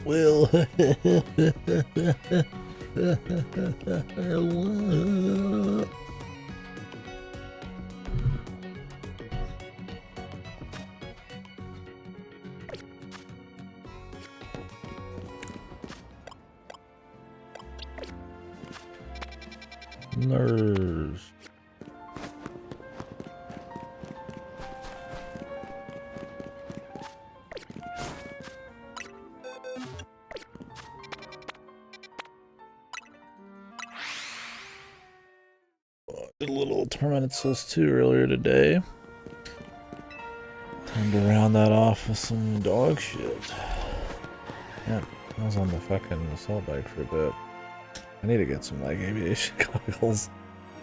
Will. Nurse. Did a little Tormentus too earlier today. Time to round that off with some dog shit. Yeah, I was on the fucking assault bike for a bit. I need to get some like aviation goggles.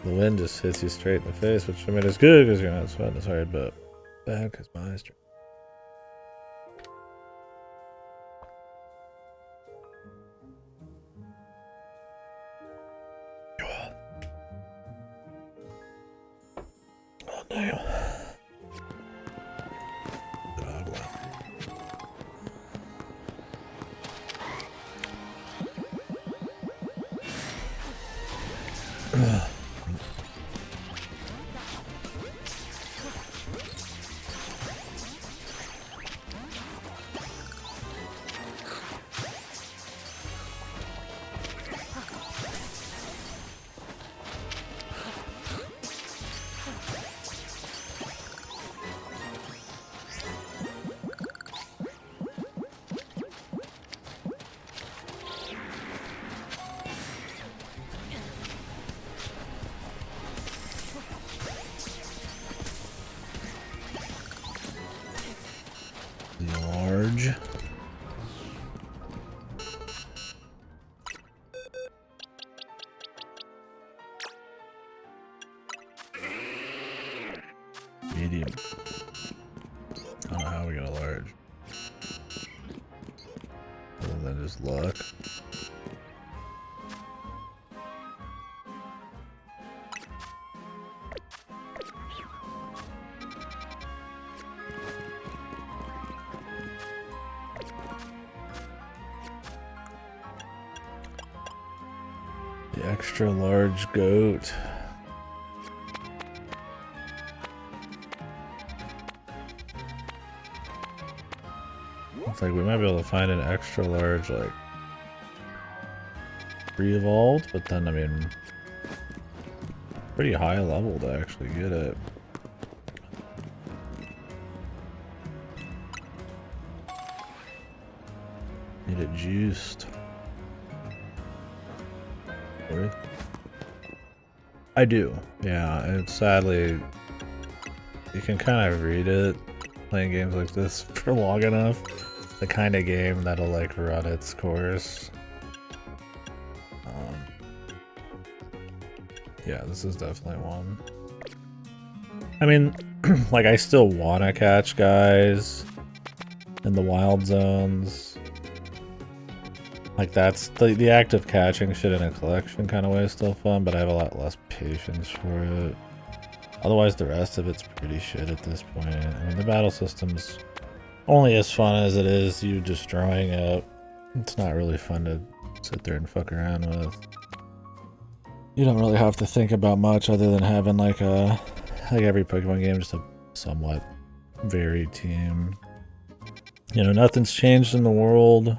The wind just hits you straight in the face, which I mean is good because you're not sweating as hard, but bad because my eyes are. Oh damn. Large. Medium. I don't know how we got a large. Other than just luck. The extra large goat. Looks like we might be able to find an extra large, like, re-evolved, but then, I mean, pretty high level to actually get it. Need it juiced. I do, yeah, and sadly, you can kind of read it playing games like this for long enough. The kind of game that'll like run its course. Yeah, this is definitely one. I mean, like I still want to catch guys in the wild zones. Like that's the act of catching shit in a collection kind of way is still fun, but I have a lot less patience for it. Otherwise, the rest of it's pretty shit at this point. I mean, the battle system's only as fun as it is you destroying it. It's not really fun to sit there and fuck around with. You don't really have to think about much other than having like every Pokemon game, just a somewhat varied team. You know, nothing's changed in the world.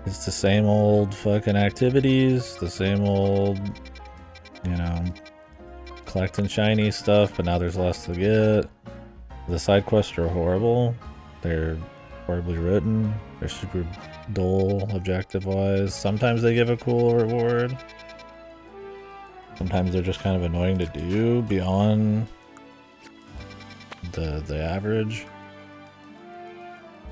It's the same old fucking activities, the same old, you know, collecting shiny stuff, but now there's less to get. The side quests are horrible. They're horribly written. They're super dull objective-wise. Sometimes they give a cool reward. Sometimes they're just kind of annoying to do beyond the average.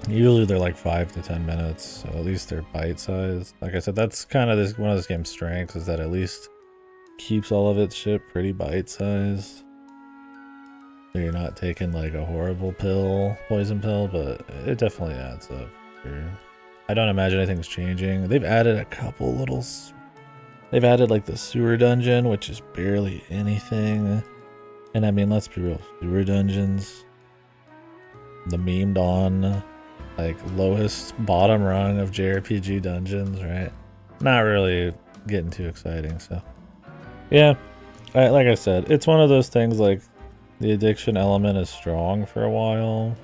Usually they're like 5 to 10 minutes, so at least they're bite-sized. Like I said, that's kind of one of this game's strengths, is that at least keeps all of its shit pretty bite-sized. So you're not taking like a horrible poison pill, but it definitely adds up. I don't imagine anything's changing. They've added a couple little... They've added like the sewer dungeon, which is barely anything. And I mean, let's be real, sewer dungeons, the memed on like lowest bottom rung of JRPG dungeons, right? Not really getting too exciting, so yeah. Like I said, it's one of those things like the addiction element is strong for a while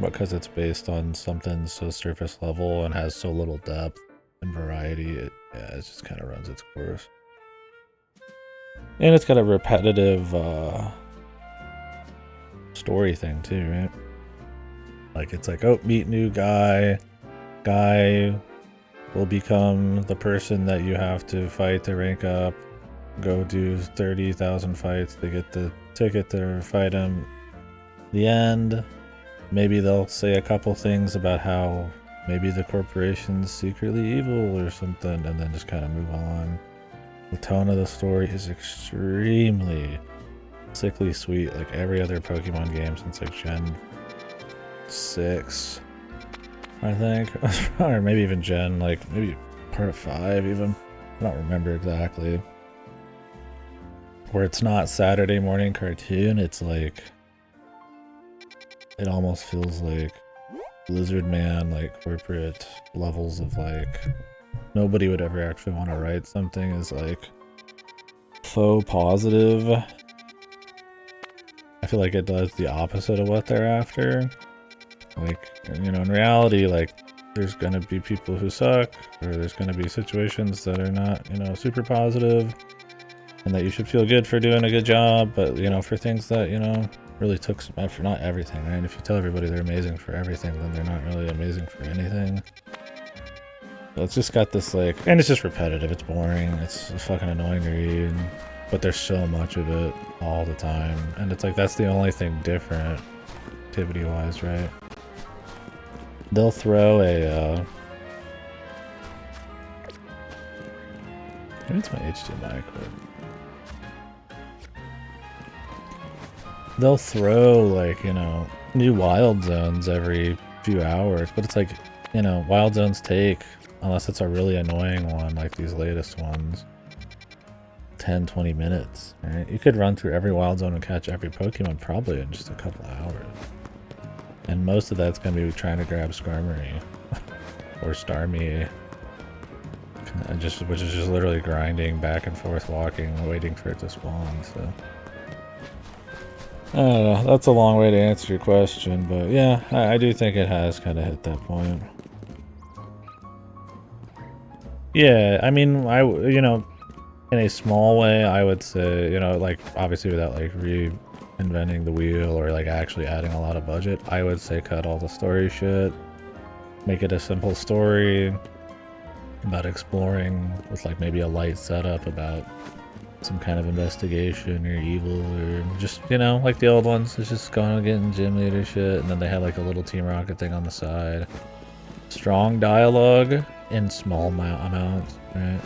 because it's based on something so surface level and has so little depth and variety. It just kind of runs its course. And it's got a repetitive story thing too, right? Like it's like, oh, meet new guy will become the person that you have to fight to rank up. Go do 30,000 fights to get the ticket to fight him. The end, maybe they'll say a couple things about how maybe the corporation's secretly evil or something, and then just kind of move on. The tone of the story is extremely sickly sweet, like every other Pokemon game since like Gen 6, I think, or maybe even Gen, like maybe part of 5 even. I don't remember exactly. Where it's not Saturday morning cartoon, it's like, it almost feels like Lizard Man, like corporate levels of like, nobody would ever actually want to write something as like faux positive. I feel like it does the opposite of what they're after. Like, you know, in reality, like, there's gonna be people who suck, or there's gonna be situations that are not, you know, super positive, and that you should feel good for doing a good job, but, you know, for things that, you know, really took some effort, not everything, right? If you tell everybody they're amazing for everything, then they're not really amazing for anything. So it's just got this, like, and it's just repetitive, it's boring, it's fucking annoying to read, but there's so much of it all the time, and it's like, that's the only thing different, activity-wise, right? They'll throw a, maybe it's my HDMI cord. They'll throw, like, you know, new wild zones every few hours, but it's like, you know, wild zones take, unless it's a really annoying one, like these latest ones, 10-20 minutes, right? You could run through every wild zone and catch every Pokemon probably in just a couple hours. And most of that's going to be trying to grab Skarmory or Starmie, which is just literally grinding back and forth, walking, waiting for it to spawn. So I don't know. That's a long way to answer your question, but yeah, I do think it has kind of hit that point. Yeah, I mean, you know, in a small way, I would say, you know, like obviously without like reinventing the wheel or like actually adding a lot of budget, I would say cut all the story shit, make it a simple story about exploring with like maybe a light setup about some kind of investigation or evil, or just, you know, like the old ones, it's just going and getting gym leader shit, and then they had like a little Team Rocket thing on the side. Strong dialogue in small amounts, right?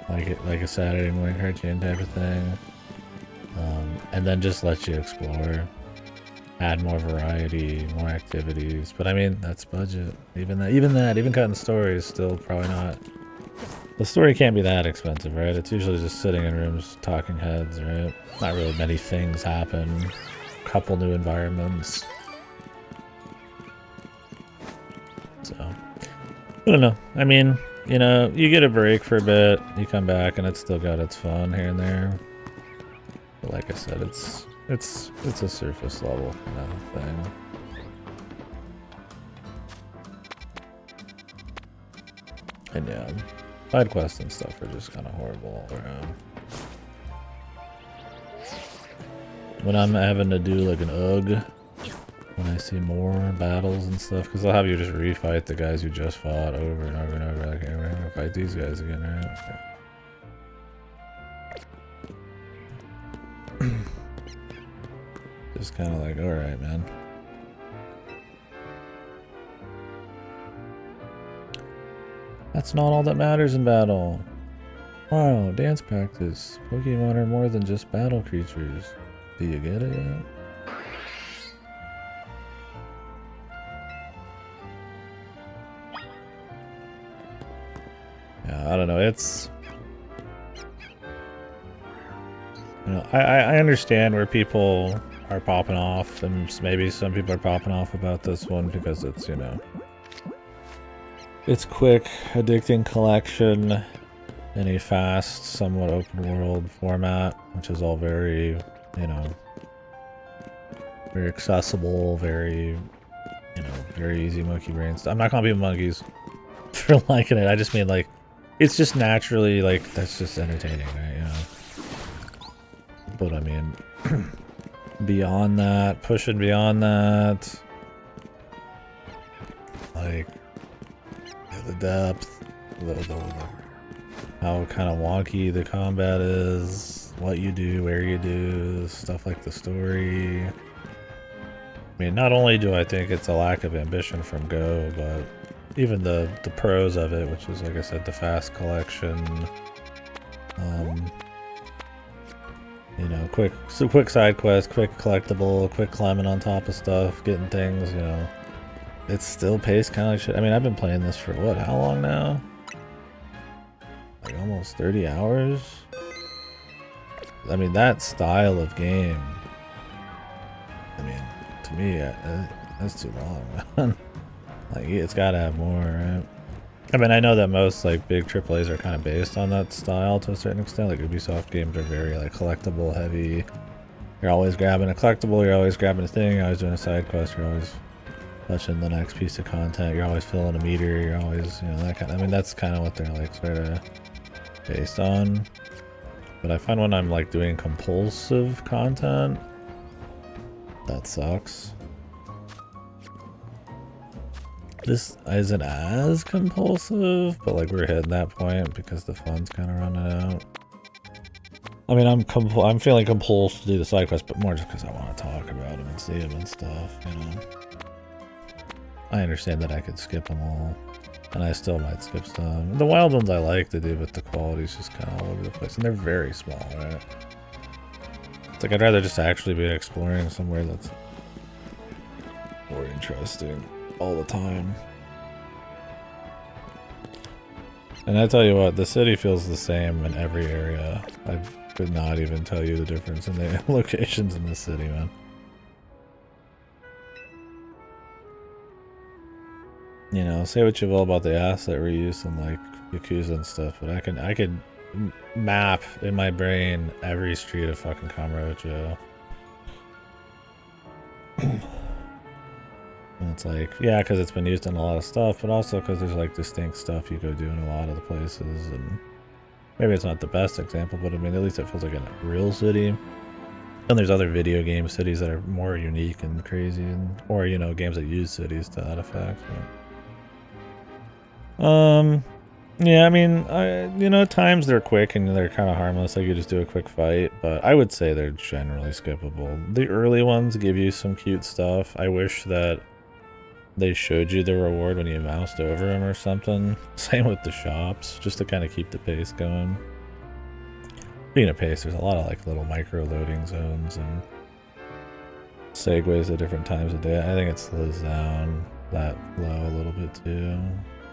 Like a Saturday morning cartoon type of thing, and then just let you explore, add more variety, more activities. But I mean, that's budget. Even cutting story is still probably not. The story can't be that expensive, right? It's usually just sitting in rooms, talking heads, right? Not really many things happen. Couple new environments. So, I don't know. I mean, you know, you get a break for a bit, you come back, and it's still got its fun here and there. But like I said, it's a surface level kind of thing. And yeah, side quests and stuff are just kind of horrible all around. When I'm having to do like an UG, when I see more battles and stuff, because they'll have you just refight the guys you just fought over and over and over. Like, hey, we're gonna fight these guys again, right? Okay. Just kind of like, alright, man. That's not all that matters in battle. Wow, dance practice. Pokemon are more than just battle creatures. Do you get it yet? Yeah, I don't know, it's... You know, I understand where people are popping off, and maybe some people are popping off about this one because it's, you know, it's quick, addicting collection in a fast, somewhat open world format, which is all very, you know, very accessible, very, you know, very easy monkey brain stuff. I'm not calling people monkeys for liking it. I just mean, like, it's just naturally, like, that's just entertaining, right? You know. But I mean, beyond that, pushing beyond that, like, the depth, how kind of wonky the combat is, what you do, where you do, stuff like the story. I mean, not only do I think it's a lack of ambition from Go, but even the pros of it, which is, like I said, the fast collection, you know, quick side quest, quick collectible, quick climbing on top of stuff, getting things, you know. It's still paced kind of like shit. I mean, I've been playing this for what, how long now? Like almost 30 hours? I mean, that style of game, I mean, to me, that's too long, man. Like, it's gotta have more, right? I mean, I know that most, like, big AAAs are kind of based on that style to a certain extent. Like, Ubisoft games are very, like, collectible heavy. You're always grabbing a collectible, you're always grabbing a thing, you're always doing a side quest, you're always touching the next piece of content, you're always filling a meter, you're always, you know, that kind of, I mean, that's kind of what they're, like, sort of based on. But I find when I'm, like, doing compulsive content, that sucks. This isn't as compulsive, but like we're hitting that point because the fun's kind of running out. I mean, I'm feeling compulsed to do the side quest, but more just because I want to talk about them and see them and stuff, you know. I understand that I could skip them all, and I still might skip some. The wild ones I like to do, but the quality's just kind of all over the place, and they're very small, right? It's like I'd rather just actually be exploring somewhere that's more interesting all the time. And I tell you what, the city feels the same in every area. I could not even tell you the difference in the locations in the city, man. You know, say what you will about the asset reuse and like Yakuza and stuff, but I could map in my brain every street of fucking Kamurocho. And it's like, yeah, because it's been used in a lot of stuff, but also because there's like distinct stuff you go do in a lot of the places, and maybe it's not the best example, but I mean, at least it feels like a real city. And there's other video game cities that are more unique and crazy, and or, you know, games that use cities to that effect. But, yeah, I mean, you know, at times they're quick and they're kind of harmless, like you just do a quick fight, but I would say they're generally skippable. The early ones give you some cute stuff. I wish that they showed you the reward when you moused over them or something. Same with the shops, just to kind of keep the pace going. Being a pace, there's a lot of like little micro loading zones and segues at different times of day. I think it slows down that flow a little bit too.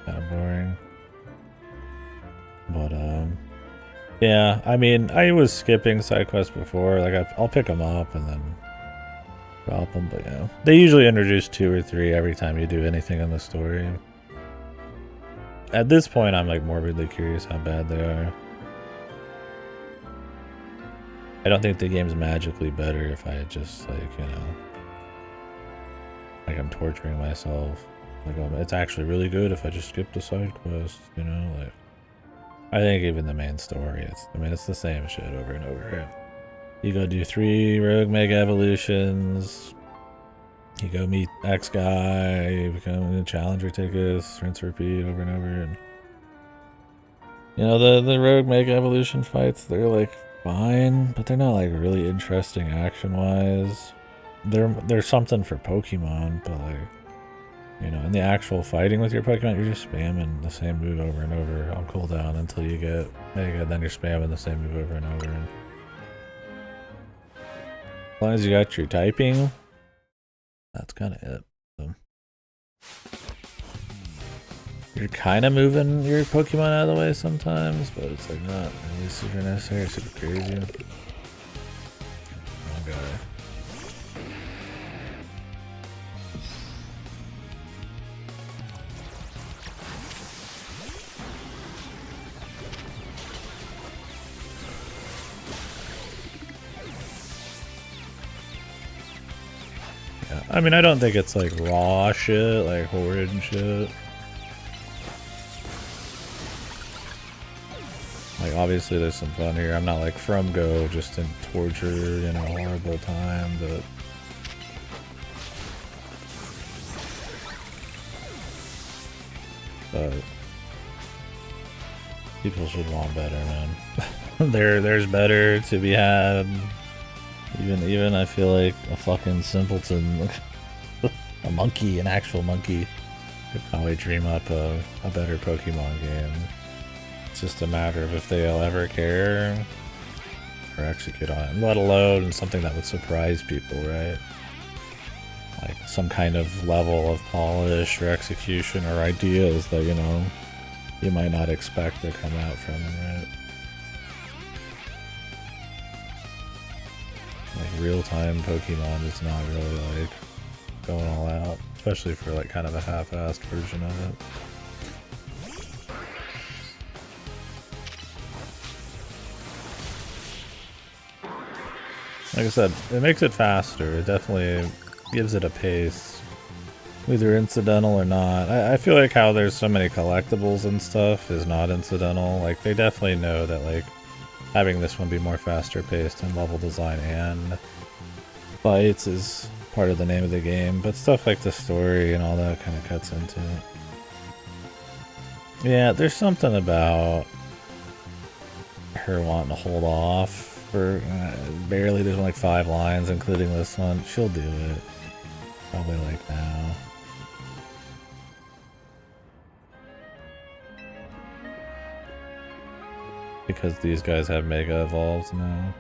Kind of boring. But yeah, I mean, I was skipping side quests before. Like I'll pick them up and then drop them, but yeah, they usually introduce 2 or 3 every time you do anything in the story. At this point, I'm like morbidly curious how bad they are. I don't think the game's magically better if I had just like, you know, like I'm torturing myself. Like it's actually really good if I just skip the side quest, you know, like I think even the main story, it's the same shit over and over. Right? You go do 3 rogue mega evolutions. You go meet X guy. You become a challenger tickets. Rinse repeat over and over. And you know the rogue mega evolution fights. They're like fine, but they're not like really interesting action wise. They're something for Pokemon, but like, you know, in the actual fighting with your Pokemon, you're just spamming the same move over and over on cooldown until you get mega. Then you're spamming the same move over and over. And as long as you got your typing, that's kind of it. So you're kind of moving your Pokemon out of the way sometimes, but it's like not really super necessary, super crazy. Oh god. Yeah, I mean, I don't think it's like raw shit, like horrid and shit. Like, obviously there's some fun here. I'm not like from Go just in torture, you know, horrible time, but people should want better, man. There's better to be had. Even I feel like a fucking simpleton, a monkey, an actual monkey, could probably dream up a better Pokemon game. It's just a matter of if they'll ever care or execute on it, let alone something that would surprise people, right? Like some kind of level of polish or execution or ideas that, you know, you might not expect to come out from them, right? Like real-time Pokemon is not really like going all out, especially for like kind of a half-assed version of it. Like I said, it makes it faster. It definitely gives it a pace, whether incidental or not. I feel like how there's so many collectibles and stuff is not incidental. Like they definitely know that like having this one be more faster paced in level design and fights is part of the name of the game, but stuff like the story and all that kind of cuts into it. Yeah, there's something about her wanting to hold off for barely. There's like 5 lines, including this one. She'll do it. Probably like now. Because these guys have Mega Evolves now.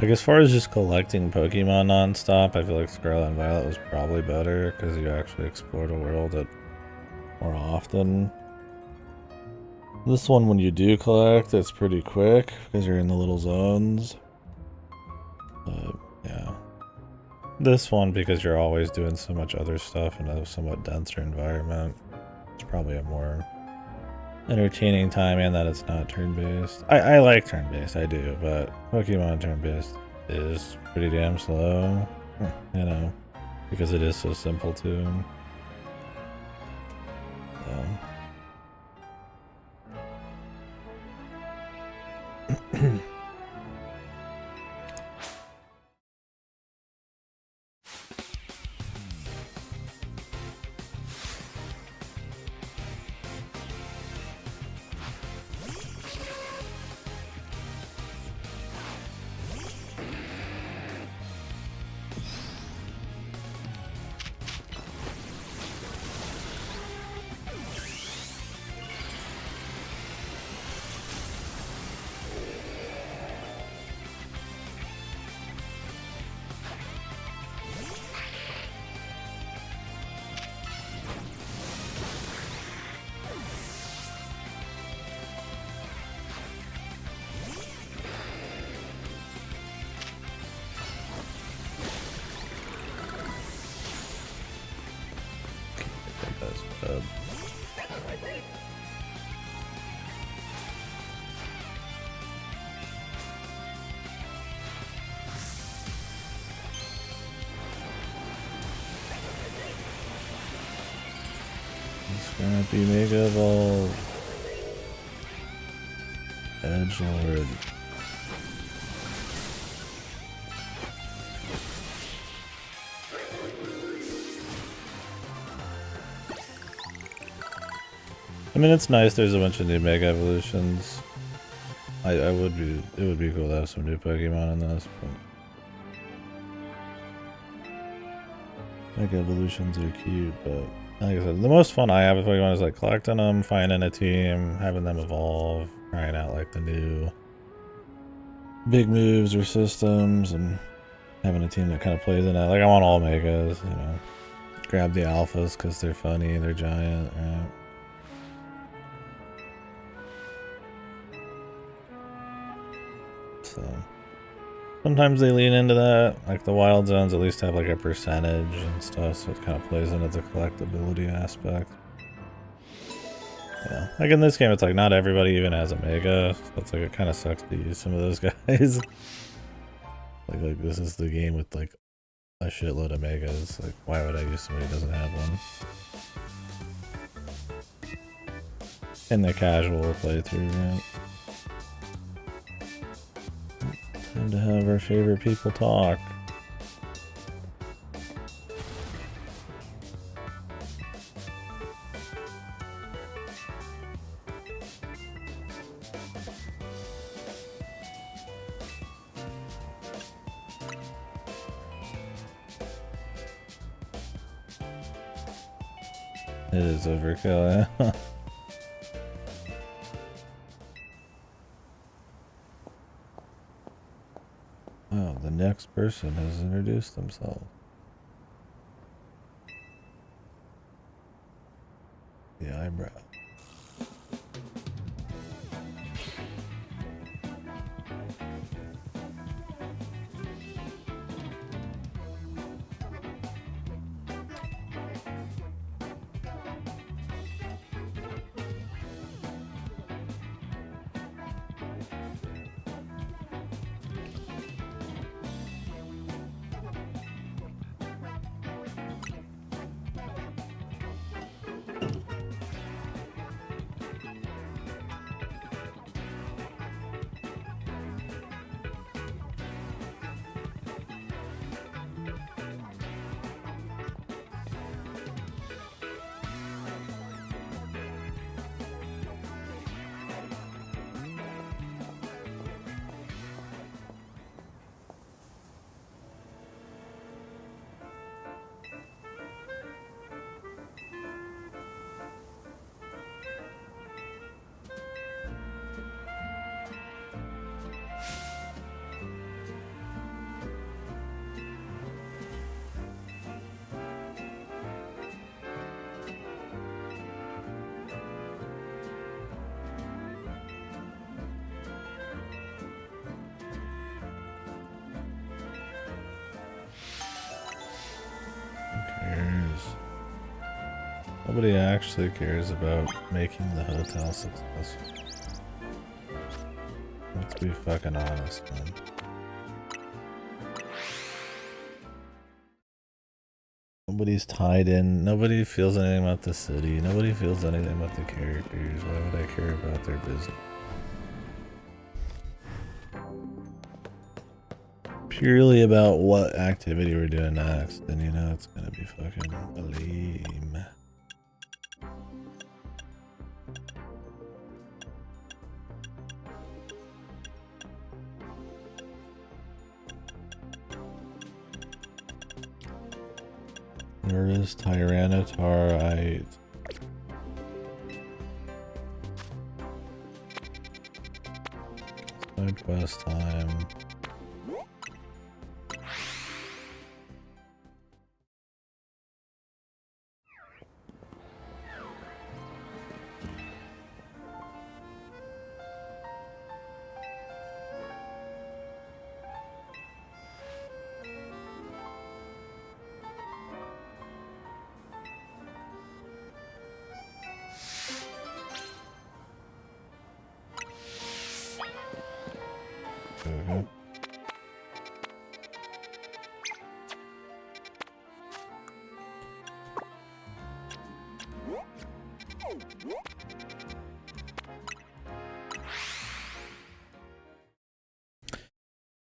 Like as far as just collecting Pokemon non-stop, I feel like Scarlet and Violet was probably better because you actually explore the world more often. This one, when you do collect, it's pretty quick because you're in the little zones. But yeah, this one, because you're always doing so much other stuff in a somewhat denser environment, it's probably a more entertaining time, and that it's not turn-based. I like turn-based, I do, but Pokemon turn-based is pretty damn slow, you know, because it is so simple too. Scrappy Mega Evolve. Edgelord. I mean, it's nice there's a bunch of new Mega Evolutions. It would be cool to have some new Pokemon in this, but Mega Evolutions are cute, but Like I said, the most fun I have with Pokemon is like collecting them, finding a team, having them evolve, trying out like the new big moves or systems, and having a team that kind of plays in that. Like I want all megas, you know. Grab the alphas because they're funny, they're giant, right? So sometimes they lean into that. Like the wild zones at least have like a percentage and stuff, so it kind of plays into the collectability aspect. Yeah, like in this game, it's like not everybody even has a mega, so it's like it kind of sucks to use some of those guys. like this is the game with like a shitload of megas. Like, why would I use somebody who doesn't have one? In the casual playthrough, right? Time to have our favorite people talk. It is overkill, yeah. Wow, the next person has introduced themselves. The eyebrow. Nobody actually cares about making the hotel successful. Let's be fucking honest, man. Nobody's tied in. Nobody feels anything about the city. Nobody feels anything about the characters. Why would I care about their business? Purely about what activity we're doing next, and you know it's gonna be fucking lame. Where is Tyranitarite? Side quest time.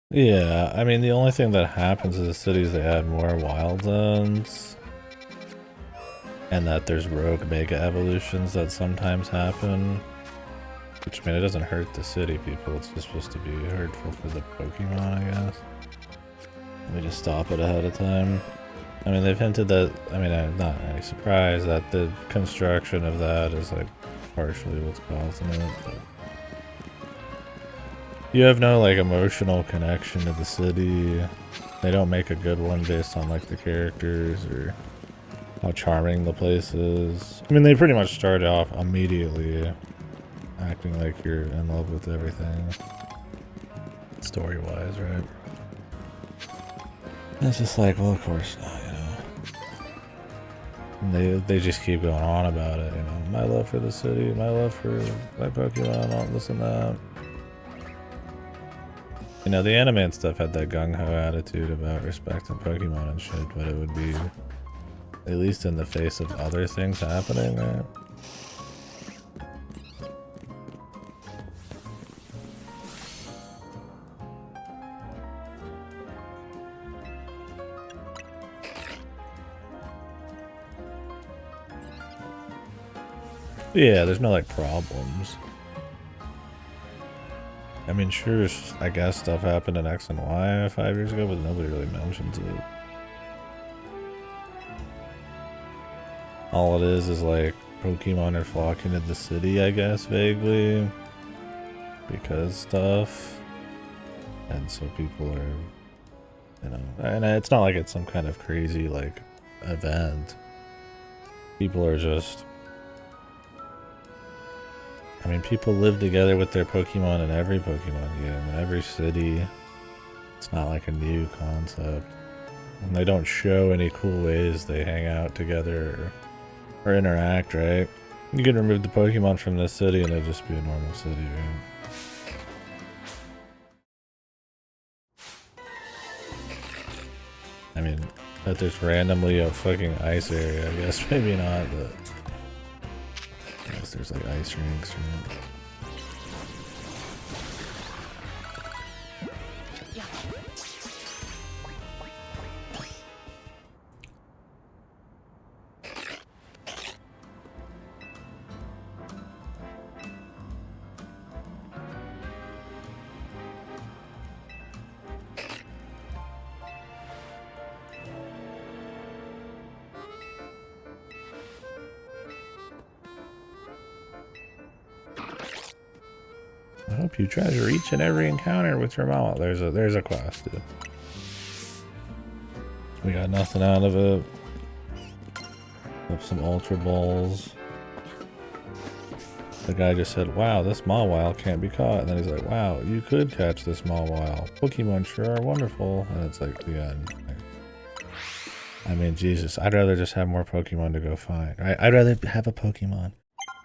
Yeah, I mean the only thing that happens is the cities they add more wild zones, and that there's rogue mega evolutions that sometimes happen. Which, I mean, it doesn't hurt the city people, it's just supposed to be hurtful for the Pokemon, I guess. Let me just stop it ahead of time. I mean, they've hinted that, I mean, I'm not any surprise that the construction of that is like partially what's causing it, but you have no like emotional connection to the city. They don't make a good one based on like the characters or how charming the place is. I mean, they pretty much start off immediately acting like you're in love with everything, story-wise, right? And it's just like, well, of course not, you know. And they just keep going on about it, you know. My love for the city, my love for my Pokemon, all this and that. You know, the anime and stuff had that gung-ho attitude about respecting Pokemon and shit, but it would be at least in the face of other things happening, right? Yeah, there's no like problems. I mean, sure, I guess stuff happened in X and Y 5 years ago, but nobody really mentions it. All it is like Pokemon are flocking to the city, I guess, vaguely. Because stuff. And so people are, you know, and it's not like it's some kind of crazy, like, event. People are just, I mean, people live together with their Pokemon in every Pokemon game, in every city. It's not like a new concept. And they don't show any cool ways they hang out together or interact, right? You can remove the Pokemon from this city and it'd just be a normal city, right? I mean, that there's randomly a fucking ice area, I guess maybe not, but I guess there's like ice rinks, right? I hope you treasure each and every encounter with your mama. There's a quest, dude. We got nothing out of it. Have some Ultra Balls. The guy just said, wow, this Mawile can't be caught. And then he's like, wow, you could catch this Mawile. Pokemon sure are wonderful. And it's like the end. I mean, Jesus, I'd rather just have more Pokemon to go find, right? I'd rather have a Pokemon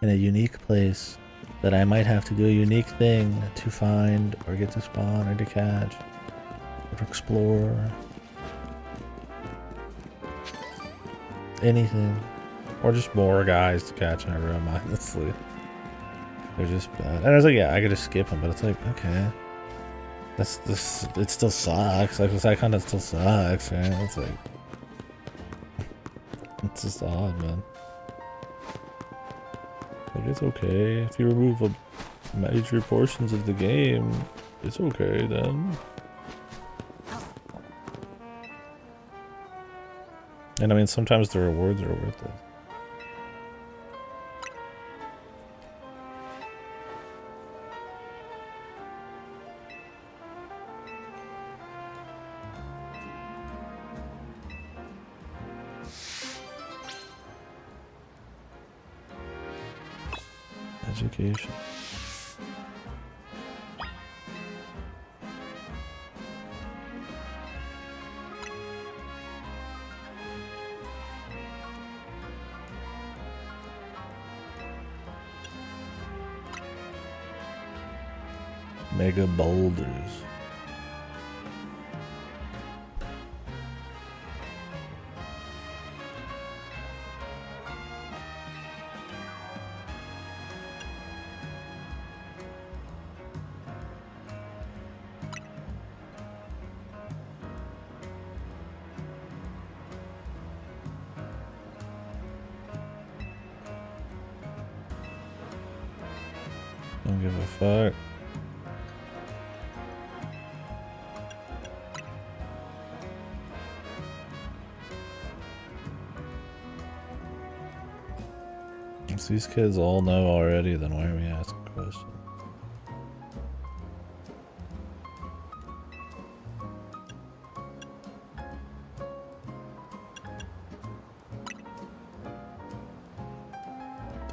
in a unique place that I might have to do a unique thing to find or get to spawn or to catch or to explore. Anything. Or just more guys to catch in a room, honestly. They're just bad. And I was like, yeah, I could just skip them, but it's like, okay. That's this, it still sucks. Like, this icon that still sucks, right? It's like, it's just odd, man. Like, it's okay. If you remove major portions of the game, it's okay then. And I mean, sometimes the rewards are worth it. Education. Mega boulders. Don't give a fuck. If these kids all know already, then why are we asking questions?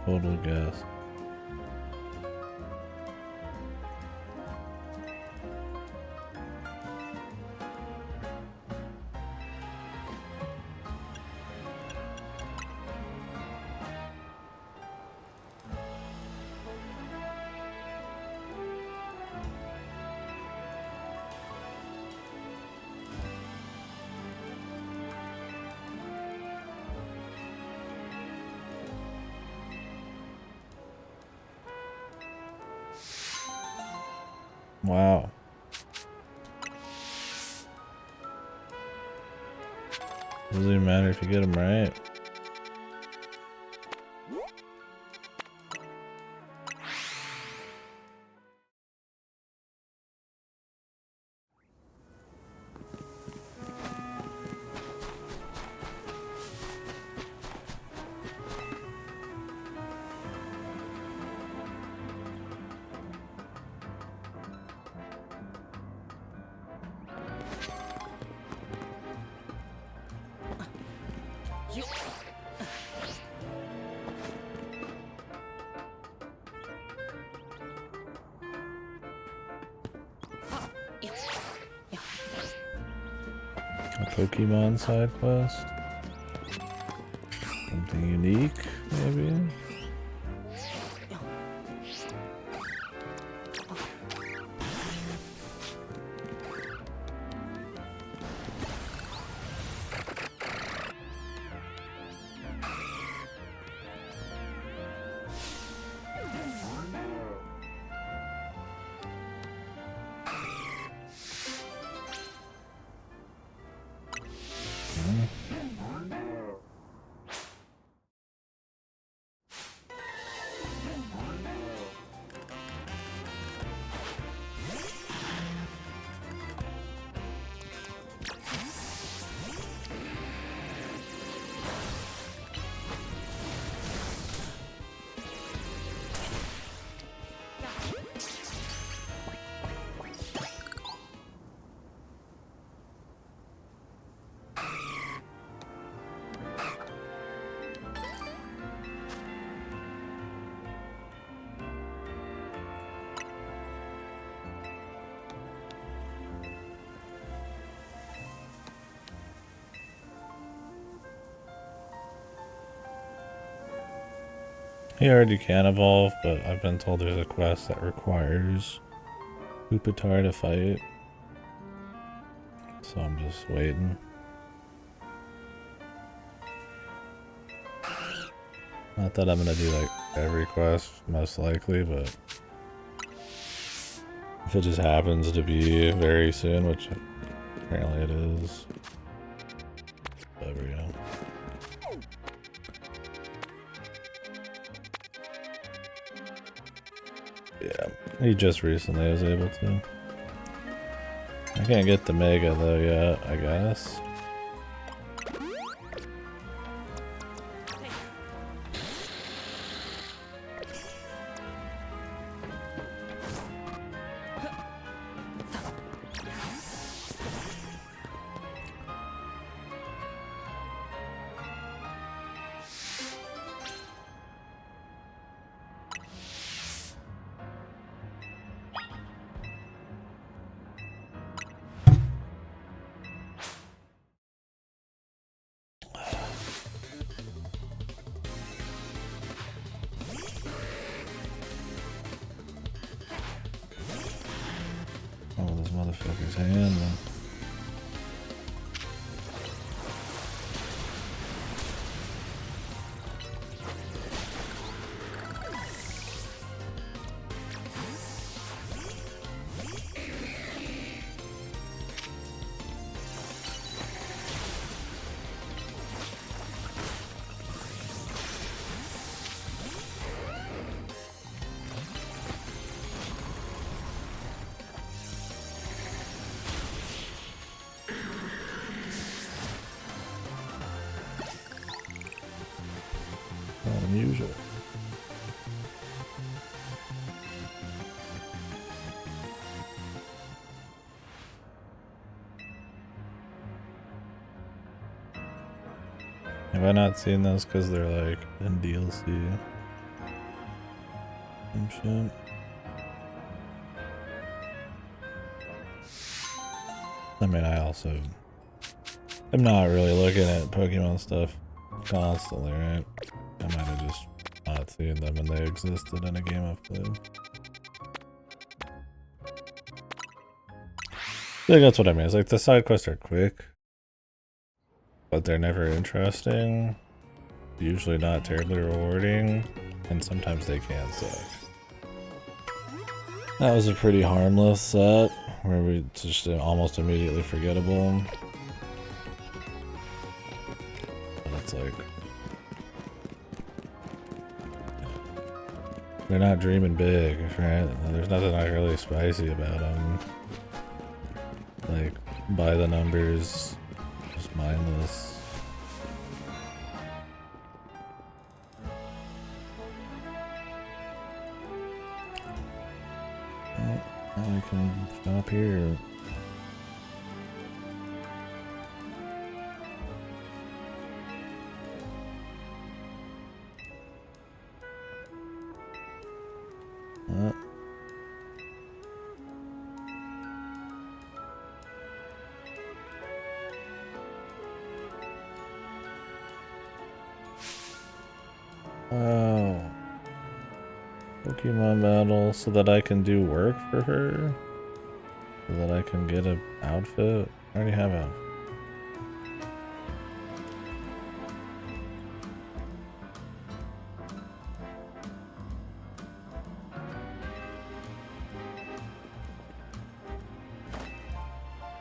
Total guess. Wow. Doesn't even matter if you get them right. A Pokemon side quest? Something unique, maybe? He already can evolve, but I've been told there's a quest that requires Pupitar to fight. So I'm just waiting. Not that I'm gonna do like every quest, most likely, but if it just happens to be very soon, which apparently it is. There we go. Yeah, he just recently was able to. I can't get the Mega though yet, I guess. Oh, this motherfucker's hand, man. Have I not seen those because they're like in DLC and shit? I mean, I also am not really looking at Pokemon stuff constantly, right? I might have just not seen them and they existed in a game I've played. I think that's what I mean. It's like the side quests are quick, but they're never interesting, usually not terribly rewarding, and sometimes they can suck. That was a pretty harmless set, where we just almost immediately forgettable. But it's like, they're not dreaming big, right? There's nothing like really spicy about them. Like, by the numbers, just mindless. Well, now I can stop here. Oh. Pokemon battle so that I can do work for her? So that I can get an outfit? I already have an.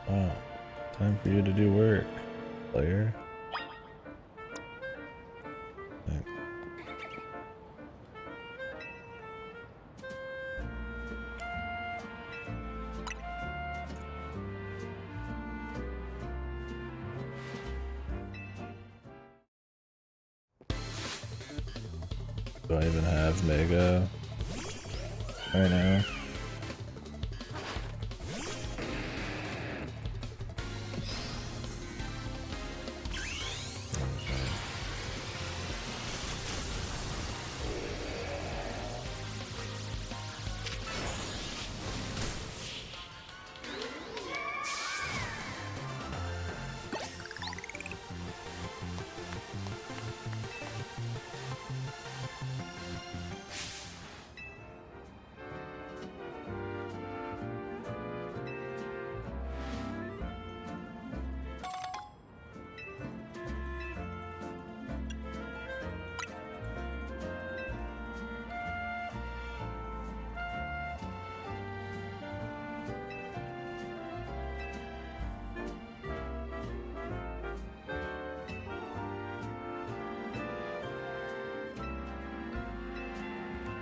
Wow. Time for you to do work, player. Do I even have Mega right now?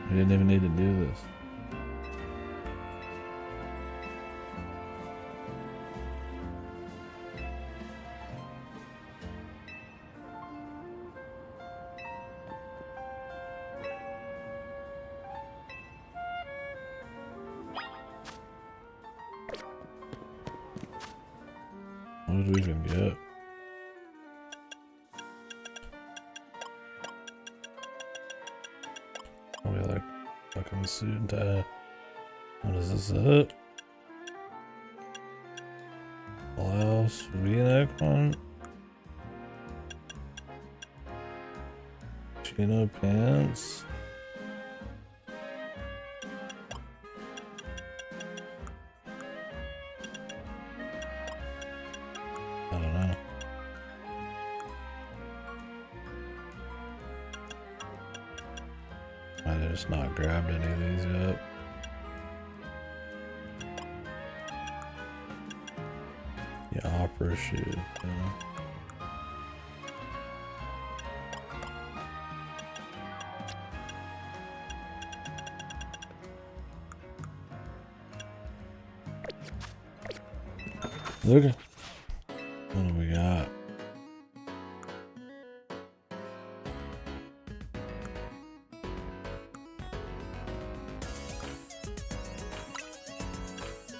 We didn't even need to do this. What did we even get? Probably like fucking suit and tie. What is this? It? Blouse, V-neck one. Chino pants. I don't know. I just not grabbed any of these yet. The opera shoe. Yeah. Okay. What do we got?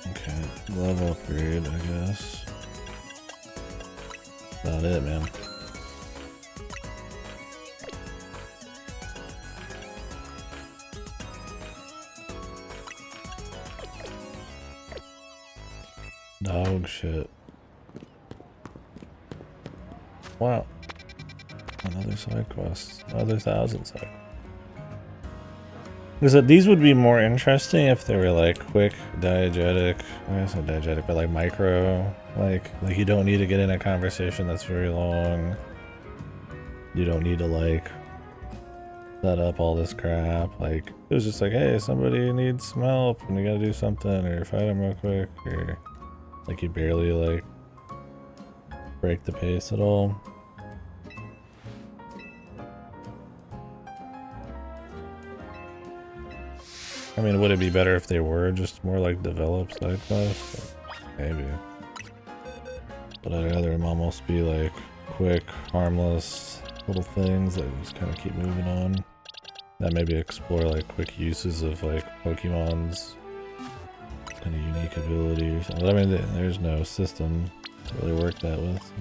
Okay, level upgrade, I guess. About it, man. Dog shit. Wow. Another side quest. Another 1,000 side quests. Because these would be more interesting if they were like quick, diegetic. I guess not diegetic, but like micro. Like you don't need to get in a conversation that's very long. You don't need to like set up all this crap. Like it was just like, hey, somebody needs some help and you gotta do something or fight them real quick, or like you barely like break the pace at all. I mean, would it be better if they were just more like developed side quests? Maybe. But I'd rather them almost be like quick, harmless little things that just kind of keep moving on. That maybe explore like quick uses of like Pokemon's kind of unique ability or something. I mean, there's no system to really work that with. So.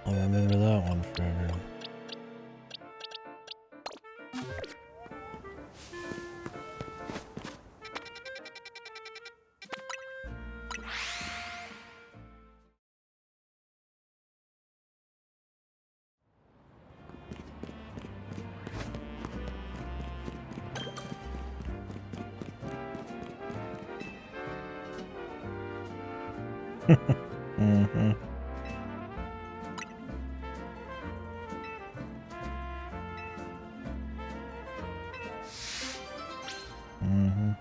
I'll remember that one forever. Mm-hmm. Mm-hmm.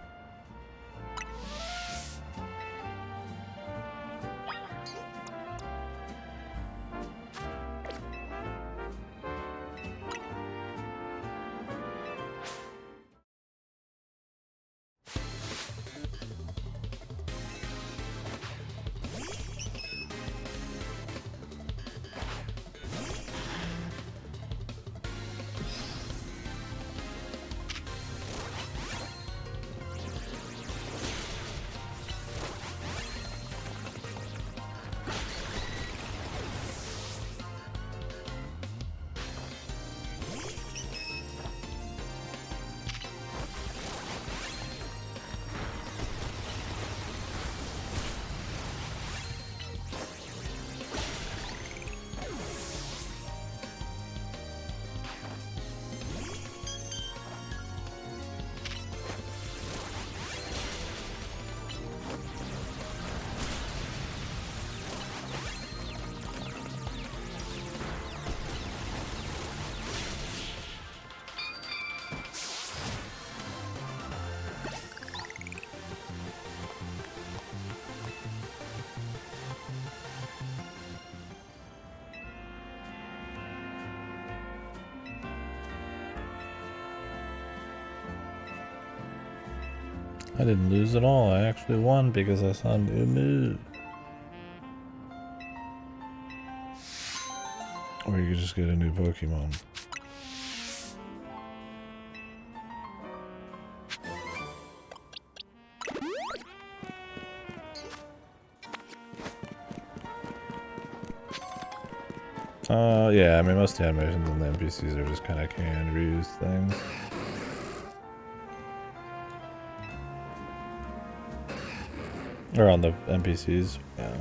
I didn't lose at all. I actually won because I saw a new move. Or you could just get a new Pokemon. Yeah, I mean most of the animations and the NPCs are just kind of canned reuse things. Or on the NPCs, yeah.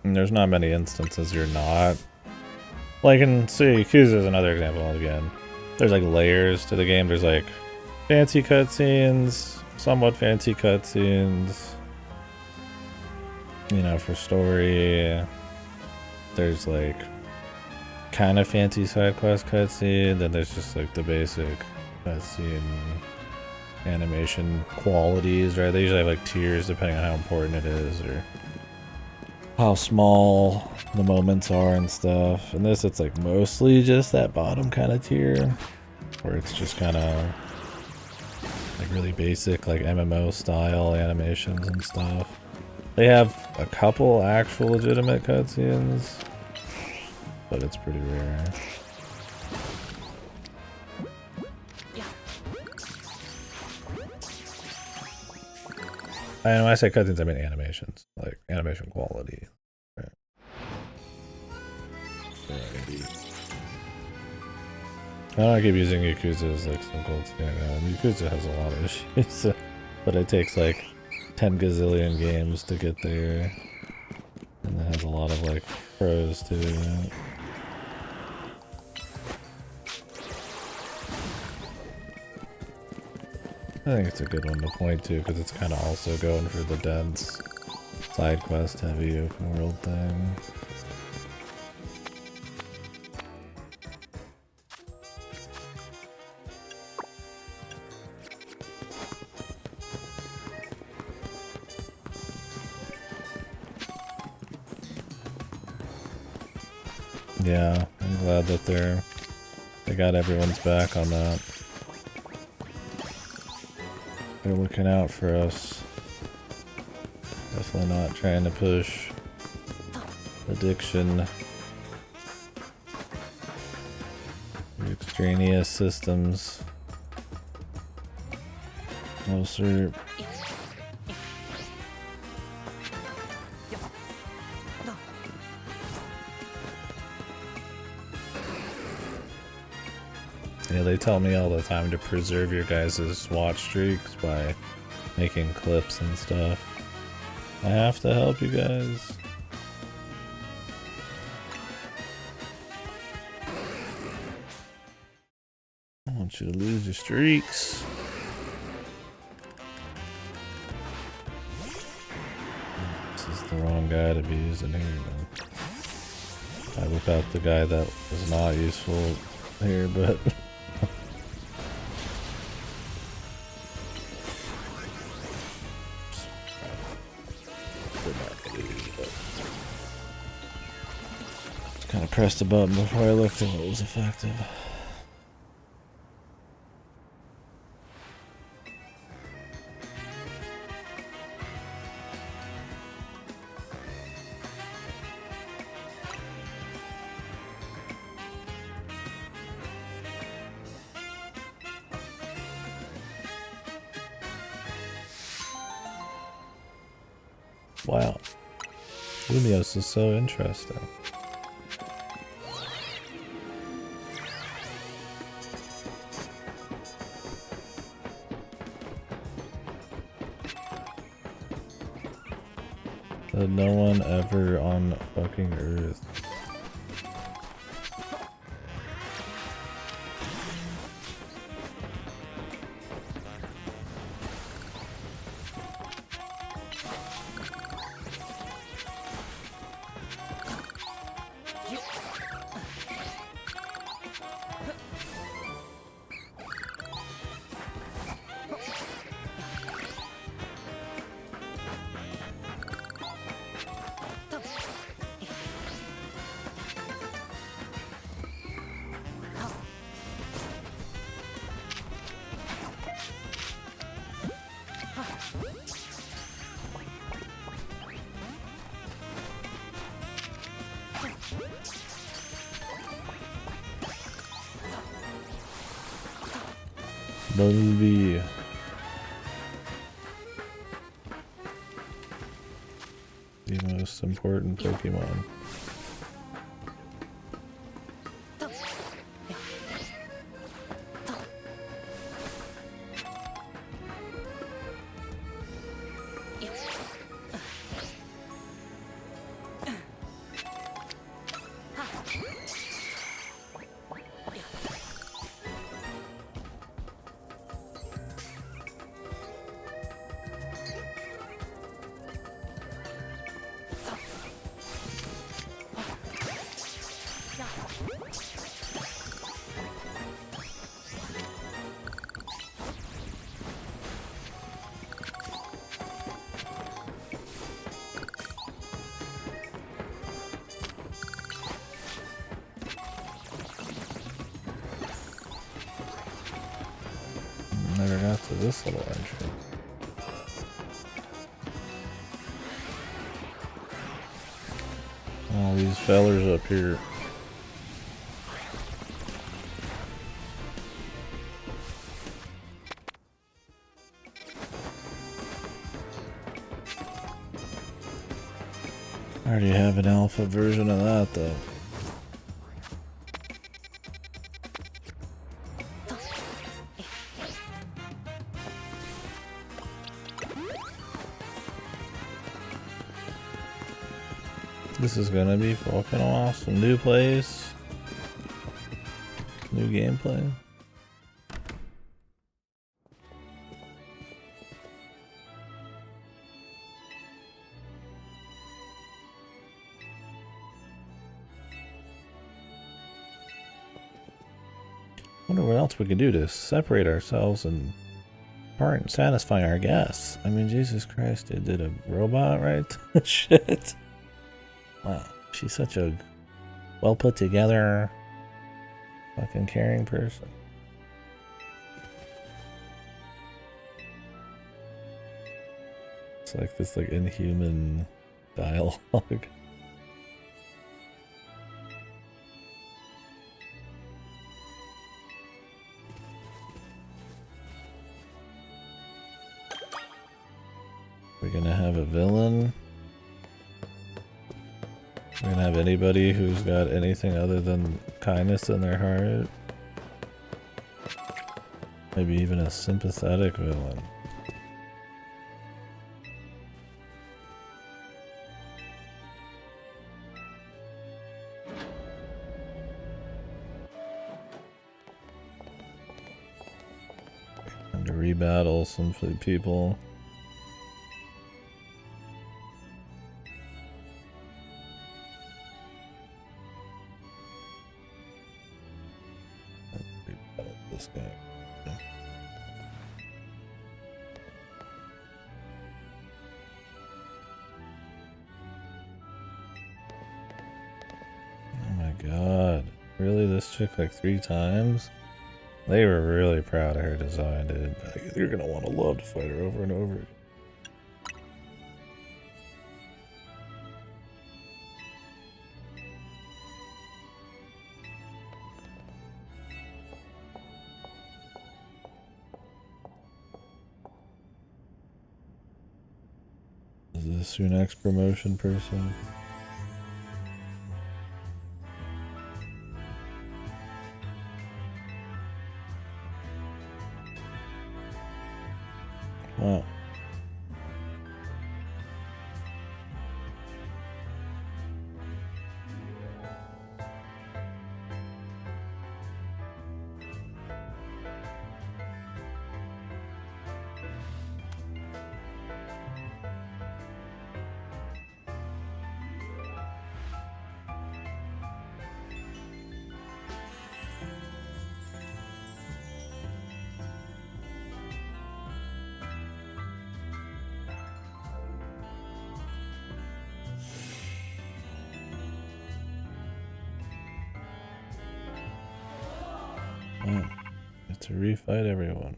And there's not many instances you're not. Like in Yakuza is another example again. There's like layers to the game. There's like fancy cutscenes, somewhat fancy cutscenes. You know, for story. There's like kind of fancy side quest cutscene. Then there's just like the basic cutscene animation qualities, right? They usually have like tiers depending on how important it is or how small the moments are and stuff. And this, it's like mostly just that bottom kind of tier where it's just kind of like really basic like MMO style animations and stuff. They have a couple actual legitimate cutscenes, but it's pretty rare. And when I say cutscenes, I mean animations, like animation quality. Right. I don't keep using Yakuza as like some gold standard. Yakuza has a lot of issues, but it takes like 10 gazillion games to get there, and it has a lot of like pros to it. I think it's a good one to point to because it's kind of also going for the dense side quest heavy open world thing. Yeah, I'm glad that they got everyone's back on that. They're looking out for us. Definitely not trying to push addiction. Extraneous systems. No sir. Yeah, they tell me all the time to preserve your guys' watch streaks by making clips and stuff. I have to help you guys. I don't want you to lose your streaks. This is the wrong guy to be using here, then. I whip out the guy that was not useful here, but... kind of pressed a button before I looked at what was effective. Wow. Lumios is so interesting. No one ever on fucking Earth. Bumblebee. The most important Pokemon. Never got to this little entry. All these fellers up here. I already have an alpha version of that though. This is gonna be fucking awesome. New place. New gameplay. Wonder what else we could do to separate ourselves and satisfy our guests. I mean, Jesus Christ, dude, did a robot right? Shit. Wow, she's such a well put together, fucking caring person. It's like this inhuman dialogue. We're gonna have a villain. We're gonna have anybody who's got anything other than kindness in their heart. Maybe even a sympathetic villain. And to rebattle some people. This guy. Oh my god. Really? This chick like 3 times? They were really proud of her design, dude. Like, you're gonna want to love to fight her over and over again. Is this your next promotion person? Wow. To refight everyone.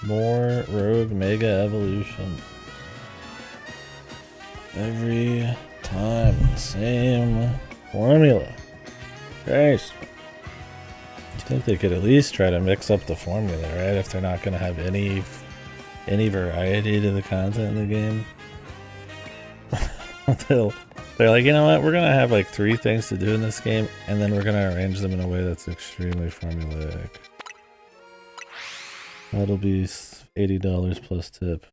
More Rogue Mega Evolution. Every time, the same formula. Christ. I think they could at least try to mix up the formula, right? If they're not going to have any variety to the content in the game. They're like, you know what? We're gonna have like 3 things to do in this game, and then we're gonna arrange them in a way that's extremely formulaic. That'll be $80 plus tip.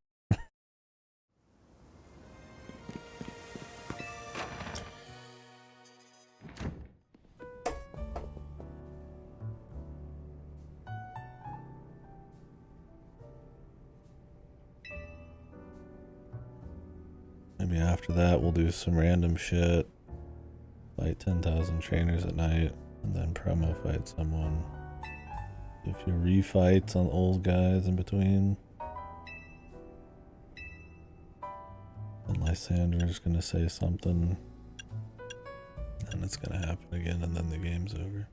Maybe after that we'll do some random shit. Fight 10,000 trainers at night, and then promo fight someone. A few refights on old guys in between. And Lysander's gonna say something. And it's gonna happen again, and then the game's over.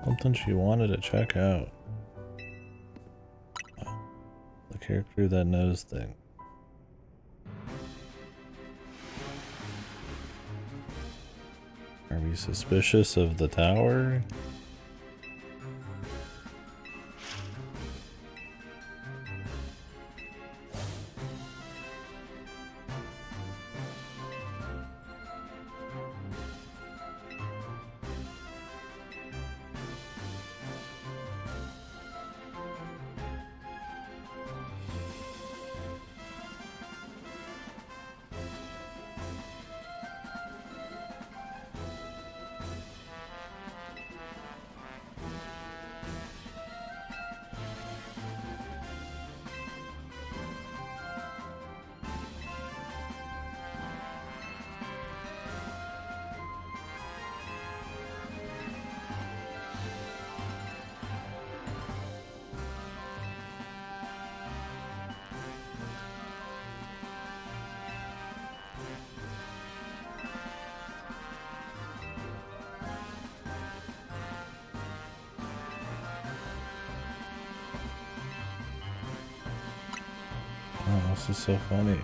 Something she wanted to check out. The character that knows things. Are we suspicious of the tower? Oh, this is so funny.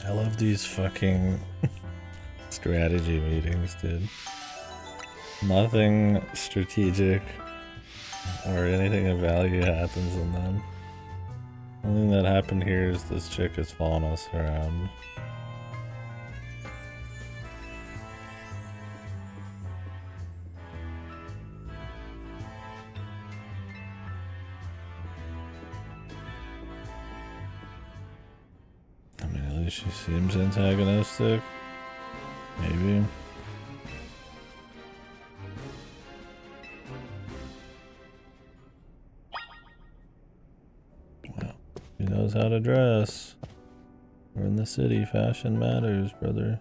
I love these fucking strategy meetings, dude. Nothing strategic or anything of value happens in them. The only thing that happened here is this chick is following us around. She seems antagonistic. Maybe. Wow. She knows how to dress. We're in the city. Fashion matters, brother.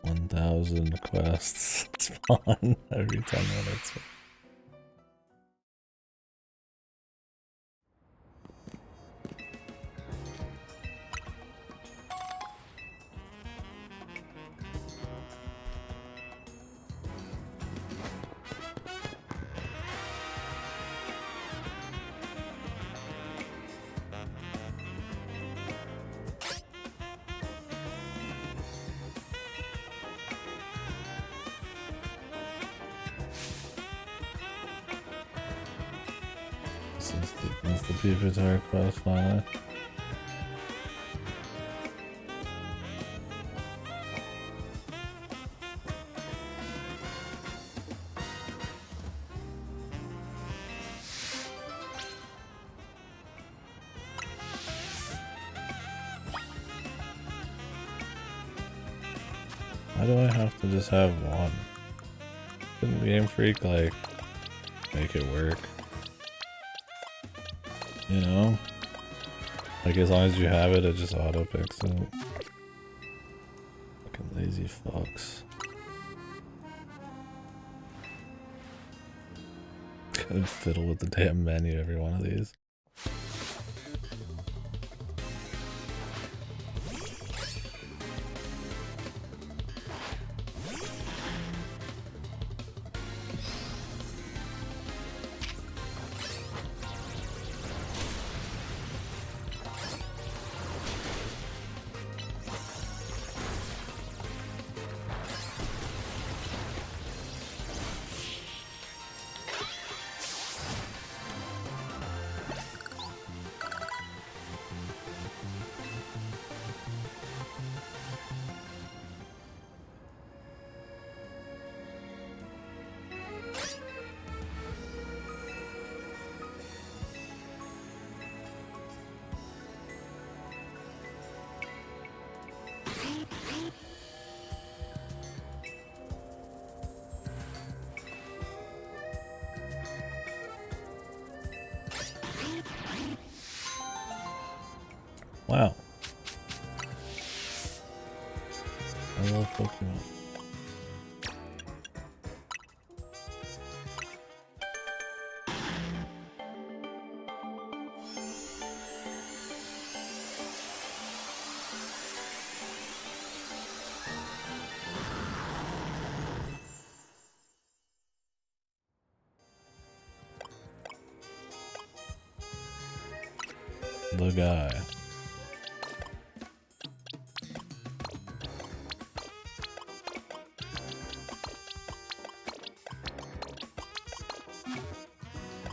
1,000 quests spawn every 10 minutes. Since the PvP request finally. Why do I have to just have one? Couldn't Game Freak like make it work? You know? Like as long as you have it, it just auto picks it. Fucking lazy fucks. Gotta fiddle with the damn menu every one of these. Wow. I love Pokemon. The guy.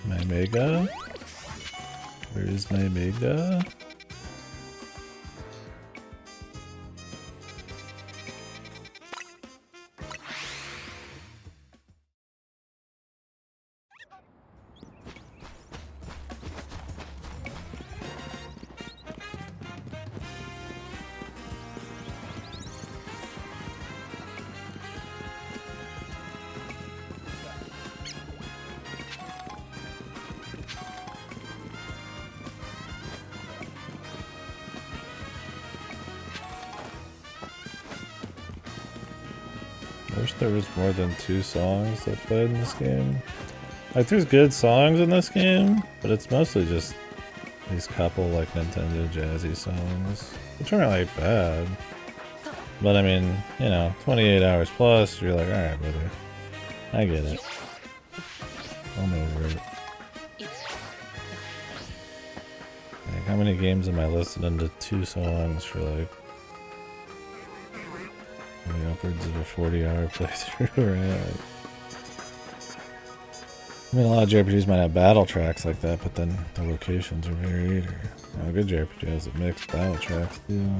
My Mega? Where is my Mega? I wish there was more than 2 songs that played in this game. Like, there's good songs in this game, but it's mostly just these couple, like, Nintendo jazzy songs, which aren't, like, bad. But, I mean, you know, 28 hours plus, you're like, alright, brother. I get it. I'm over it. Like, how many games am I listening to 2 songs for, like, upwards of a 40-hour playthrough, right? I mean, a lot of JRPGs might have battle tracks like that, but then the locations are varied, or a good JRPG has a mixed battle tracks too.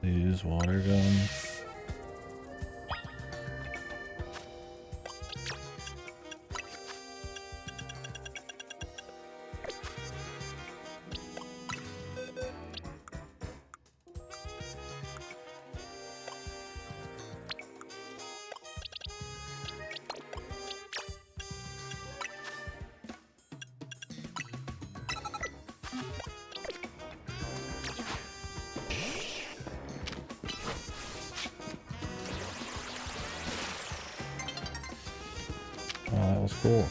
Use water gun. Oh, that was cool.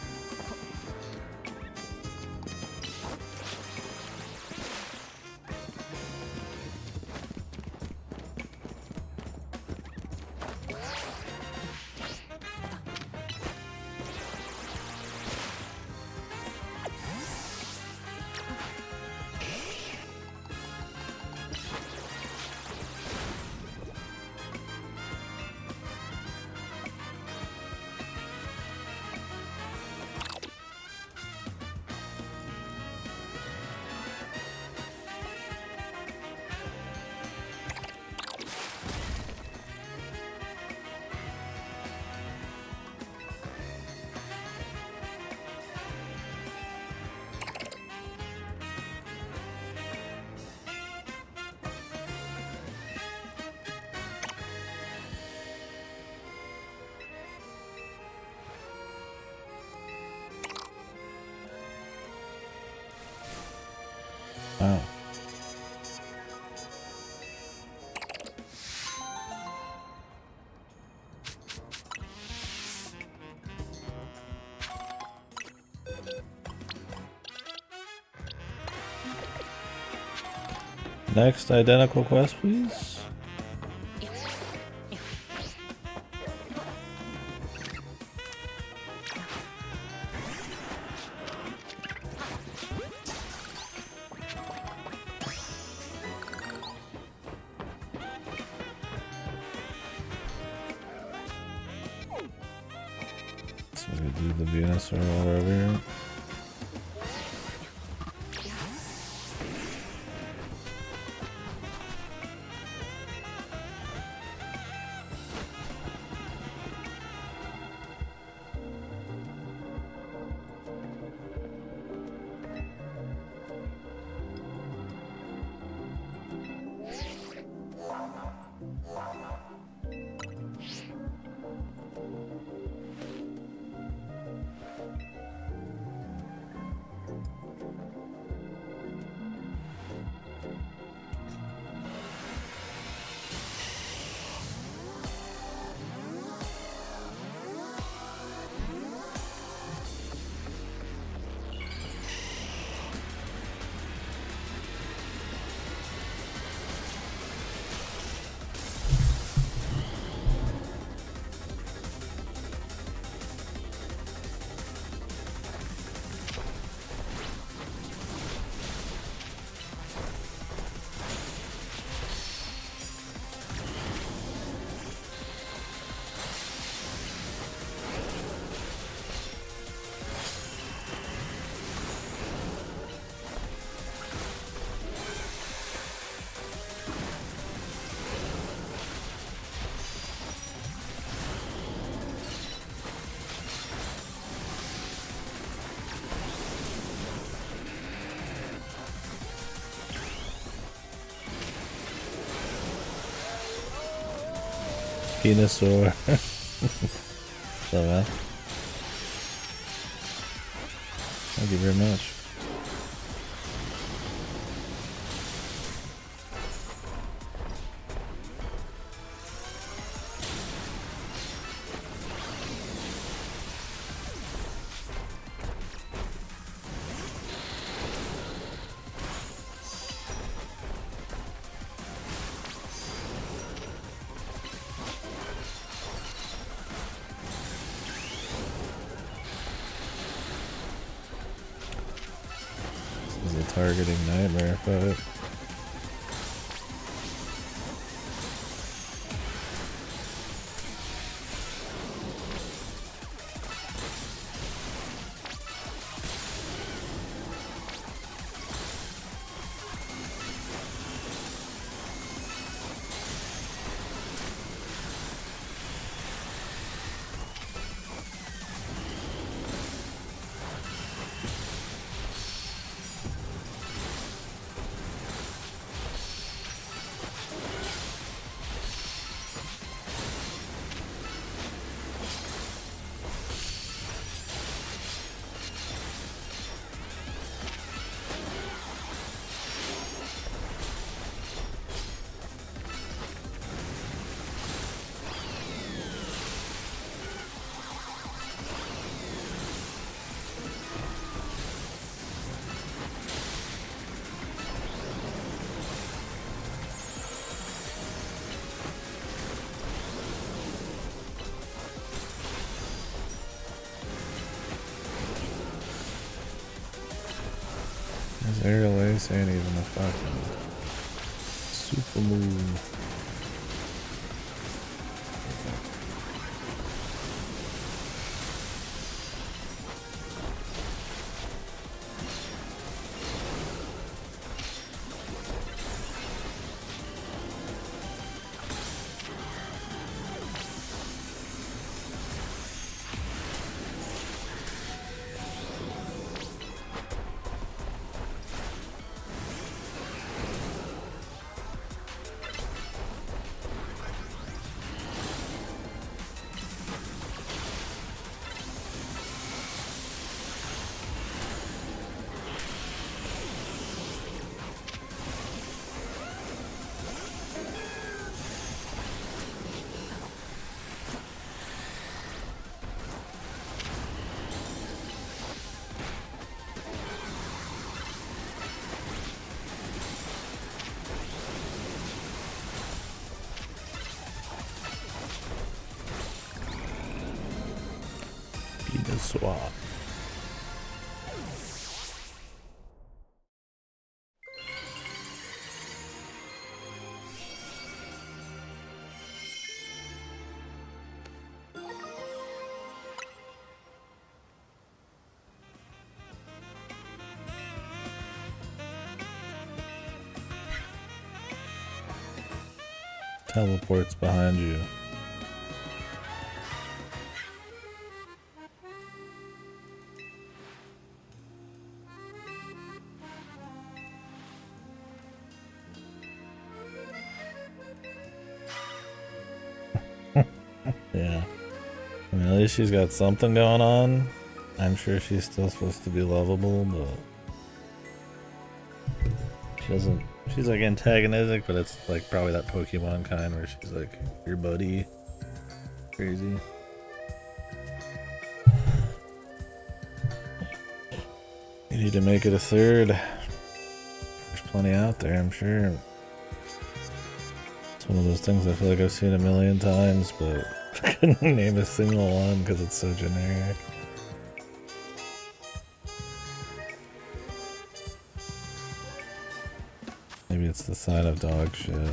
Wow. Next identical quest, please. So we do the Venusaur while we're over here. Venusaur. So, man. Thank you very much. Targeting nightmare fight. Is Airlace ain't even a fucking super move. Swap. Teleports behind you. Yeah. I mean, at least she's got something going on. I'm sure she's still supposed to be lovable, but she doesn't. She's like antagonistic, but it's like probably that Pokemon kind where she's like your buddy. Crazy. You need to make it a third. There's plenty out there, I'm sure. It's one of those things I feel like I've seen a million times, but I couldn't name a single one because it's so generic. Maybe it's the sign of dog shit.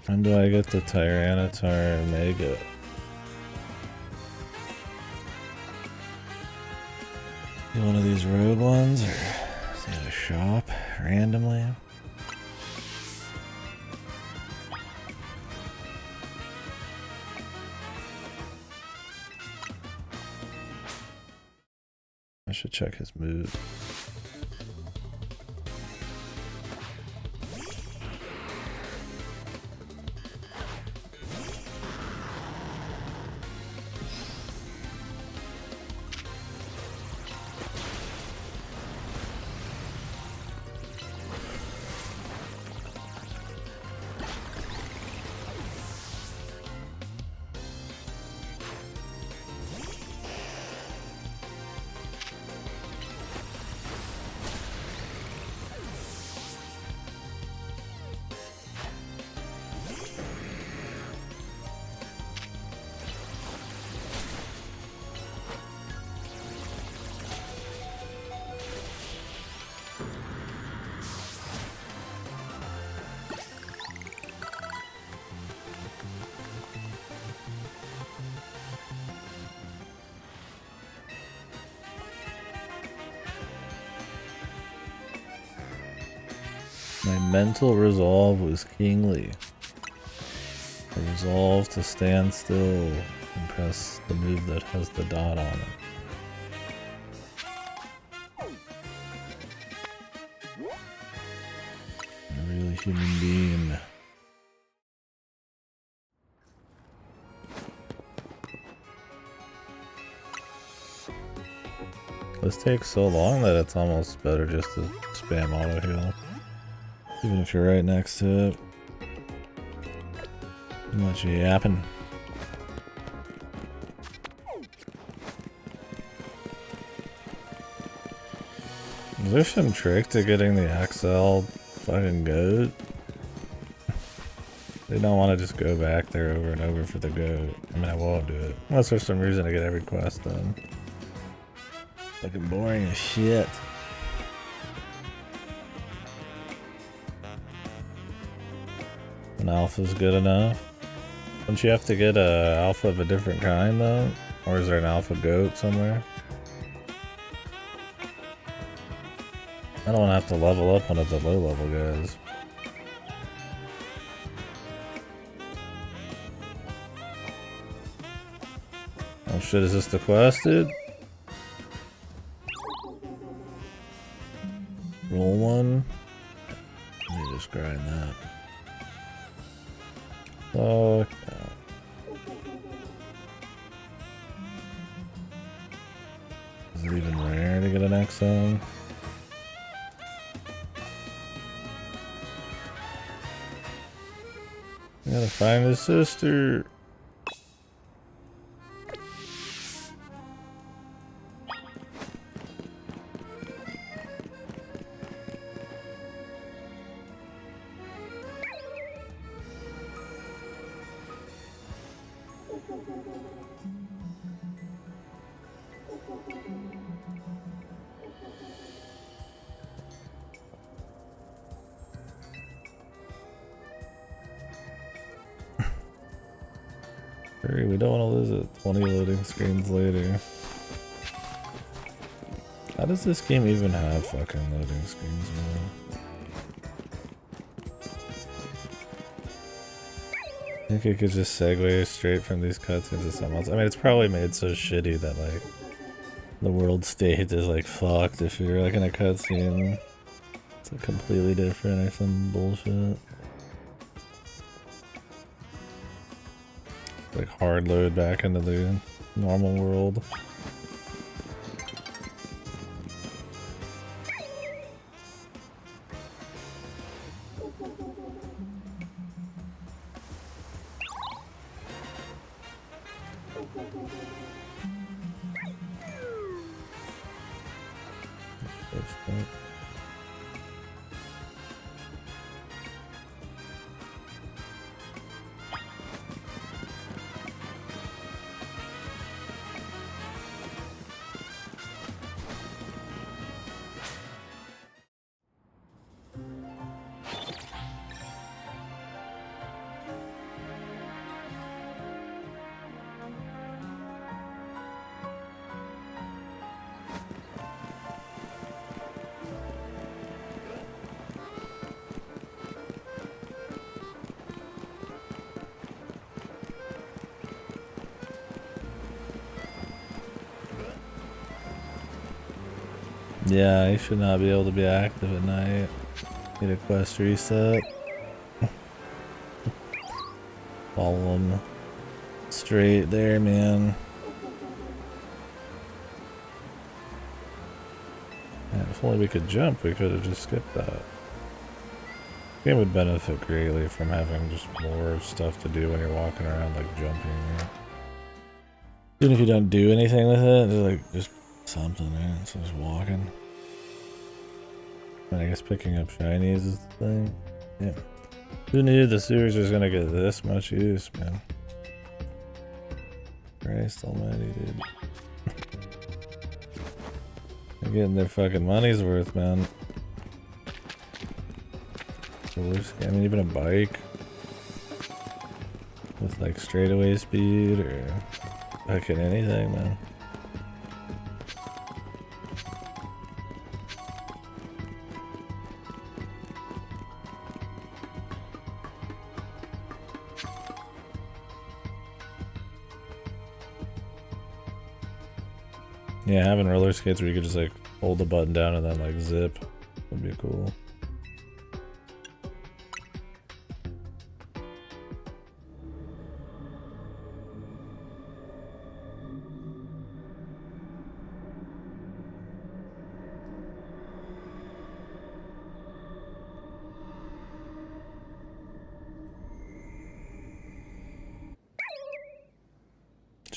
When do I get the Tyranitar Mega? Be one of these road ones, or is it a shop randomly? I should check his moves. My mental resolve was kingly. The resolve to stand still and press the move that has the dot on it. A really human being. This takes so long that it's almost better just to spam auto heal. Even if you're right next to it. Too much yapping. Is there some trick to getting the XL fucking goat? They don't want to just go back there over and over for the goat. I mean, I won't do it. Unless there's some reason to get every quest done. Fucking boring as shit. An alpha's good enough. Don't you have to get a alpha of a different kind though? Or is there an alpha goat somewhere? I don't want to have to level up one of the low level guys. Oh shit, is this the quest, dude? Roll one. Let me just grind that. Fuck no. Is it even rare to get an XL? I gotta find his sister. Hurry, we don't want to lose it. 20 loading screens later. How does this game even have fucking loading screens, man? I think it could just segue straight from these cutscenes to something else. I mean, it's probably made so shitty that, like, the world state is, like, fucked if you're, like, in a cutscene. It's, like, completely different or some bullshit. Like hard load back into the normal world. Yeah, you should not be able to be active at night. Get a quest reset. Follow them straight there, man. Yeah, if only we could jump, we could have just skipped that. Game would benefit greatly from having just more stuff to do when you're walking around, like jumping. Right? Even if you don't do anything with it, it's like just something, man. So just walking. And I guess picking up shinies is the thing. Yeah. Who knew the sewers was gonna get this much use, man? Christ almighty, dude. They're getting their fucking money's worth, man. I mean, even a bike with like straightaway speed or fucking anything, man. Yeah, having roller skates where you could just like hold the button down and then like zip would be cool.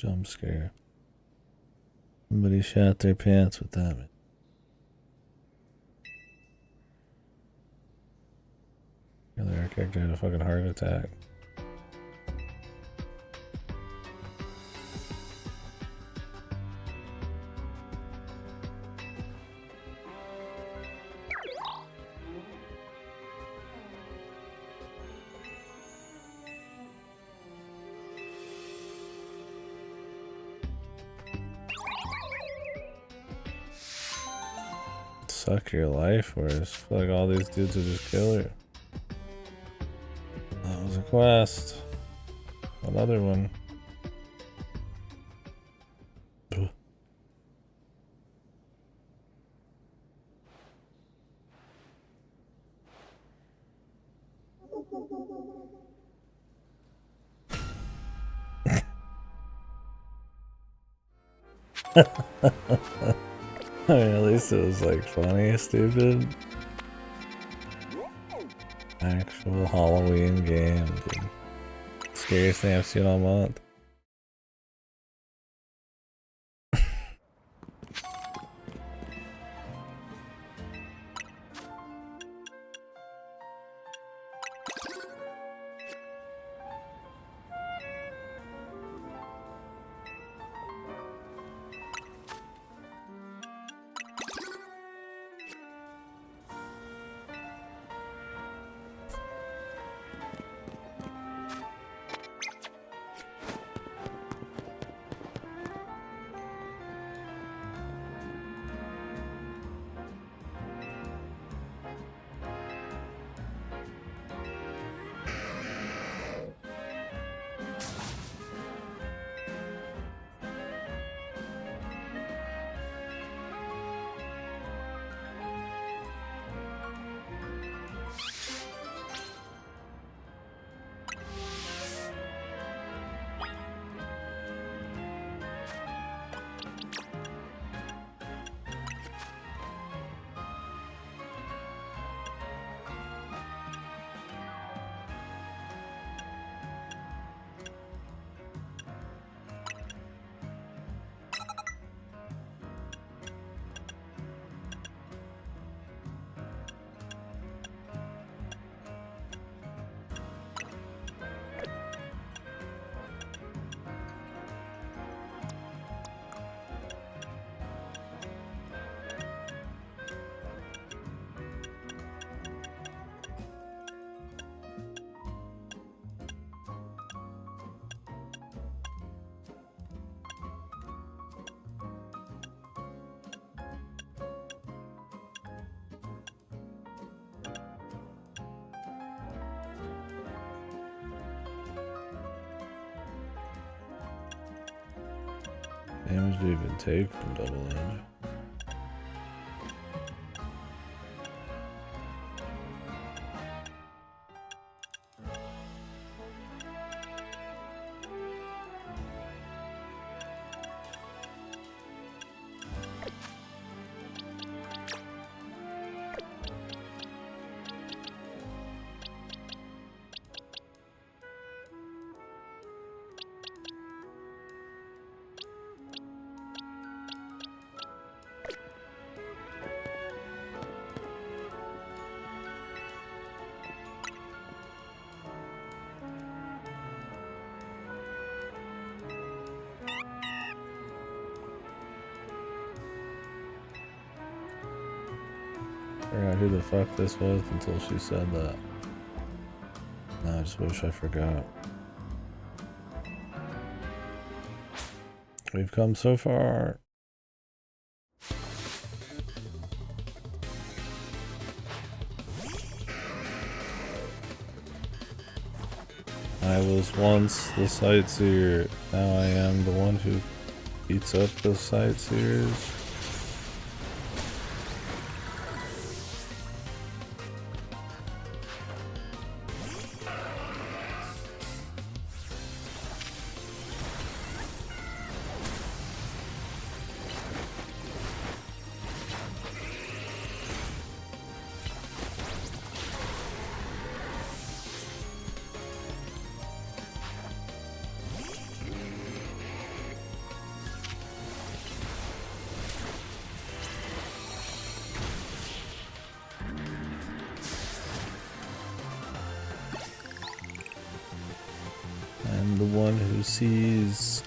Jump scare. Somebody shot their pants with that. Our character had a fucking heart attack. Suck your life, or I feel like all these dudes will just kill you. That was a quest. Another one. I mean, at least it was like funny, stupid. Actual Halloween game, dude. Scariest thing I've seen all month. Damage do you even take from double edge? I forgot who the fuck this was until she said that. No, I just wish I forgot. We've come so far. I was once the sightseer, now I am the one who beats up the sightseers. I'm the one who sees.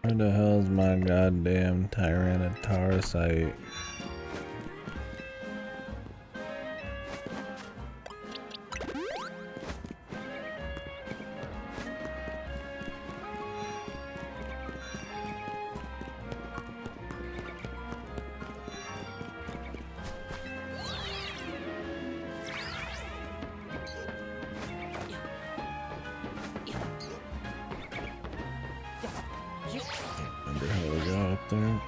Where the hell's my goddamn Tyranitarosite? Remember how we got up there?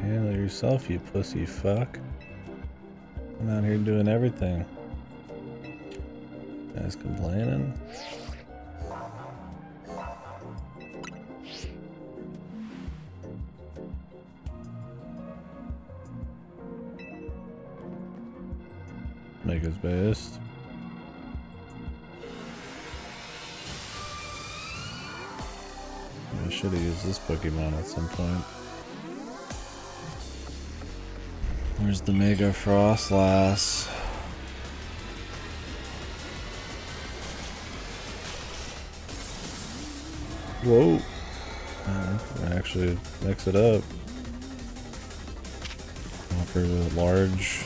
Handle yourself, you pussy fuck. I'm out here doing everything. Guys complaining? Make his best. I should have used this Pokemon at some point. Where's the Mega Frostlass? Whoa! Actually, mix it up. Offer the large.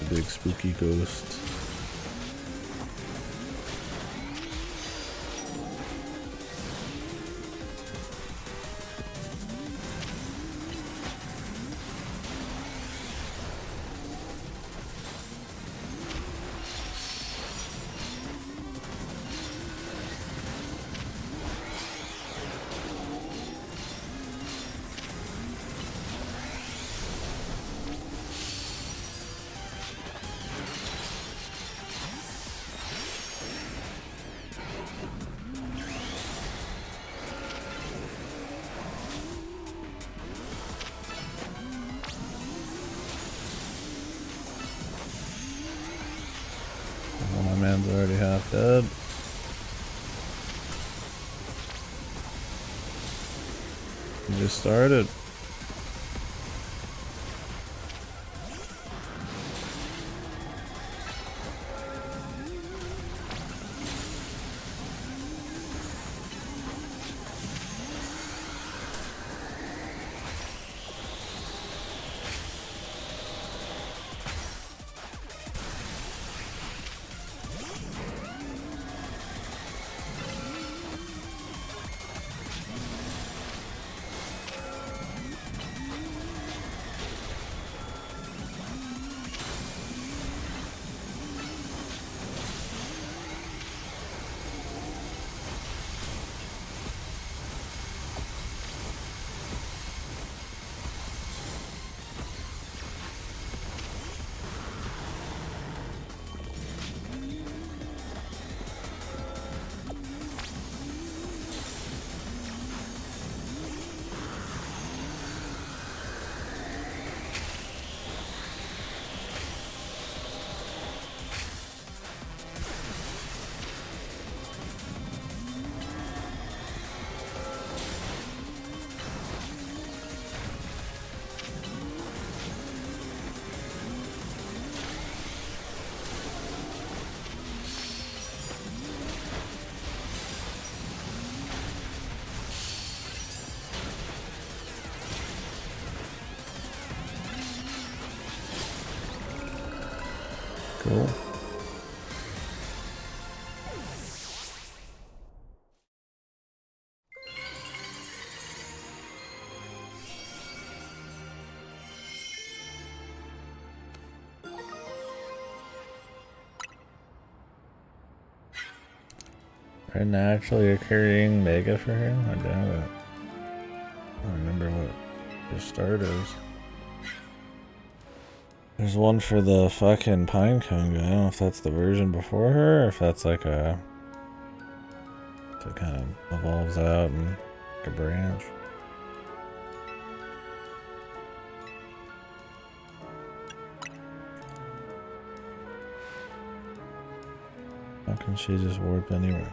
The big spooky ghost. Well, my man's already half dead. He just started. Cool. A naturally occurring mega for him? I doubt it. I don't remember what the start is. There's one for the fucking Pinecone guy. I don't know if that's the version before her or if that's like a... if it kind of evolves out and like a branch. How can she just warp anywhere?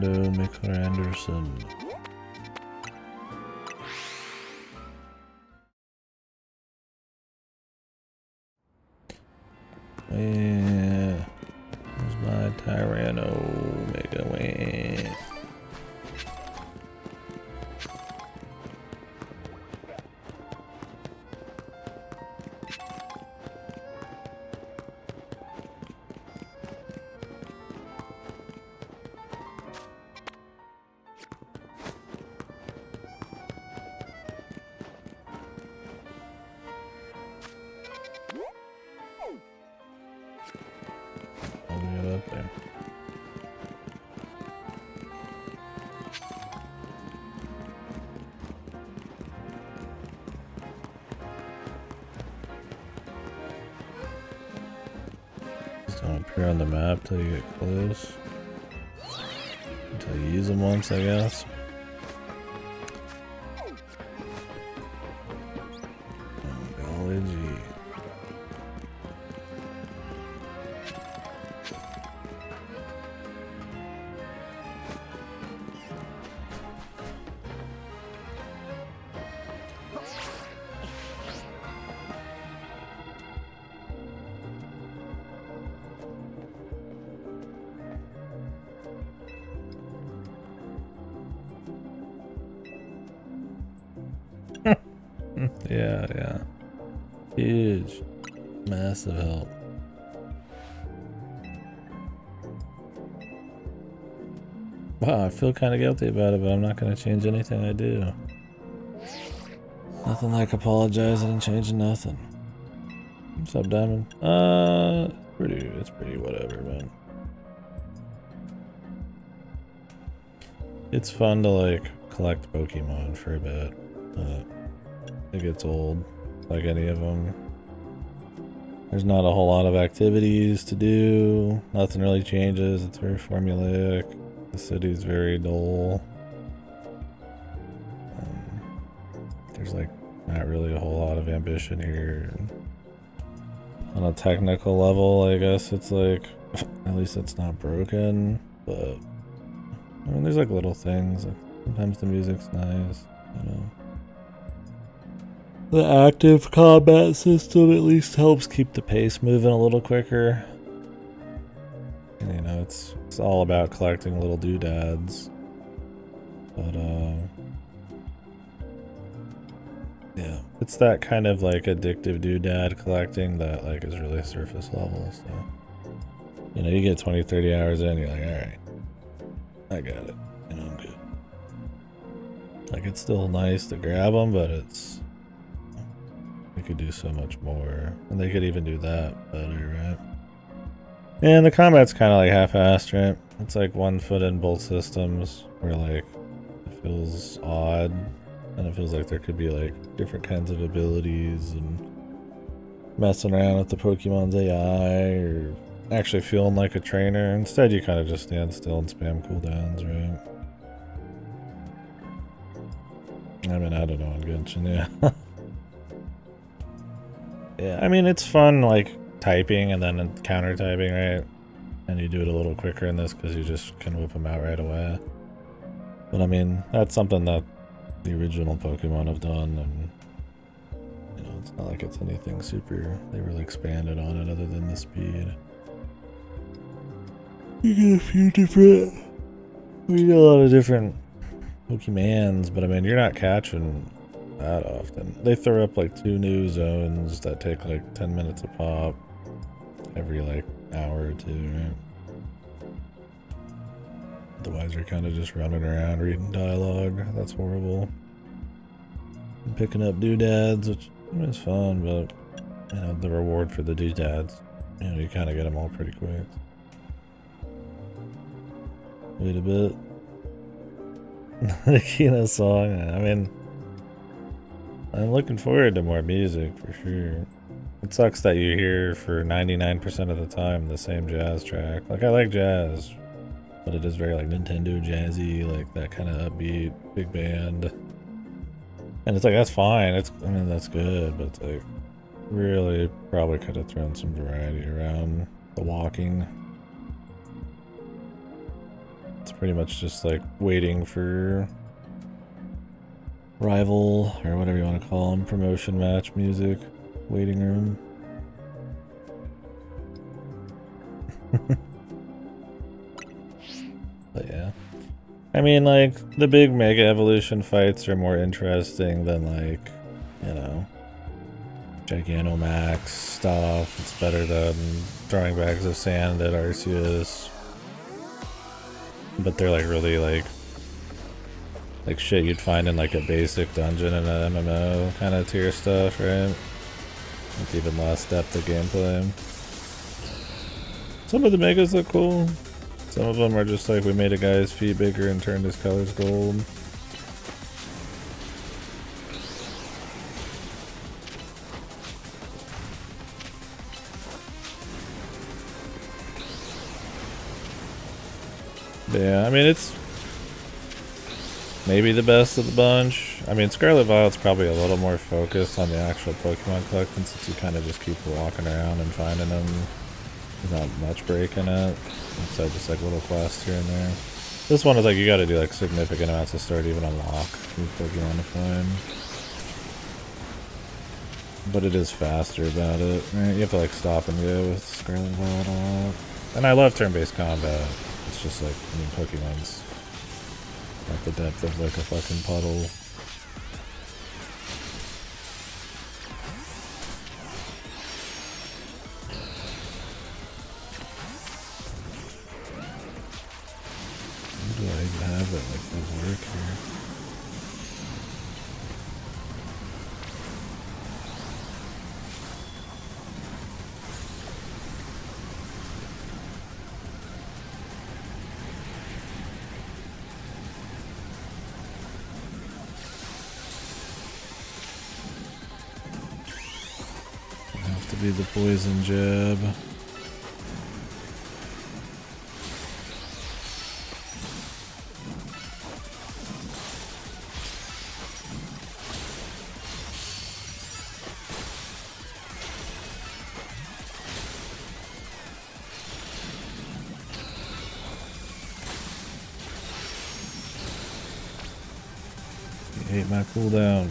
Mr. Anderson. Yeah. Where's my Tyranno Mega Wing? I'll get up there. Just don't appear on the map till you get close. Until you use them once, I guess. Golly gee. Yeah, yeah. Huge. Massive help. Wow, I feel kind of guilty about it, but I'm not going to change anything I do. Nothing like apologizing and changing nothing. What's up, Diamond? It's pretty whatever, man. It's fun to like collect Pokemon for a bit, but it gets old, like any of them. There's not a whole lot of activities to do. Nothing really changes. It's very formulaic. The city's very dull. There's like not really a whole lot of ambition here. On a technical level, I guess it's like, at least it's not broken, but I mean, there's like little things. Like sometimes the music's nice, you know. The active combat system at least helps keep the pace moving a little quicker. And you know, it's all about collecting little doodads. But yeah, it's that kind of like addictive doodad collecting that like is really surface level. So you know, you get 20-30 hours in, you're like, alright, I got it, you know, I'm good. Like it's still nice to grab them, but it's, they could do so much more, and they could even do that better, right? And the combat's kind of like half-assed, right? It's like 1 foot in both systems, where like it feels odd, and it feels like there could be like different kinds of abilities and messing around with the Pokemon's AI, or actually feeling like a trainer. Instead, you kind of just stand still and spam cooldowns, right? I mean, I don't know on Genshin, yeah. Yeah, I mean, it's fun, like, typing and then counter-typing, right? And you do it a little quicker in this because you just can whip them out right away. But, I mean, that's something that the original Pokemon have done, and, you know, it's not like it's anything super, they really expanded on it other than the speed. You get a lot of different Pokemons, but, I mean, you're not catching that often. They throw up like 2 new zones that take like 10 minutes a pop every like hour or 2, right? Otherwise you're kind of just running around reading dialogue. That's horrible. And picking up doodads, which is fun, but you know, the reward for the doodads, you know, you kind of get them all pretty quick. Wait a bit. The Kino song, I mean, I'm looking forward to more music for sure. It sucks that you hear for 99% of the time the same jazz track. Like, I like jazz, but it is very like Nintendo jazzy, like that kind of upbeat, big band. And it's like, that's fine. I mean, that's good, but it's like, really probably could have thrown some variety around the walking. It's pretty much just like waiting for rival, or whatever you want to call them, promotion match music, waiting room. But yeah, I mean, like, the big Mega Evolution fights are more interesting than, like, you know, Giganomax stuff. It's better than throwing bags of sand at Arceus. But they're like really like shit you'd find in like a basic dungeon in an MMO kind of tier stuff, right? With even less depth of gameplay. Some of the megas look cool. Some of them are just like, we made a guy's feet bigger and turned his colors gold. But yeah, I mean, it's maybe the best of the bunch. I mean, Scarlet Violet's probably a little more focused on the actual Pokemon collecting, since you kind of just keep walking around and finding them. There's not much break in it, except just like little quests here and there. This one is like, you gotta do like significant amounts of store to even unlock new Pokemon to find. But it is faster about it, right? You have to like stop and go with Scarlet Violet a lot. And I love turn-based combat. It's just like, I mean, Pokemon's at the depth of like a fucking puddle. even have it like does work here. Have to be the poison jab. He ate my cooldown.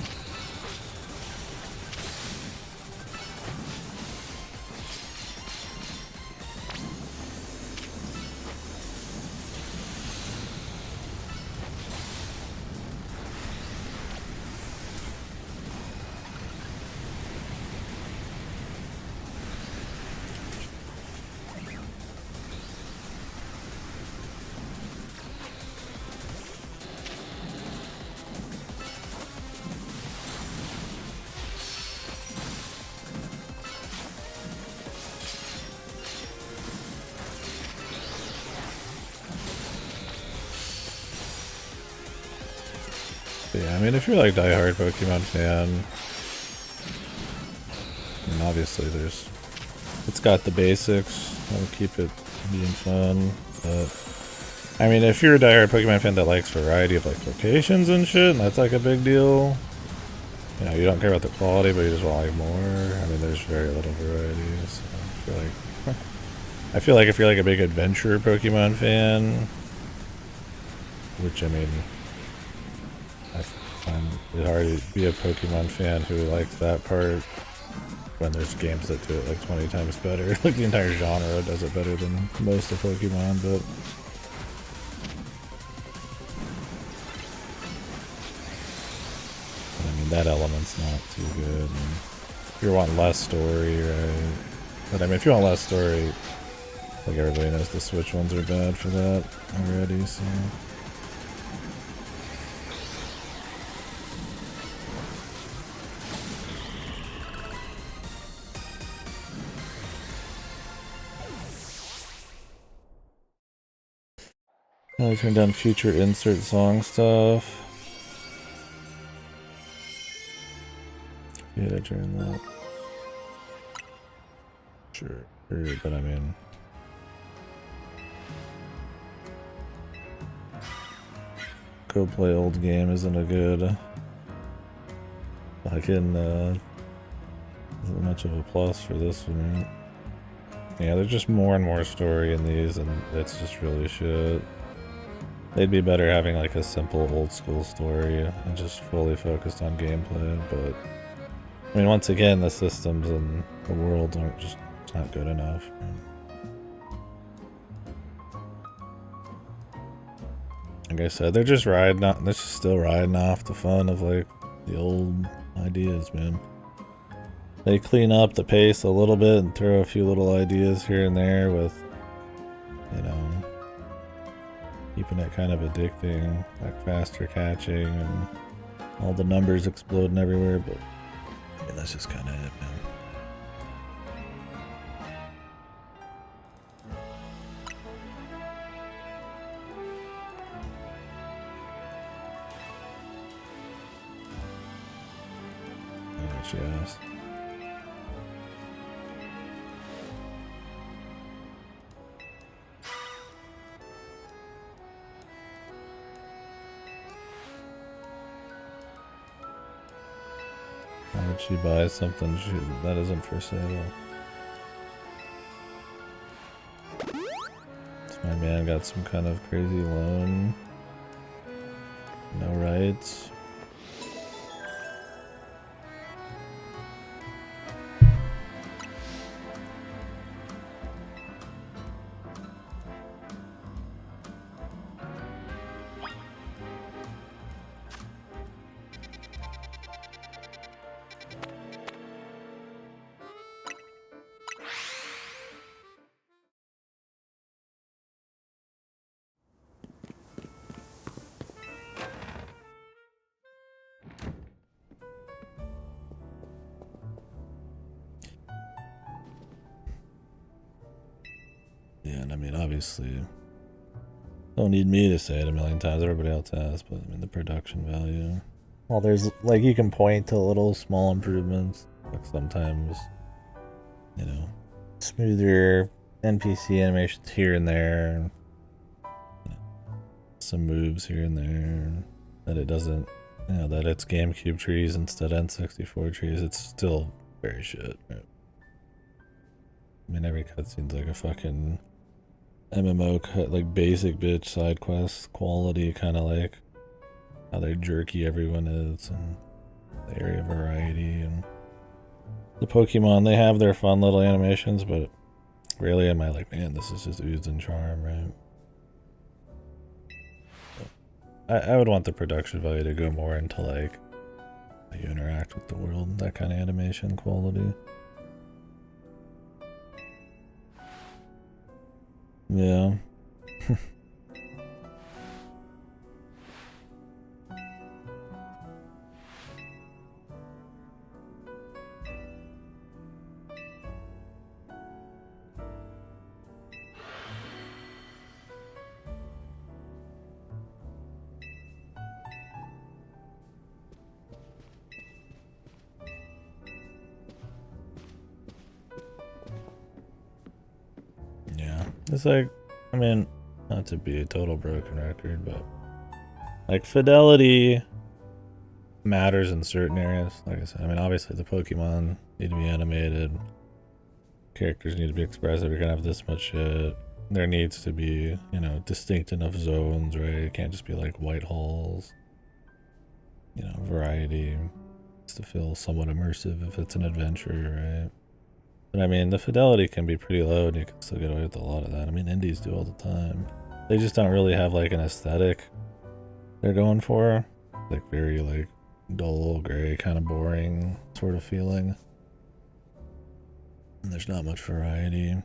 Yeah, I mean, if you're like diehard Pokemon fan, I mean, obviously it's got the basics. That'll keep it being fun. But I mean, if you're a diehard Pokemon fan that likes variety of like locations and shit, and that's like a big deal. You know, you don't care about the quality, but you just want like more. I mean, there's very little variety. So I feel like if you're like a big adventure Pokemon fan, which I mean, I find it hard to be a Pokemon fan who likes that part when there's games that do it like 20 times better. Like the entire genre does it better than most of Pokemon, but I mean that element's not too good. And if you want less story, right? But I mean if you want less story, like everybody knows the Switch ones are bad for that already, so I turned on future insert song stuff. Yeah, I turned that. Sure, but I mean, go play old game isn't a good fucking isn't much of a plus for this one. Right? Yeah, there's just more and more story in these, and it's just really shit. They'd be better having like a simple old school story and just fully focused on gameplay, but I mean once again the systems and the worlds aren't just not good enough. Like I said, they're just still riding off the fun of like the old ideas, man. They clean up the pace a little bit and throw a few little ideas here and there with, you know, keeping it kind of addicting, like faster catching and all the numbers exploding everywhere, but I mean, that's just kind of it, man. What you asked. Why would she buy something that isn't for sale? So my man got some kind of crazy loan. No rights. obviously, don't need me to say it a million times, everybody else has, but I mean the production value. Well, there's, like, you can point to little small improvements, like sometimes, you know, smoother NPC animations here and there, you know, some moves here and there, that it doesn't, you know, that it's GameCube trees instead of N64 trees. It's still very shit, right? I mean, every cutscene's like a fucking MMO cut, like basic bitch side quest quality, kind of like how they jerky everyone is, and the area variety, and the Pokemon, they have their fun little animations, but really am I like, man, this is just oozing charm, right? I would want the production value to go more into like how you interact with the world, that kind of animation quality. Yeah. Yeah. It's like, I mean, not to be a total broken record, but like fidelity matters in certain areas. Like I said, I mean, obviously the Pokemon need to be animated, characters need to be expressive. You're gonna have this much shit. There needs to be, you know, distinct enough zones, right? It can't just be like white halls. You know, variety needs to feel somewhat immersive if it's an adventure, right? But I mean, the fidelity can be pretty low and you can still get away with a lot of that. I mean, indies do all the time. They just don't really have like an aesthetic they're going for. Like very like dull, gray, kind of boring sort of feeling. And there's not much variety.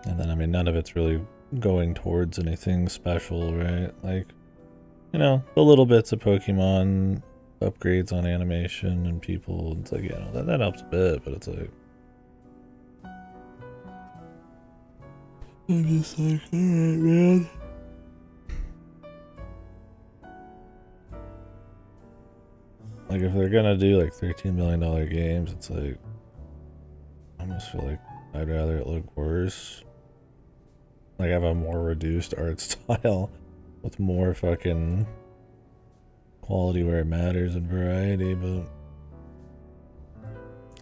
And then, I mean, none of it's really going towards anything special, right? Like, you know, the little bits of Pokemon upgrades on animation and people, it's like, you know, that helps a bit, but it's like, I'm just like, alright, man. Like, if they're gonna do like $13 million games, it's like, I almost feel like I'd rather it look worse. Like, have a more reduced art style with more fucking quality where it matters and variety, but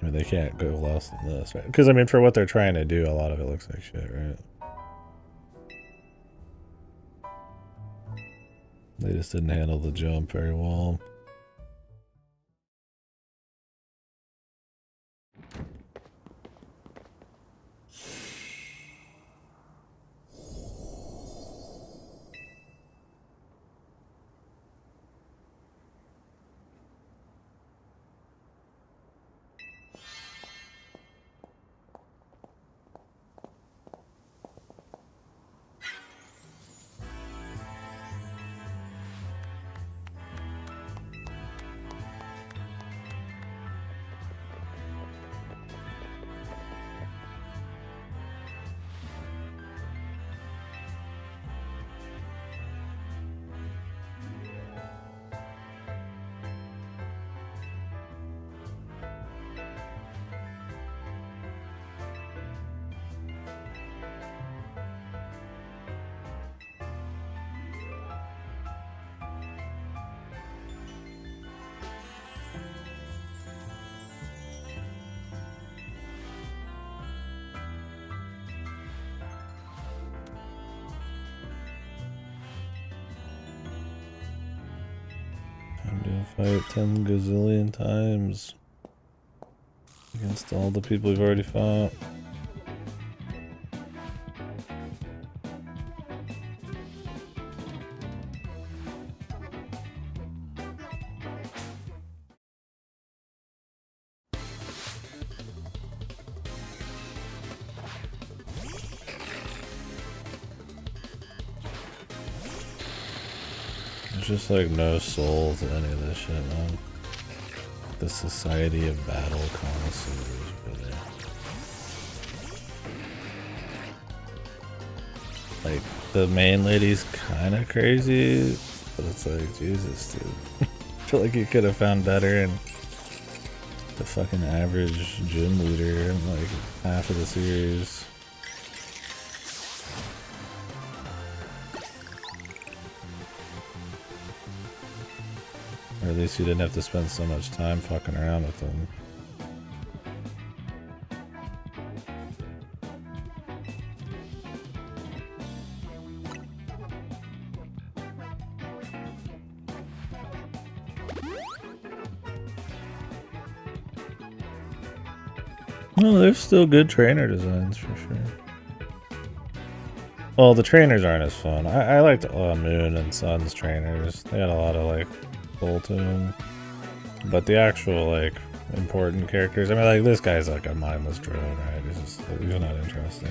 I mean, they can't go less than this, right? Because, I mean, for what they're trying to do, a lot of it looks like shit, right? They just didn't handle the jump very well. Time to fight 10 gazillion times against all the people we've already fought. There's just like no soul to any of this shit, man. The Society of Battle Connoisseurs, really. Like, the main lady's kind of crazy, but it's like, Jesus, dude. I feel like you could have found better and the fucking average gym leader in like half of the series. Or at least you didn't have to spend so much time fucking around with them. No, there's still good trainer designs for sure. Well, the trainers aren't as fun. I liked Moon and Sun's trainers. They had a lot of like pull to them. But the actual like important characters, I mean, like this guy's like a mindless drone, right? He's not interesting.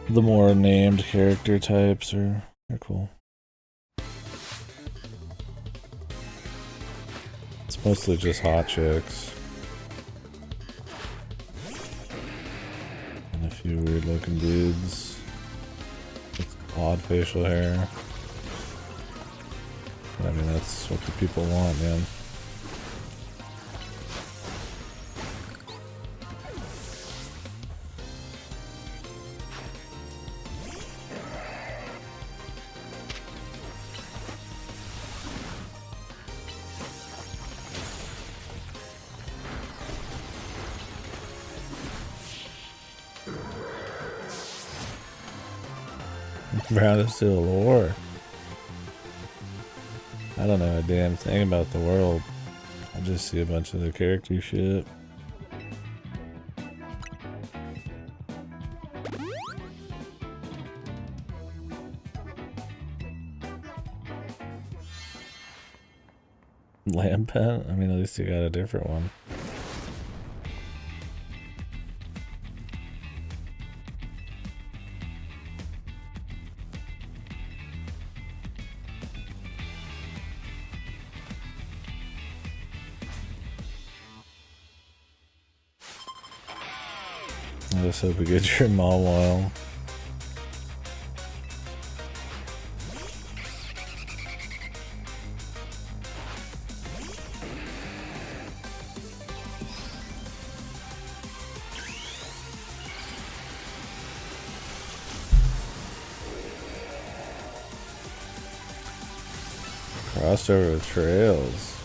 But the more named character types are cool. It's mostly just hot chicks. And a few weird looking dudes with odd facial hair. I mean, that's what the people want, man. Brown is still lore. I don't know a damn thing about the world. I just see a bunch of the character shit. Lampent? I mean, at least you got a different one. I just hope you get your Mawile. Crossover with Trails.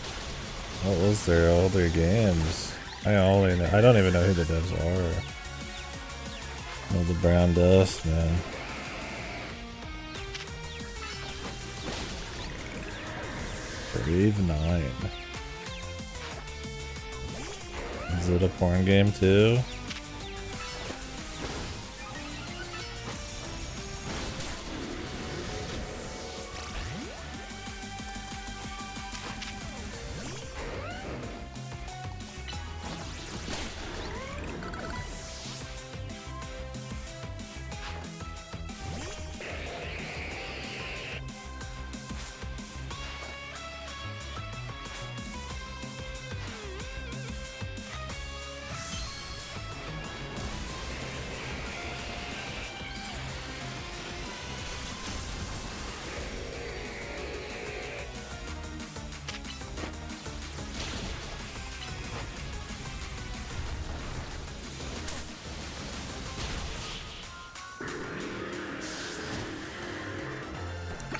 What was their older games? I don't even know who the devs are. Oh, the brown dust, man. Brave 9. Is it a porn game too?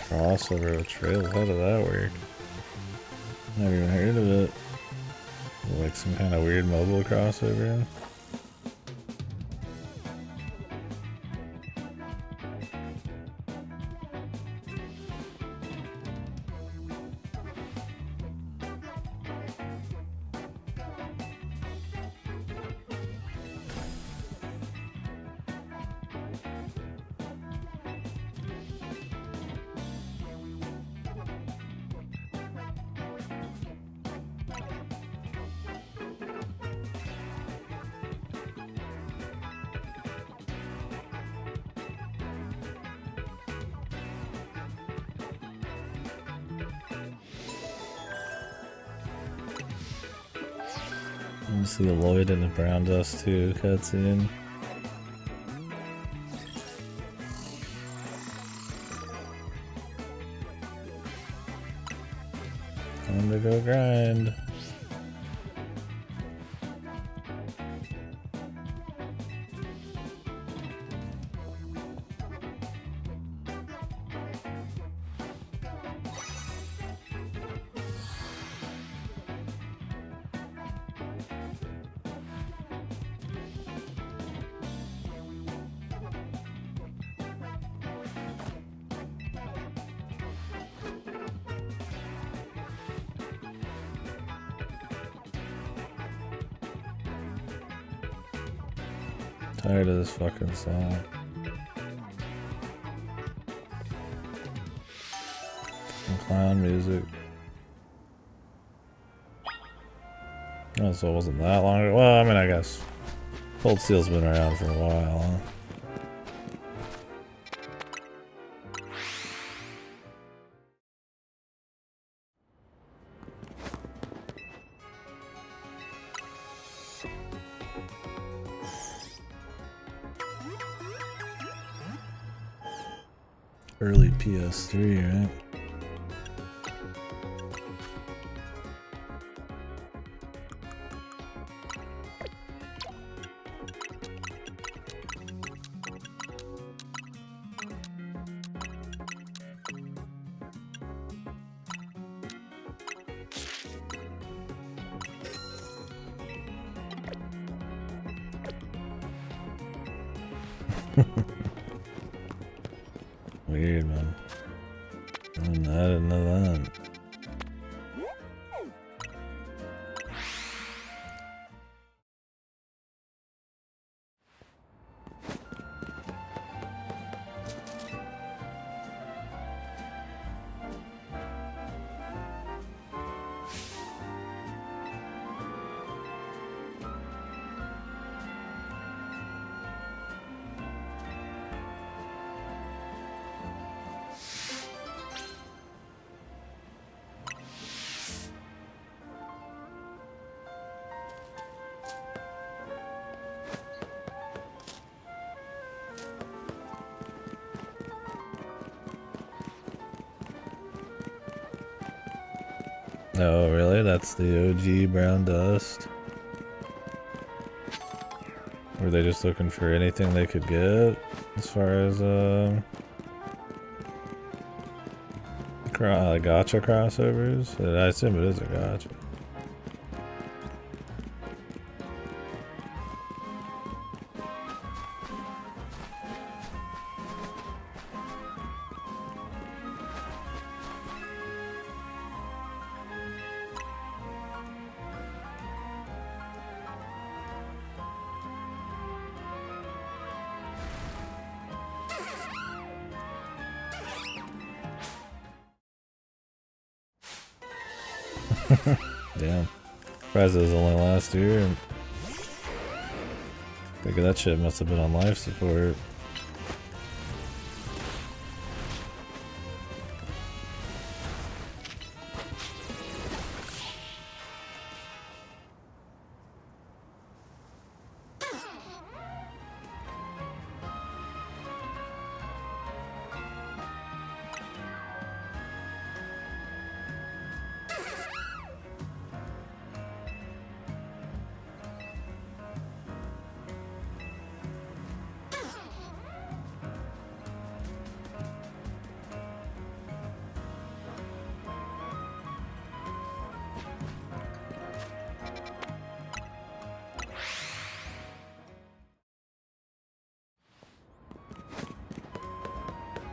Crossover with Trails, how did that work? Never even heard of it. Like some kind of weird mobile crossover. See the Lloyd and the Brown Dust 2 cutscene. Time to go grind. Tired of this fucking song. Some clown music. Oh, so it wasn't that long ago. Well, I mean, I guess Cold Steel's been around for a while, huh? Early PS3, right? Weird, man. I didn't know that. Oh, really? That's the OG brown dust? Were they just looking for anything they could get as far as gacha crossovers? I assume it is a gacha. Damn. Surprised it was only last year. And think of that shit must have been on life support.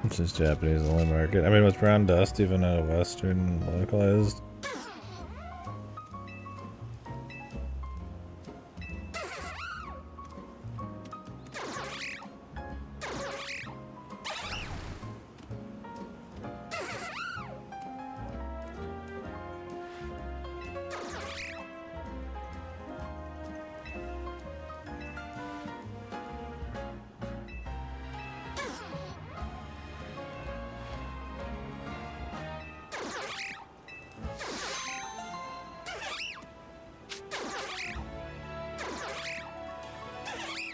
It's just Japanese only market. I mean, was brown dust even a Western localized?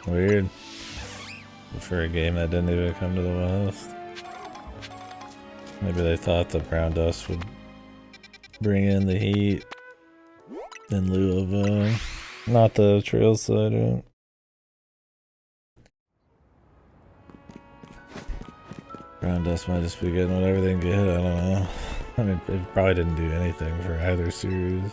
Weird. For a game that didn't even come to the West. Maybe they thought the brown dust would bring in the heat in lieu of not the trail side. Ground dust might just be getting whatever they can get. I don't know. I mean, it probably didn't do anything for either series.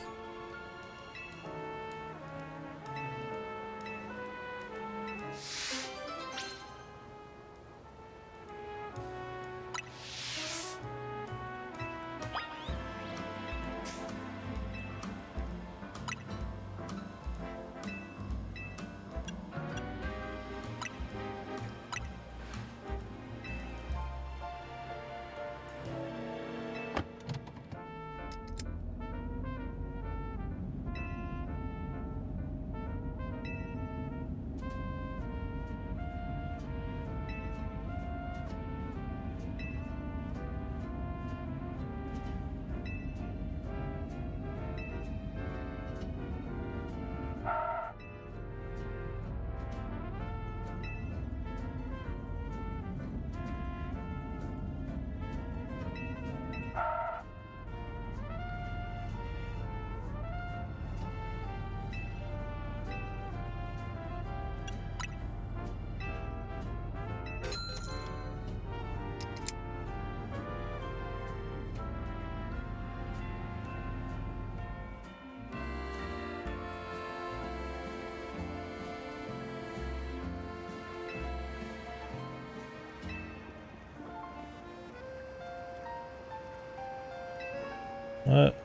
What?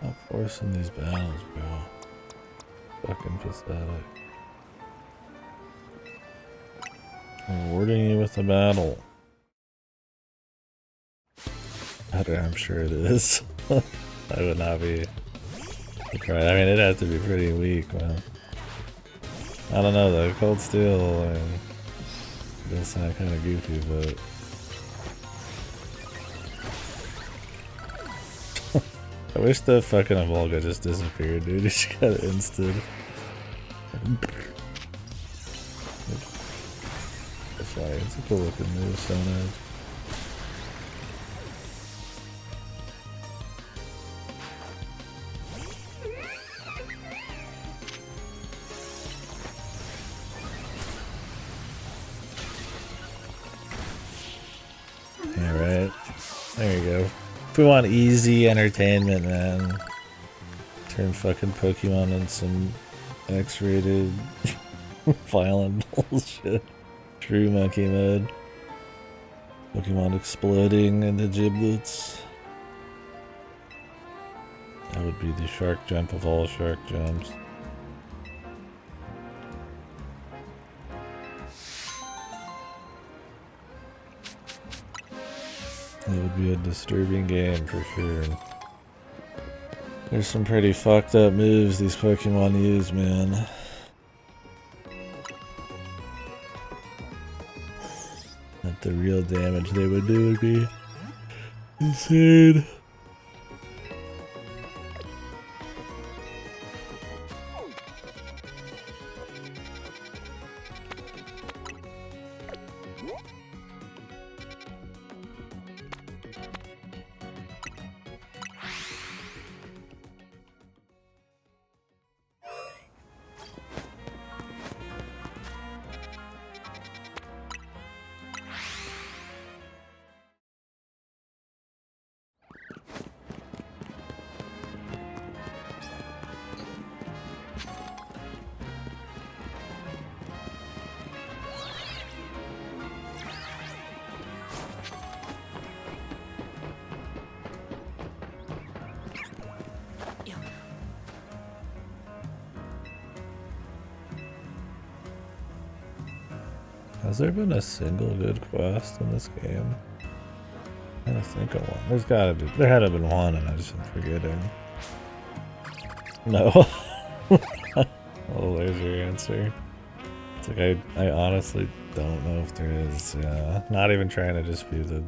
I'm forcing these battles, bro. Fucking pathetic. Rewarding you with a battle. I'm sure it is. I would not be surprised. I mean, it'd have to be pretty weak, man. I don't know, though. Cold Steel, I mean, does sound kind of goofy, but... I wish the fucking Volga just disappeared, dude. She got instant. That's funny. It's a cool looking move, Stone Edge. Alright. There you go. If we want easy entertainment, man, turn fucking Pokemon into some X-rated violent bullshit. True monkey mode. Pokemon exploding into giblets. That would be the shark jump of all shark jumps. It would be a disturbing game for sure. There's some pretty fucked up moves these Pokemon use, man. That the real damage they would do would be insane. Has there been a single good quest in this game? I'm trying to think of one. There's gotta be. There had to have been one and I just been forgetting. No. Oh, there's your answer. It's like I honestly don't know if there is. Yeah. Not even trying to just be the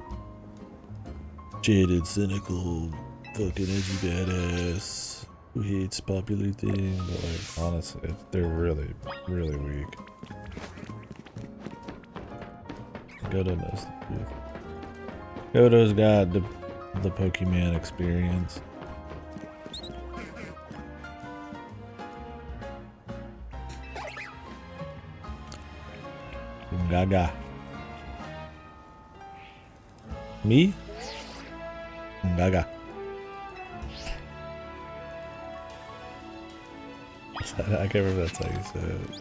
jaded, cynical, fucking edgy badass who hates popular things, but like honestly, they're really, really weak. Godo knows the truth. Godo's got the Pokemon experience. Gaga. Me? Gaga. I can't remember if that's how you say it.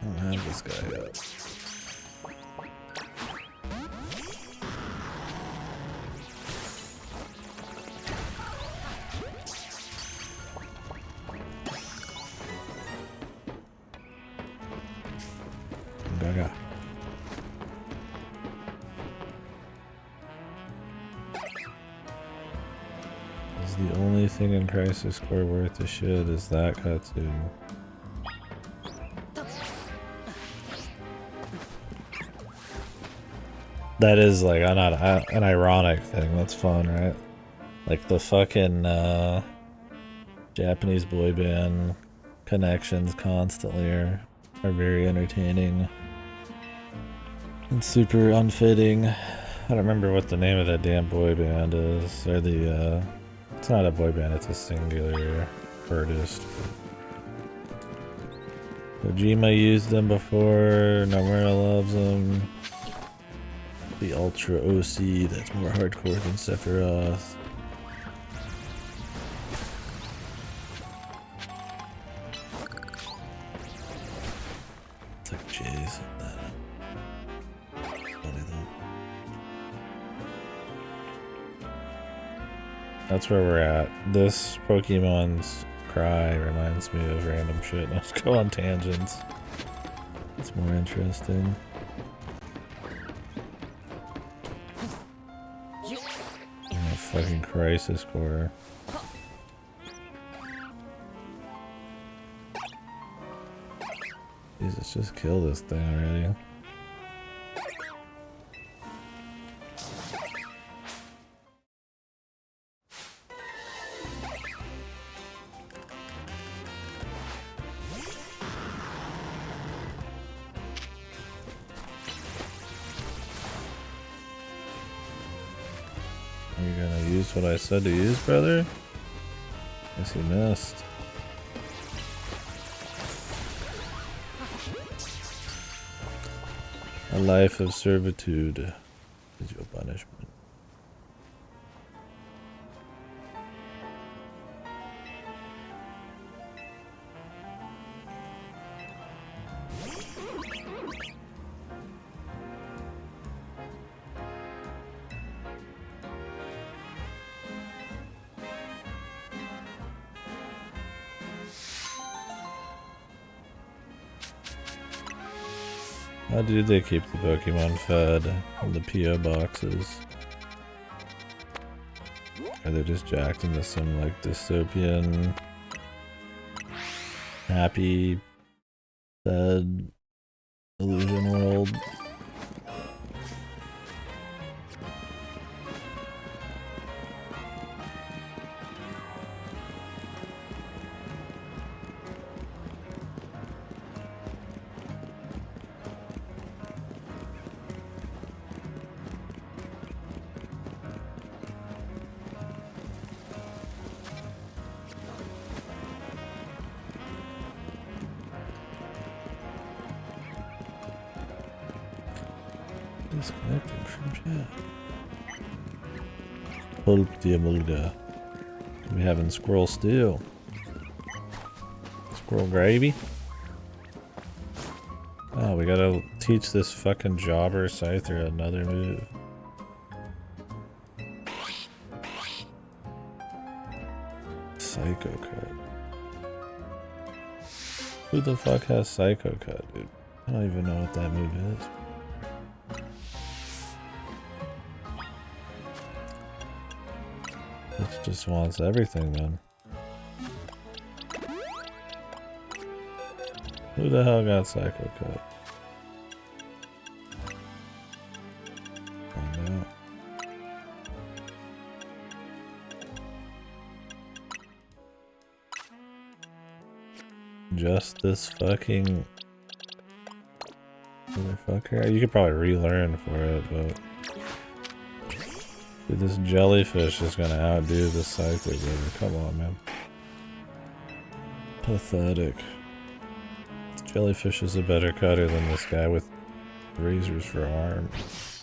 I don't have this guy yet. Gaga. Is the only thing in Crisis Core worth a shit is that cutscene. That is like an ironic thing. That's fun, right? Like the fucking Japanese boy band connections constantly are very entertaining and super unfitting. I don't remember what the name of that damn boy band is. Or the it's not a boy band, it's a singular artist. Kojima used them before, Nomura loves them. The Ultra OC that's more hardcore than Sephiroth. It's like Jay's funny though. That's where we're at. This Pokemon's cry reminds me of random shit. Let's go on tangents. It's more interesting. Fucking Crisis Core. Jesus, just kill this thing already. Are you gonna use what I said to use, brother? Guess you missed. A life of servitude is your punishment. How do they keep the Pokemon fed in the PO boxes? Are they just jacked into some like dystopian, happy, fed illusion world? Disconnecting from chat. Pulp the Amulga. We having squirrel stew. Squirrel gravy. Oh, we gotta teach this fucking jobber Scyther another move. Psycho Cut. Who the fuck has Psycho Cut, dude? I don't even know what that move is. It just wants everything then. Who the hell got Psycho Cut? Find out. just this fucking motherfucker. You could probably relearn for it, but dude, this jellyfish is gonna outdo the psychic. Come on, man. Pathetic. This jellyfish is a better cutter than this guy with razors for arms.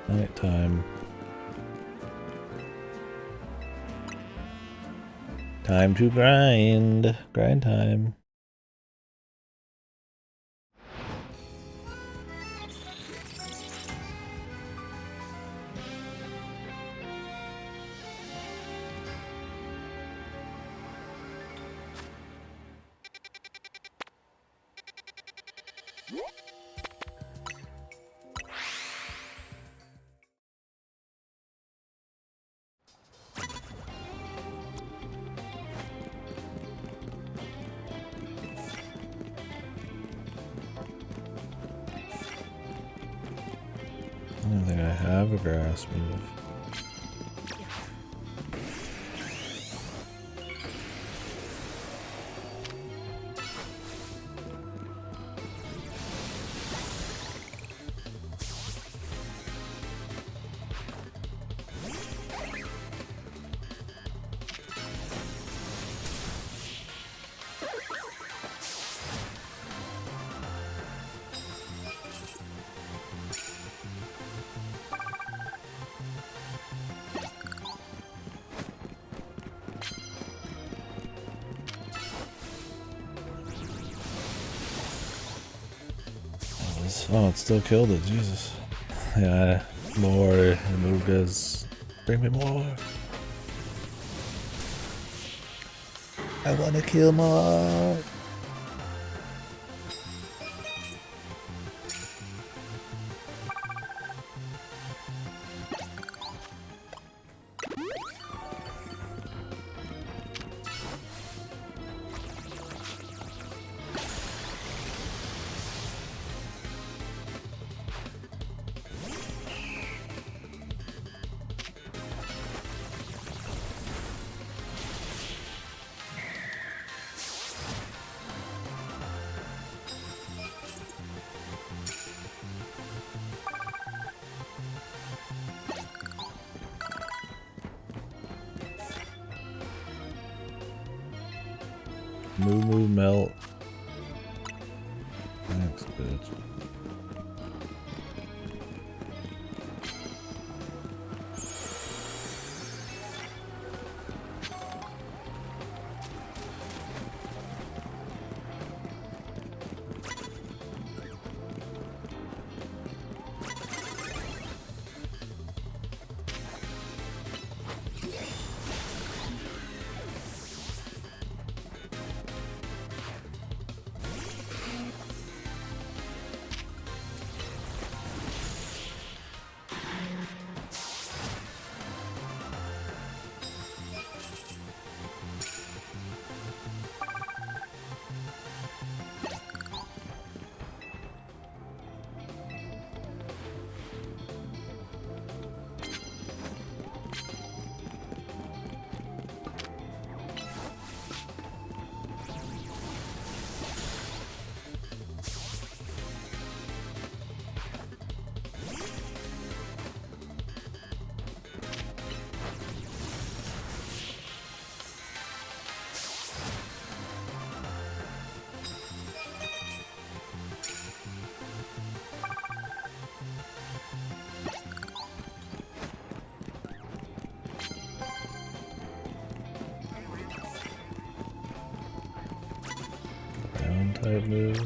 Nighttime. Time to grind. Grind time. I don't think I have a grass move. Oh, it still killed it, Jesus. Yeah, more Amugas. Bring me more. I wanna kill more. Moo melt. Thanks, bitch. Type moves.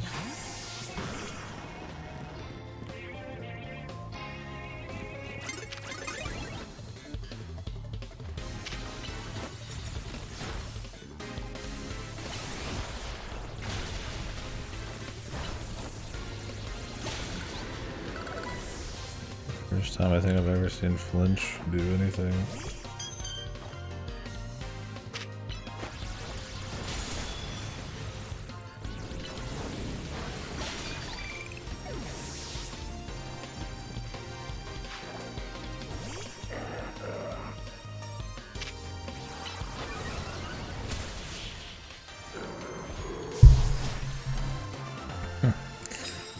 First time I think I've ever seen Flinch do anything.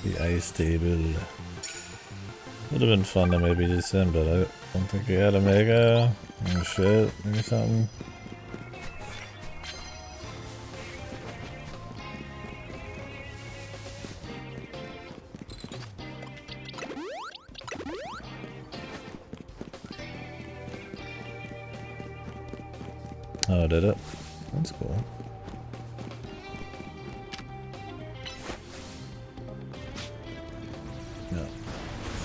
The ice table. Would have been fun to maybe just in, but I don't think he had a mega. Oh shit, maybe something. Oh, did it? That's cool. No.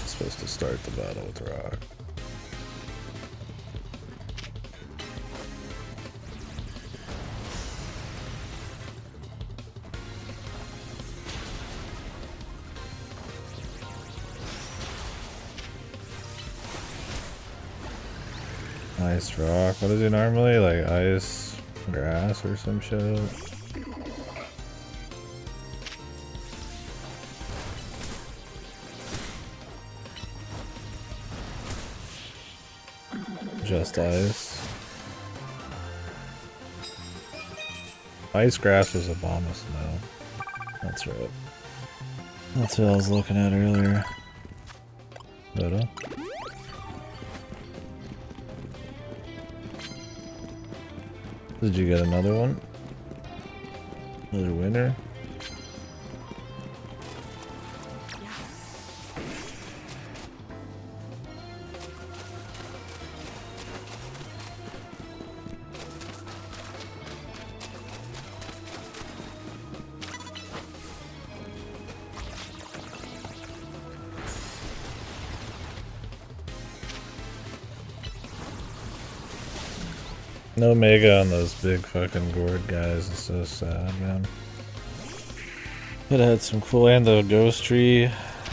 Supposed to start the battle with rock. Ice rock. What is it normally? Like ice grass or some shit? Just ice. Ice grass was Obama snow. That's right. That's what I was looking at earlier. Dodo? Did you get another one? Another winner? No mega on those big fucking gourd guys, it's so sad, man. Could have had some cool, and the ghost tree.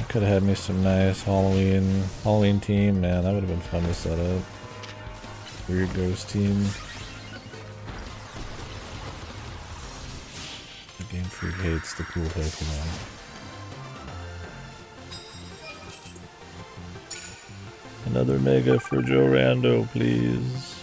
Could have had me some nice Halloween team, man. That would have been fun to set up. Weird ghost team. The Game Freak hates the cool Pokemon. Another mega for Joe Rando, please.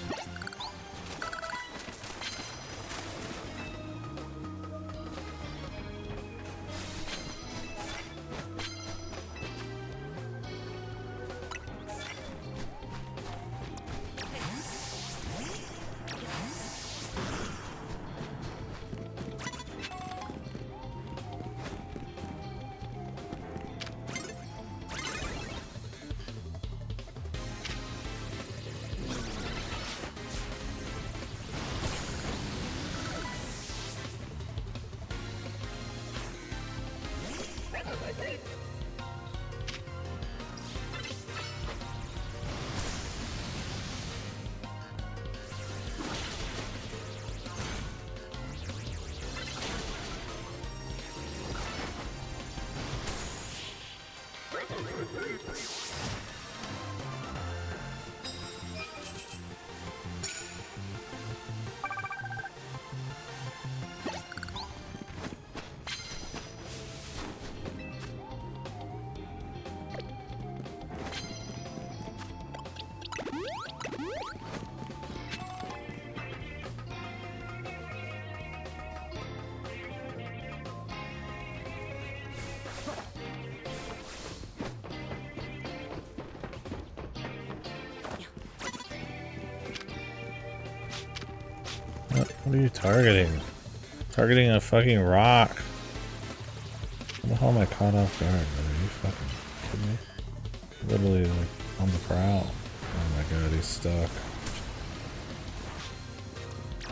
What are you targeting? Targeting a fucking rock. How the hell am I caught off guard? Are you fucking kidding me? Literally like on the prowl. Oh my god, he's stuck.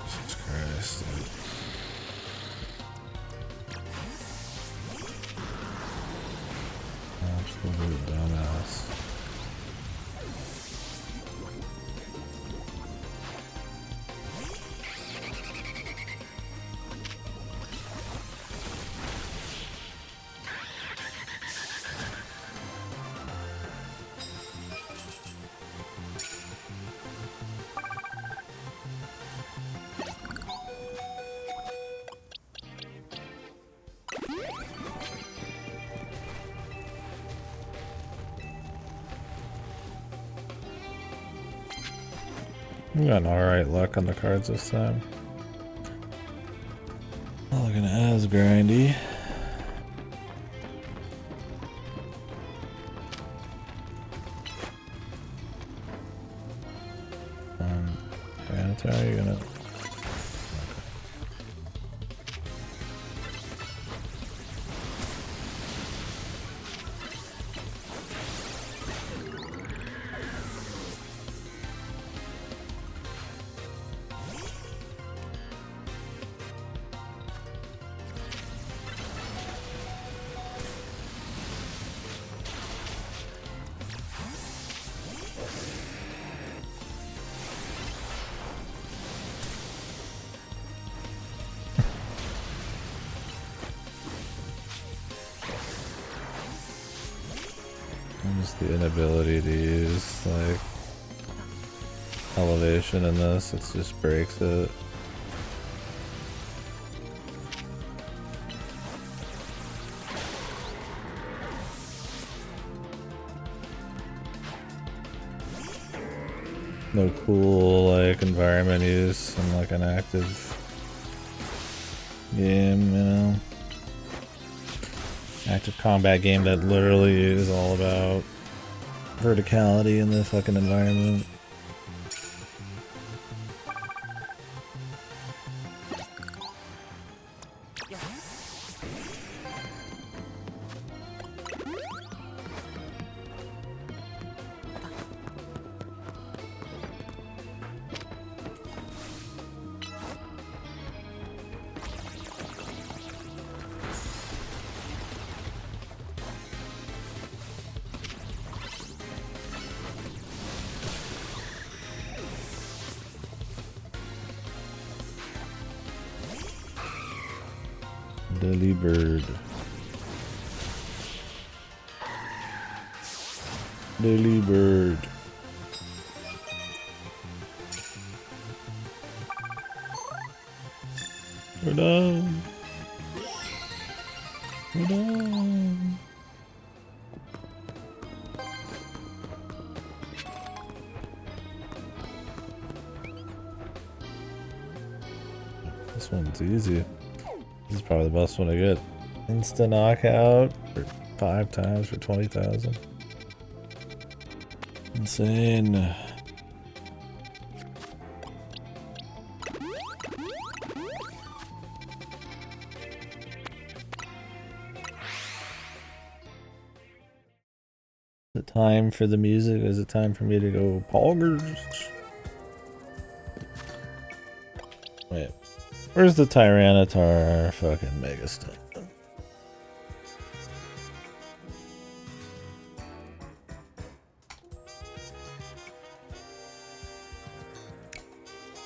Jesus Christ, dude. Absolute dumbass. We got alright luck on the cards this time. Not looking as grindy. How are you gonna... Just the inability to use, like, elevation in this, it just breaks it. No cool, like, environment use in, like, an active game, you know? Active combat game that literally is all about verticality in the fucking environment. Dilly bird. Dilly bird. We're done. We're done. This one's easy. This is probably the best one to get. Instant knockout for 5 times for 20,000. Insane. Is it time for the music? Is it time for me to go poggers? Wait. Where's the Tyranitar fucking Megaston?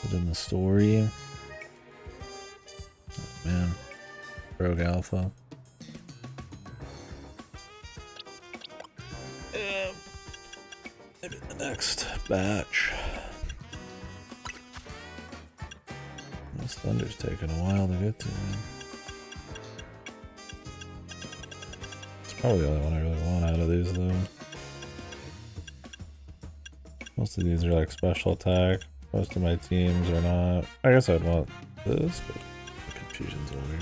Is it in the story? Oh, man. Rogue Alpha. Yeah. Maybe the next batch. This thunder's taking a while to get to, man. It's probably the only one I really want out of these, though. Most of these are like special attack. Most of my teams are not. I guess I'd want this, but the confusion's over.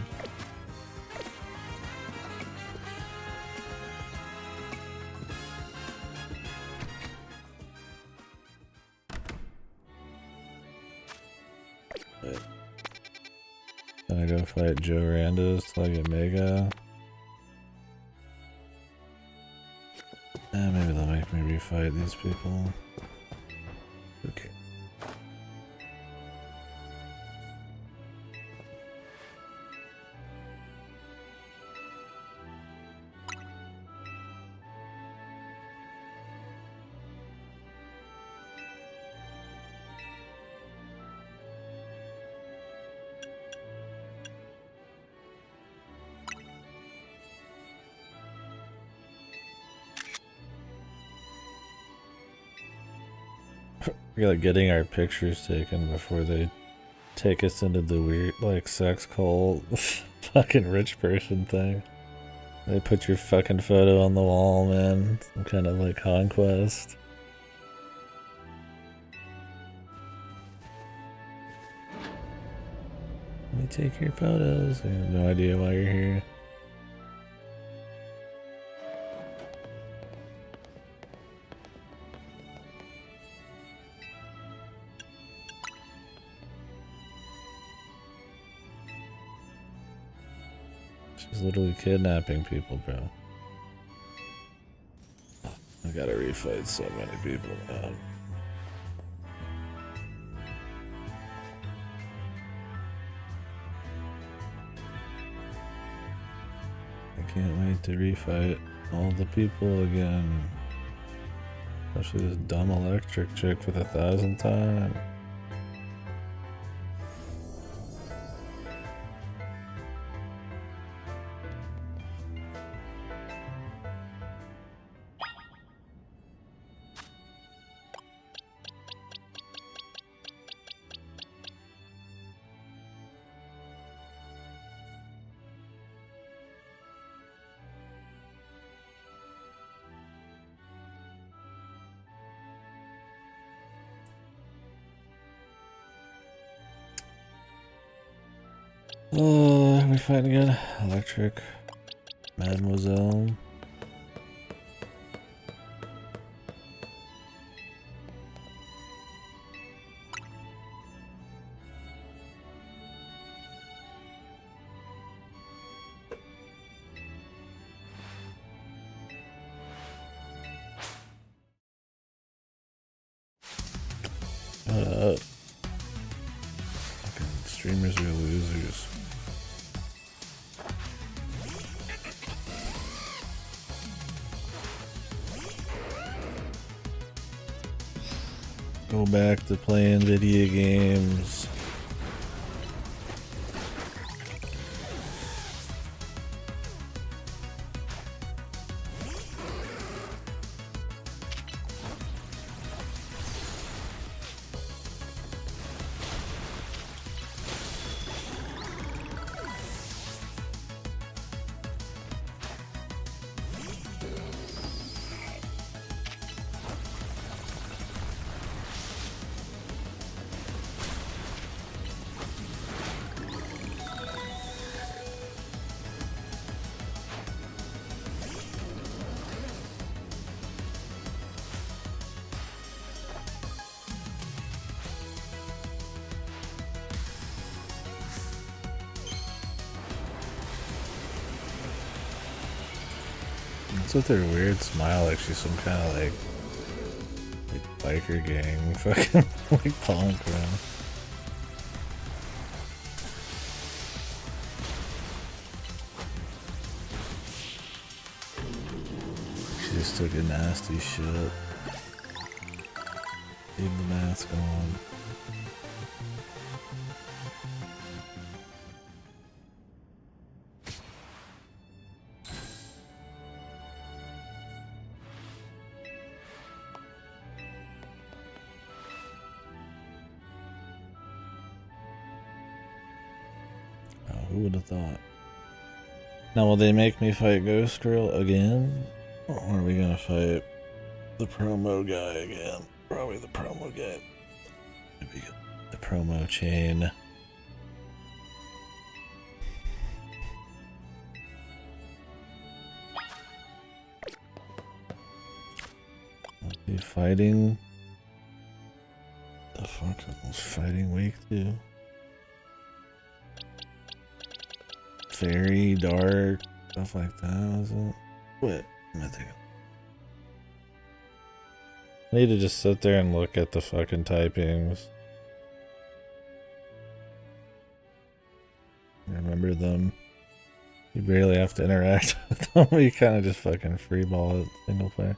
Can I go fight Joe Randos till I get Mega? Maybe they'll make me refight these people. Okay. We're like getting our pictures taken before they take us into the weird, like, sex cult fucking rich person thing. They put your fucking photo on the wall, man. Some kind of like conquest. me take your photos. I have no idea why you're here. She's literally kidnapping people, bro. I gotta refight so many people, man. I can't wait to refight all the people again. Especially this dumb electric chick for the 1,000th time. We fighting again? Electric Mademoiselle. Shut up. Fucking streamers are losers. Go back to playing video games. What's with her weird smile, like she's some kind of like biker gang, fucking like punk, bro. She just took a nasty shit. Leave the mask on. Who would have thought? Now, will they make me fight Ghost Girl again? Or are we gonna fight the promo guy again? Probably the promo guy. Maybe the promo chain. Is he fighting? The fuck is fighting week 2? Fairy, dark, stuff like that, was it? What am I thinking? I need to just sit there and look at the fucking typings. Remember them. You barely have to interact with them. You kind of just fucking freeball it single player.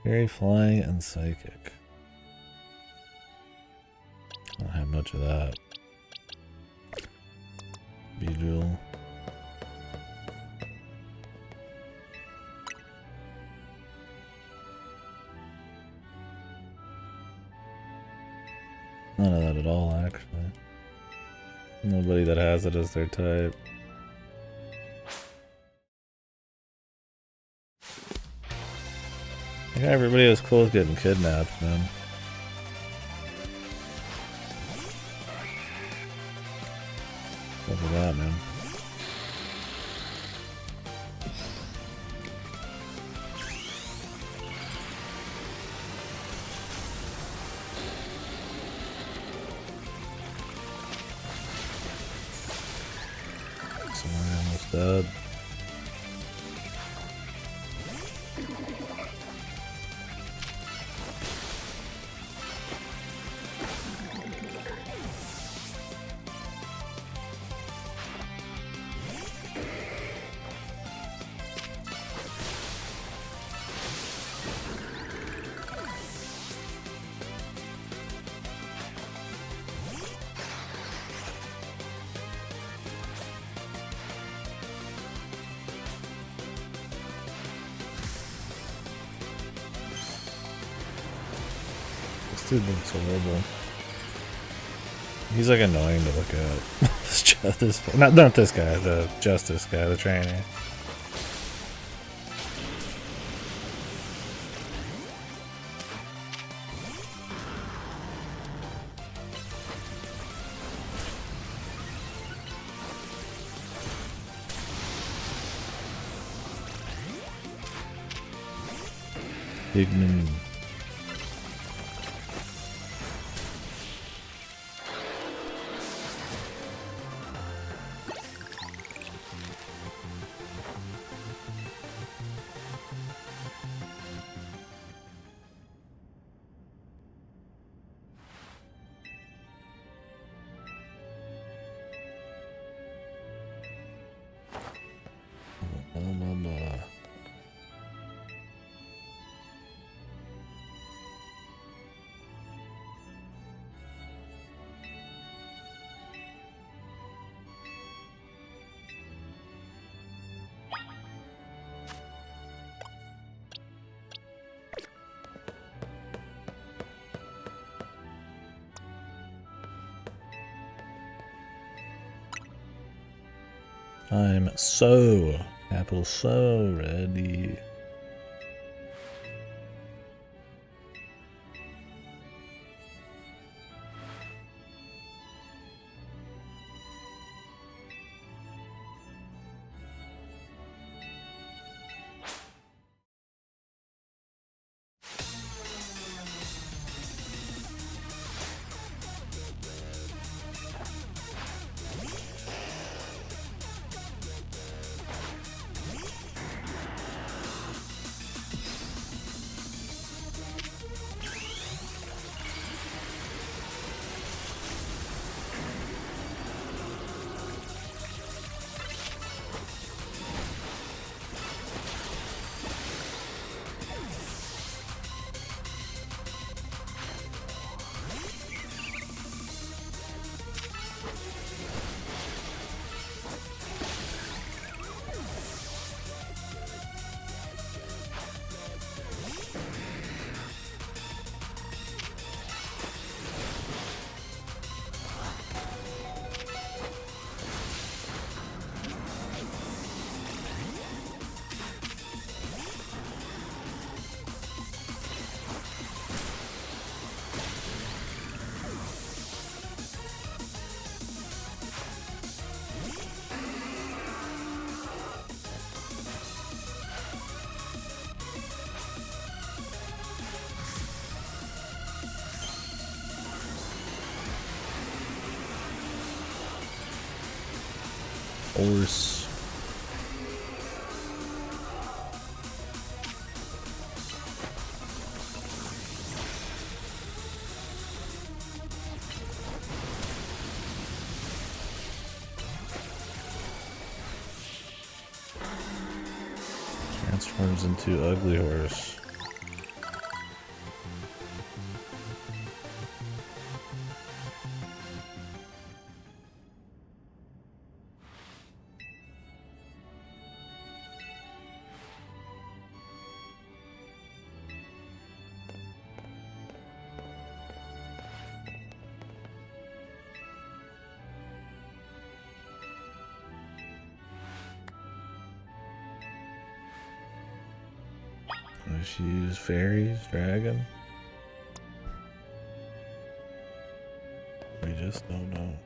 Fairy, flying, and psychic. I don't have much of that. Beedrill. None of that at all, actually. Nobody that has it as their type. I think everybody was cool with getting kidnapped, man. Look at that, man. Someone almost dead. This dude looks horrible. He's like annoying to look at. Not this guy, the Justice guy, the trainer. Pigman. I'm so ready. Horse. Transforms into ugly horse. Does she use fairies, dragon? We just don't know.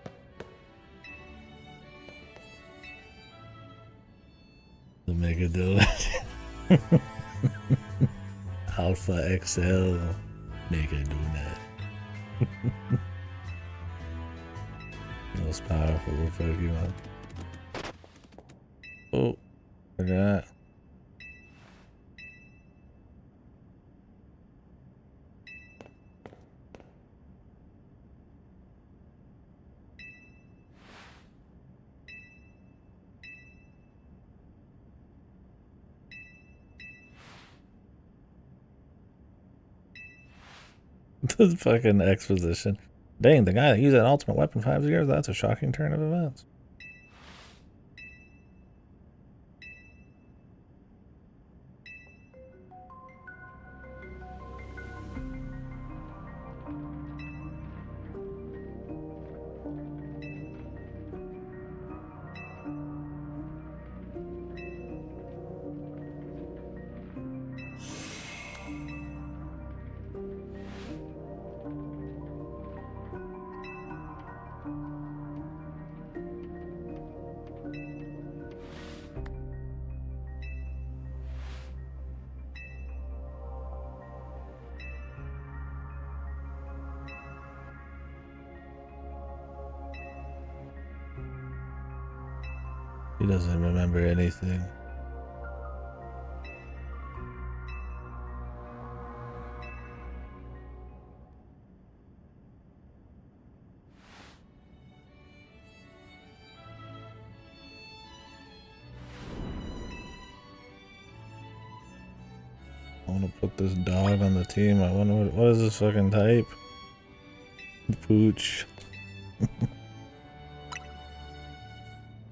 The Mega Donut. Alpha XL Mega Donut. Most powerful Pokemon. Oh, forgot. The fucking exposition. Dang, the guy that used that ultimate weapon 5 years, that's a shocking turn of events. He doesn't remember anything. I want to put this dog on the team. I wonder what is this fucking type? Pooch.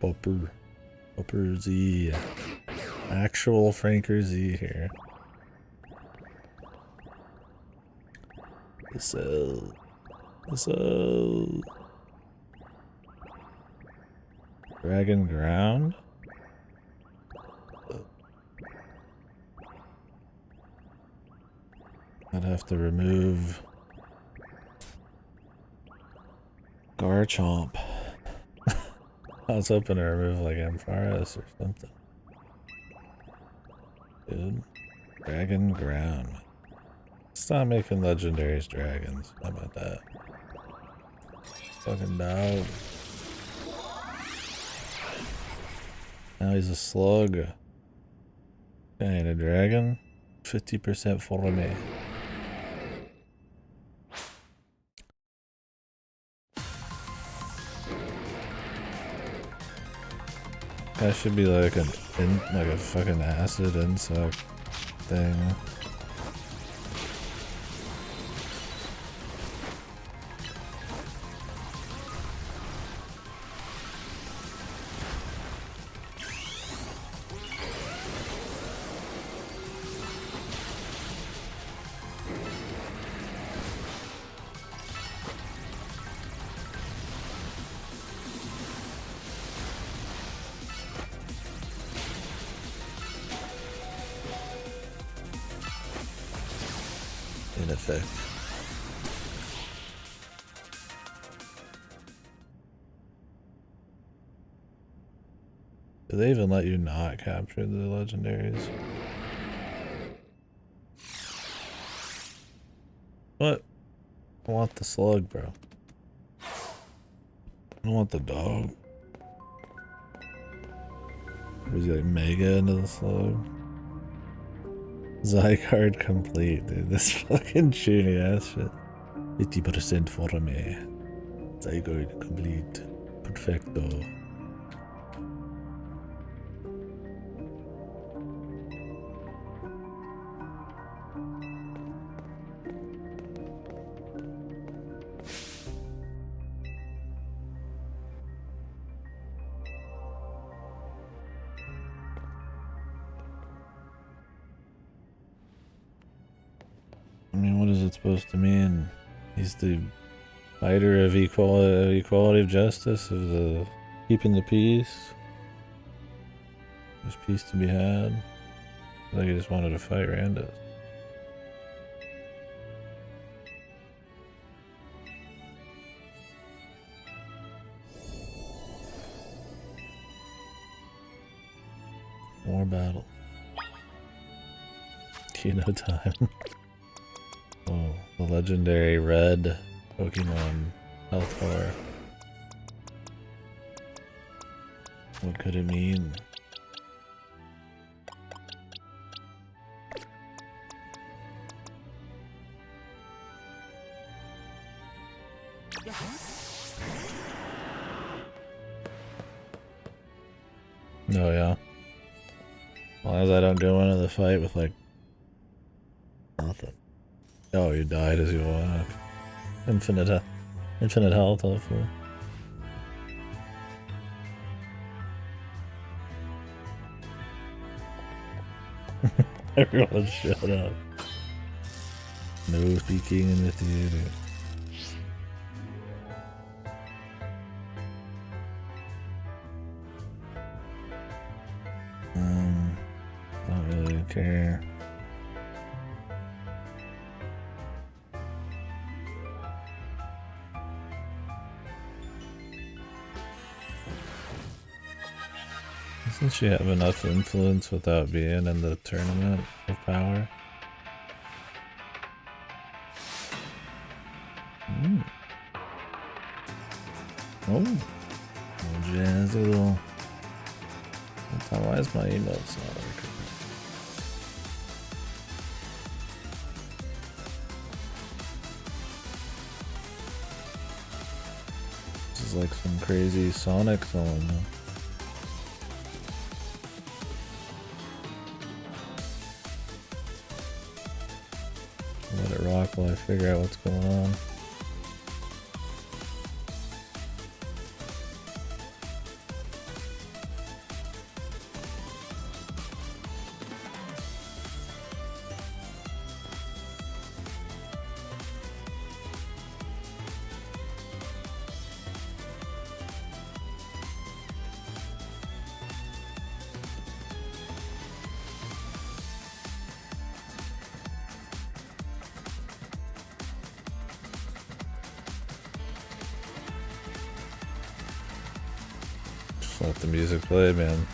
Popper. Popper Z. Actual Franker Z here. So. Dragon Ground? I'd have to remove Garchomp. I was hoping to remove like Ampharos or something. Dude. Dragon Ground. Stop making legendaries dragons. How about that? Fucking dog. Now he's a slug. And a dragon. 50% for me. That should be like a fucking acid insect thing. In effect. Do they even let you not capture the legendaries? What? I want the slug, bro. I don't want the dog. Or is he like mega into the slug? Zycard complete, dude. This fucking shitty ass shit. 50% for me. Zycard complete. Perfecto. I mean, what is it supposed to mean? He's the fighter of equality of justice, of the keeping the peace. There's peace to be had. I think he just wanted to fight Randus. more battle. Kino time. Oh, the legendary red Pokemon health bar. What could it mean? Oh yeah. As long as I don't go into the fight with like nothing. Oh, you died as you walk. Infinite health, hopefully. Everyone shut up. No speaking in the theater. Don't really care. Doesn't she have enough influence without being in the tournament of power? Oh, jazzy little. Why is my emotes not working? This is like some crazy Sonic song. Let it rock while I figure out what's going on. Let the music play, man.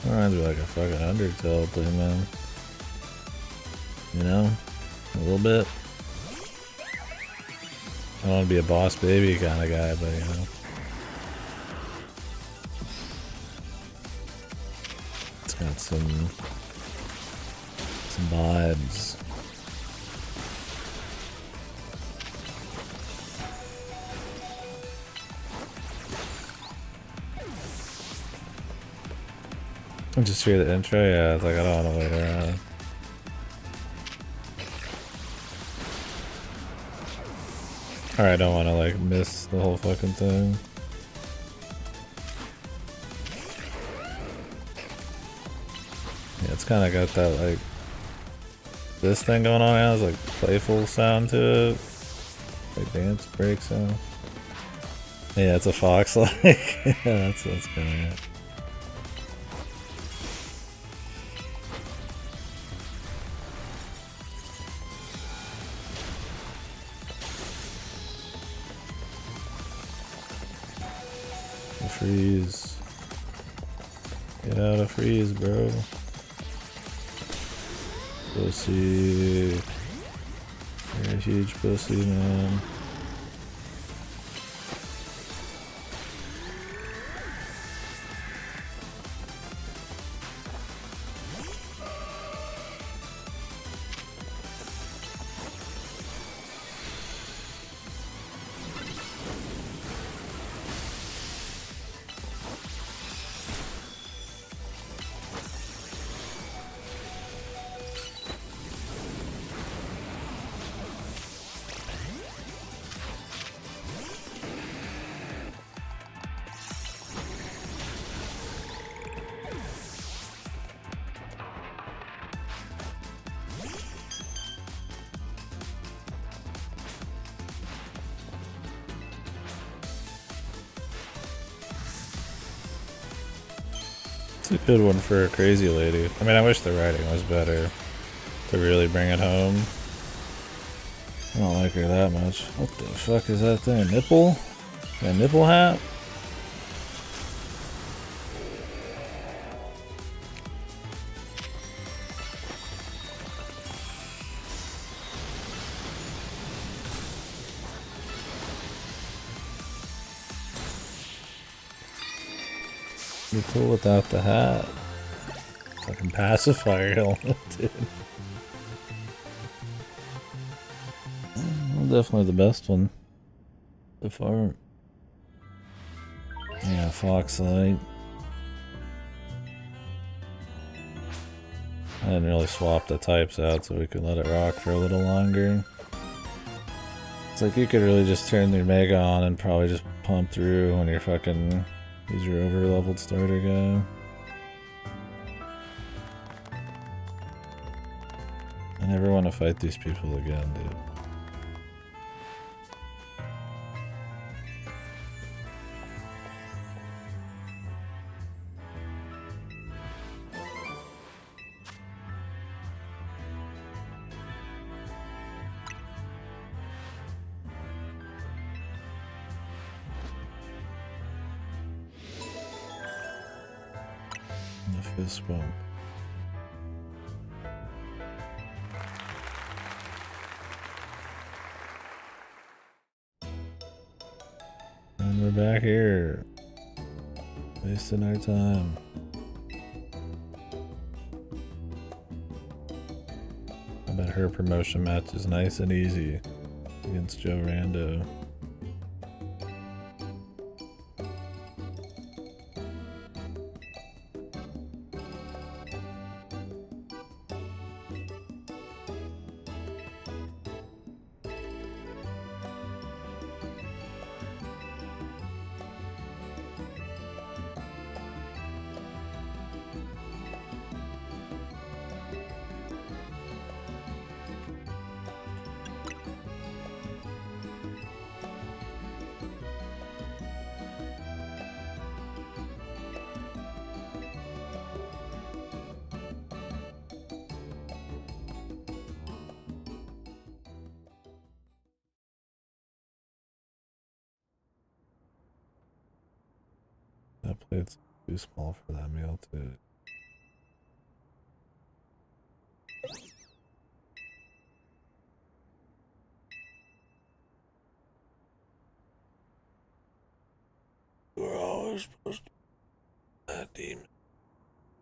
Reminds me like a fucking Undertale thing, man. You know? A little bit. I don't want to be a boss baby kind of guy, but you know. It's got some vibes. I just hear the intro, yeah, it's like I don't want to wait around. Or I don't want to like miss the whole fucking thing. Yeah, it's kind of got that like this thing going on now. It's like playful sound to it, like dance break sound. Yeah, it's a fox like. Yeah, that's kind of it. Freeze. Get out of freeze, bro. Pussy. You're a huge pussy, man. It's a good one for a crazy lady. I mean, I wish the writing was better to really bring it home. I don't like her that much. What the fuck is that thing? Nipple? A nipple hat? Be cool without the hat. Fucking pacifier helmet, dude. Definitely the best one so far. Yeah, Foxlight. I didn't really swap the types out so we could let it rock for a little longer. It's like you could really just turn your Mega on and probably just pump through when you're fucking use your over-leveled starter guy. I never want to fight these people again, dude. The fist bump. And we're back here. Wasting our time. I bet her promotion match is nice and easy against Joe Rando. That plate's too small for that meal too. We're always supposed to be that demon.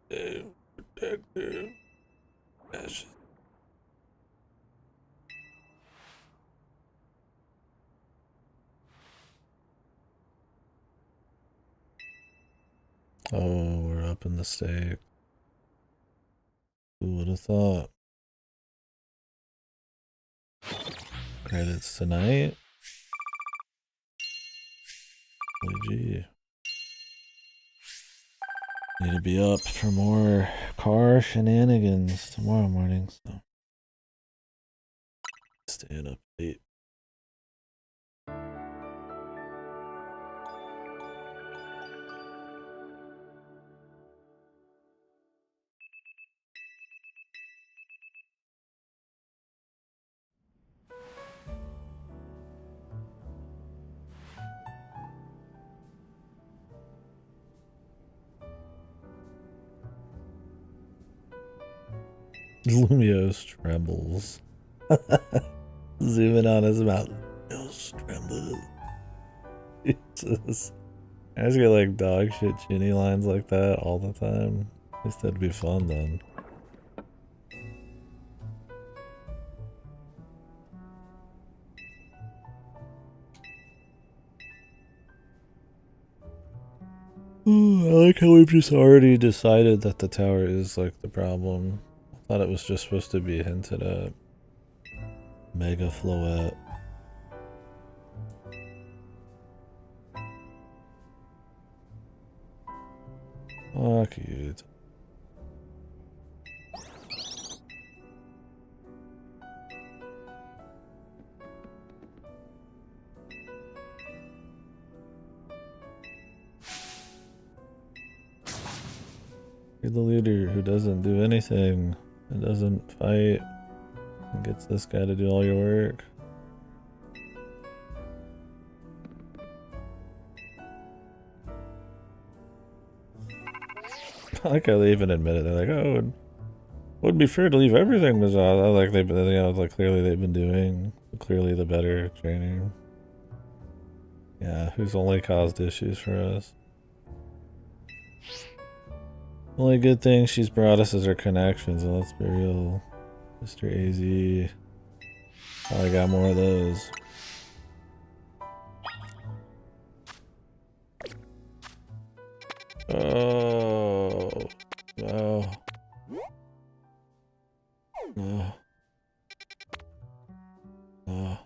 Dude, protective. Ashes. Oh, we're up in the stake. Who would have thought? Credits tonight. Gee. Need to be up for more car shenanigans tomorrow morning, so staying up late. Lumios trembles. Zooming on his mouth. Lumios trembles. Jesus. I just get like dog shit chinny lines like that all the time. At least that'd be fun then. Ooh, I like how we've just already decided that the tower is like the problem. I thought it was just supposed to be hinted at. Mega Floette. Fuck you. You're the leader who doesn't do anything and doesn't fight and gets this guy to do all your work. I like how they even admit it. They're like, oh, it would be fair to leave everything bizarre. Like they've been, you know, like clearly they've been doing clearly the better training. Yeah, who's only caused issues for us. Only good thing she's brought us is her connections, and let's be real. Mr. AZ. Oh, I got more of those. Oh no. No. No.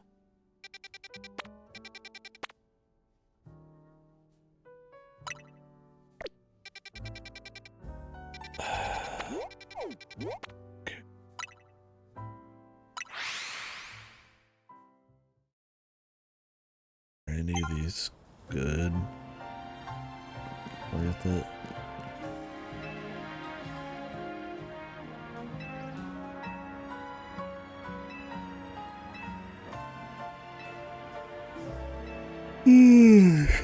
Okay. Are any of these good? Worth it?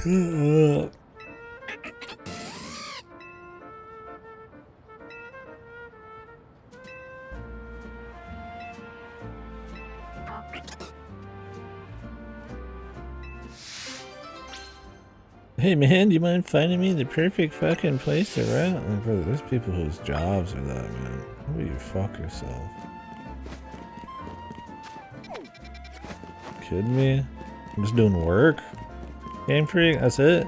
Shut up. Hey man, do you mind finding me the perfect fucking place to rent? Like, brother, there's people whose jobs are that, man. How about you fuck yourself? Kidding me? I'm just doing work? Game Freak, that's it?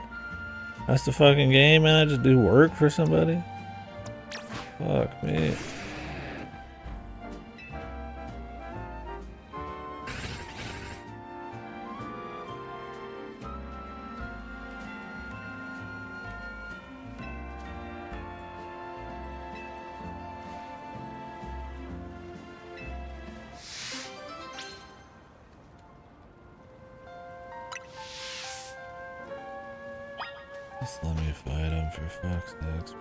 That's the fucking game, man? I just do work for somebody? Fuck me. Just let me fight him for fuck's sakes.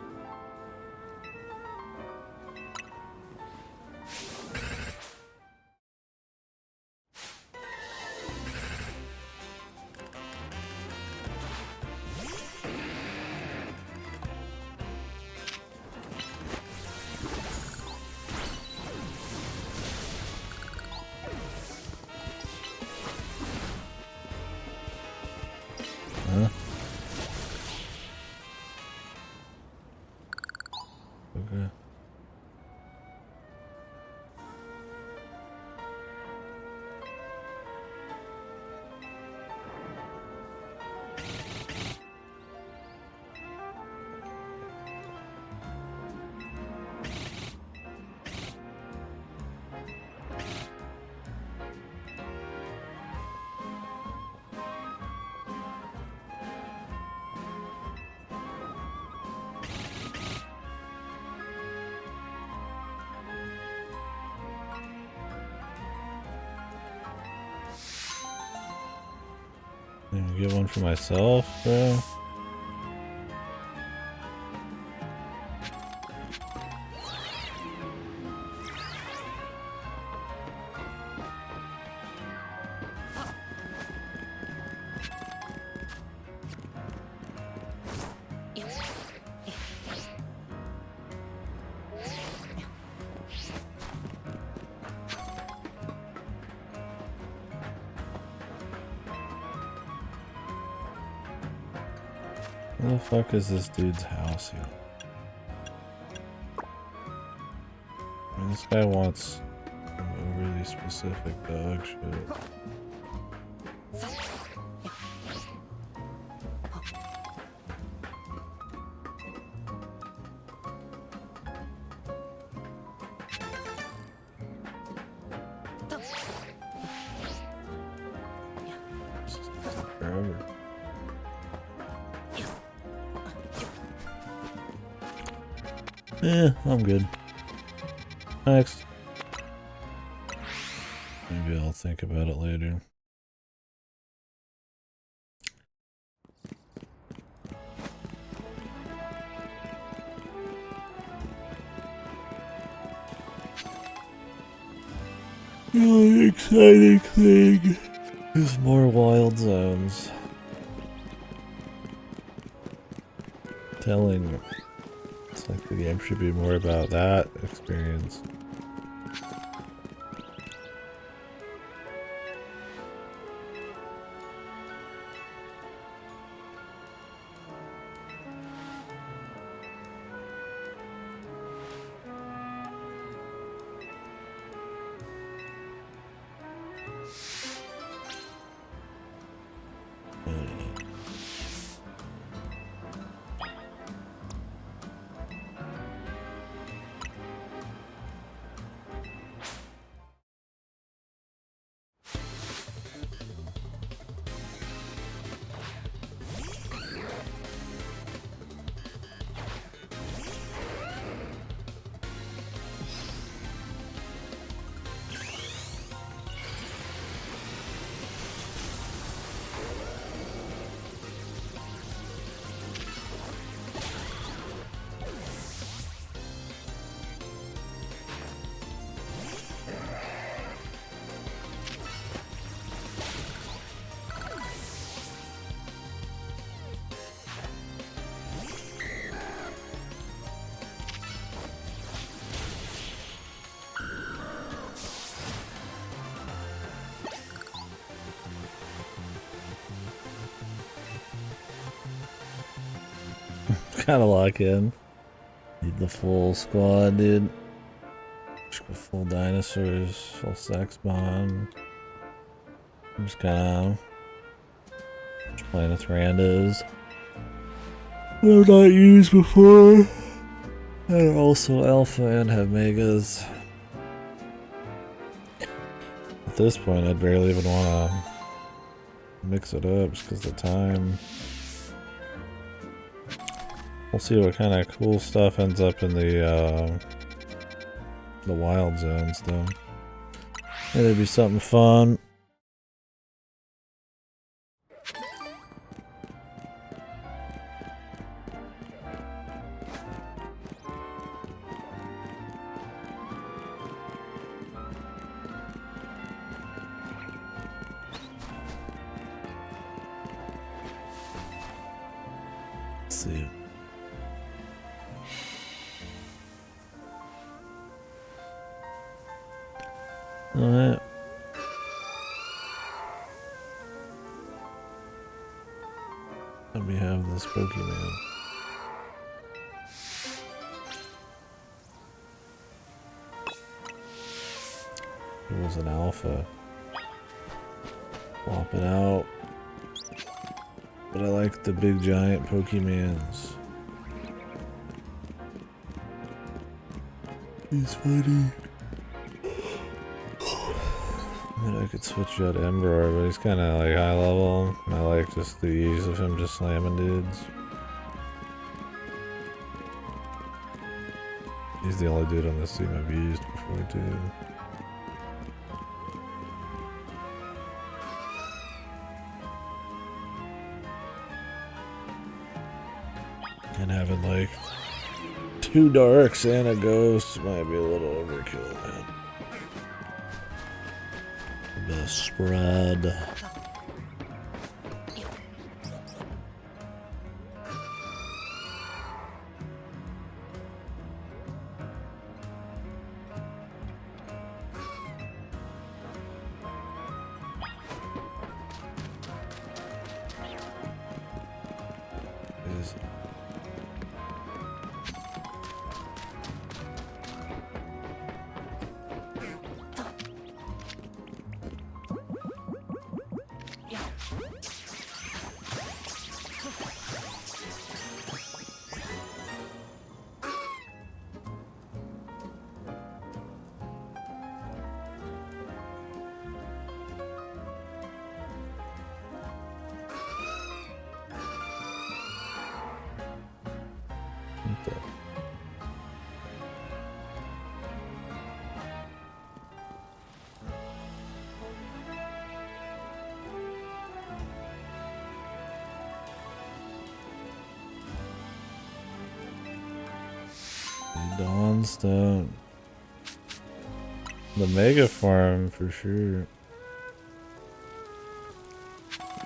Huh? Okay. Let me get one for myself, bro. Where the fuck is this dude's house here? I mean, this guy wants some overly specific dog shit. This is taking forever. Yeah, I'm good. Next. Maybe I'll think about it later. The only exciting thing is more wild zones. Telling It's like the game should be more about that experience. Kind of lock in. Need the full squad, dude. Just go full dinosaurs, full sex bomb. I'm just kind of playing with randos. I've not used before. And also alpha and have megas. At this point, I'd barely even want to mix it up just because of the time. We'll see what kind of cool stuff ends up in the wild zones, though. It'd be something fun. Let's see. Alright. Let me have this Pokemon. It was an alpha. Swap it out. But I like the big giant Pokemons. He's funny. I mean, I could switch out Ember, but he's kind of like high level. I like just the ease of him just slamming dudes. He's the only dude on this team I've used before too. And having like 2 darks and a ghost might be a little overkill, man. The spread. Is Dawnstone. The Mega Farm for sure.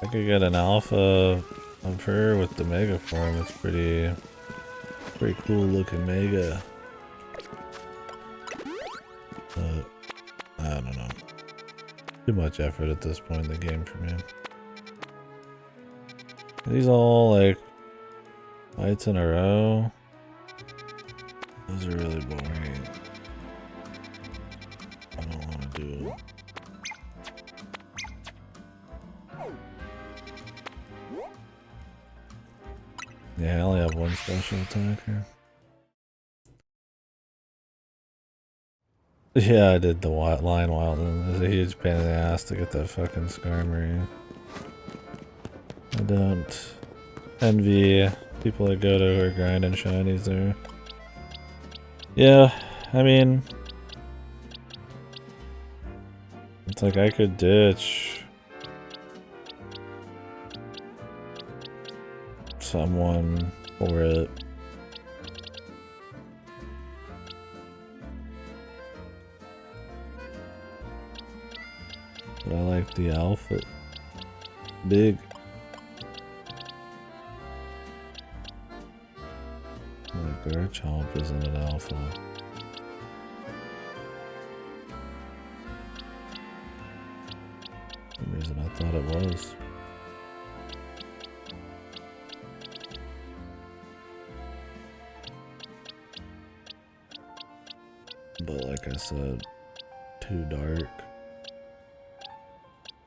I could get an alpha of her with the Mega Farm. It's pretty Pretty cool looking mega. I don't know. Too much effort at this point in the game for me. These all like fights in a row. Those are really boring. I don't want to do it. Yeah, I only have one special attack here. Yeah, I did the line wild, and it's a huge pain in the ass to get that fucking Skarmory. I don't envy people that go to or grinding shinies there. Yeah, I mean, it's like I could ditch someone for it. But I like the alpha. Big. Like Garchomp isn't an alpha. For some reason I thought it was. But like I said, too dark.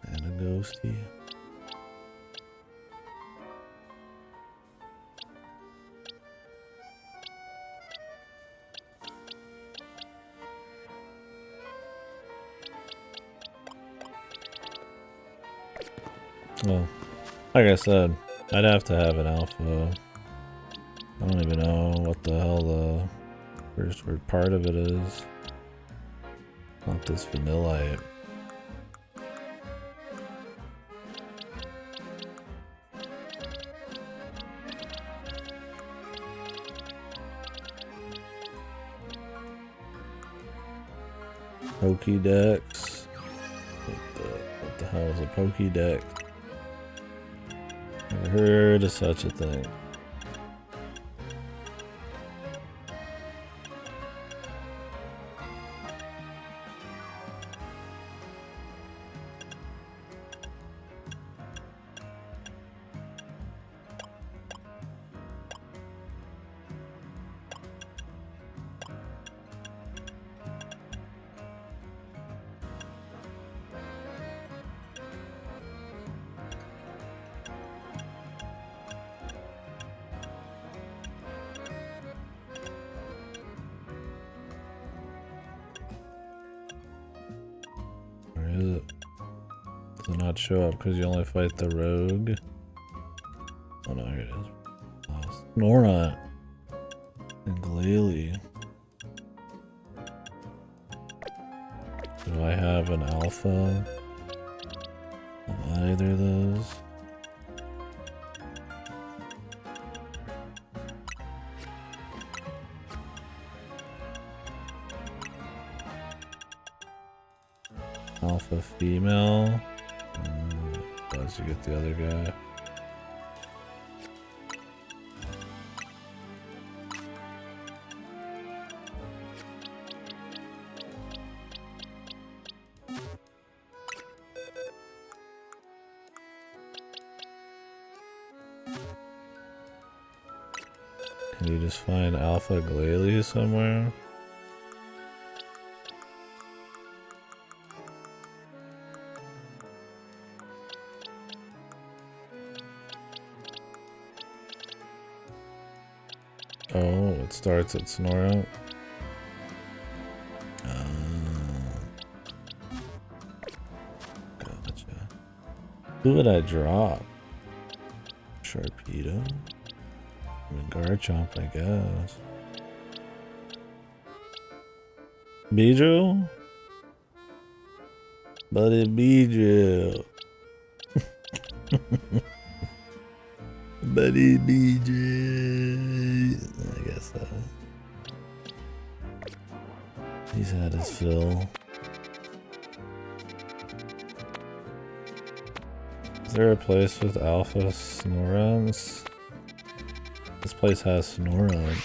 And a ghosty. Well, like I said, I'd have to have an alpha. I don't even know what the hell the first word part of it is. Not this vanillite. Pokédex. What the hell is a Pokédex? Never heard of such a thing. Does it not show up because you only fight the rogue? Oh no, here it is. Snorunt and Glalie. Do I have an alpha of either of those? Alpha female. Unless you get the other guy. Can you just find Alpha Glalie somewhere? Oh, it starts at Snorunt. Gotcha. Who would I drop? Sharpedo? I mean, Garchomp, I guess. Beedrill? Buddy Beedrill. Buddy Beedrill. I guess so. He's had his fill. Is there a place with alpha Snorunts? This place has Snorunt.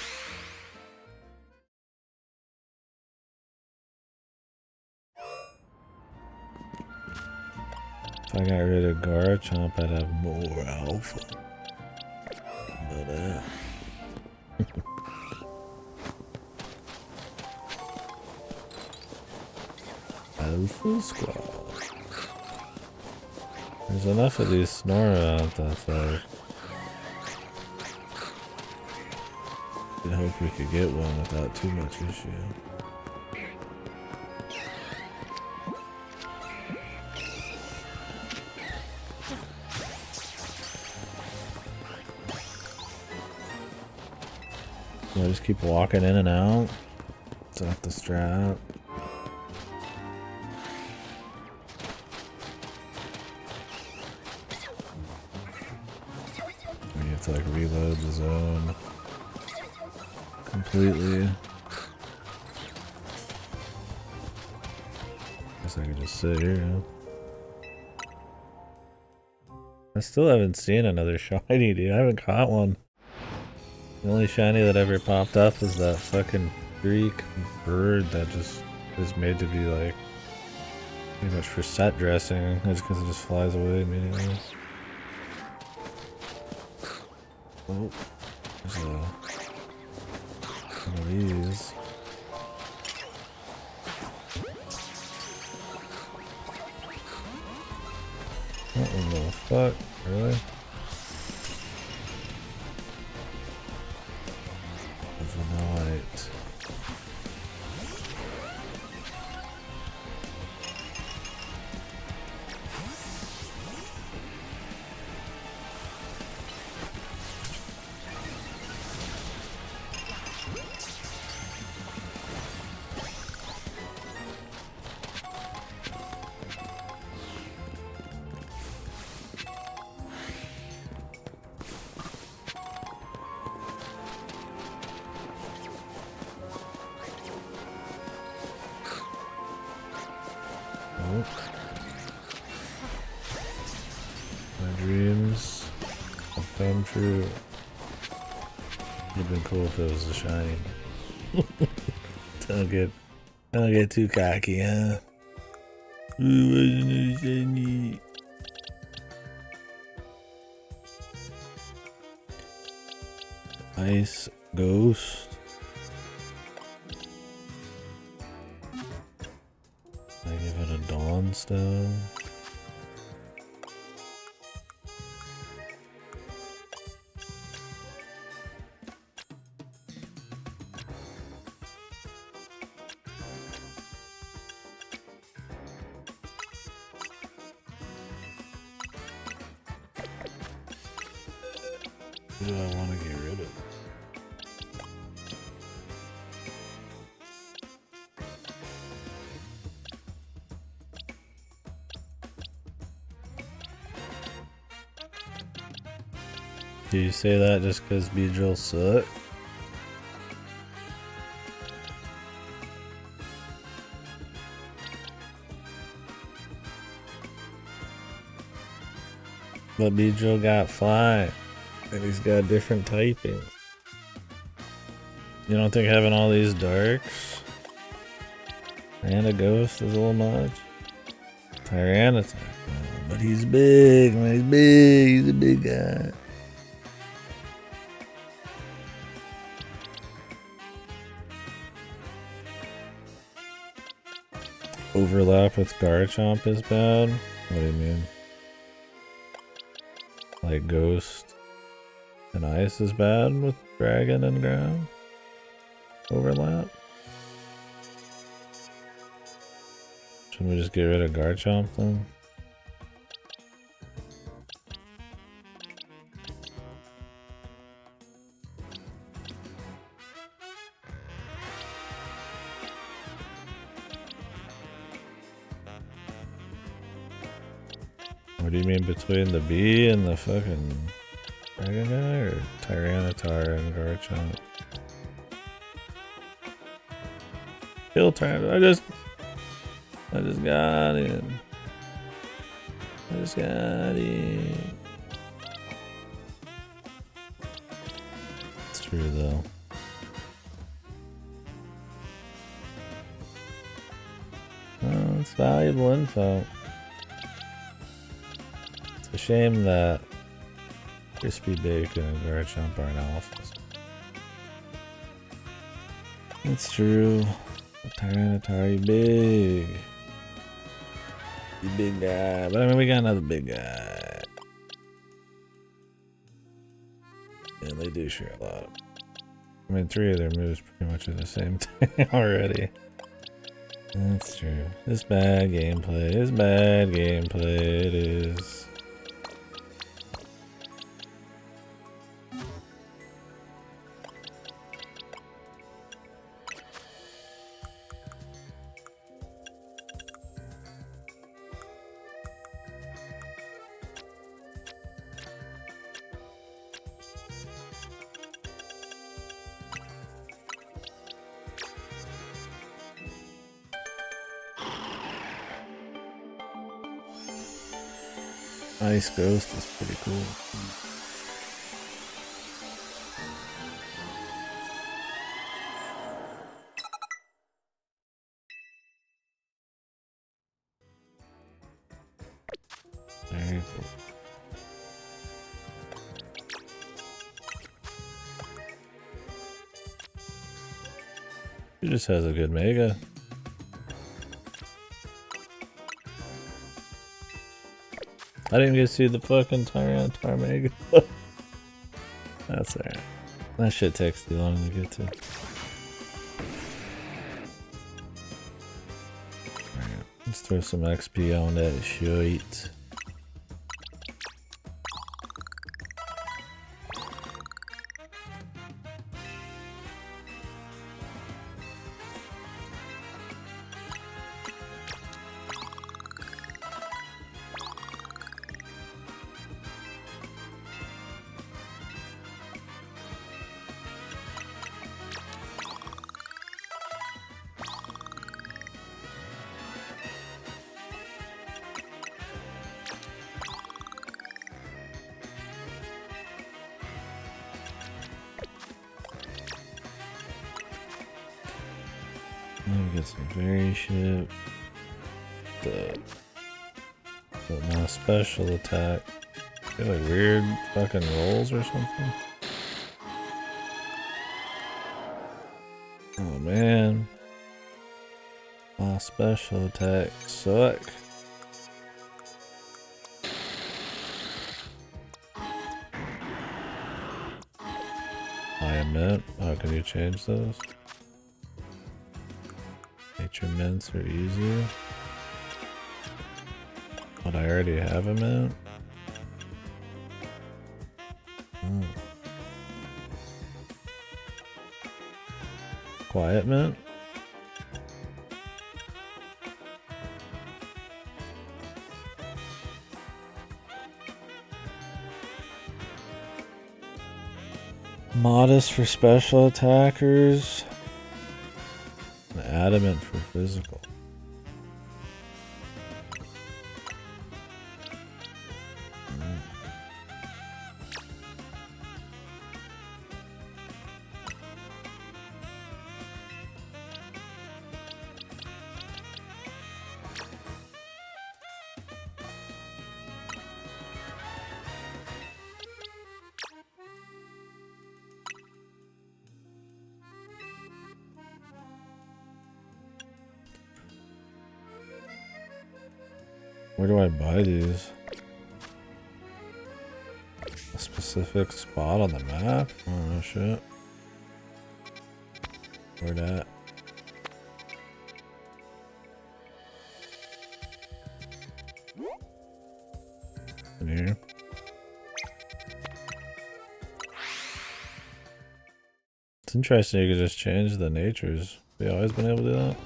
I got rid of Garchomp, I'd have more alpha. But Alpha Squad. There's enough of these Snorunt that's like... I hope we could get one without too much issue. So I just keep walking in and out. Is that the strat? You have to like reload the zone completely. Guess I could just sit here. I still haven't seen another shiny, dude. I haven't caught one. The only shiny that ever popped up is that fucking freak bird that just is made to be like pretty much for set dressing. It's because it just flies away immediately. Oh, there's one of these. What in the fuck? Really? Overnight. My dreams have come true. It'd been cool if it was a shiny. Don't get too cocky, huh? It wasn't a shiny. Ice Ghost. I give it a Dawn Stone. Who do I want to get rid of? Do you say that just because Beedrill suck? But Beedrill got fly, and he's got different typing. You don't think having all these darks and a ghost is a little much? Tyranitar, but he's big, man. He's big. He's a big guy. Overlap with Garchomp is bad? What do you mean? Like Ghost and Ice is bad with Dragon and Ground? Overlap? Should we just get rid of Garchomp then? What do you mean between the bee and the fucking dragon guy, or Tyranitar and Garchomp? Kill Tyranitar. I just got him. I just got him. It's true though. Oh, it's valuable info. a shame that crispy bacon and Garchomp aren't alphas. It's true. Tyranitar, big. You big guy. But I mean, we got another big guy. And they do share a lot. I mean, 3 of their moves pretty much are the same thing already. That's true. It's bad gameplay. It's bad gameplay. It is. Ice Ghost is pretty cool. Very cool. He just has a good Mega. I didn't get to see the fucking Tyranitar Mega. That's alright. That shit takes too long to get to. Alright, let's throw some XP on that shit. Let me get some fairy shit. But my special attack. Get like weird fucking rolls or something. Oh man. My special attack suck. I admit. Oh, can you change those? Nature mints are easier. But I already have a mint. Oh. Quiet mint. Modest for special attackers. Adamant for physical. Where do I buy these? A specific spot on the map? Oh no shit. Where that? In here. It's interesting you could just change the natures. Have you always been able to do that?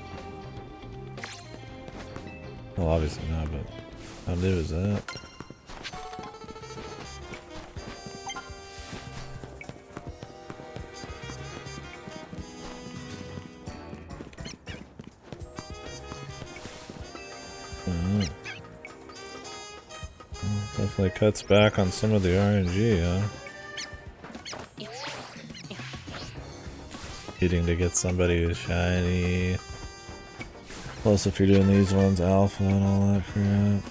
Well, obviously not, but how new is that? Definitely cuts back on some of the RNG, huh? Needing to get somebody who's shiny. Plus, if you're doing these ones, alpha and all that crap.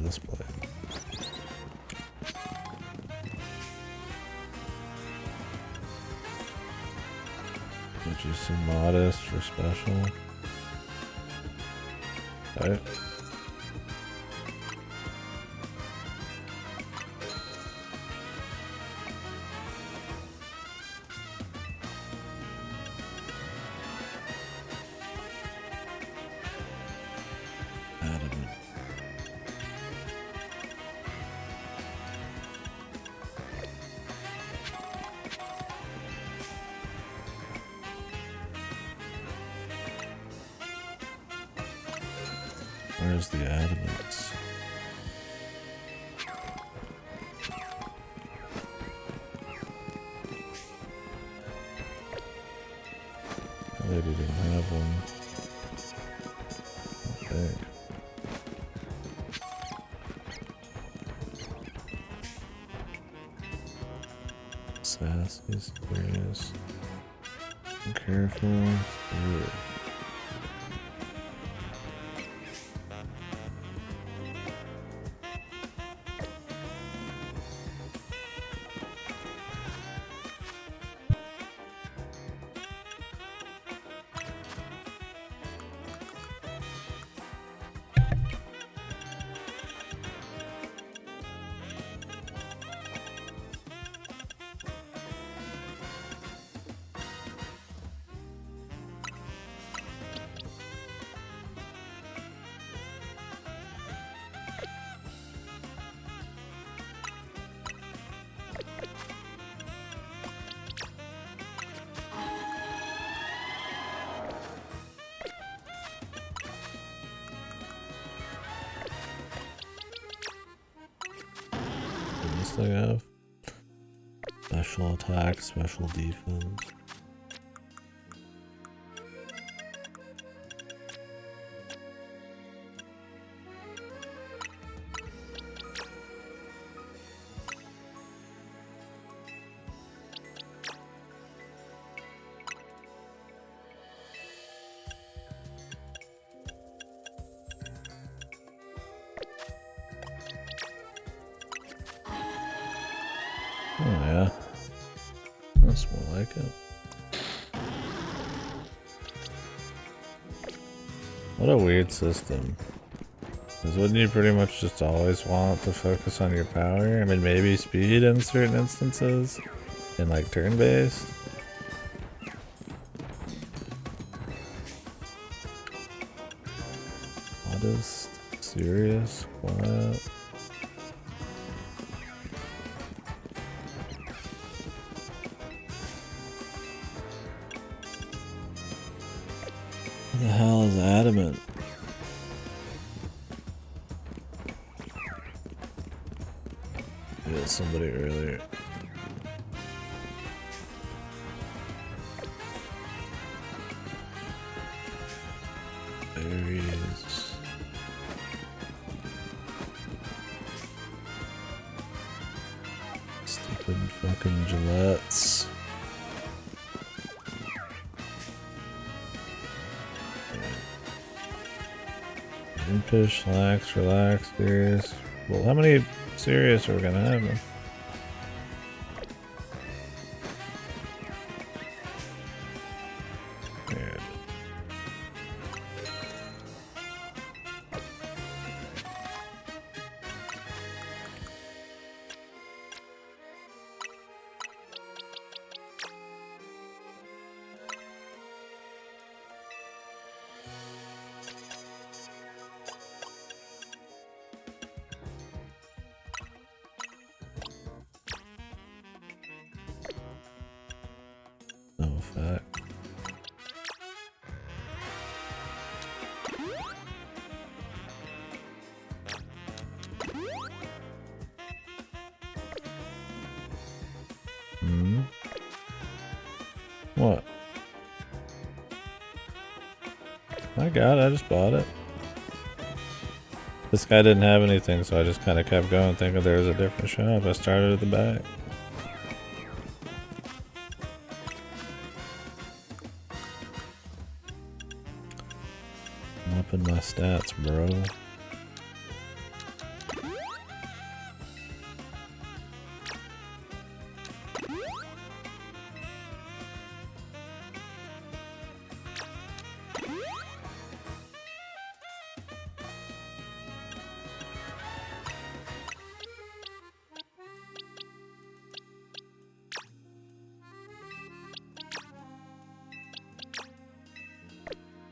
this blade. Would you see modest for special? Right. Adamant. Where's the adamants? That lady didn't have one. Okay. Sassy, serious. Careful. Ooh. This thing have special attack, special defense. Oh yeah, that's more like it. What a weird system. Because wouldn't you pretty much just always want to focus on your power? I mean, maybe speed in certain instances, in like turn-based. Modest, serious, quiet. What the hell is adamant? Yeah, somebody earlier. There he is. Stupid fucking Gillettes. Impish, relax, serious. Well, how many serious are we gonna have then? Yeah. No effect. Hmm? What? I got it, I just bought it. This guy didn't have anything, so I just kind of kept going thinking there was a different shop. I started at the back. I'm upping my stats, bro.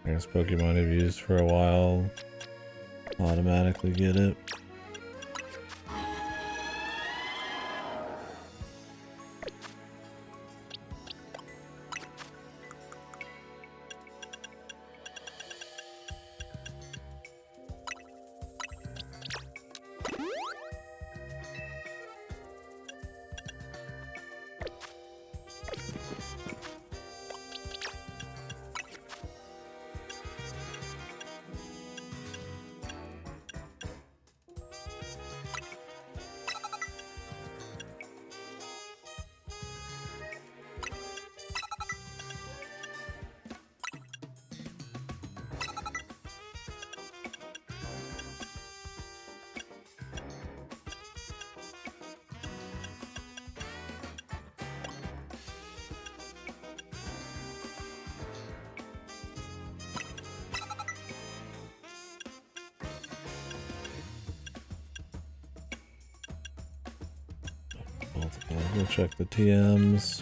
I guess Pokemon I've used for a while automatically get it. We'll check the TMs.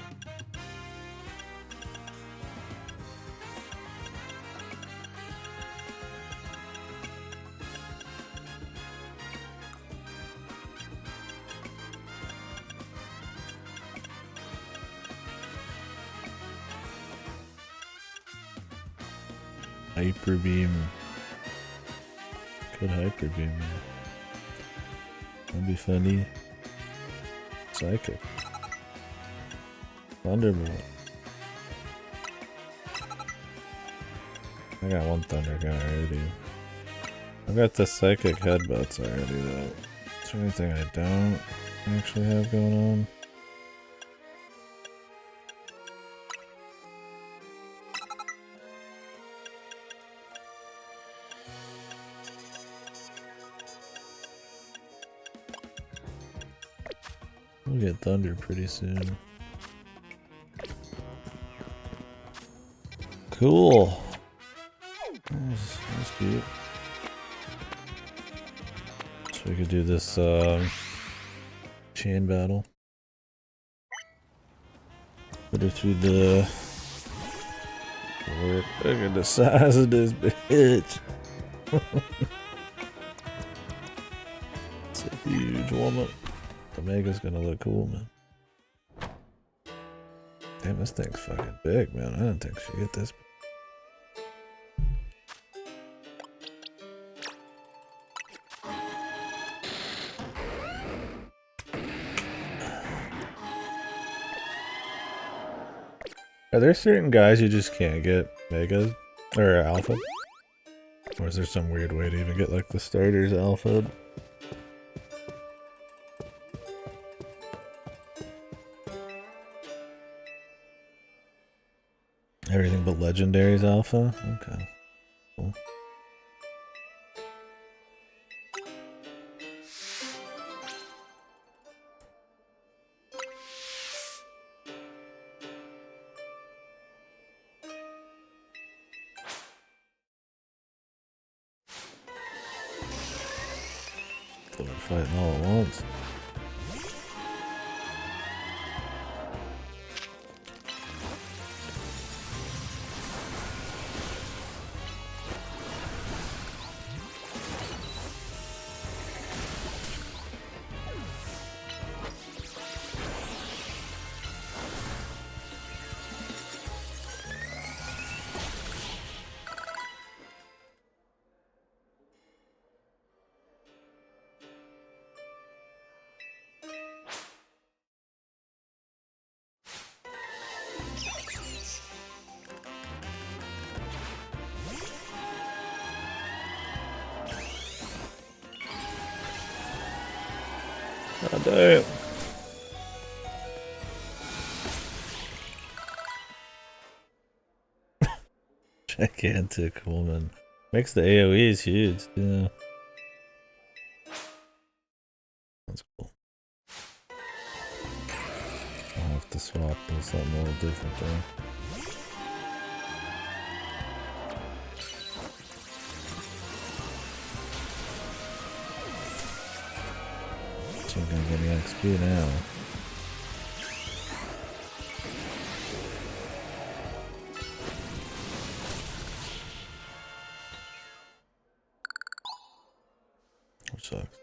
Hyper beam. Could hyper beam. That'd be funny. Psychic. Thunderbolt. I got one Thunder guy already. I've got the Psychic Headbutts already though. Is there anything I don't actually have going on? We'll get Thunder pretty soon. Cool. That's cute. So we could do this chain battle. Put her through the work. Look at the size of this bitch. It's a huge woman. The Mega's gonna look cool, man. Damn, this thing's fucking big, man. I didn't think she'd get this. Are there certain guys you just can't get Megas or Alpha? Or is there some weird way to even get like the starters Alpha? Everything but legendaries Alpha? Okay. Cool. Thought we're fighting all at once. God damn. Gigantic woman. Makes the AoEs huge, yeah. That's cool. I'll have to swap to something a little different though. She's gonna get the XP now. which sucks.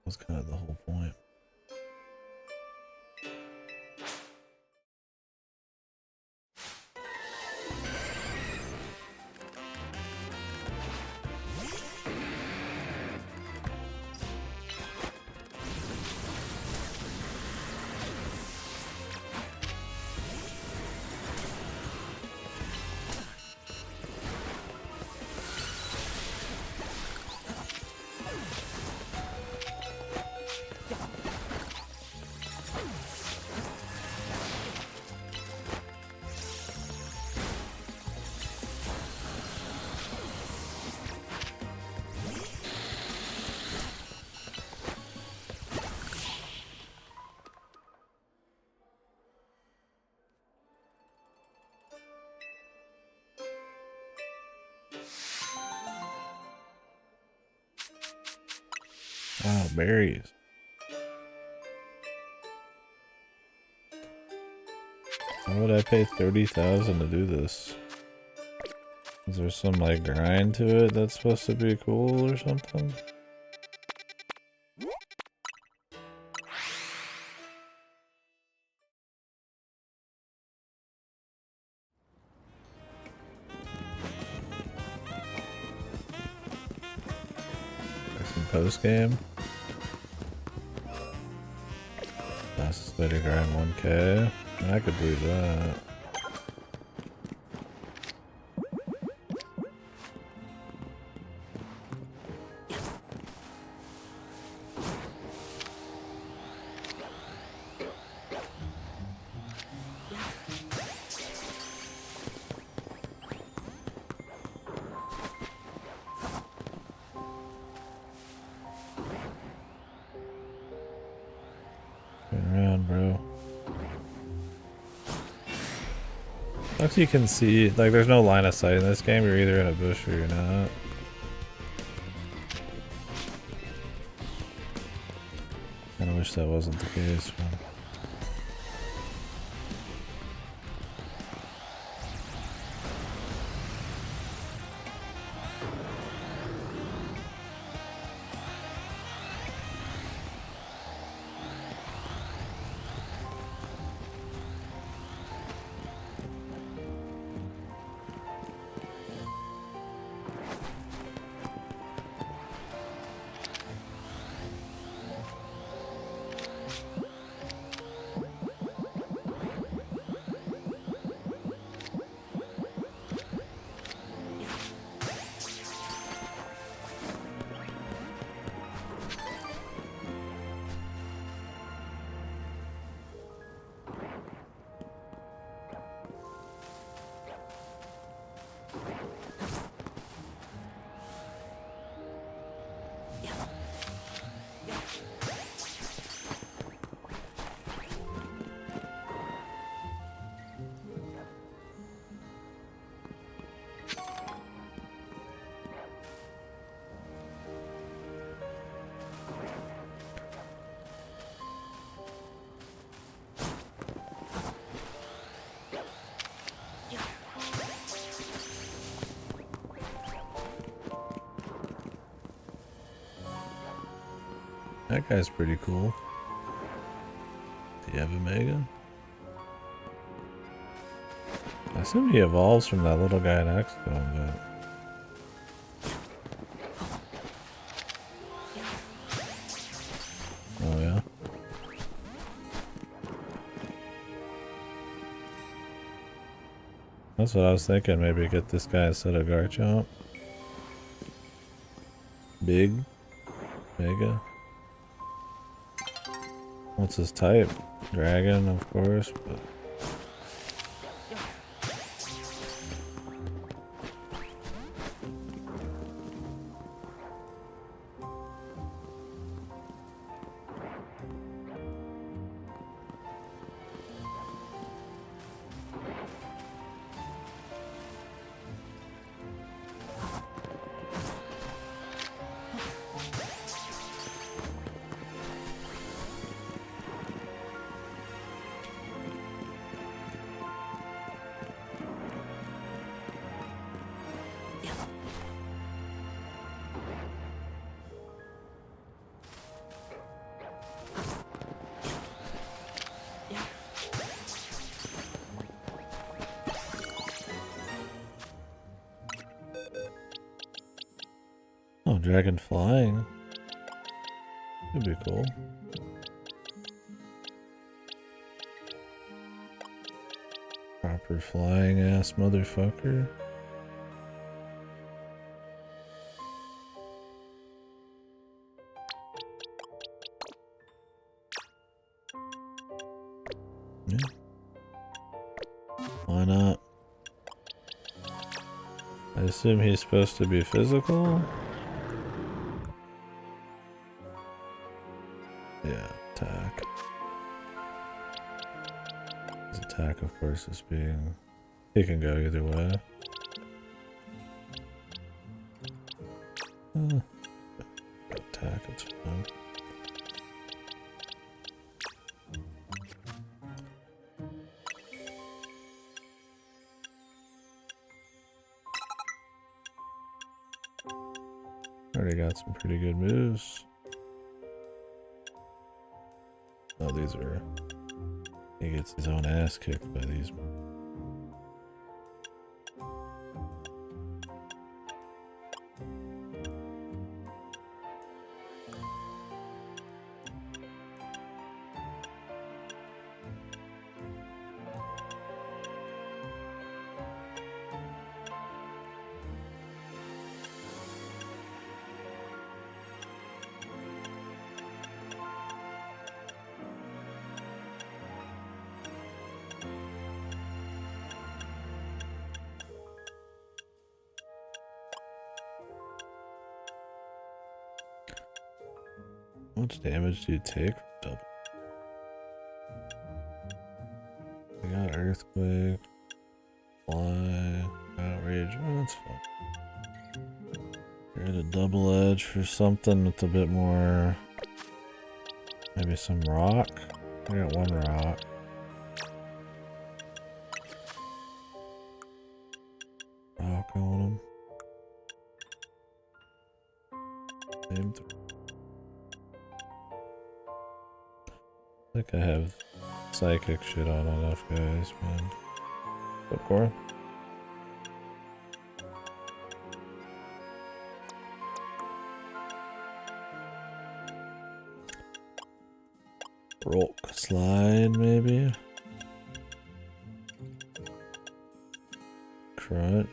That's kind of the whole point. Wow, berries. Why would I pay 30,000 to do this? Is there some like grind to it that's supposed to be cool or something? Post game. Fastest way to grind 1K. I could do that. Once you can see, like, there's no line of sight in this game. You're either in a bush or you're not. I wish that wasn't the case. That guy's pretty cool. Do you have a Mega? I assume he evolves from that little guy next to him, but... Oh yeah? That's what I was thinking, maybe get this guy instead of Garchomp. Big Mega. What's his type? Dragon, of course, but... dragon flying. Could be cool. Proper flying ass motherfucker. Yeah. Why not? I assume he's supposed to be physical? Yeah, attack. His attack, of course, is being... He can go either way. Attack, it's fine. Already got some pretty good moves. Oh, these are... He gets his own ass kicked by these. How much damage do you take? Double. I got earthquake, fly, outrage. Oh, that's fun. Get a double edge for something with a bit more. Maybe some rock. I got one rock. Rock on him. I think I have psychic shit on enough guys, man. Popcorn. Rock slide, maybe. Crunch.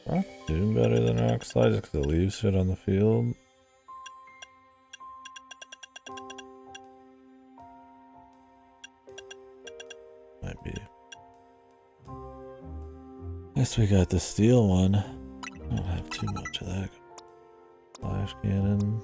Rock doing better than rock slide just because it leaves shit on the field. Might be. Guess we got the steel one. I don't have too much of that. Flash cannon.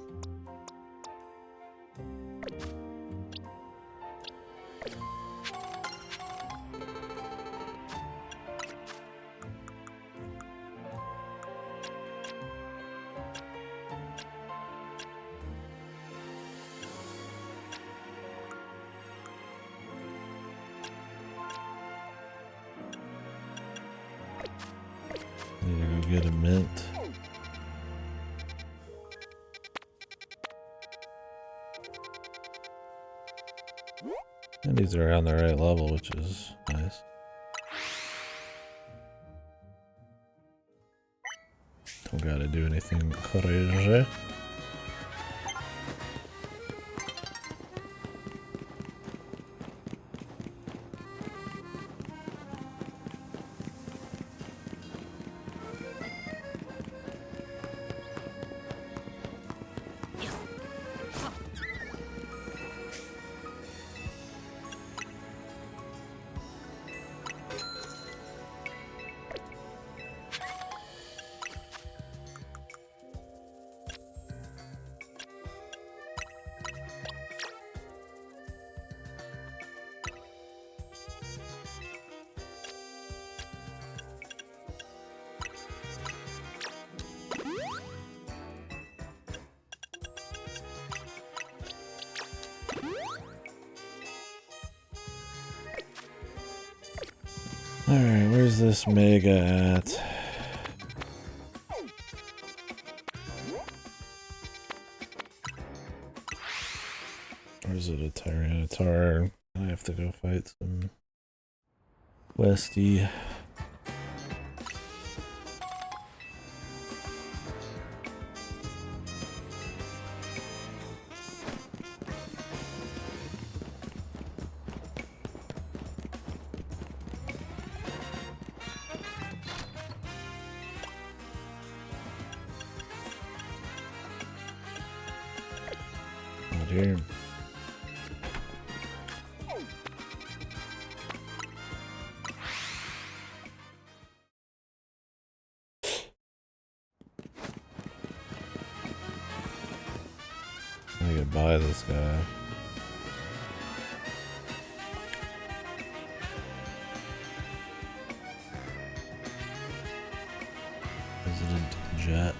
Need to go get a mint. And these are around the right level, which is nice. Don't gotta do anything crazy. Alright, where's this mega at? Or is it a Tyranitar? I have to go fight some Westie. here. I could buy this guy. President Jet.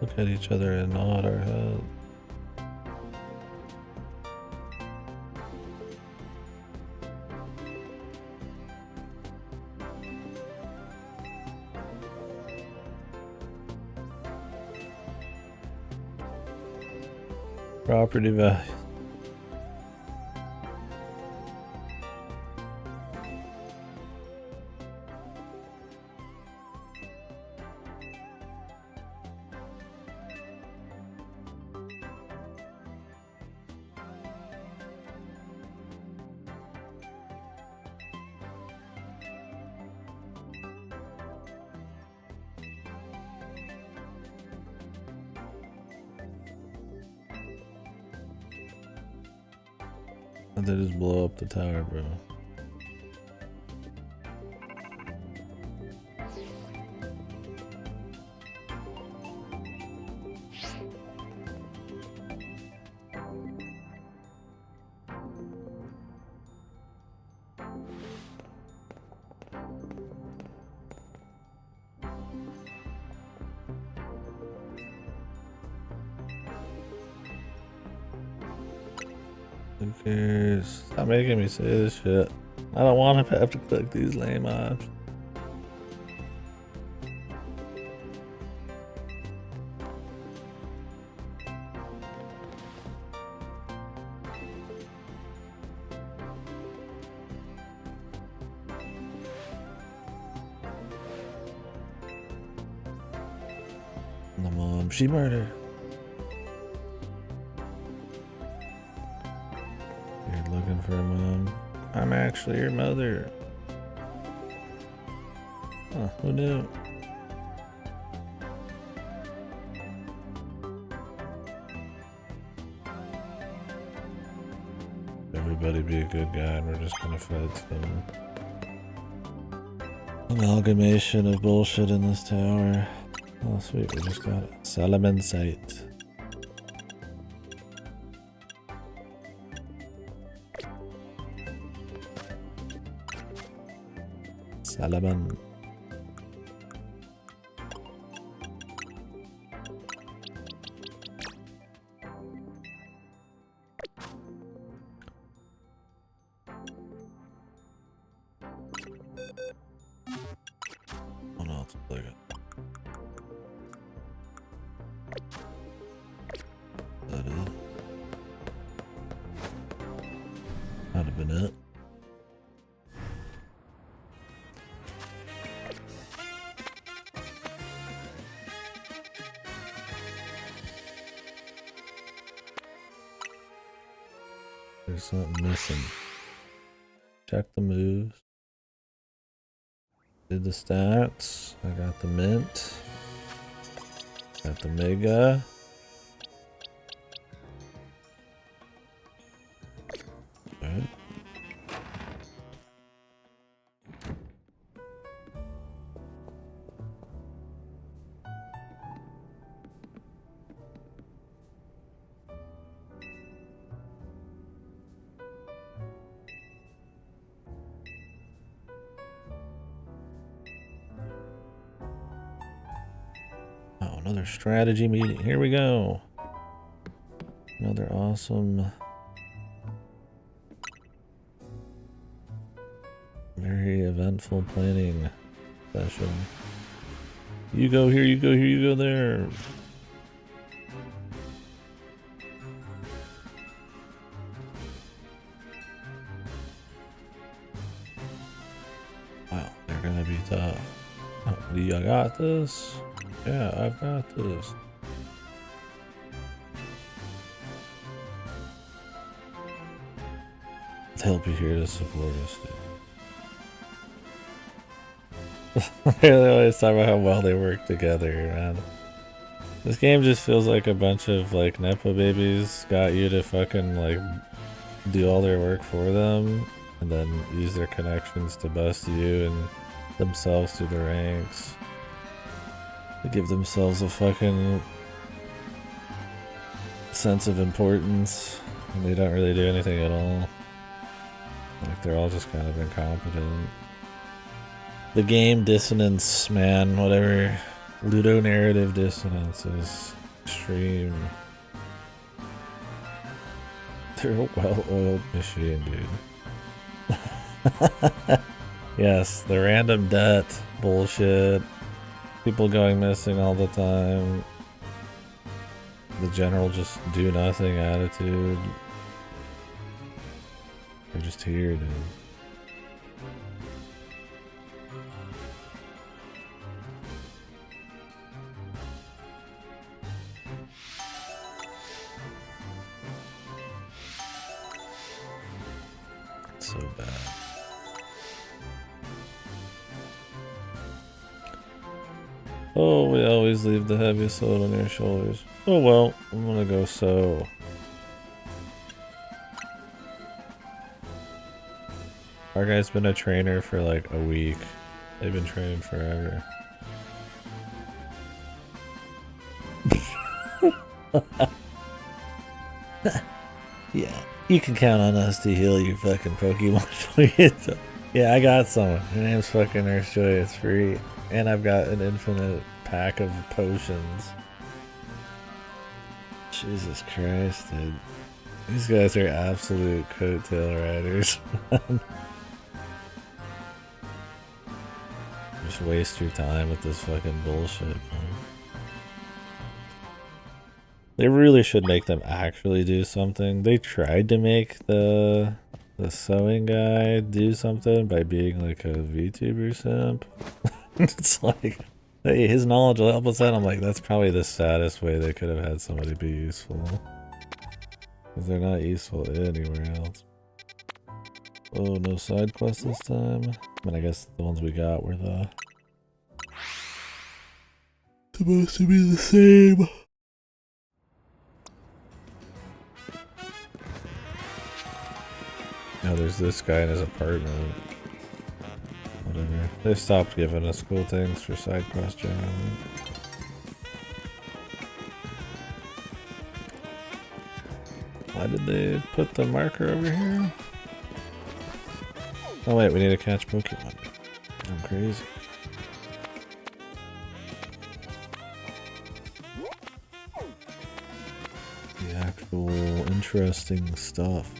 Look at each other and nod our head. Property value. They just blow up the tower, bro. Who cares? Stop making me say this shit. I don't want to have to click these lame options. The mom, she murdered. Looking for a mom. I'm actually your mother. Huh, who knew? Everybody be a good guy and we're just gonna fight some amalgamation of bullshit in this tower. Oh sweet, we just got it. Solomon site. Salaman. Oh no, it's a plug. That is it. Might have been it. There's something missing. Check the moves. Did the stats. I got the mint. Got the mega. Alright. Another strategy meeting. Here we go. Another awesome, very eventful planning session. You go here, you go here, you go there. buddy. I got this. Yeah, I've got this. They'll be here to support us, dude. They always talk about how well they work together, man. This game just feels like a bunch of like Nepo babies got you to fucking like do all their work for them and then use their connections to bust you and themselves through the ranks. They give themselves a fucking sense of importance and they don't really do anything at all. Like they're all just kind of incompetent. The game dissonance, man, whatever. Ludonarrative dissonance is extreme. They're a well-oiled machine, dude. Yes, the random debt bullshit. People going missing all the time. The general just do nothing attitude. They're just here, dude. So bad. Oh, we always leave the heaviest load on your shoulders. Oh well, I'm gonna go so. Our guy's been a trainer for like a week. They've been training forever. Yeah, you can count on us to heal your fucking Pokemon for you. Yeah, I got some. Her name's fucking Nurse Joy. It's free. And I've got an infinite pack of potions. Jesus Christ, dude. These guys are absolute coattail riders. Just waste your time with this fucking bullshit, man. They really should make them actually do something. They tried to make the sewing guy do something by being like a VTuber simp. It's like, hey, his knowledge will help us out. I'm like, that's probably the saddest way they could have had somebody be useful. Because they're not useful anywhere else. Oh, no side quests this time? I mean, I guess the ones we got were supposed to be the same. Now there's this guy in his apartment. Whatever. They stopped giving us cool things for side quests generally. Why did they put the marker over here? Oh wait, we need to catch Pokemon. I'm crazy. The actual interesting stuff.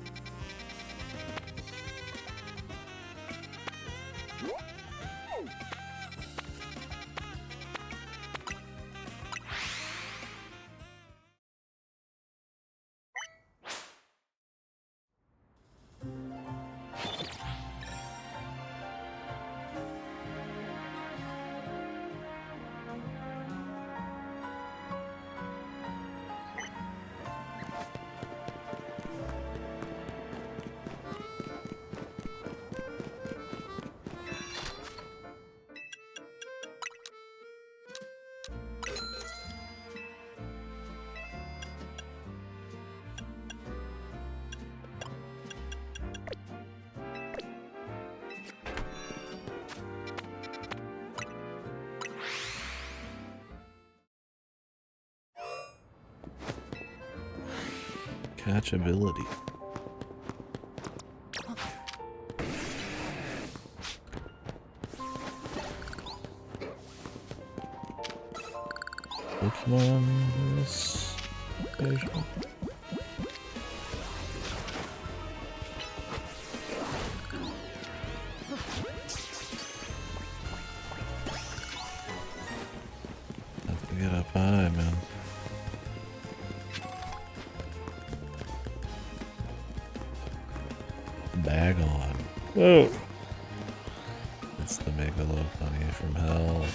Catchability. Pokemon this occasion. Have to get up high, man. Bag on. Whoa! It's the Megalo Bunny from hell.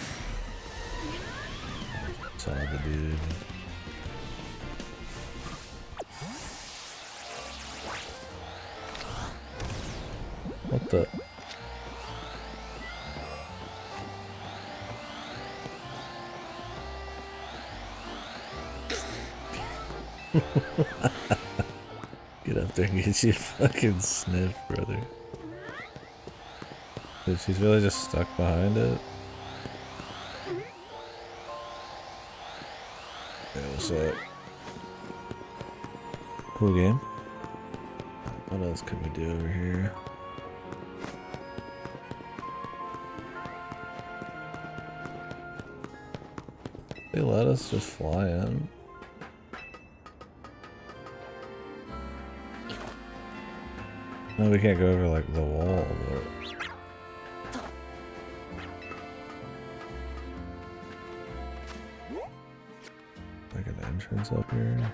saw the dude. What the? Get up there and get you fucking sniff, brother. Dude, she's really just stuck behind it. Yeah, what's up? Cool game. What else can we do over here? They let us just fly in. No, we can't go over like the wall, but like an entrance up here.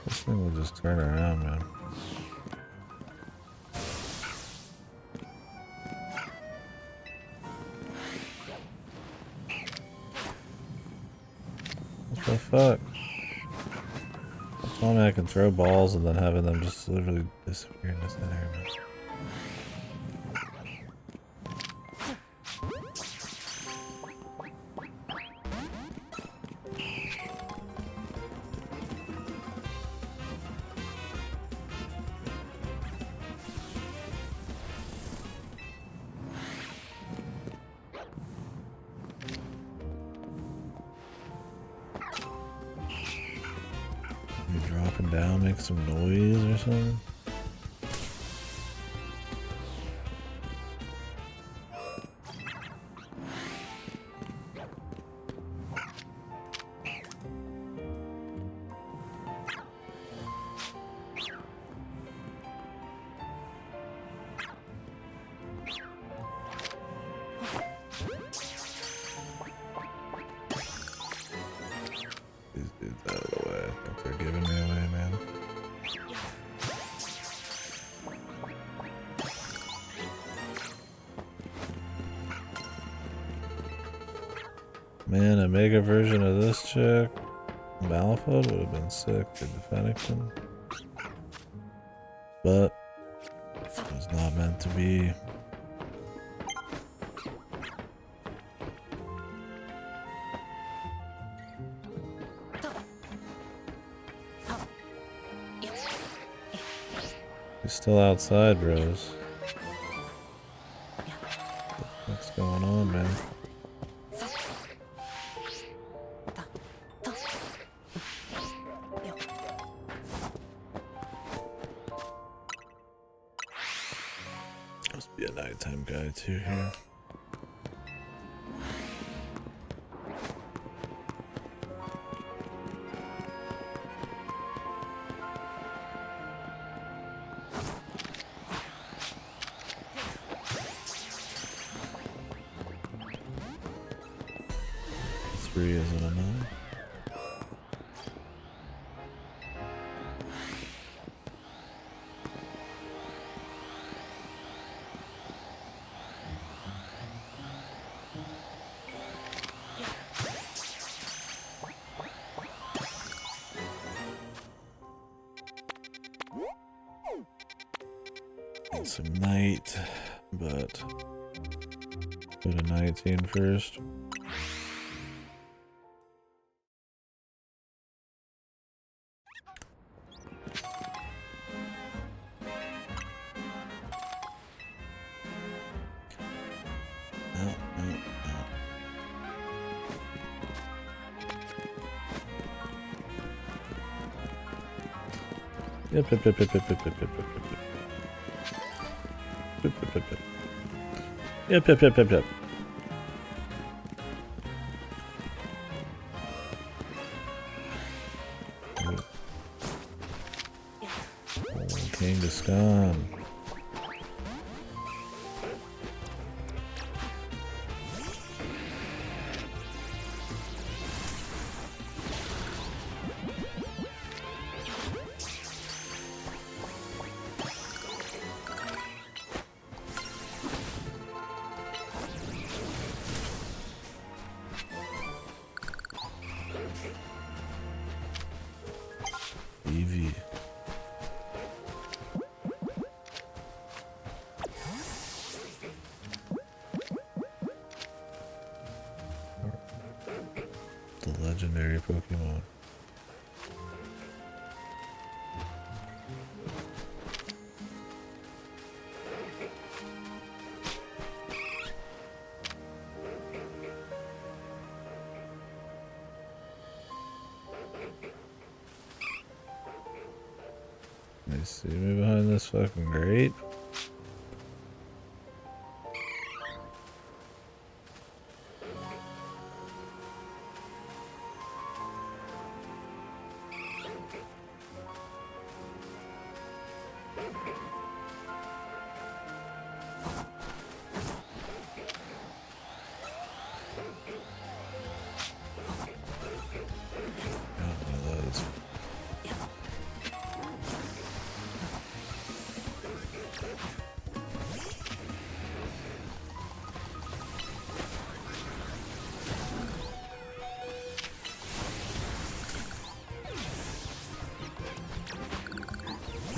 This thing will just turn around, man. What the fuck? Tell me I can throw balls and then having them just literally disappear into thin air, man. Dropping down, make some noise or something. These dudes out of the way. I think they're giving me away, man. Man, a mega version of this chick, Malfoy, would have been sick for Fennington. But it was not meant to be. He's still outside, bros. What's going on, man? Must be a nighttime guy too here. Three isn't enough. Need some night, but go to 19 first. Yep. King Gascon. legendary Pokemon. I see me behind this fucking grate.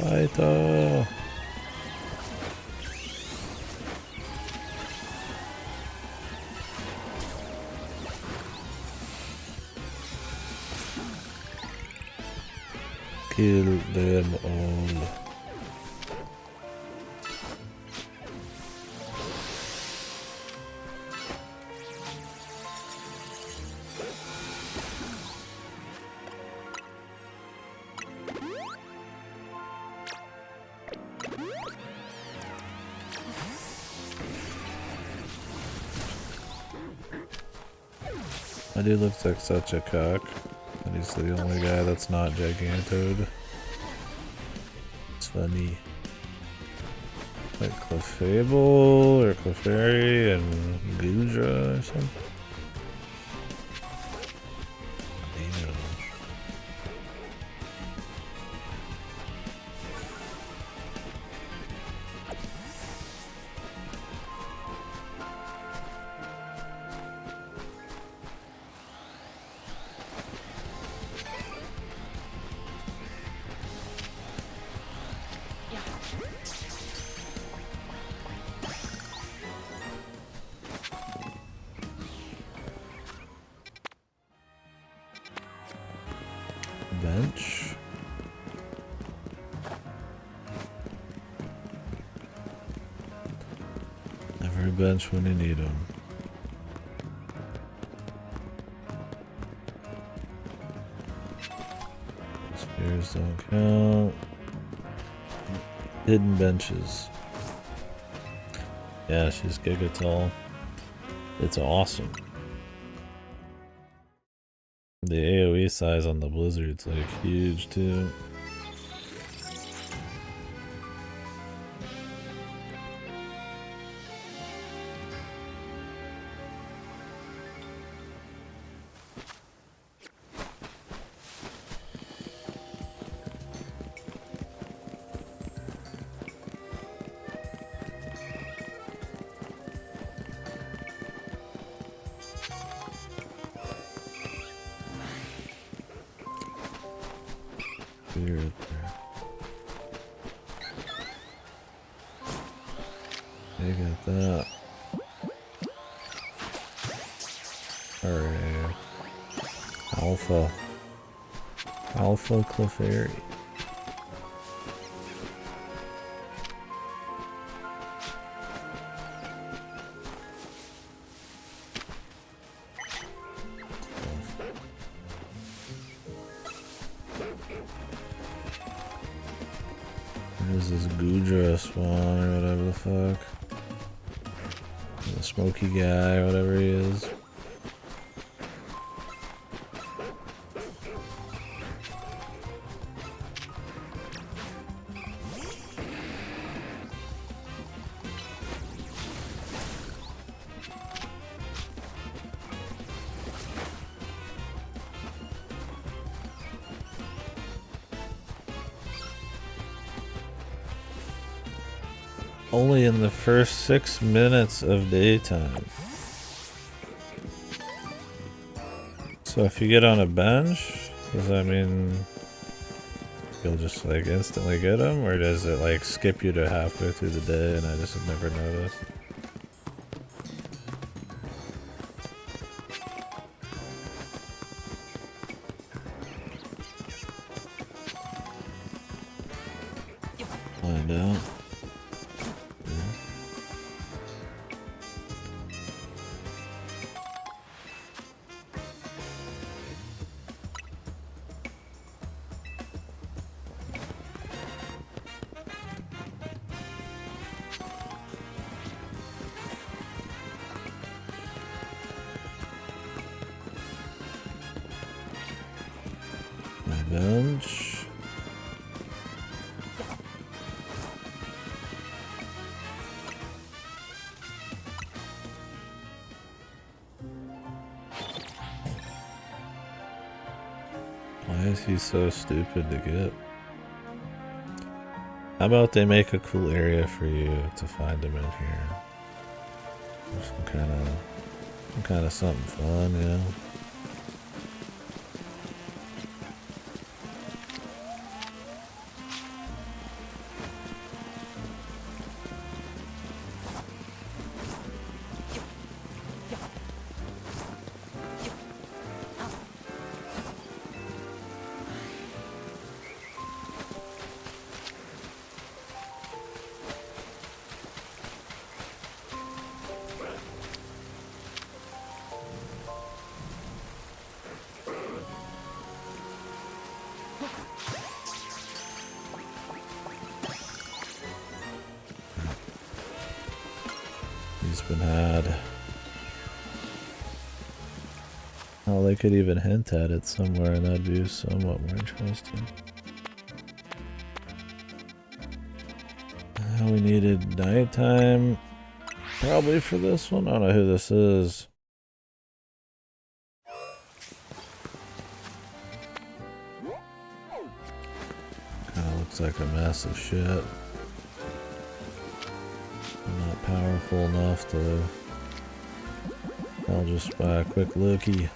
Fighter! Kill them all. My dude looks like such a cock, and he's the only guy that's not Gigantoad. It's funny. Like Clefable or Clefairy and Goodra or something. Damn. Bench. Never a bench when you need them. Spears don't count. Hidden benches. Yeah, she's giga tall. It's awesome. The AoE size on the Blizzard's like huge too. Right there. You got that. Alright. Alpha Clefairy. There's this Goodra spawn or whatever the fuck. The smoky guy, whatever he is. Only in the first 6 minutes of daytime. So if you get on a bench, does that mean you'll just like instantly get them? Or does it like skip you to halfway through the day and I just have never noticed? bench. Why is he so stupid to get? How about they make a cool area for you to find him in here? Some kind of something fun, you know? Been had. Oh, they could even hint at it somewhere, and that'd be somewhat more interesting. We needed nighttime, probably for this one. I don't know who this is. Kind of looks like a massive shit. Not powerful enough to. I'll just buy a quick lookie.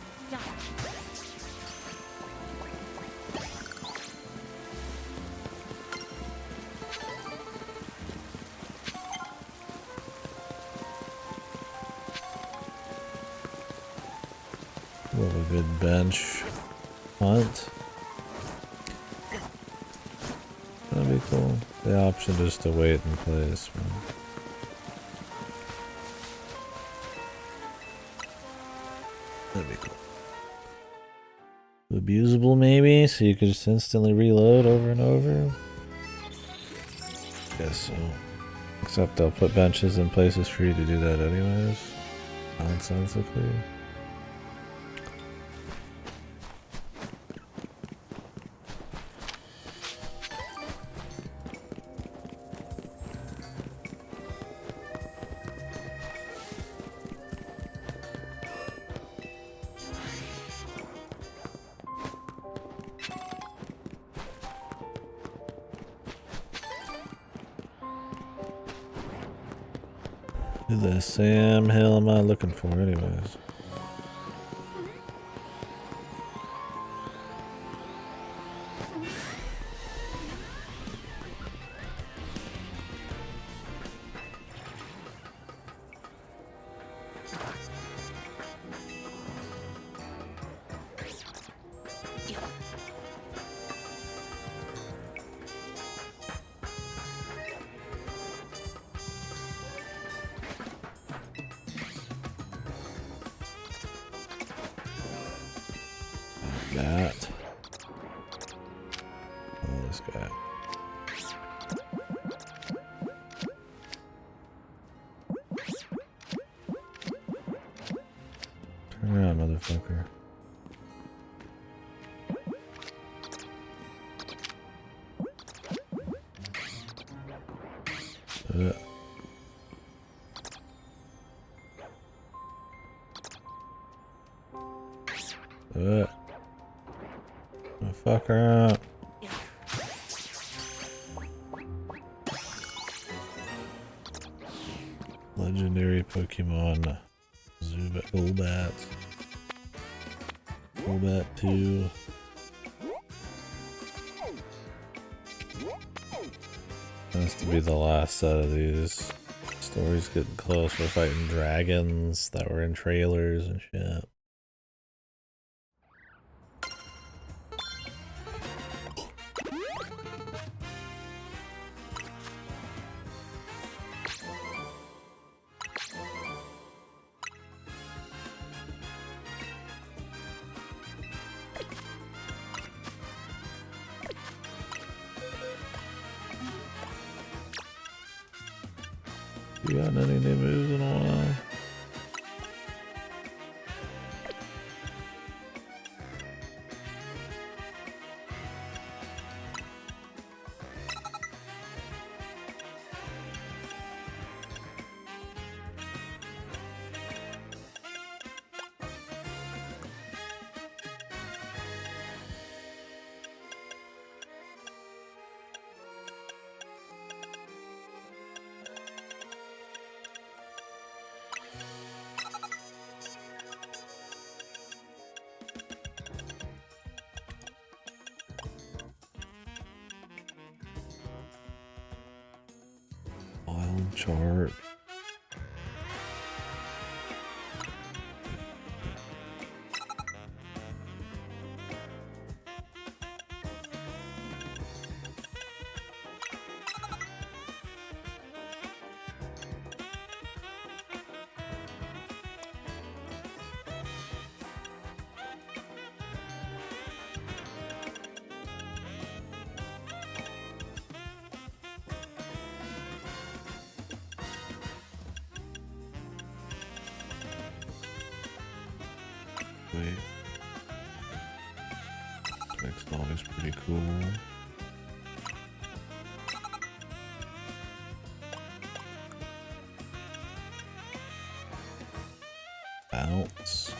Love a good bench hunt. That'd be cool. The option is to wait in place, man. That'd be cool. Abusable maybe, so you could just instantly reload over and over. Guess so. Except they'll put benches in places for you to do that anyways. Nonsensically. Who the Sam hell am I looking for anyways? That. Oh, this guy. Turn around, motherfucker. Fuck her up. Legendary Pokemon. Golbat. Golbat 2. Has to be the last set of these. Story's getting close. We're fighting dragons that were in trailers and shit. You got any new moves in a while? Chart. Next dog is pretty cool. Bounce.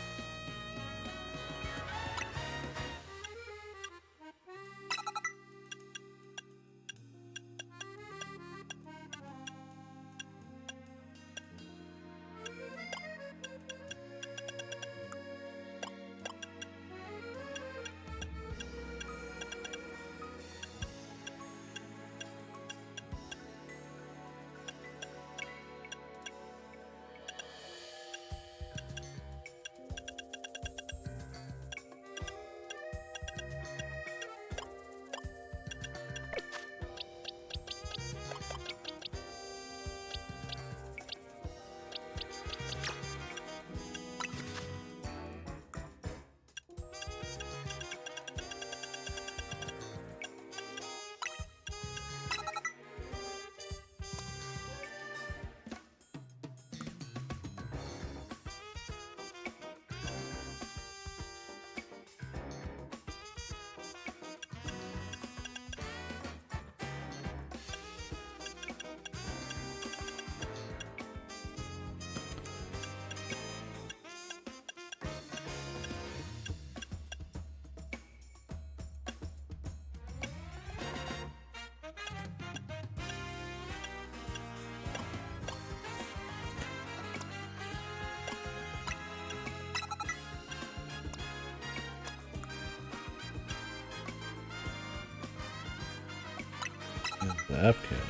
Zapkin.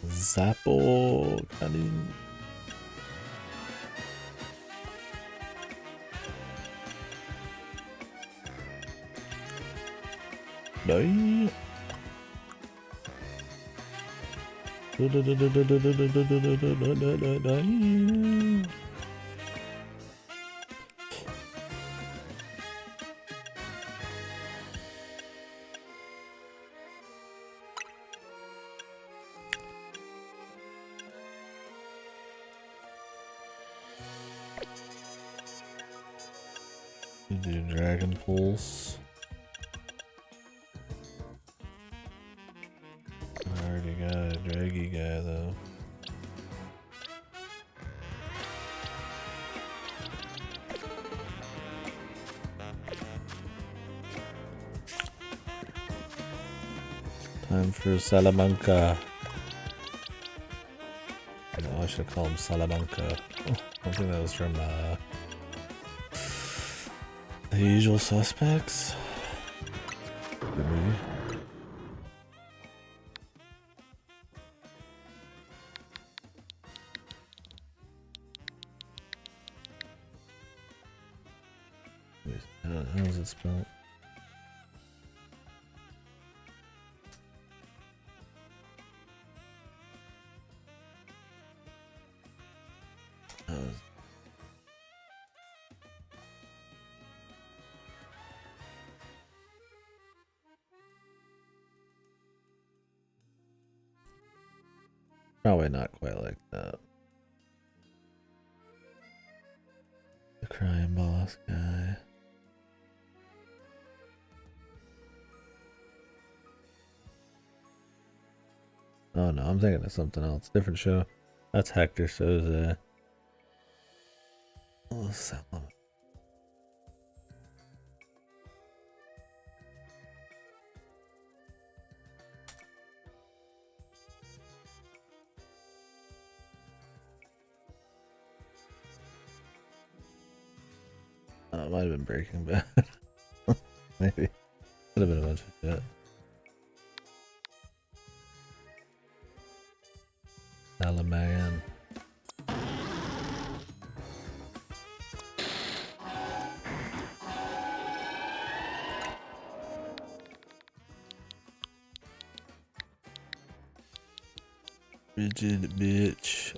Zappo. Kanin. Die. Do Dragon Pulse. I already got a Draggy guy though. Time for Salamanca. No, I should call him Salamanca. Oh, I think that was from The Usual Suspects. Good movie. How is it spelled? Probably not quite like that. The crime boss guy. Oh no, I'm thinking of something else. Different show. That's Hector Souza. Oh, Salem. Oh, it might have been Breaking Bad. Maybe. Could have been a bunch of shit. Alaman. Rigid bitch.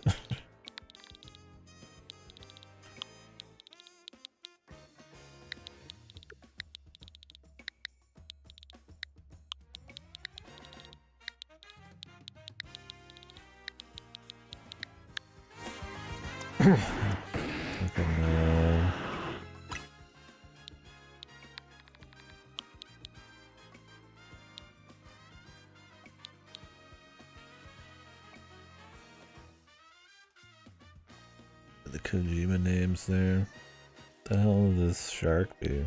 No. The Kojima names there. What the hell will this shark be?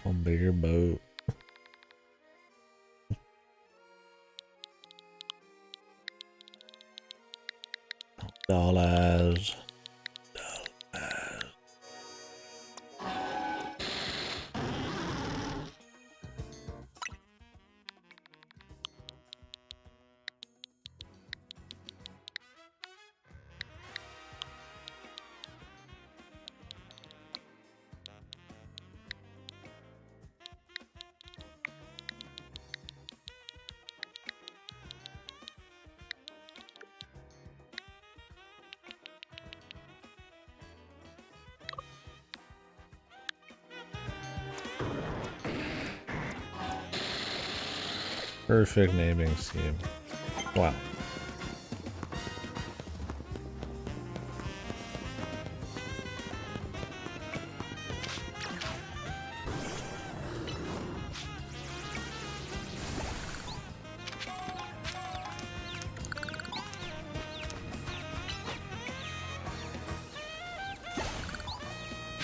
A bigger boat. Dollars. Perfect naming scheme. Wow.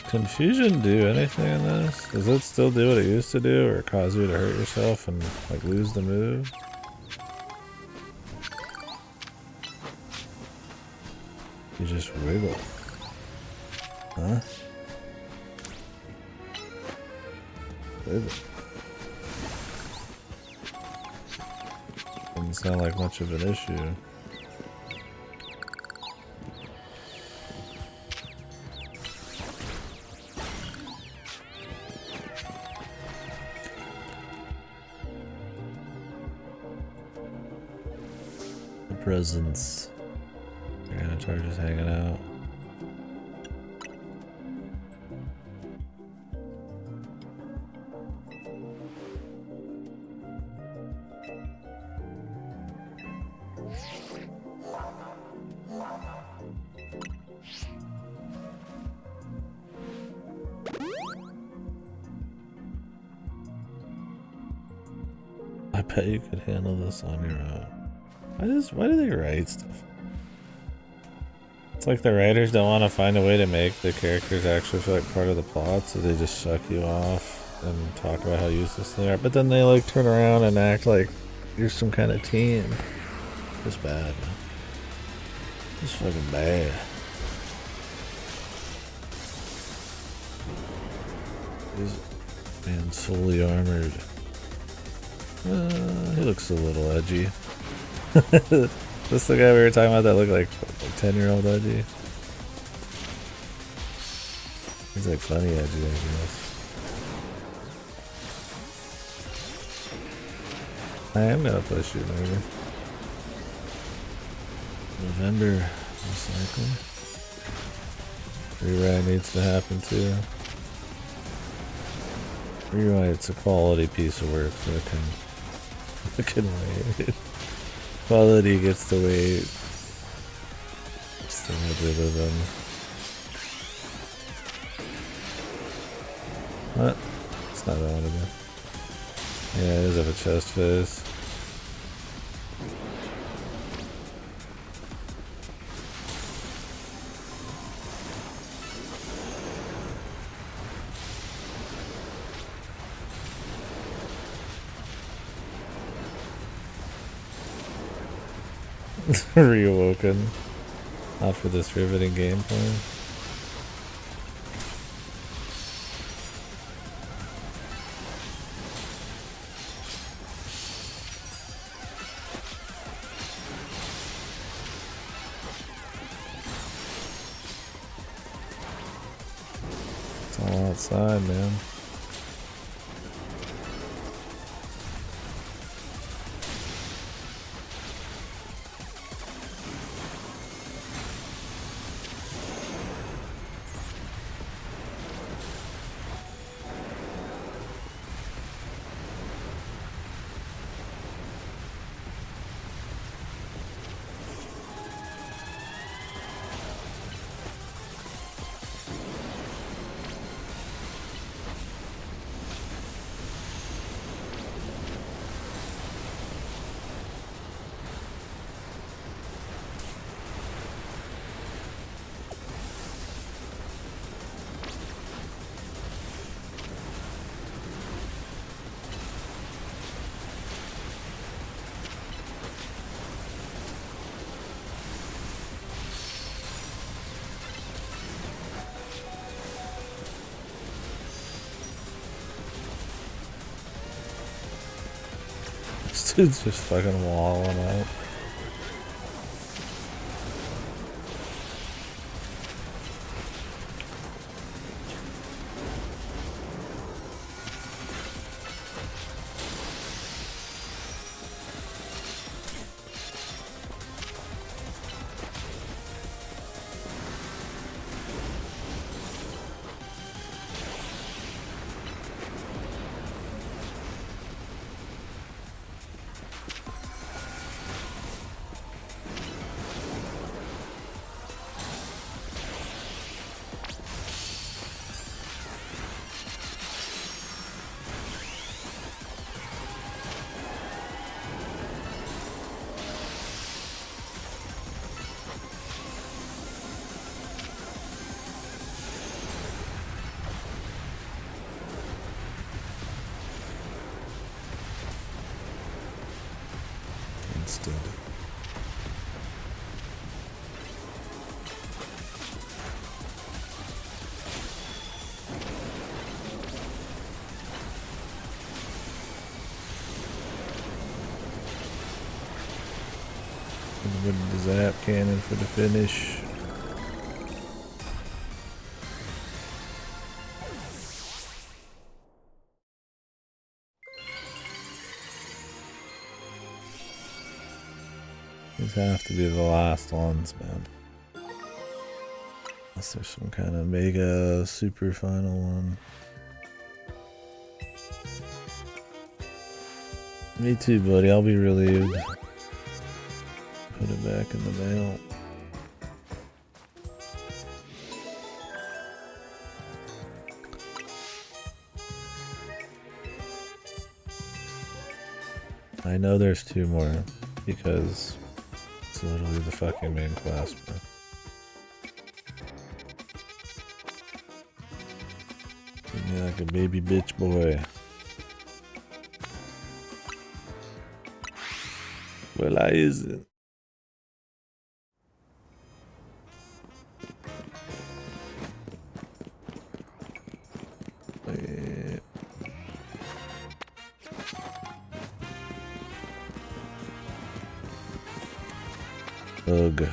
Confusion do anything in this? Does it still do what it used to do, or cause you to hurt yourself and like lose the move? You just wiggle. Huh? Wiggle. Doesn't sound like much of an issue. Presents. They're gonna try just hanging out. I bet you could handle this on your own. Why do they write stuff? It's like the writers don't want to find a way to make the characters actually feel like part of the plot, so they just suck you off and talk about how useless they are. But then they like turn around and act like you're some kind of team. Just bad, man. Just fucking bad. This man's fully armored. He looks a little edgy. This the guy we were talking about that looked like 10-year-old edgy. He's like funny edgy, I guess. I am gonna push you, maybe. November recycle. Rewrite needs to happen too. Rewrite's a quality piece of work that can wait. Quality gets to wait. Still have to live in. What? It's not what I want to do. Yeah, it does have a chest face. Reawoken after this riveting gameplay. It's all outside, man. This dude's just fucking walling out. Instead. With the zap cannon for the finish. These have to be the last ones, man. Unless there's some kind of mega super final one. Me too, buddy. I'll be relieved. Put it back in the mail. I know there's 2 more because it's literally the fucking main quest, bro. Treat me like a baby bitch boy. Well, I isn't. Wait. Ugh.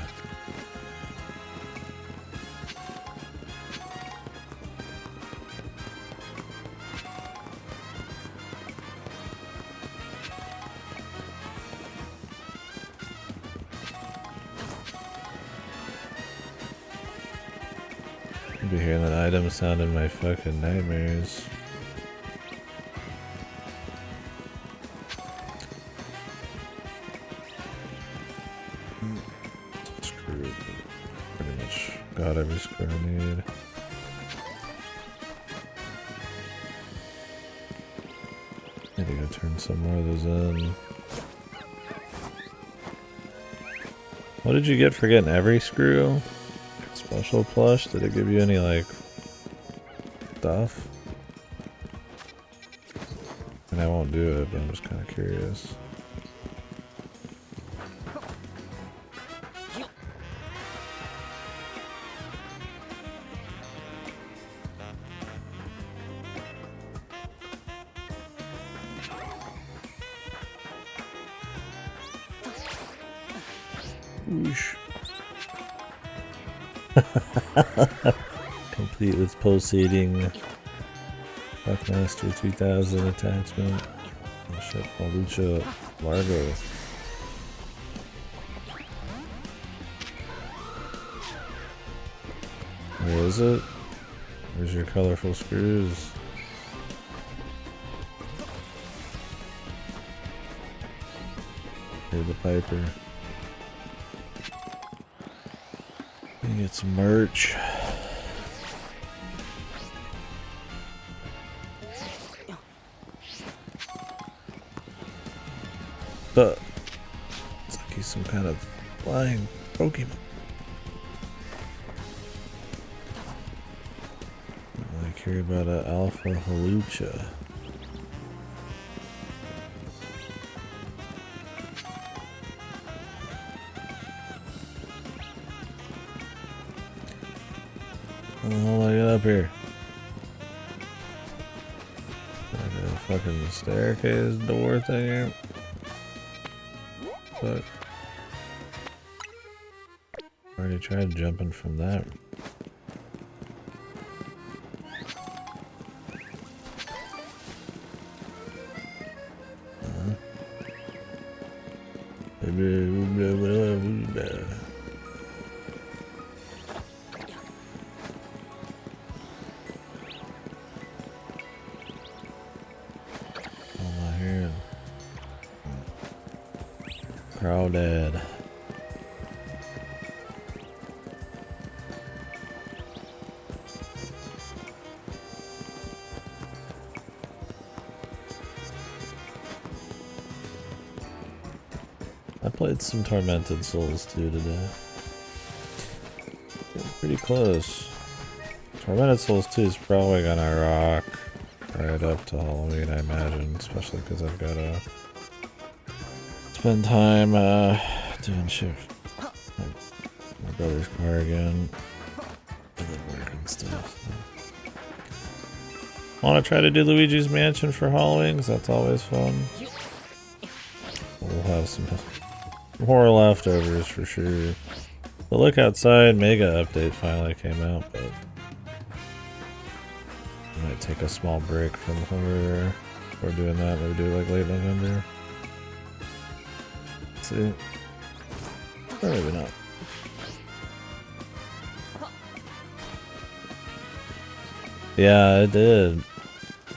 I'll be hearing that item sound in my fucking nightmares. Screw it. Pretty much got every screw I need. Need to go turn some more of those in. What did you get for getting every screw? Special plush? Did it give you any, like, stuff? And I won't do it, but I'm just kind of curious. Whoosh. Complete with pulsating Buckmaster 3000 attachment. Oh shit, Lucha Largo. Where is it? Where's your colorful screws? Here's the Piper. Get some merch. But it's like he's some kind of flying Pokemon. I care about an Alpha Halucha. Oh, get up here. Like a fucking staircase door thing here. Fuck. Already tried jumping from that. Crowded. I played some Tormented Souls 2 today. Pretty close. Tormented Souls 2 is probably gonna rock right up to Halloween, I imagine, especially because I've got to spend time doing shit. My brother's car again. And then work and stuff. So. Want to try to do Luigi's Mansion for Halloween? 'Cause that's always fun. We'll have some more leftovers for sure. The look outside mega update finally came out, but I might take a small break from horror. We're doing that. Maybe do it like late November. Let's see. Or maybe not. Yeah, it did.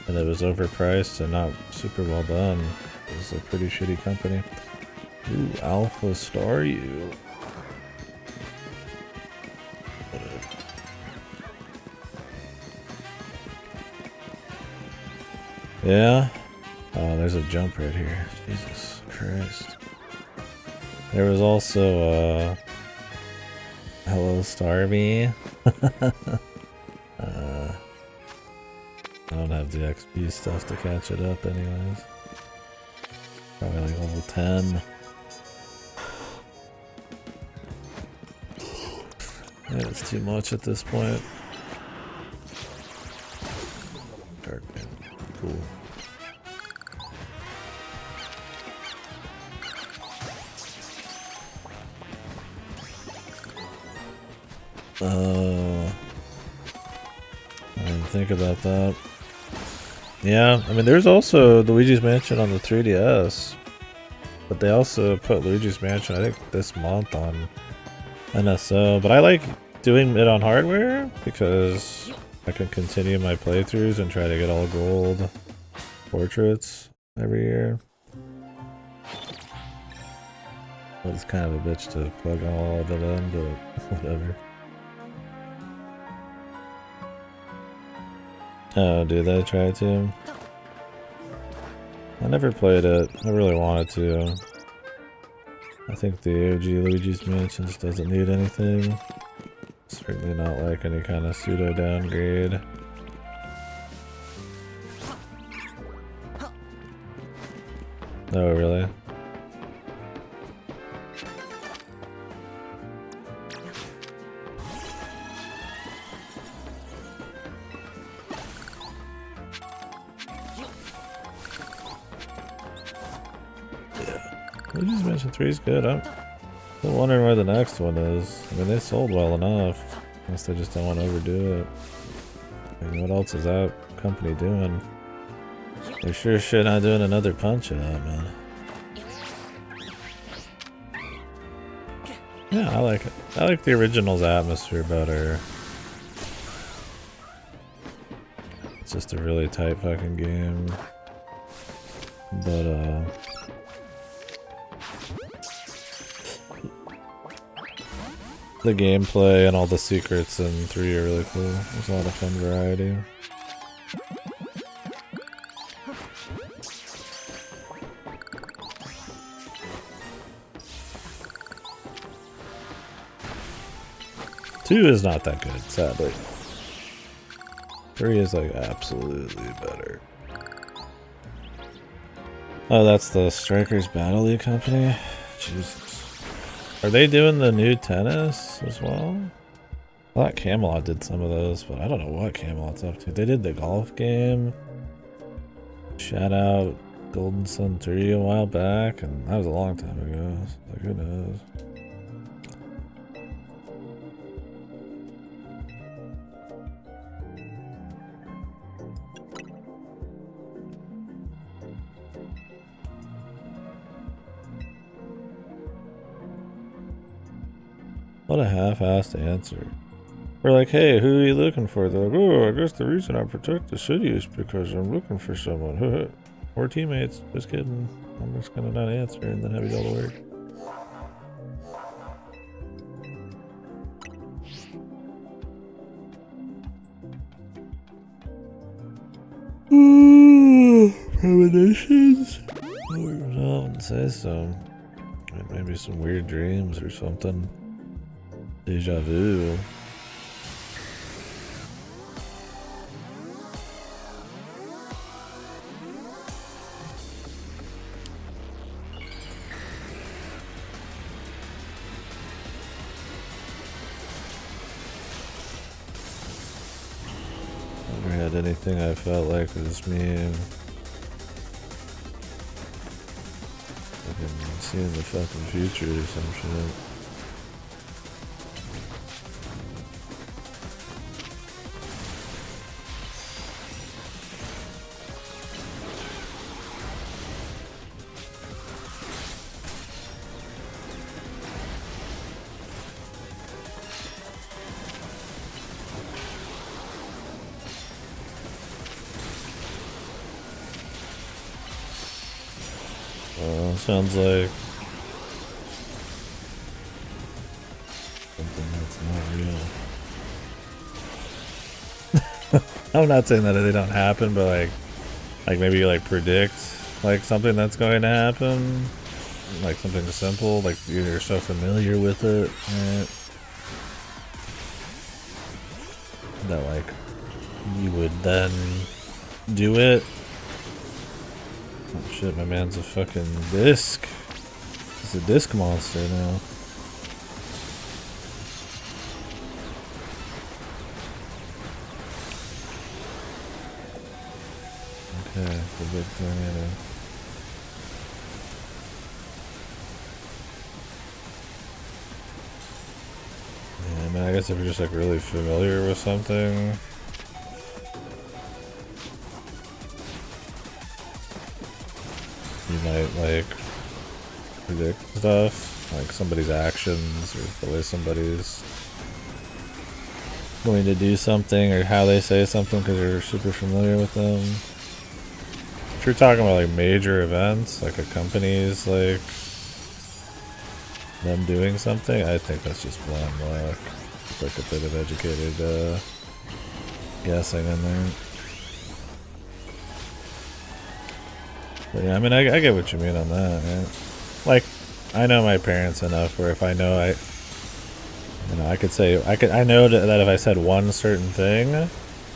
And it was overpriced and not super well done. It was a pretty shitty company. Ooh, Alpha Staryu. Yeah? Oh, there's a jump right here. Jesus Christ. There was also, Hello Starmie. I don't have the XP stuff to catch it up anyways. Probably like level 10. Yeah, it's too much at this point. Dark man. Cool. I didn't think about that. Yeah, I mean, there's also Luigi's Mansion on the 3DS, but they also put Luigi's Mansion, I think, this month on NSO. But I like doing it on hardware because I can continue my playthroughs and try to get all gold portraits every year. But it's kind of a bitch to plug all of it in, but whatever. Oh, dude, I tried to. I never played it. I really wanted to. I think the OG Luigi's Mansion just doesn't need anything. Certainly not like any kind of pseudo downgrade. Oh, really? Luigi's Mansion 3 is good. I'm Still wondering where the next one is. I mean, they sold well enough. Unless they just don't want to overdo it. I mean, what else is that company doing? They're sure shit not doing another Punch-Out, man. Yeah, I like it. I like the original's atmosphere better. It's just a really tight fucking game. But, the gameplay and all the secrets in 3 are really cool. There's a lot of fun variety. Two is not that good, sadly. 3 is like absolutely better. Oh, that's the Strikers Battle League company? Jesus. Are they doing the new tennis as well? I thought Camelot did some of those, but I don't know what Camelot's up to. They did the golf game. Shout out Golden Sun 3 a while back, and that was a long time ago. Like, who knows? What a half-assed answer. We're like, hey, who are you looking for? They're like, oh, I guess the reason I protect the city is because I'm looking for someone. Or teammates. Just kidding. I'm just gonna not answer and then have you do all the work. Premonitions? I wouldn't say so. Maybe some weird dreams or something. Deja vu. Never had anything I felt like was me. Fucking seeing the fucking future or some shit. Sounds like something that's not real. I'm not saying that they don't happen, but like maybe you like predict like something that's going to happen, like something simple, like you're so familiar with it, right? That like you would then do it. Oh shit, my man's a fucking disc. He's a disc monster now. Okay, the big tornado. Yeah, I mean, I guess if you're just like really familiar with something. You might like predict stuff, like somebody's actions or the way somebody's going to do something or how they say something because you're super familiar with them. If you're talking about like major events, like a company's like them doing something, I think that's just blind luck. It's like a bit of educated guessing in there. But yeah, I mean, I get what you mean on that, right? Like, I know my parents enough where if I know I could say, I know that if I said one certain thing, a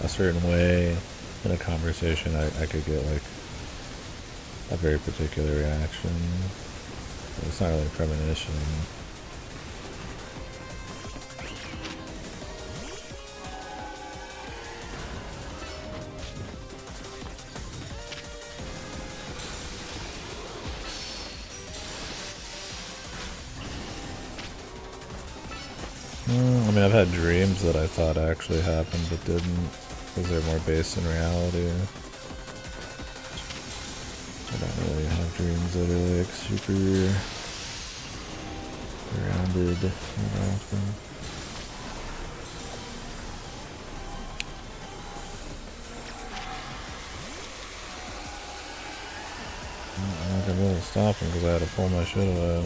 certain way in a conversation, I could get like a very particular reaction. But it's not really a premonition. I mean, I've had dreams that I thought actually happened but didn't, because they're more based in reality. I don't really have dreams that are like super grounded that often. I'm not gonna be able to stop him because I had to pull my shit away.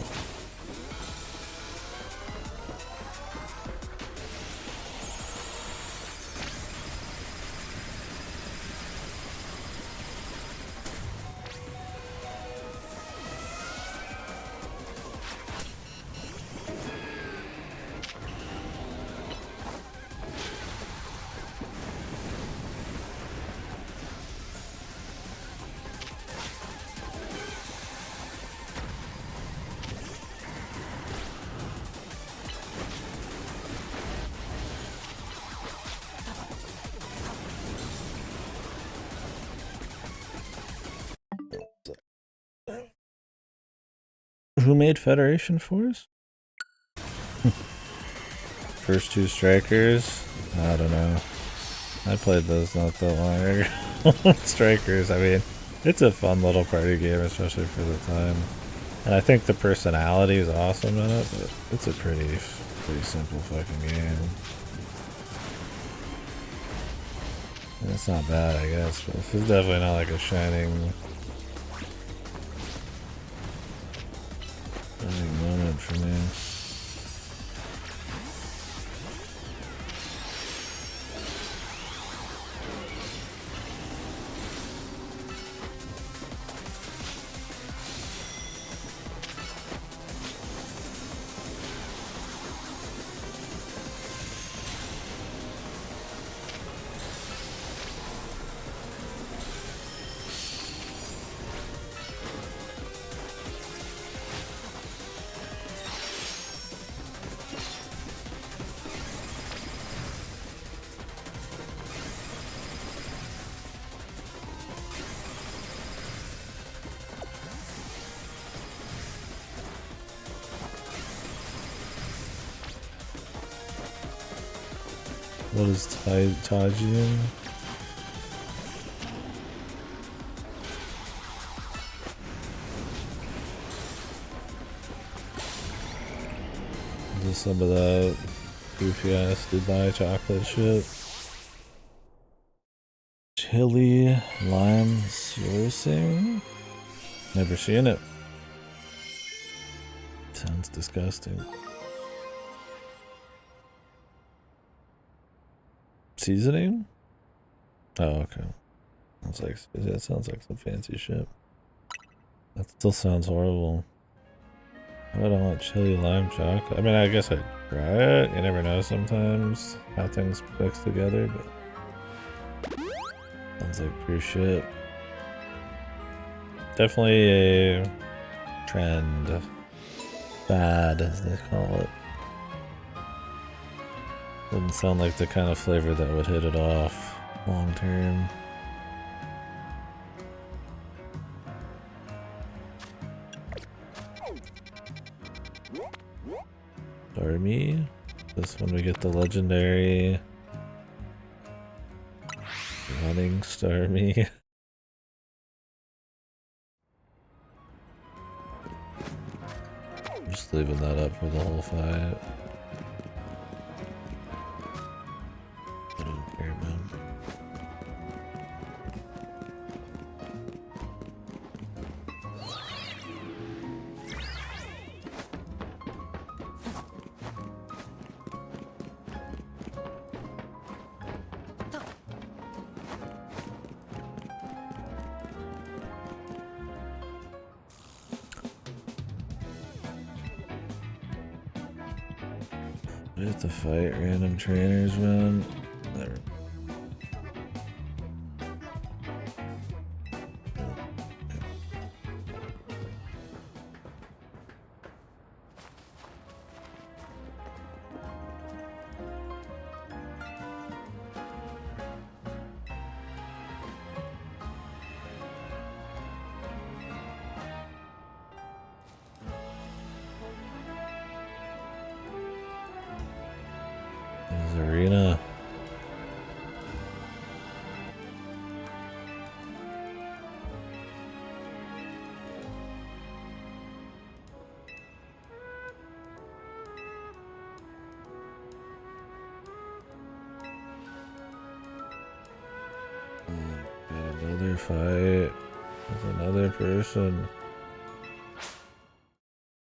Who made Federation Force? First two strikers? I don't know. I played those not that long ago. Strikers, I mean, it's a fun little party game, especially for the time. And I think the personality is awesome in it, but it's a pretty simple fucking game. And it's not bad, I guess, but this is definitely not like a shining moment for me. What is Tajian? Is this some of that goofy ass Dubai chocolate shit? Chili lime sourcing? Never seen it. Sounds disgusting. Seasoning? Oh, okay. That sounds like some fancy shit. That still sounds horrible. I don't want chili lime chocolate. I mean, I guess I'd try it. You never know sometimes how things mix together, but sounds like pure shit. Definitely a trend. Bad, as they call it. Doesn't sound like the kind of flavor that would hit it off long term. Starmie. This one we get the legendary running Starmie. I'm just leaving that up for the whole fight. I don't care, man. We have to fight random trainers, man. Never. Another fight with another person.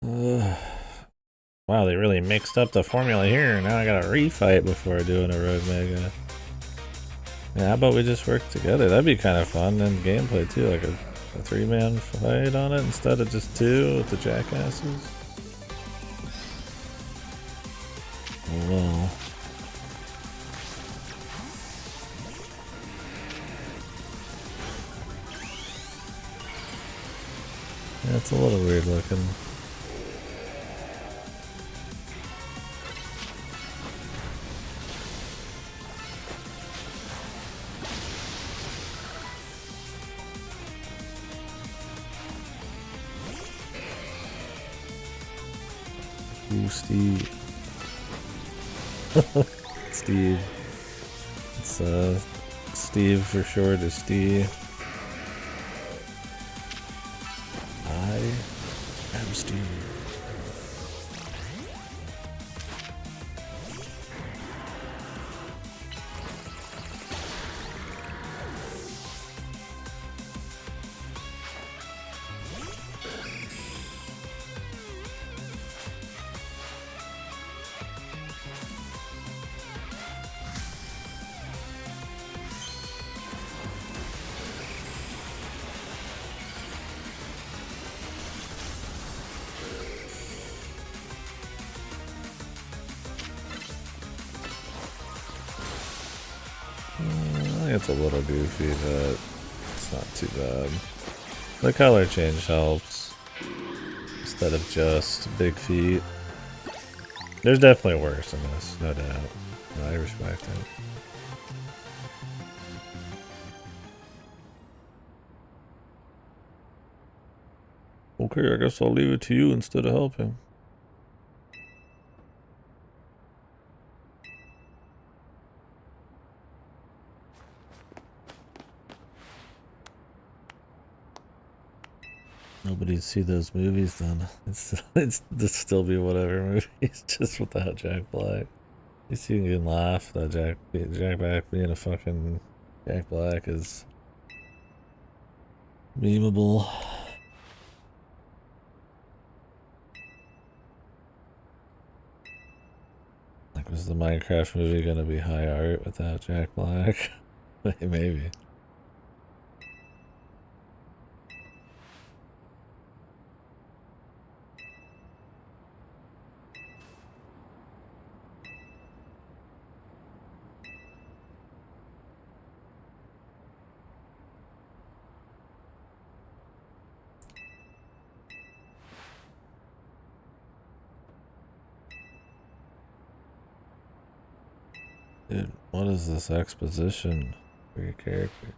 Wow, they really mixed up the formula here. Now I gotta refight before doing a Rogue Mega. Yeah, how about we just work together? That'd be kind of fun and gameplay too, like a 3-man fight on it instead of just 2 with the jackasses. Oh well. Yeah, it's a little weird looking. Ooh, Steve. Steve. It's Steve for short is Steve. I am Steve. It's a little goofy, but it's not too bad. The color change helps instead of just big feet. There's definitely worse in this, no doubt. I respect it. Okay, I guess I'll leave it to you instead of helping. Nobody'd see those movies then. It's still be whatever movies, just without Jack Black. At least you can laugh that Jack Black being a fucking Jack Black is memeable. Like, was the Minecraft movie gonna be high art without Jack Black? Maybe. Dude, what is this exposition for your character?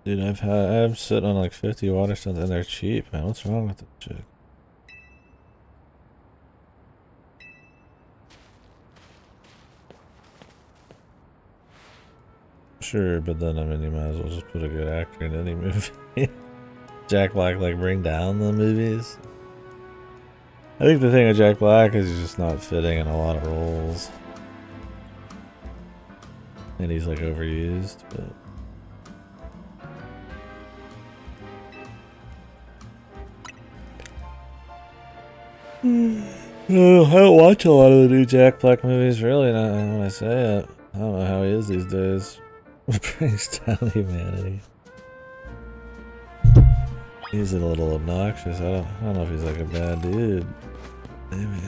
Dude, I'm sitting on like 50 water stones and they're cheap, man. What's wrong with this shit? Sure, but then I mean you might as well just put a good actor in any movie. Jack Black like bring down the movies. I think the thing with Jack Black is he's just not fitting in a lot of roles. And he's like overused, but I don't watch a lot of the new Jack Black movies, really, not when I say it. I don't know how he is these days. Brings down humanity. He's a little obnoxious. I don't know if he's like a bad dude. Maybe.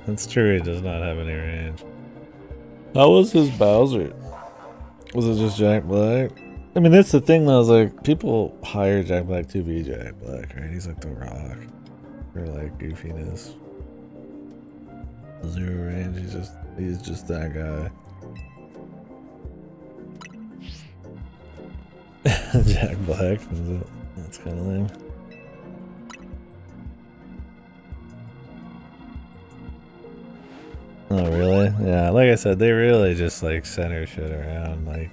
It's true, he does not have any range. How was his Bowser? Was it just Jack Black? I mean, that's the thing though, is like, people hire Jack Black to be Jack Black, right? He's like the Rock. For like goofiness. Zero range, he's just that guy. Jack Black, that's kind of lame. Oh really? Yeah, like I said, they really just like center shit around like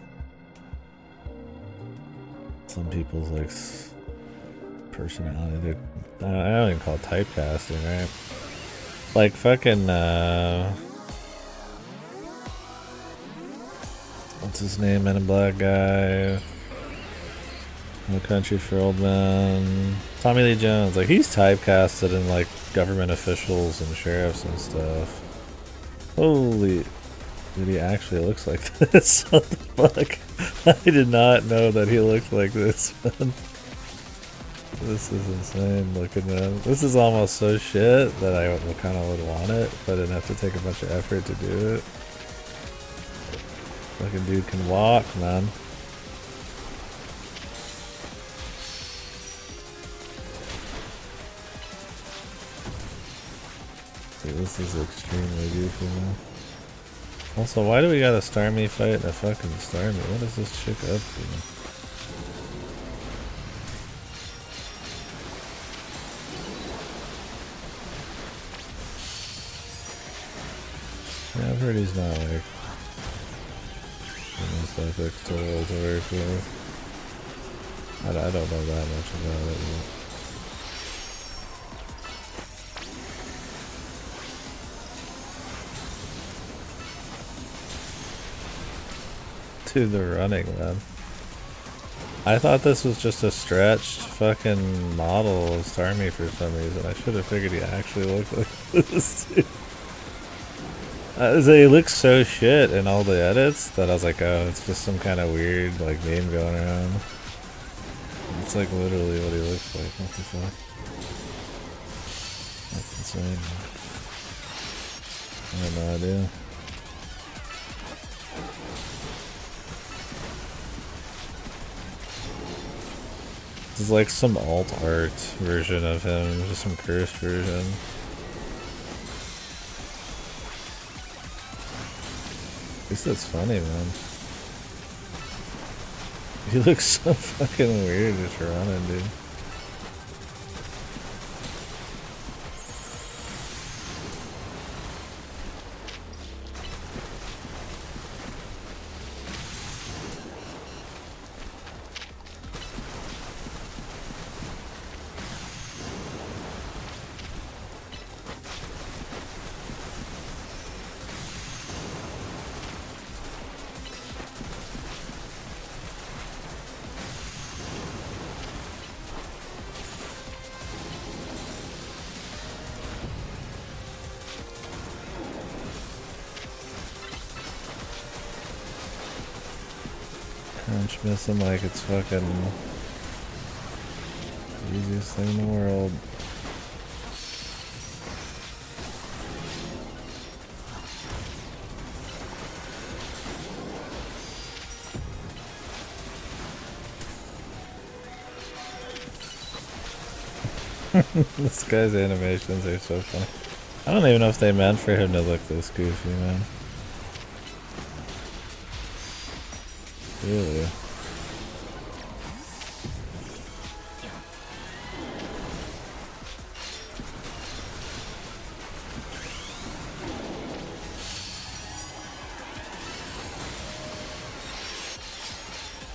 some people's like personality. I don't even call it typecasting, right? Like fucking what's his name? Men in Black guy. No Country for Old Men. Tommy Lee Jones, like he's typecasted in like government officials and sheriffs and stuff. Holy, dude, he actually looks like this. What the fuck? I did not know that he looked like this, man. This is insane looking, man. This is almost so shit that I kind of would want it, but I didn't have to take a bunch of effort to do it. Fucking dude can walk, man. Dude, this is extremely goofy, man. Also, why do we got a Starmie fight a fucking Starmie? What is this chick up to? Yeah, I've heard he's not like the most epic tool to work with. I don't know that much about it yet. Dude, the running, man. I thought this was just a stretched fucking model of Starmie for some reason. I should have figured he actually looked like this, dude. He looks so shit in all the edits that I was like, oh, it's just some kind of weird like meme going around. It's like literally what he looks like. What the fuck? That's insane. I have no idea. This is like some alt art version of him, just some cursed version. At least that's funny, man. He looks so fucking weird just running, dude. Punch missing like it's fucking the easiest thing in the world. This guy's animations are so funny. I don't even know if they meant for him to look this goofy, man. Really?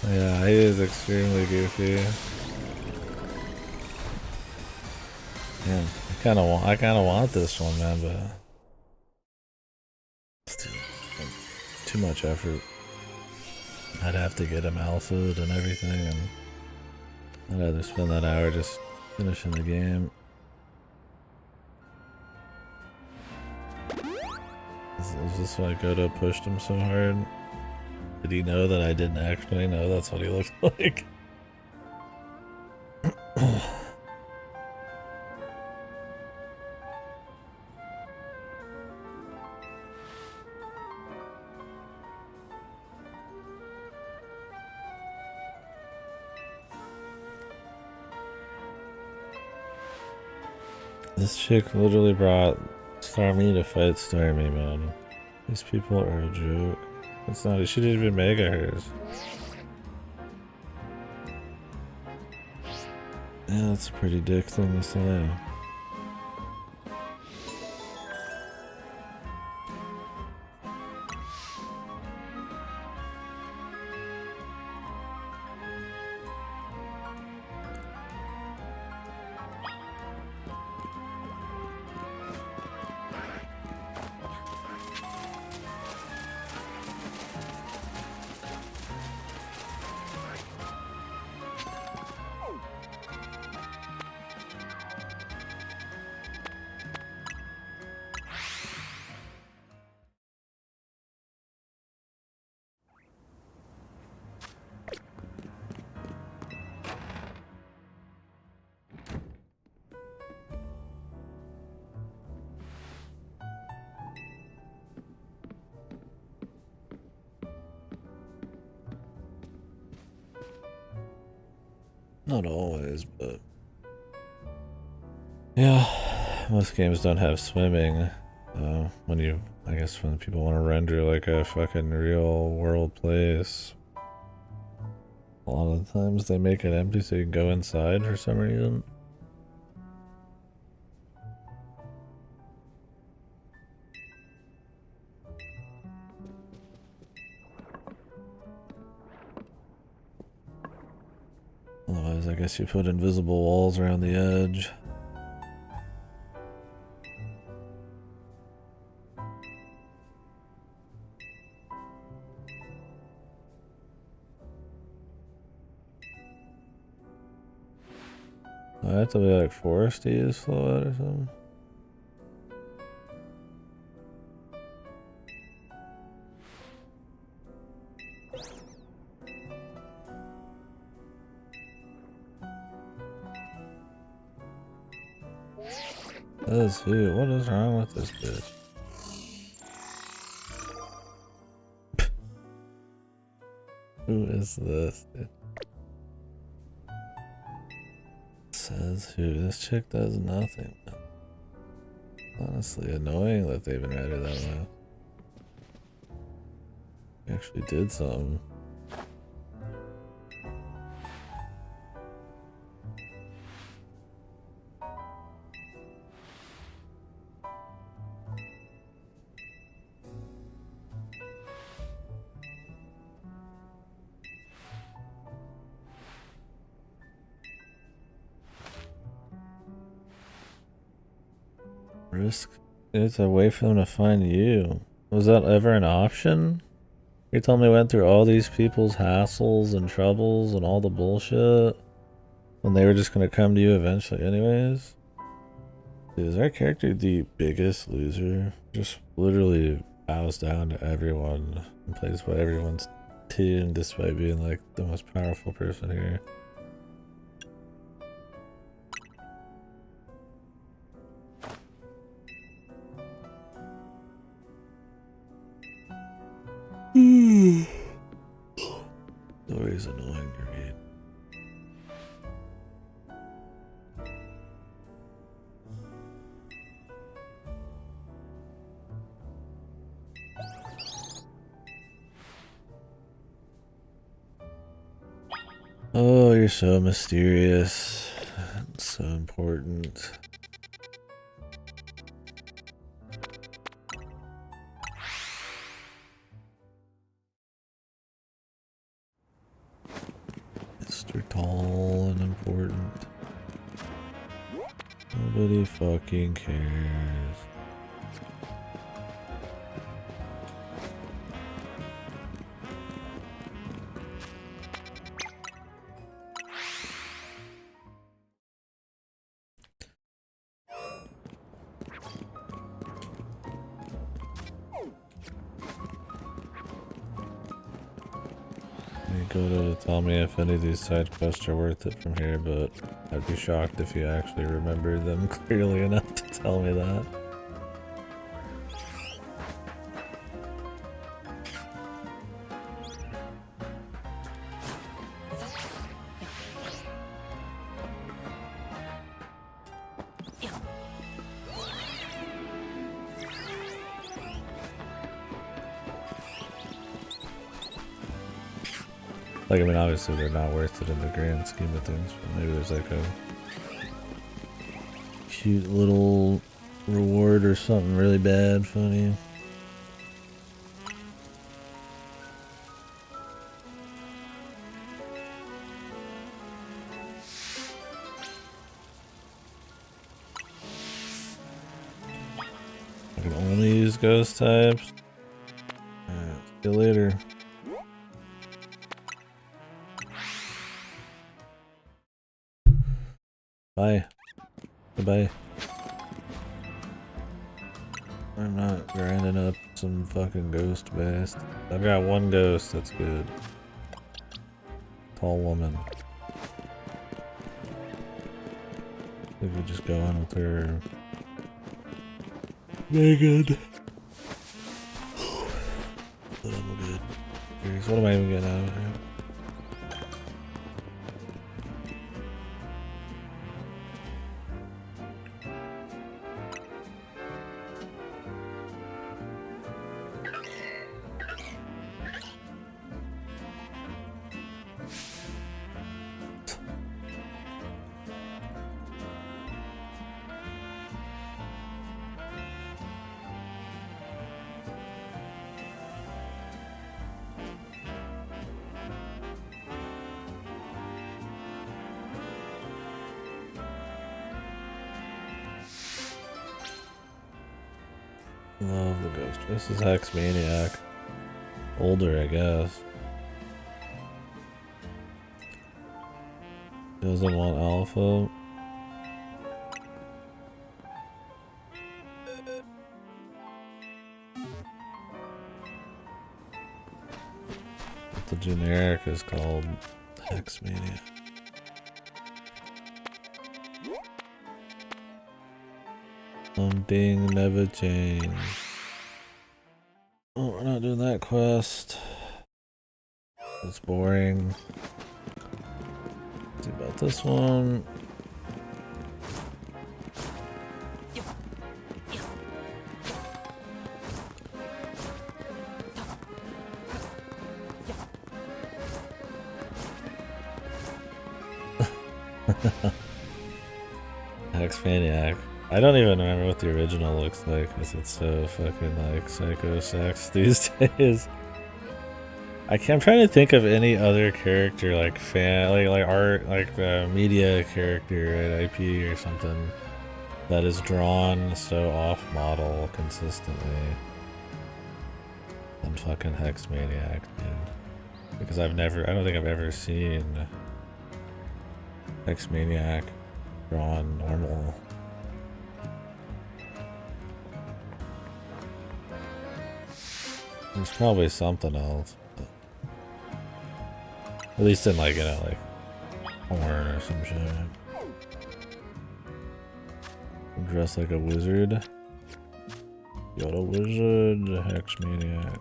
Yeah, he is extremely goofy. Yeah, I kinda want this one, man, but it's too much effort. I'd have to get him alphaed and everything, and I'd rather spend that hour just finishing the game. Is this why Godo pushed him so hard? Did he know that I didn't actually know that's what he looked like? This chick literally brought Starmie to fight Starmie, man. These people are a joke. It's not. She didn't even make hers. Yeah, that's a pretty dick thing to say. Not always, but yeah, most games don't have swimming. I guess when people want to render like a fucking real world place, a lot of the times they make it empty so you can go inside for some reason. Otherwise, I guess you put invisible walls around the edge. I have to be like foresty to slow out or something. Says who? What is wrong with this bitch? Who is this? Says who? This chick does nothing. Honestly, annoying that they've been added that way. Actually did something. Risk. It's a way for them to find you. Was that ever an option? You told me we went through all these people's hassles and troubles and all the bullshit when they were just gonna come to you eventually anyways? Dude, is our character the biggest loser? Just literally bows down to everyone and plays by everyone's tune despite being like the most powerful person here. Story's annoying to read. Oh, you're so mysterious. So important. Mr. Tall and important. Nobody fucking cares. You gotta tell me if any of these side quests are worth it from here, but I'd be shocked if you actually remembered them clearly enough to tell me that. Like, I mean, obviously they're not worth it in the grand scheme of things, but maybe there's like a cute little reward or something really bad funny. I can only use ghost types. Alright, see you later. Bye. Goodbye. I'm not grinding up some fucking ghost bast. I've got one ghost, that's good. Tall woman. We could just go on with her. Very good. But I'm good. Serious, what am I even getting out of here? Love the ghost. This is Hex Maniac. Older, I guess. Doesn't want alpha. The generic is called Hex Maniac. Something never changed. Oh, we're not doing that quest. It's boring. Let's see about this one. Hex Maniac. I don't even remember what the original looks like because it's so fucking like psycho sex these days. I'm trying to think of any other character like like art, like media character at IP or something that is drawn so off model consistently than fucking Hex Maniac, dude. Because I don't think I've ever seen Hex Maniac drawn normal. There's probably something else. But at least in like, you know, like porn or some shit. Dressed like a wizard. Yoda wizard, Hex Maniac.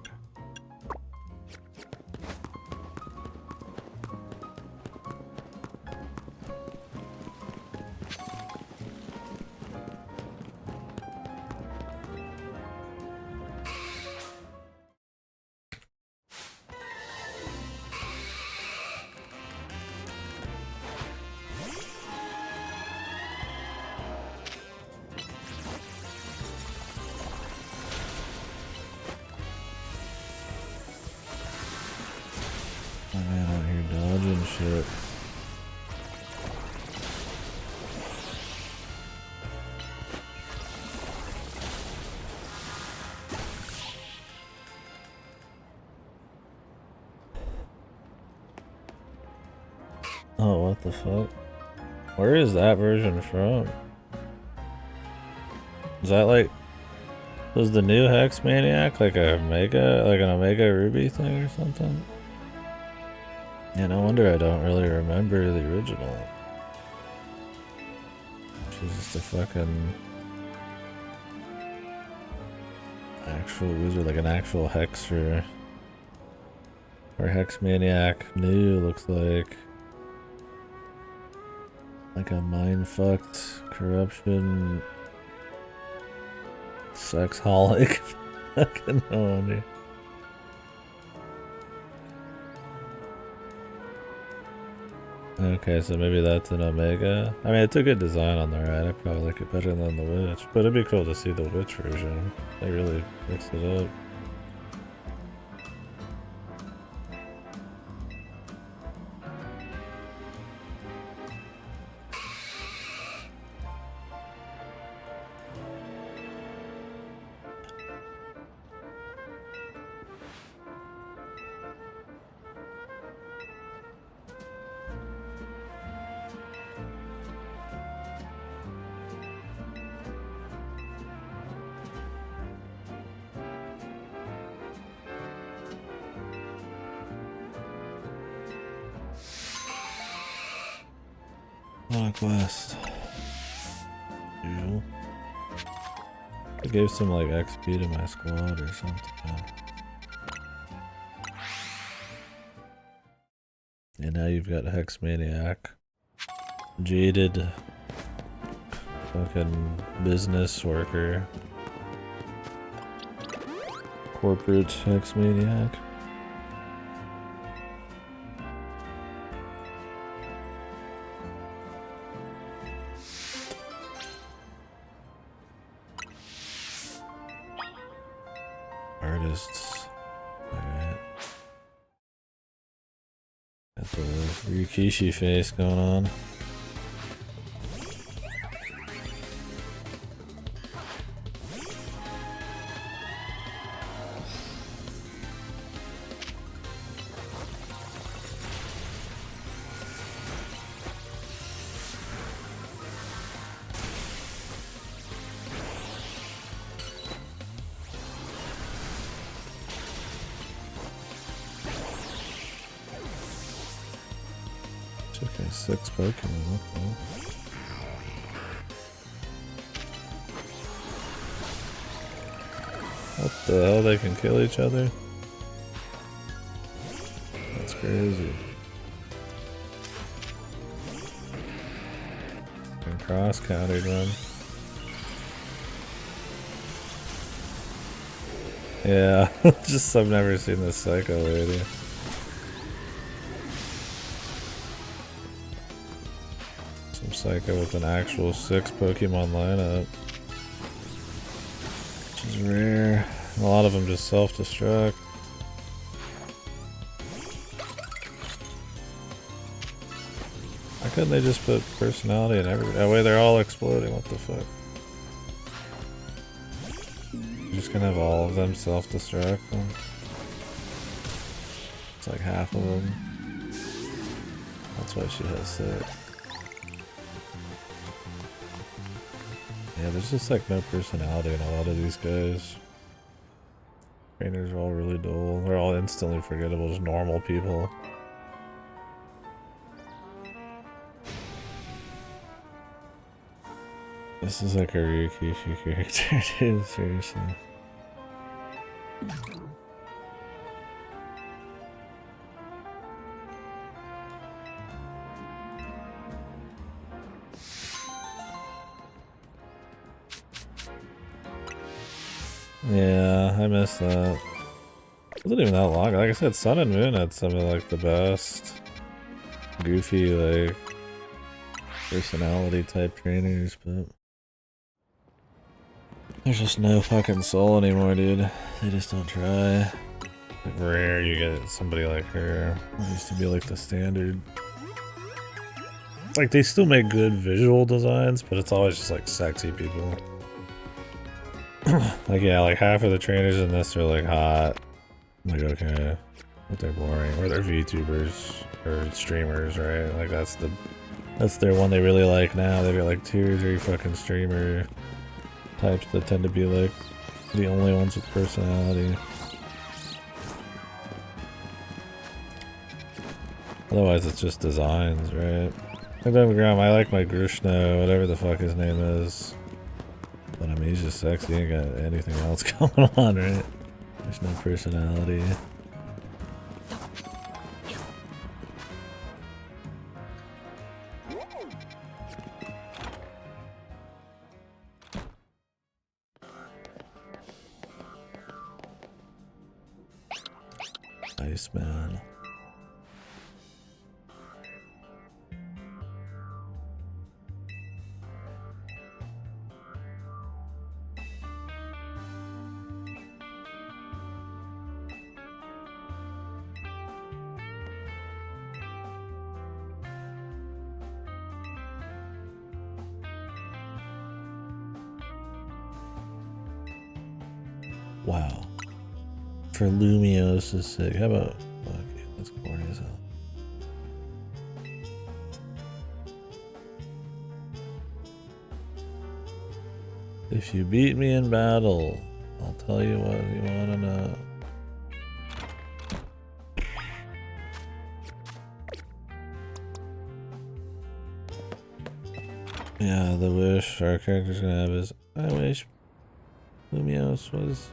Oh, what the fuck? Where is that version from? Is that like... Was the new Hex Maniac like an Omega Ruby thing or something? Yeah, no wonder I don't really remember the original. She's just a fucking... actual wizard, like an actual hexer. Or Hex Maniac new looks like... like a mind-fucked corruption sexholic. Fucking no wonder. Okay, so maybe that's an Omega. I mean, it's a good design on the right. I probably like it better than the Witch, but it'd be cool to see the Witch version. They really fixed it up. Quest. Usual. I gave some like XP to my squad or something. And now you've got Hex Maniac. Jaded fucking business worker. Corporate Hex Maniac. Artists. Alright. Got the Ryukishi face going on. Okay, 6 Pokemon, okay. What the hell, they can kill each other? That's crazy. And cross-countered one. Yeah, just I've never seen this psycho lady. Psycho with an actual 6 Pokemon lineup, which is rare. A lot of them just self-destruct. Why couldn't they just put personality in every? That way they're all exploding. What the fuck? You're just gonna have all of them self-destruct. It's like half of them. That's why she has 6. Yeah, there's just like no personality in a lot of these guys. Trainers are all really dull. They're all instantly forgettable, just normal people. This is like a Ryukishi character, dude, seriously. Yeah, I missed that. It wasn't even that long. Like I said, Sun and Moon had some of like the best goofy like personality type trainers, but there's just no fucking soul anymore, dude. They just don't try. Like rare you get somebody like her. It used to be like the standard. Like they still make good visual designs, but it's always just like sexy people. Like yeah, like half of the trainers in this are like hot. Like okay, but they're boring. Or they're VTubers or streamers, right? Like that's their one they really like now. They've got like 2 or 3 fucking streamer types that tend to be like the only ones with personality. Otherwise it's just designs, right? Like don't get me wrong, I like my Grishno, whatever the fuck his name is. But I mean, he's just sexy, he ain't got anything else going on, right? There's no personality. Iceman. Wow. For Lumiosa's sake. How about... Okay, that's corny as hell. If you beat me in battle, I'll tell you what you want to know. Yeah, the wish our character's gonna have is, I wish Lumios was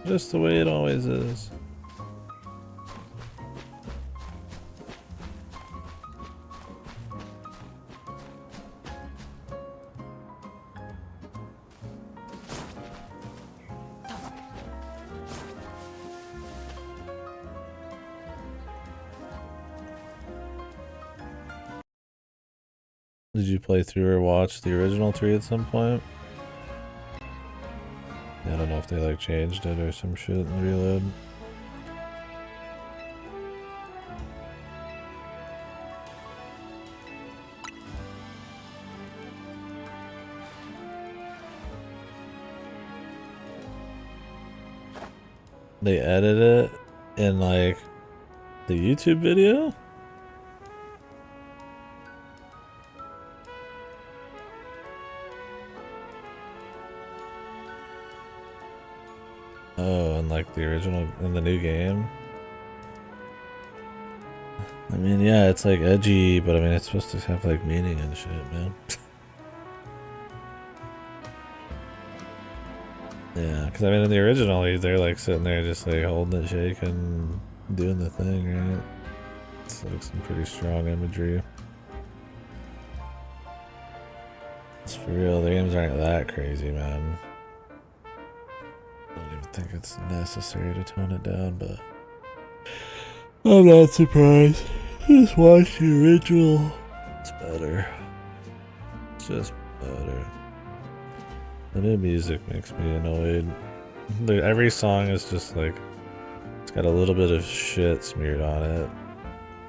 just the way it always is. Did you play through or watch the original 3 at some point? Yeah, I don't know if they like changed it or some shit in the reload. They edit it in like the YouTube video? Oh, and like the original in the new game? I mean, yeah, it's like edgy, but I mean, it's supposed to have like meaning and shit, man. Yeah, because I mean, in the original, they're like sitting there just like holding it, shaking, doing the thing, right? It's like some pretty strong imagery. It's for real, the games aren't that crazy, man. I don't even think it's necessary to tone it down, but I'm not surprised. Just watch the original. It's better. It's just better. The new music makes me annoyed. Every song is just like, it's got a little bit of shit smeared on it.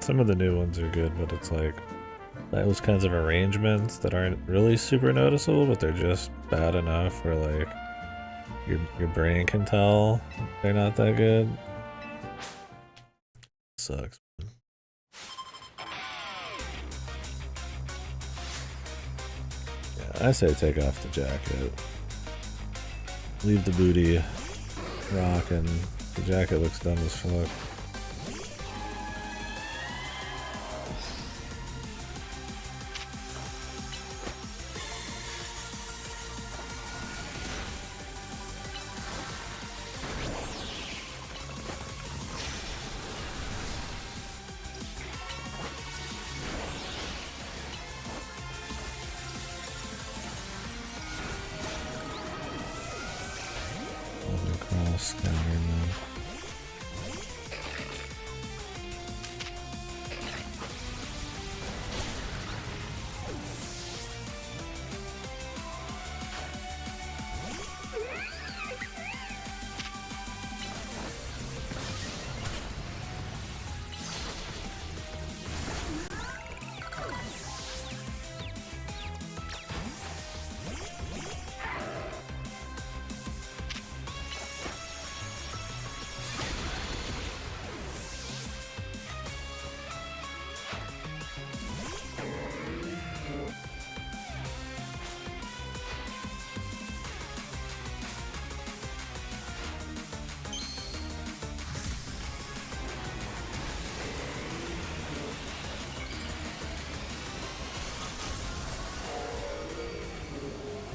Some of the new ones are good, but it's like those kinds of arrangements that aren't really super noticeable, but they're just bad enough where like your brain can tell they're not that good. Sucks. Yeah, I say take off the jacket. Leave the booty rockin'. The jacket looks dumb as fuck.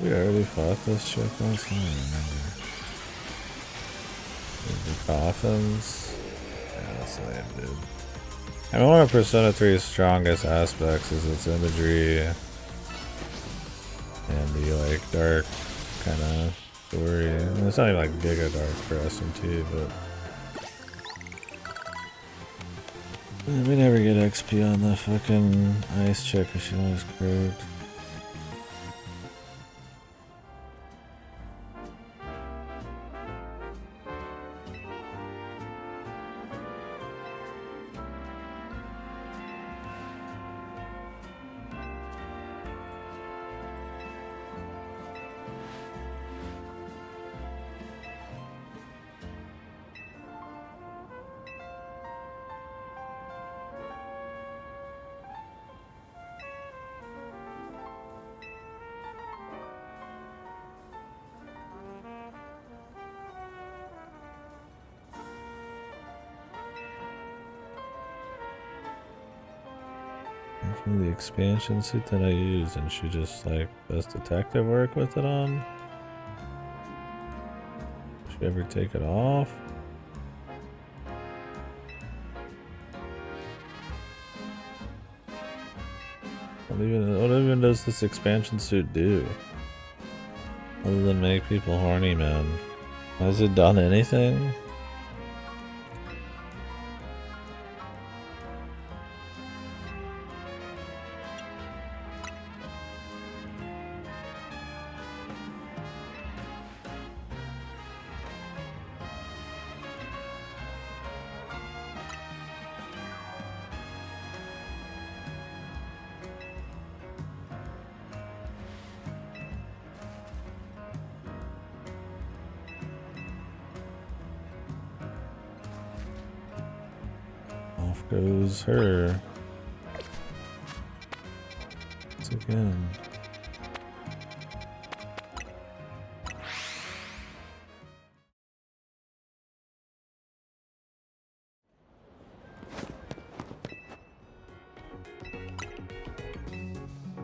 We already fought this chick last night, I remember. The coffins? Yeah, that's lame, dude. I mean, one of Persona 3's strongest aspects is its imagery and the, like, dark kind of story. I mean, it's not even, like, giga dark for SMT, but... We never get XP on the fucking ice chick because she always croaked. Making the expansion suit that I use, and she just like does detective work with it on. Should she ever take it off? What even does this expansion suit do? Other than make people horny, man. Has it done anything? Off goes her. Once again.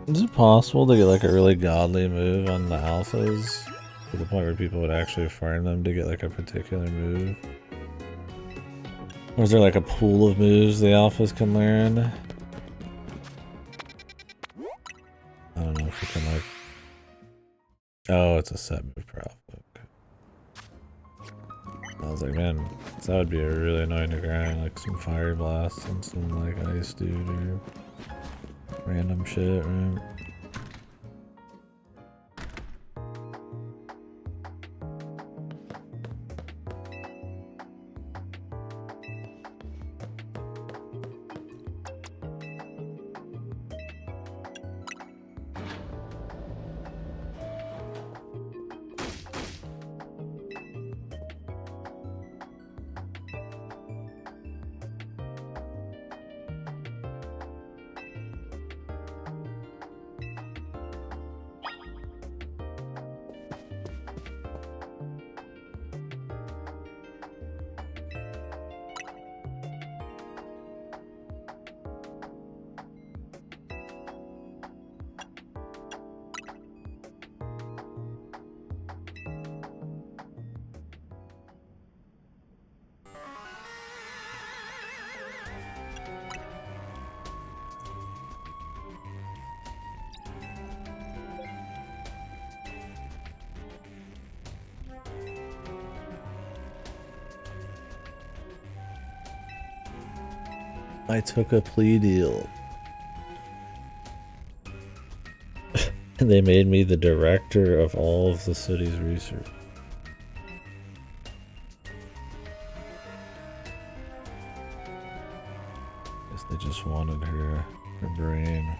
Is it possible to get like a really godly move on the alphas to the point where people would actually farm them to get like a particular move? Or is there like a pool of moves the alphas can learn? I don't know if you can like... Oh, it's a set move per alpha. Okay. I was like, man, that would be a really annoying to grind, like some fire blasts and some like ice dude or random shit, right? I took a plea deal. And they made me the director of all of the city's research. Guess they just wanted her brain.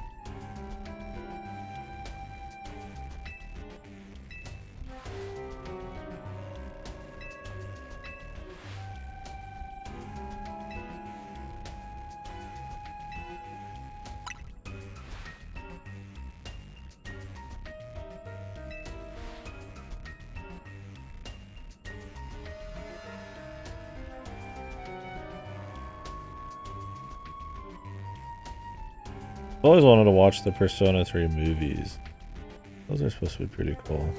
I've always wanted to watch the Persona 3 movies. Those are supposed to be pretty cool.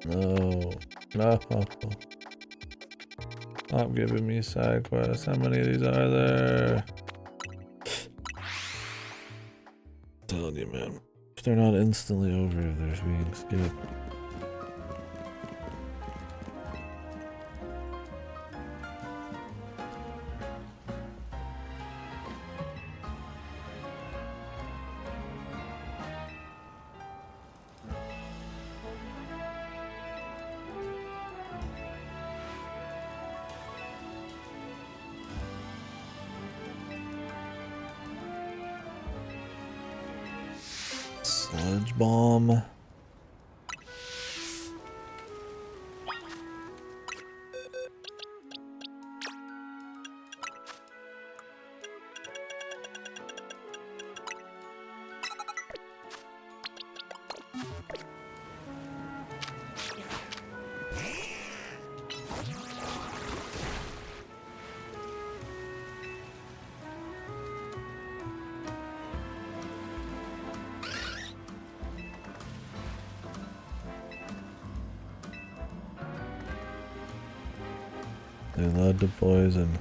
No. No. Stop giving me side quests. How many of these are there? I'm telling you, man. If they're not instantly over, if there's being skipped. Sludge bomb. They led to poison.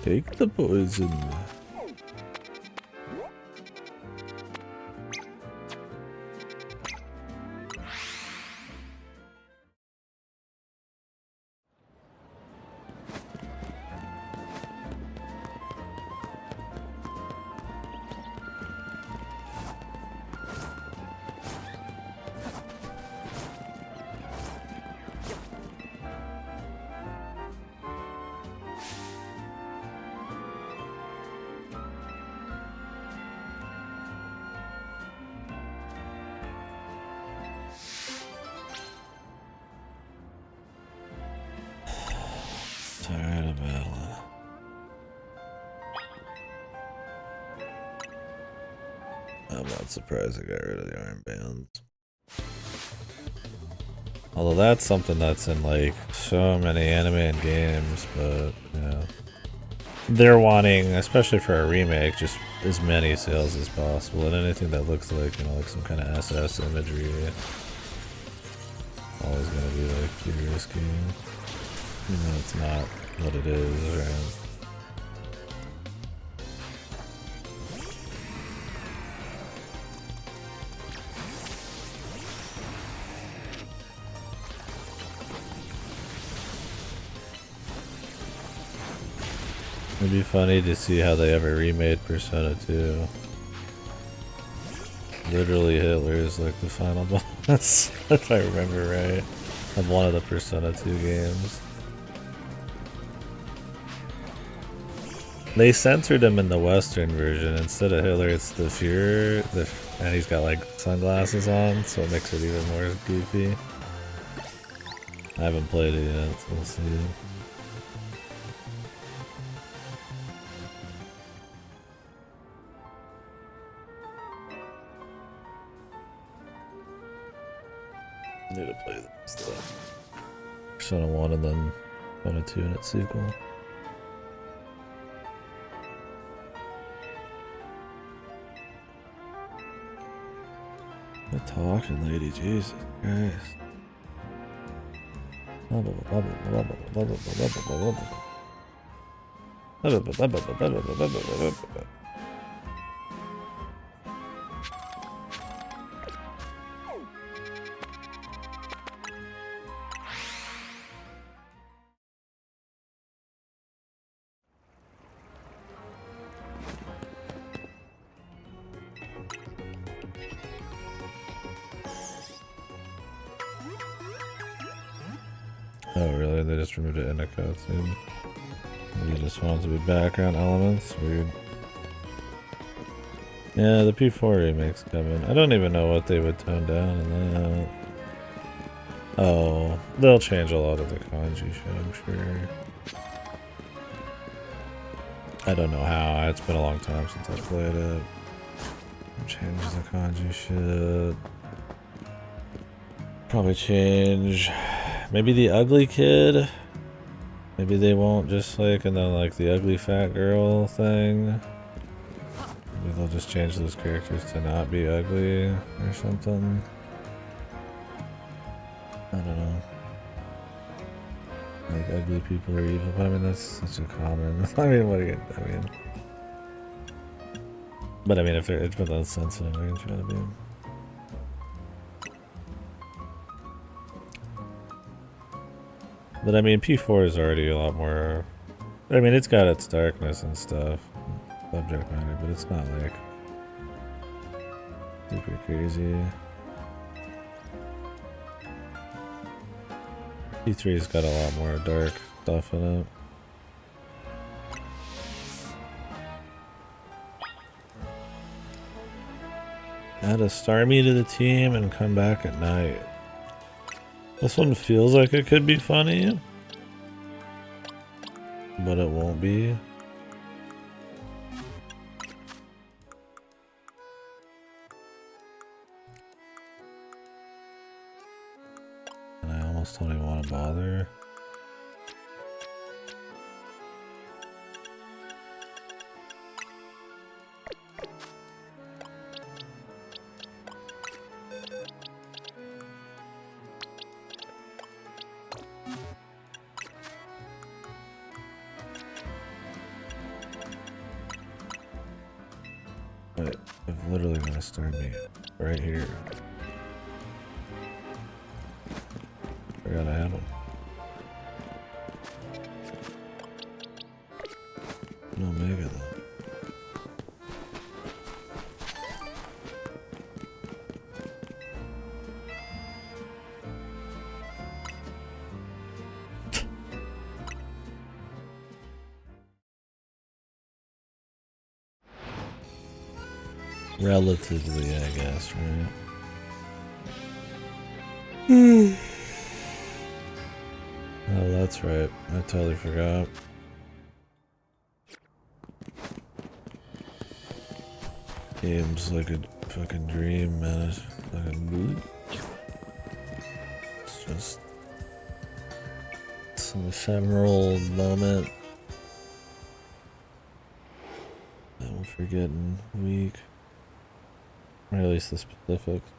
Take the poison. Tired of Bella. I'm not surprised I got rid of the armbands. Although that's something that's in like so many anime and games, but yeah. They're wanting, especially for a remake, just as many sales as possible, and anything that looks like, you know, like some kind of SS imagery. Always gonna be like too risky. You know, it's not what it is, right? It'd be funny to see how they ever remade Persona 2. Literally Hitler is like the final boss, if I remember right, of one of the Persona 2 games. They censored him in the Western version. Instead of Hitler, it's the Fuhrer, and he's got like sunglasses on, so it makes it even more goofy. I haven't played it yet, so we'll see. I need to play this stuff. Persona 1 and then Persona 2 and its sequel. The talking lady, Jesus Christ. Oh really? They just removed it in a cutscene. You just want it to be background elements? Weird. Yeah, the P4 remake's coming. I don't even know what they would tone down in that. Oh, they'll change a lot of the kanji shit, I'm sure. I don't know how. It's been a long time since I played it. Change the kanji shit. Probably change maybe the ugly kid. Maybe they won't just like, and then like the ugly fat girl thing. Maybe they'll just change those characters to not be ugly or something. I don't know. Like ugly people are evil, but I mean that's such a common. I mean, what do you? I mean, but I mean, if they're it's without sensitive, they're trying to be. But I mean, P4 is already a lot more. I mean, it's got its darkness and stuff, subject matter, but it's not like super crazy. P3's got a lot more dark stuff in it. Add a Starmie to the team and come back at night. This one feels like it could be funny, but it won't be. And I almost else don't even want to bother. But I've literally gonna start me right here. Forgot I had one. No mega though. Relatively, I guess, right? Oh, that's right. I totally forgot. Game's like a fucking dream, man. It's fucking... It's just... some ephemeral moment. I'm forgetting week. Or at least the specifics.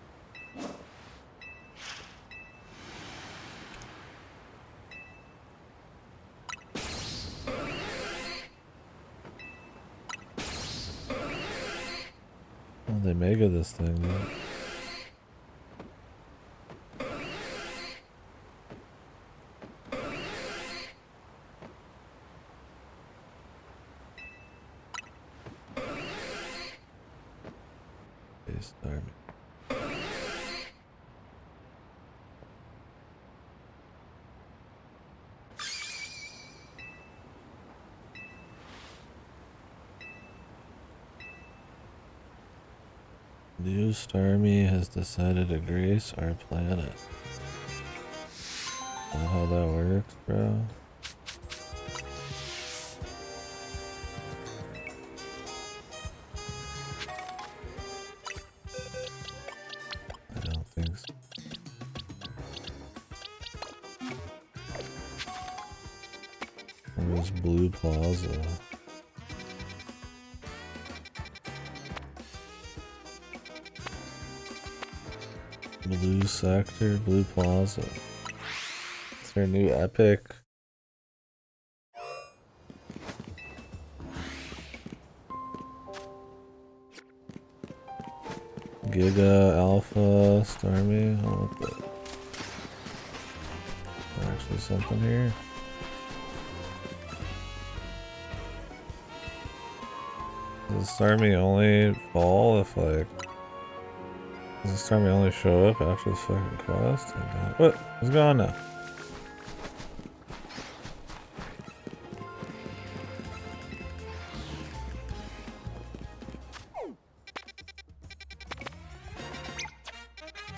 Oh, they mega this thing, dude. New Starmie has decided to grace our planet. Is that how that works, bro? I don't think so. Where's Blue Plaza? Blue Sector, Blue Plaza. It's their new epic. Giga Alpha Starmie. Oh, what the? There's actually something here. Does Starmie only fall if like? Does Starmie only show up after this fucking quest? What? What's going on now?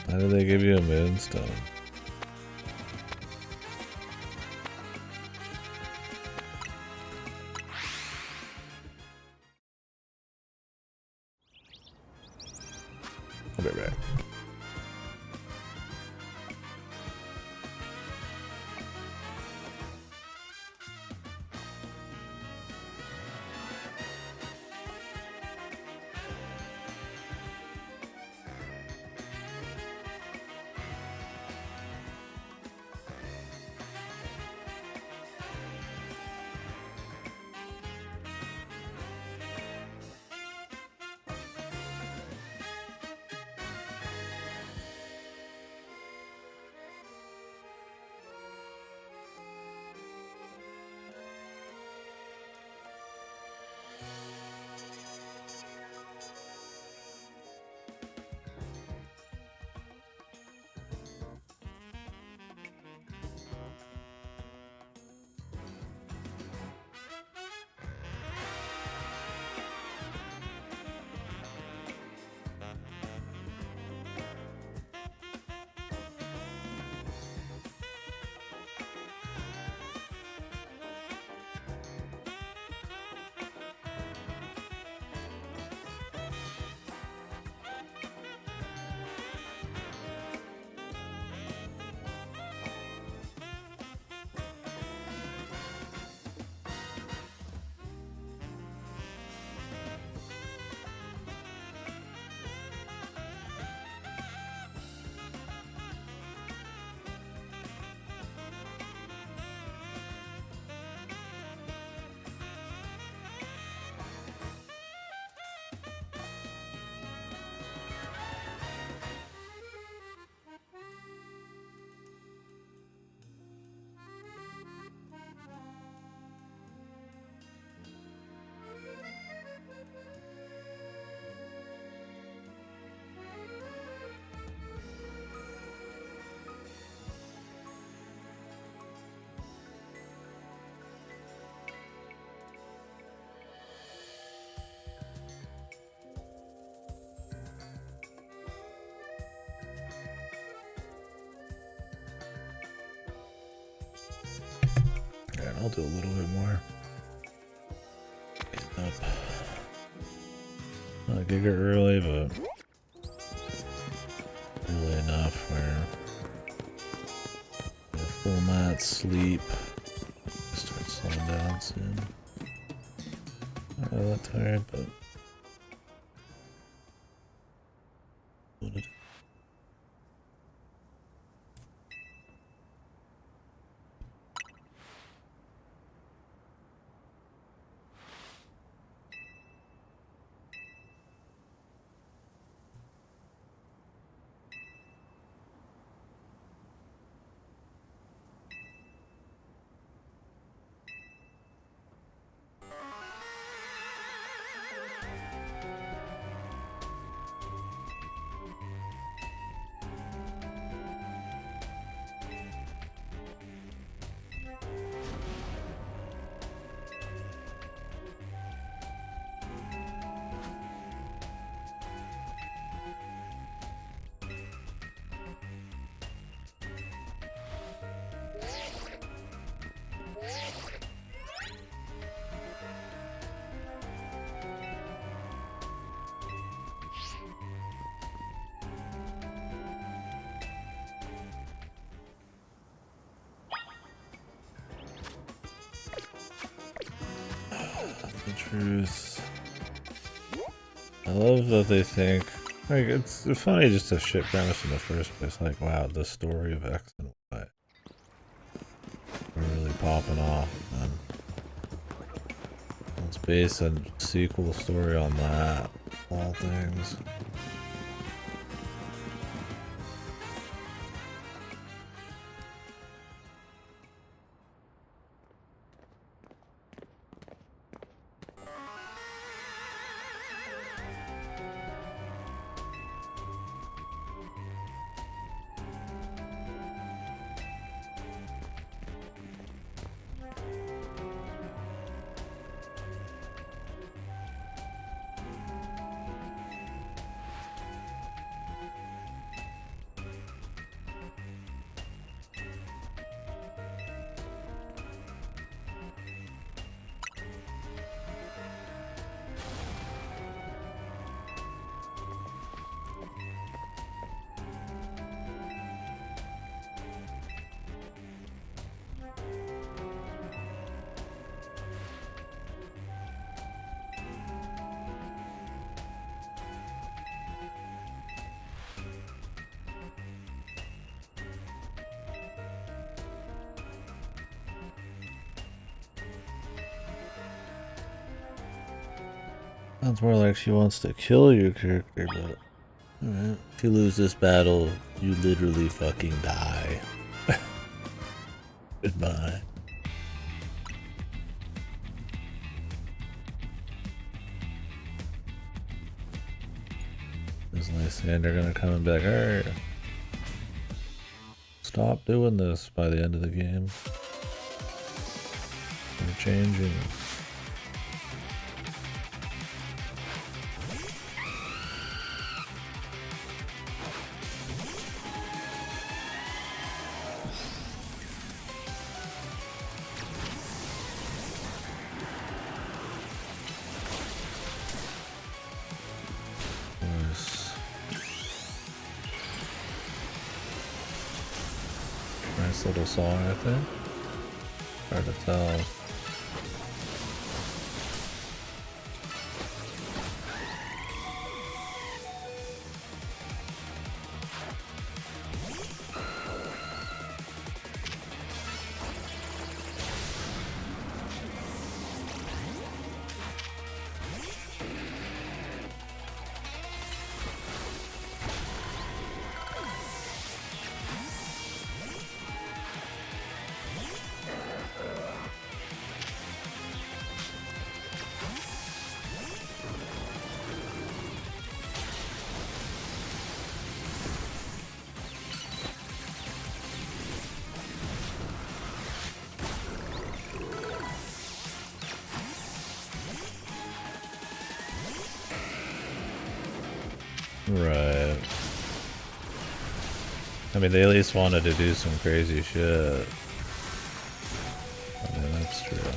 Why did they give you a moonstone? I'll be back. I'll do a little bit more. Get up. Not a giga early, but early enough where a full night's sleep. Start slowing down soon. Not really that tired, but what it is. The truth. I love that they think, like, it's funny just a shit premise in the first place. Like, wow, the story of X and Y are really popping off, and let's base a sequel story on that, all things. Sounds more like she wants to kill your character, but alright. If you lose this battle, you literally fucking die. Goodbye. Is Lysander gonna come and be like, alright, stop doing this by the end of the game? We're changing. Nice little song, I think. Hard to tell. Right. I mean, they at least wanted to do some crazy shit. I mean, that's true.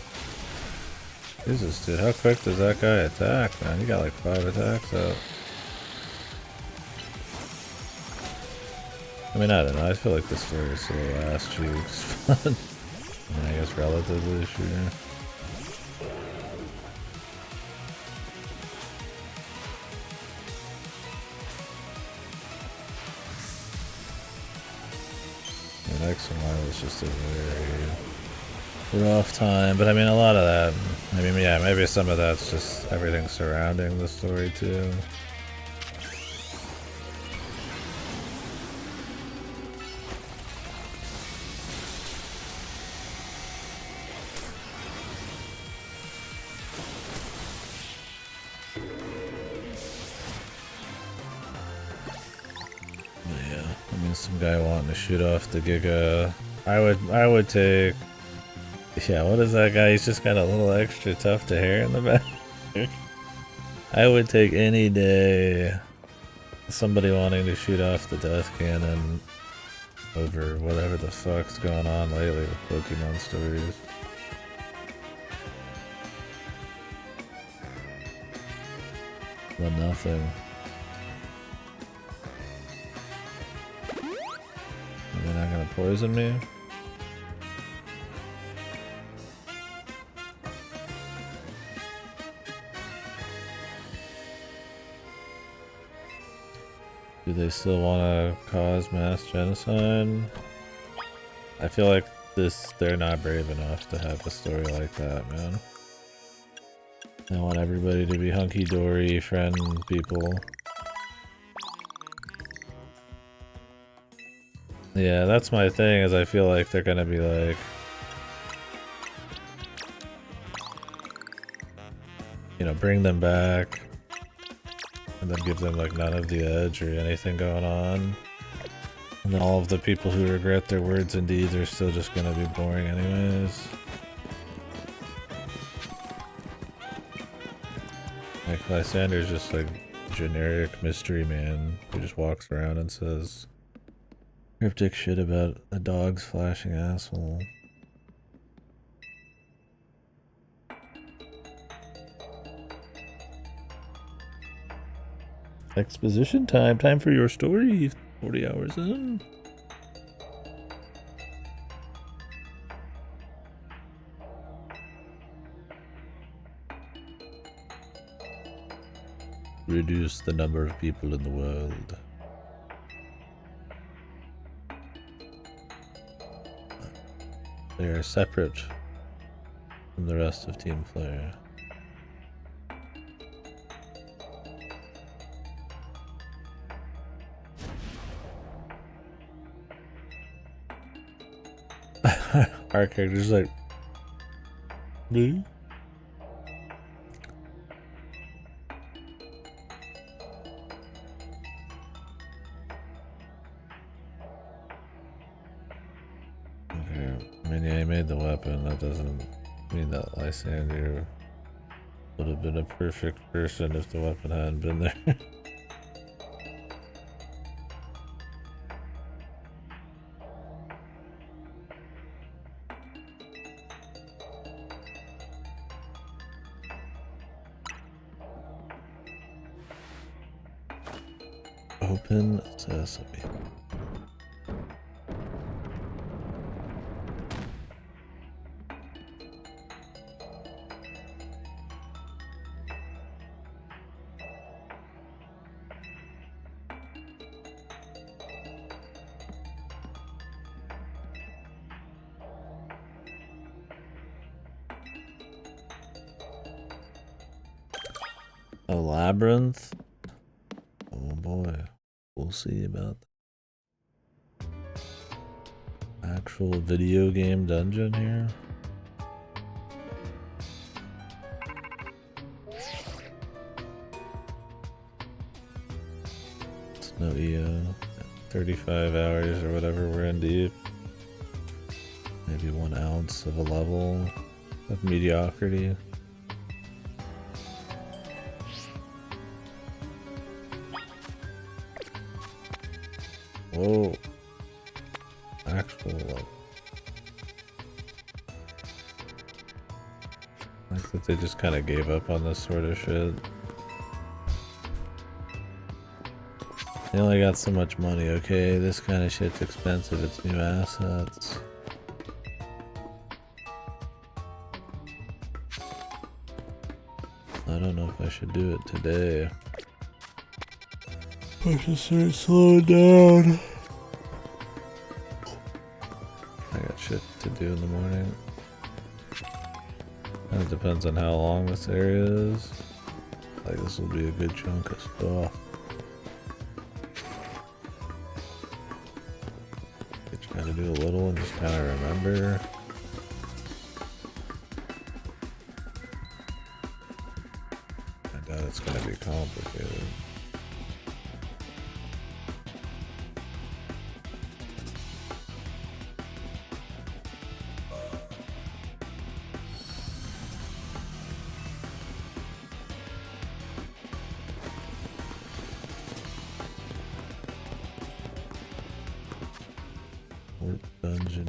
Jesus, dude, how quick does that guy attack, man? He got like 5 attacks out. I mean, I don't know. I feel like the story is a little ass cheeks, but I mean, I guess relatively sure. X and Y was just a very rough time, but I mean, a lot of that, I mean, yeah, maybe some of that's just everything surrounding the story too. Some guy wanting to shoot off the Giga. I would take. Yeah, what is that guy? He's just got a little extra tuft of hair in the back. I would take any day somebody wanting to shoot off the death cannon over whatever the fuck's going on lately with Pokemon stories. But nothing. They're not gonna poison me? Do they still want to cause mass genocide? I feel like they're not brave enough to have a story like that, man. I want everybody to be hunky-dory, friend people. Yeah, that's my thing, is I feel like they're gonna be like... You know, bring them back. And then give them like none of the edge or anything going on. And then all of the people who regret their words and deeds are still just gonna be boring anyways. Like Lysander's just like generic mystery man who just walks around and says cryptic shit about a dog's flashing asshole. Exposition time. Time for your story. 40 hours in. Reduce the number of people in the world. They are separate from the rest of Team Flare. Our character's like, me? Okay, I mean, yeah, he made the weapon. That doesn't mean that Lysander would have been a perfect person if the weapon hadn't been there. Open sesame. A labyrinth? Oh boy. We'll see about that. Actual video game dungeon here. It's no EO. 35 hours or whatever we're in deep. Maybe 1 ounce of a level of mediocrity. Whoa. Actual level. think that they just kind of gave up on this sort of shit. They only got so much money, okay? This kind of shit's expensive, it's new assets. I don't know if I should do it today. I should start slowing down. I got shit to do in the morning. And it depends on how long this area is. Like, this will be a good chunk of stuff. Just gotta do a little and just kind of remember. I doubt it's gonna be complicated. Dungeon.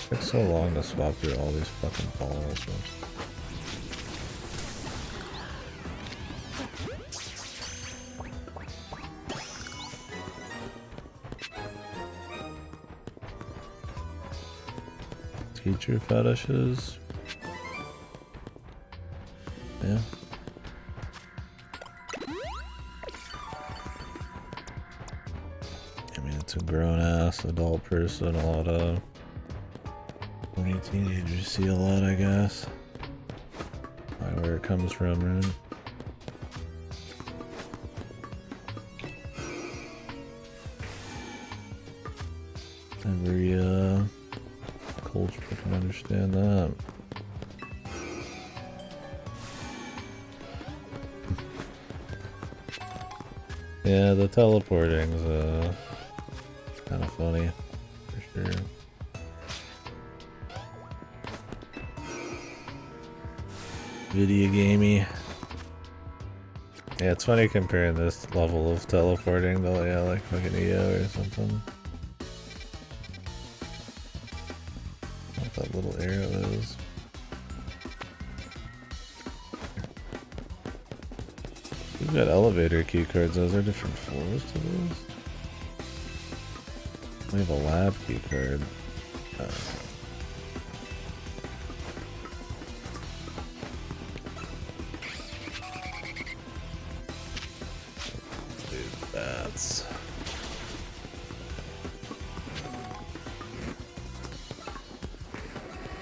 It takes so long to swap through all these fucking balls. Teacher fetishes? Yeah. I mean, it's a grown-ass adult person, a lot of teenagers see a lot, I guess. Like where it comes from, right? Every culture can understand that. Yeah, the teleporting's kind of funny, for sure. Video gamey. Yeah, it's funny comparing this level of teleporting to, yeah, like fucking EO or something. What that little arrow is. We've got elevator key cards. Those are different floors to those. We have a lab key card.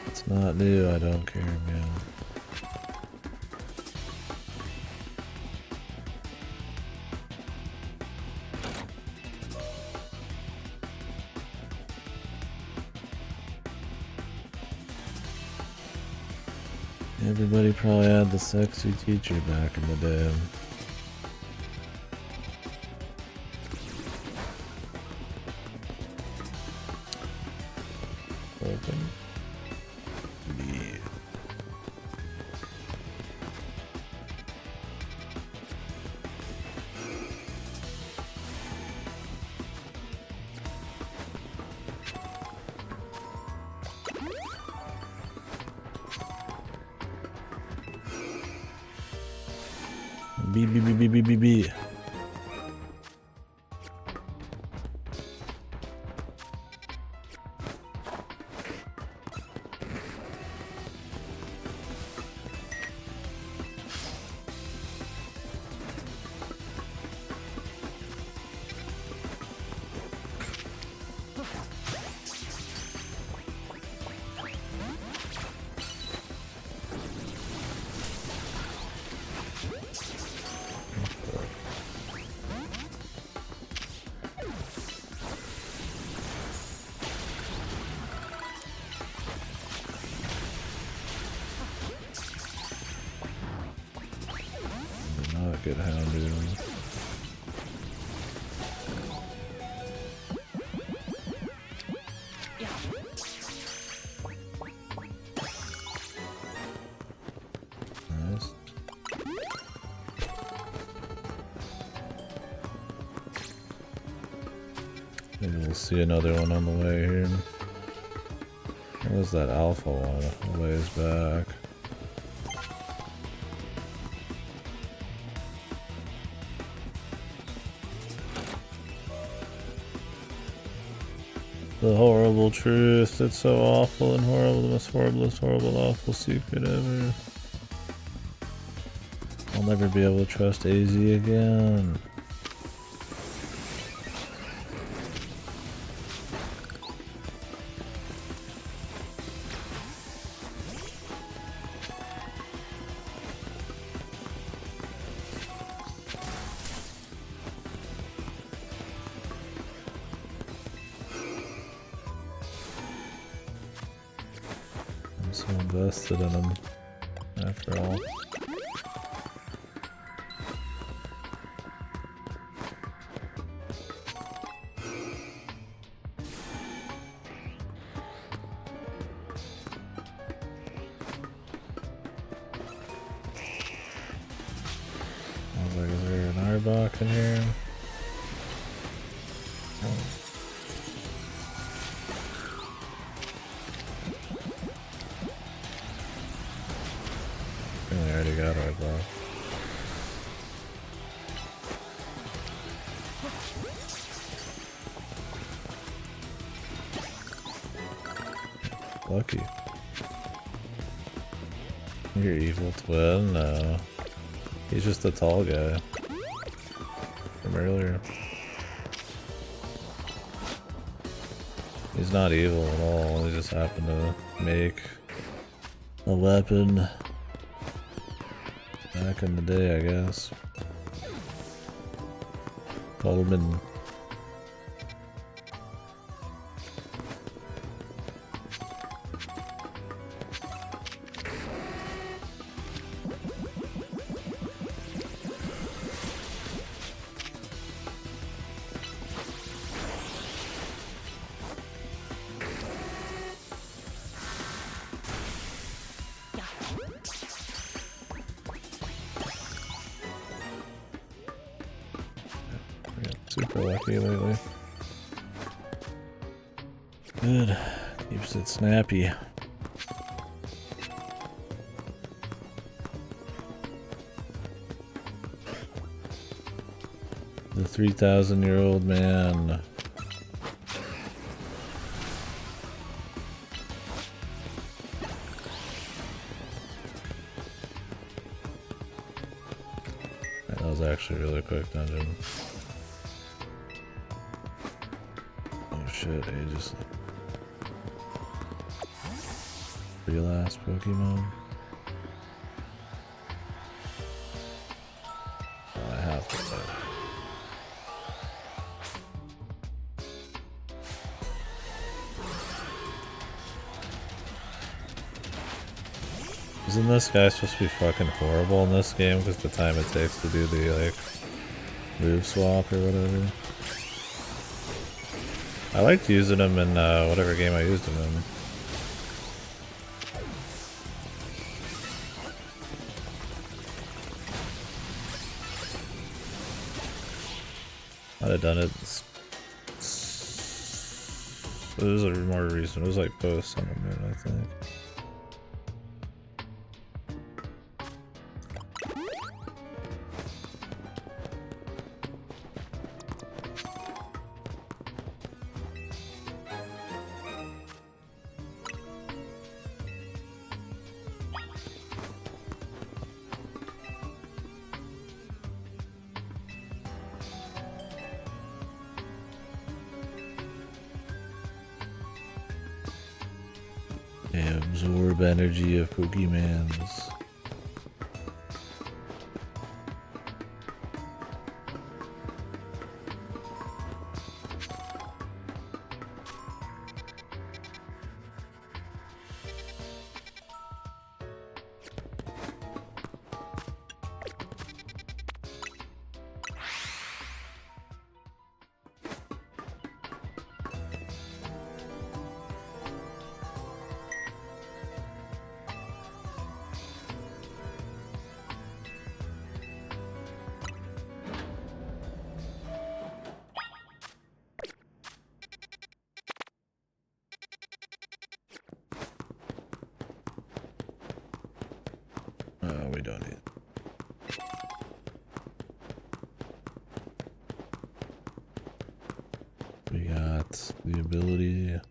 It's not new, I don't care, man. Everybody probably had the sexy teacher back in the day. Open. Yeah. B. get hounded. Nice. Maybe we'll see another one on the way here. Where was that alpha one? A ways back. The horrible truth. It's so awful and horrible. The most horrible, awful secret ever. I'll never be able to trust AZ again. I'm so invested in him, after all. I was like, is there an Arbok in here? Oh. I already got Arbok. Lucky. Your evil twin? No. He's just a tall guy. From earlier. He's not evil at all, he just happened to make a weapon back in the day, I guess. Coleman. Super lucky lately. Good. Keeps it snappy. The 3,000-year-old man. That was actually a really quick dungeon. Shit, Aegis. Real ass Pokemon. Oh, I have to play. Isn't this guy supposed to be fucking horrible in this game because the time it takes to do the like move swap or whatever? I liked using him in whatever game I used him in. I'd have done it. It was more recent. It was like post Sun and Moon, I think. Absorb energy of Pokemons. don't need. We got the ability to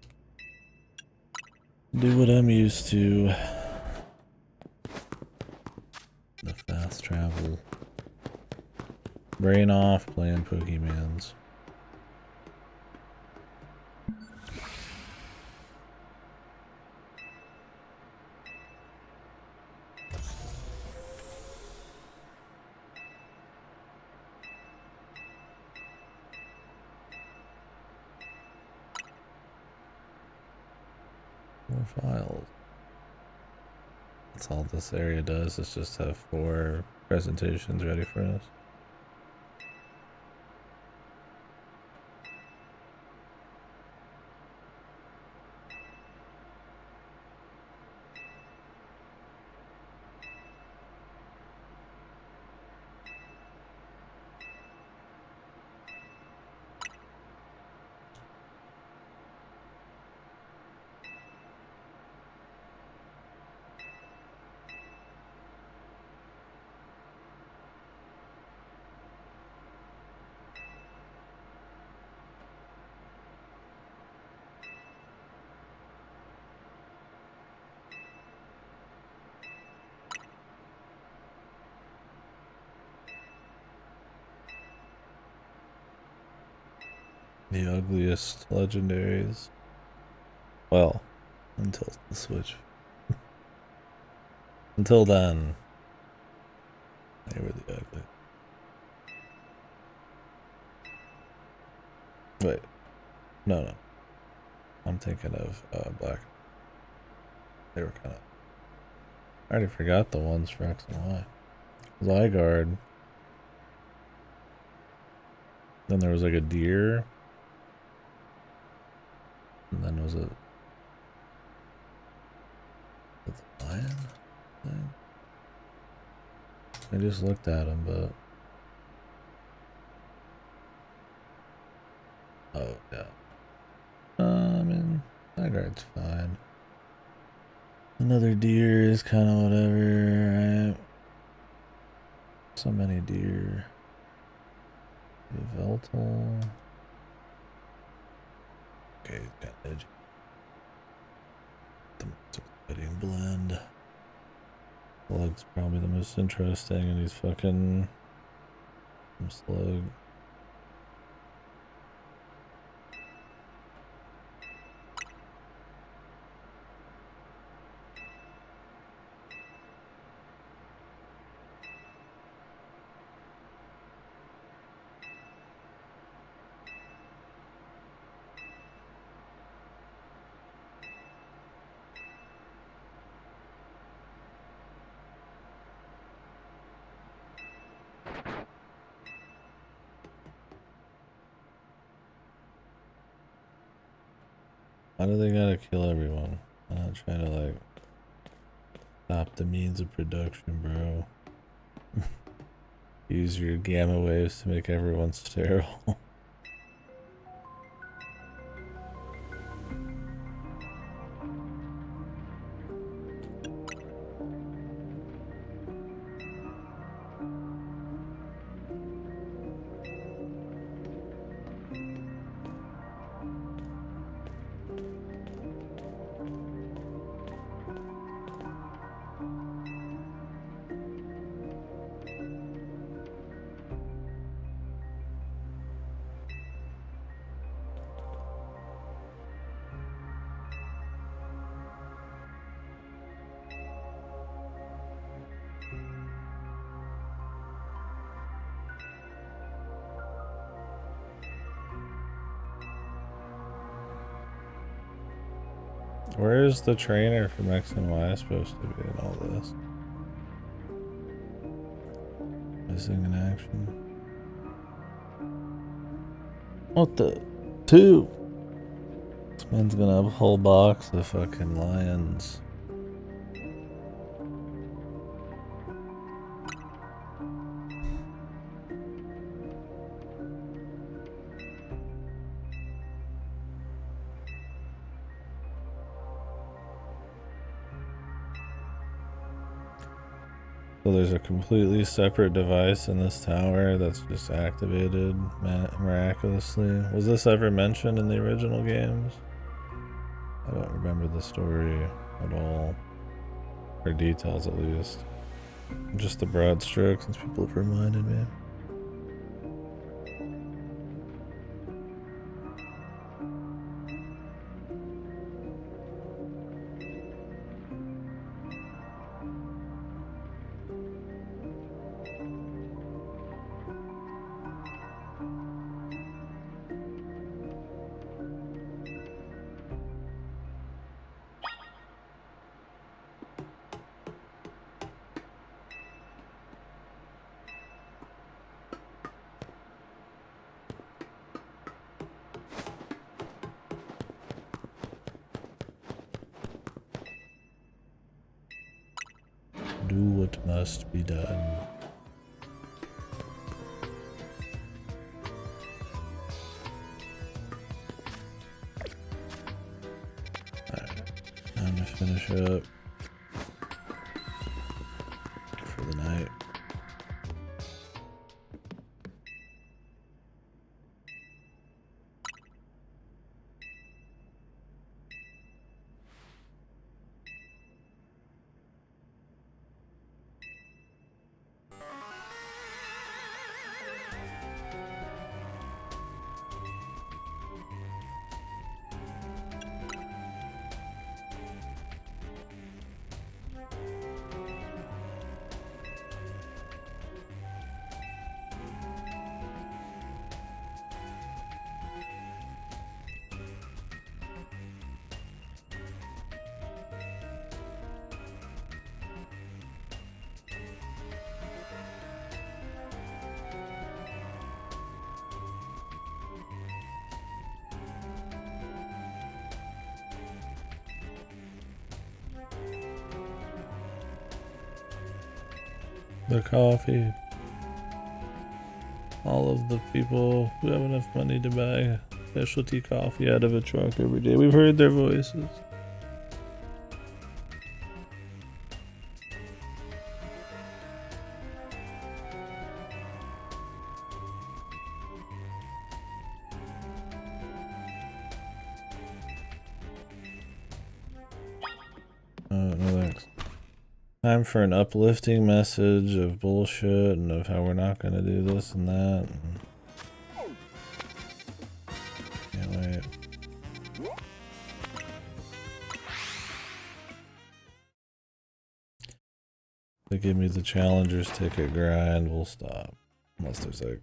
do what I'm used to. The fast travel. Brain off playing Pokemons. More files. That's all this area does, is just have 4 presentations ready for us. The ugliest legendaries. Well, until the Switch. Until then, they were the ugly. Wait, no. I'm thinking of Black. They were kind of. I already forgot the ones for X and Y. Zygarde. Then there was like a deer. And then was it the lion thing? I just looked at him, but oh yeah. I mean, Zygarde's fine. Another deer is kind of whatever, right? So many deer. Veltal. Okay, got edge. The most exciting blend. Slug's probably the most interesting, and he's fucking Slug. Why do they gotta kill everyone? I'm not trying to like stop the means of production, bro. Use your gamma waves to make everyone sterile. Where is the trainer from X and Y supposed to be in all this? Missing in action. What the? 2? This man's gonna have a whole box of fucking lions. So there's a completely separate device in this tower that's just activated miraculously. Was this ever mentioned in the original games? I don't remember the story at all. Or details at least. Just the broad strokes since people have reminded me. Do what must be done. Alright, time to finish up for the night. The coffee. All of the people who have enough money to buy specialty coffee out of a truck every day. We've heard their voices. No thanks. Time for an uplifting message of bullshit and of how we're not gonna do this and that. Can't wait. They give me the challenger's ticket grind, we'll stop. Unless there's like...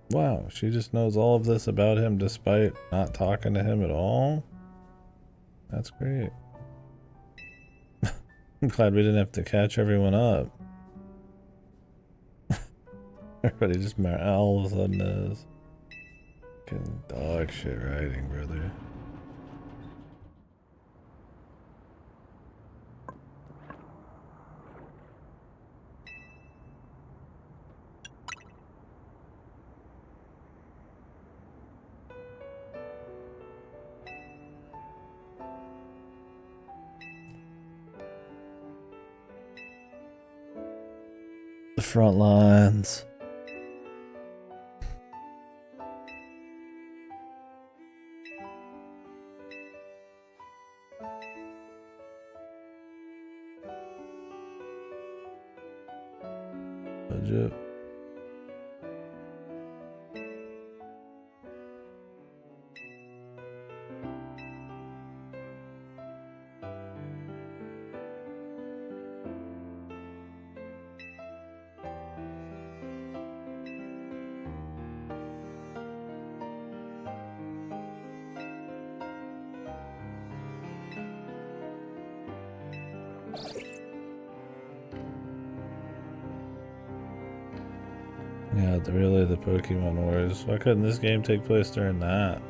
Wow, she just knows all of this about him despite not talking to him at all? That's great. I'm glad we didn't have to catch everyone up. Everybody just all of a sudden is. Fucking dog shit writing, brother. The front lines. Budget. Yeah, really the Pokemon Wars. Why couldn't this game take place during that?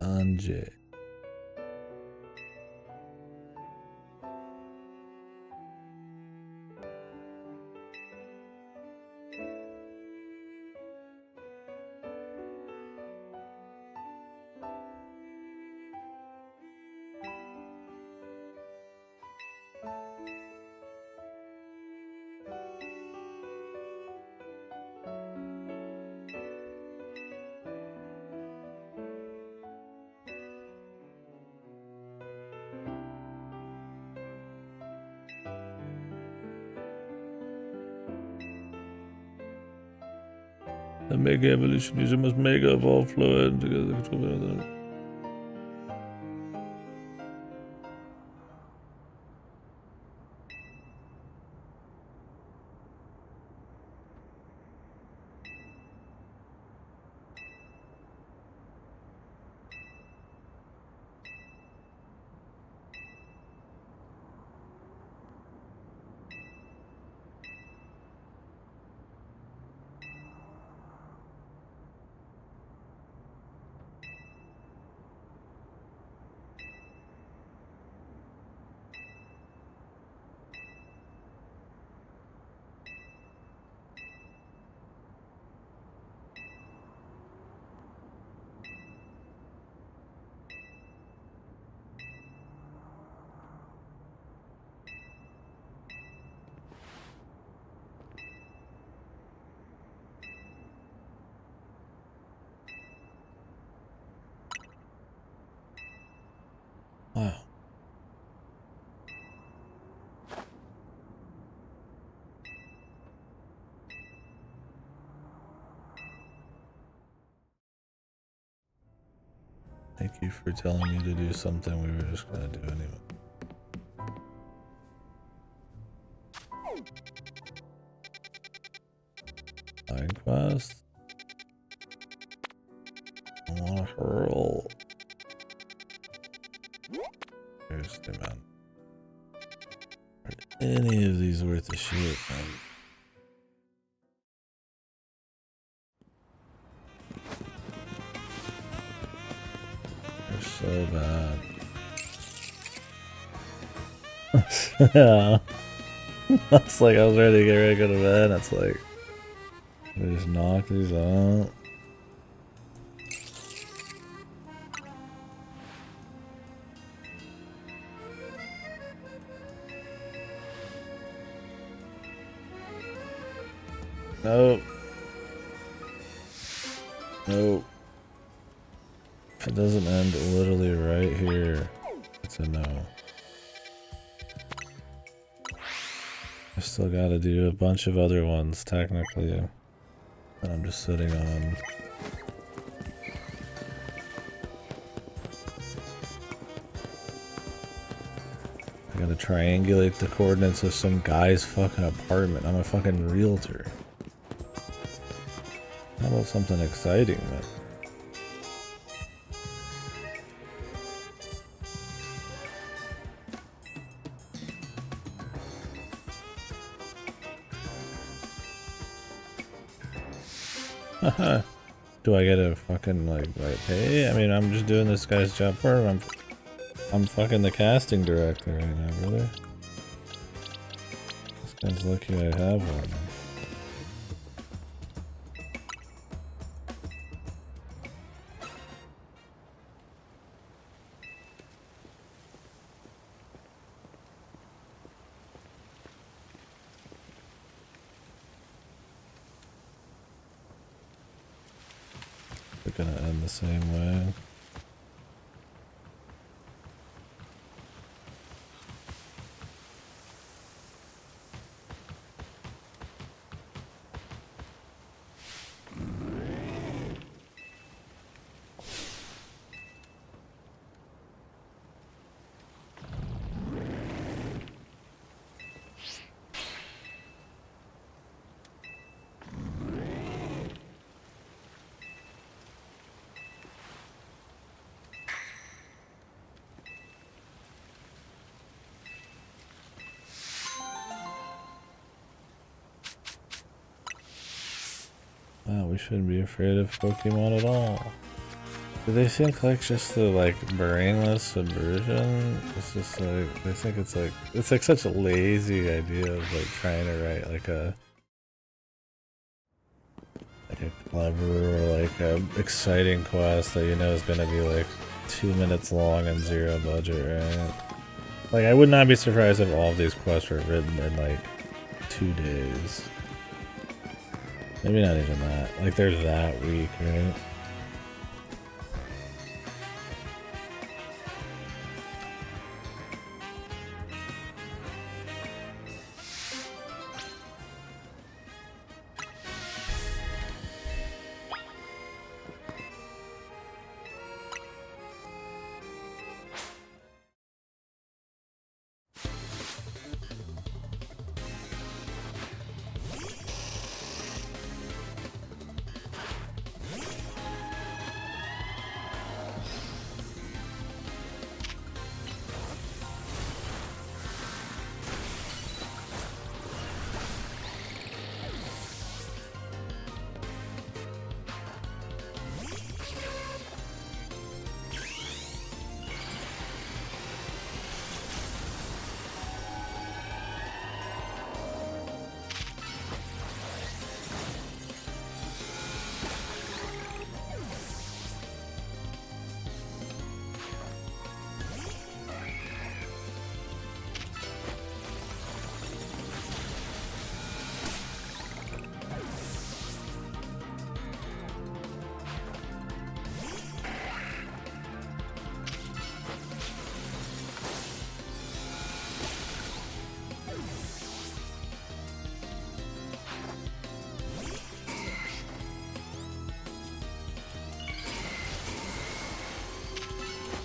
Anjay. The Mega Evolution user must Mega Evolve Fluid together the control. Wow. Thank you for telling me to do something we were just gonna do anyway. Side quest. I wanna hurl. Seriously, man. Are any of these worth a shit, man? They're so bad. Yeah. That's like I was ready to get ready to go to bed. That's like we just knock these out. Nope. Nope. If it doesn't end literally right here, it's a no. I still gotta do a bunch of other ones, technically, that I'm just sitting on. I gotta triangulate the coordinates of some guy's fucking apartment. I'm a fucking realtor. How about something exciting, man? Haha. Do I get a fucking like pay? I mean, I'm just doing this guy's job for him. I'm fucking the casting director right now, brother. This guy's lucky I have one. They're gonna end the same way. Wow, we shouldn't be afraid of Pokemon at all. Do they think like just the like brainless subversion? It's just like they think it's like such a lazy idea of like trying to write like a clever or like a exciting quest that you know is gonna be like 2 minutes long and 0 budget, right? Like I would not be surprised if all of these quests were written in like 2 days. Maybe not even that. Like they're that weak, right?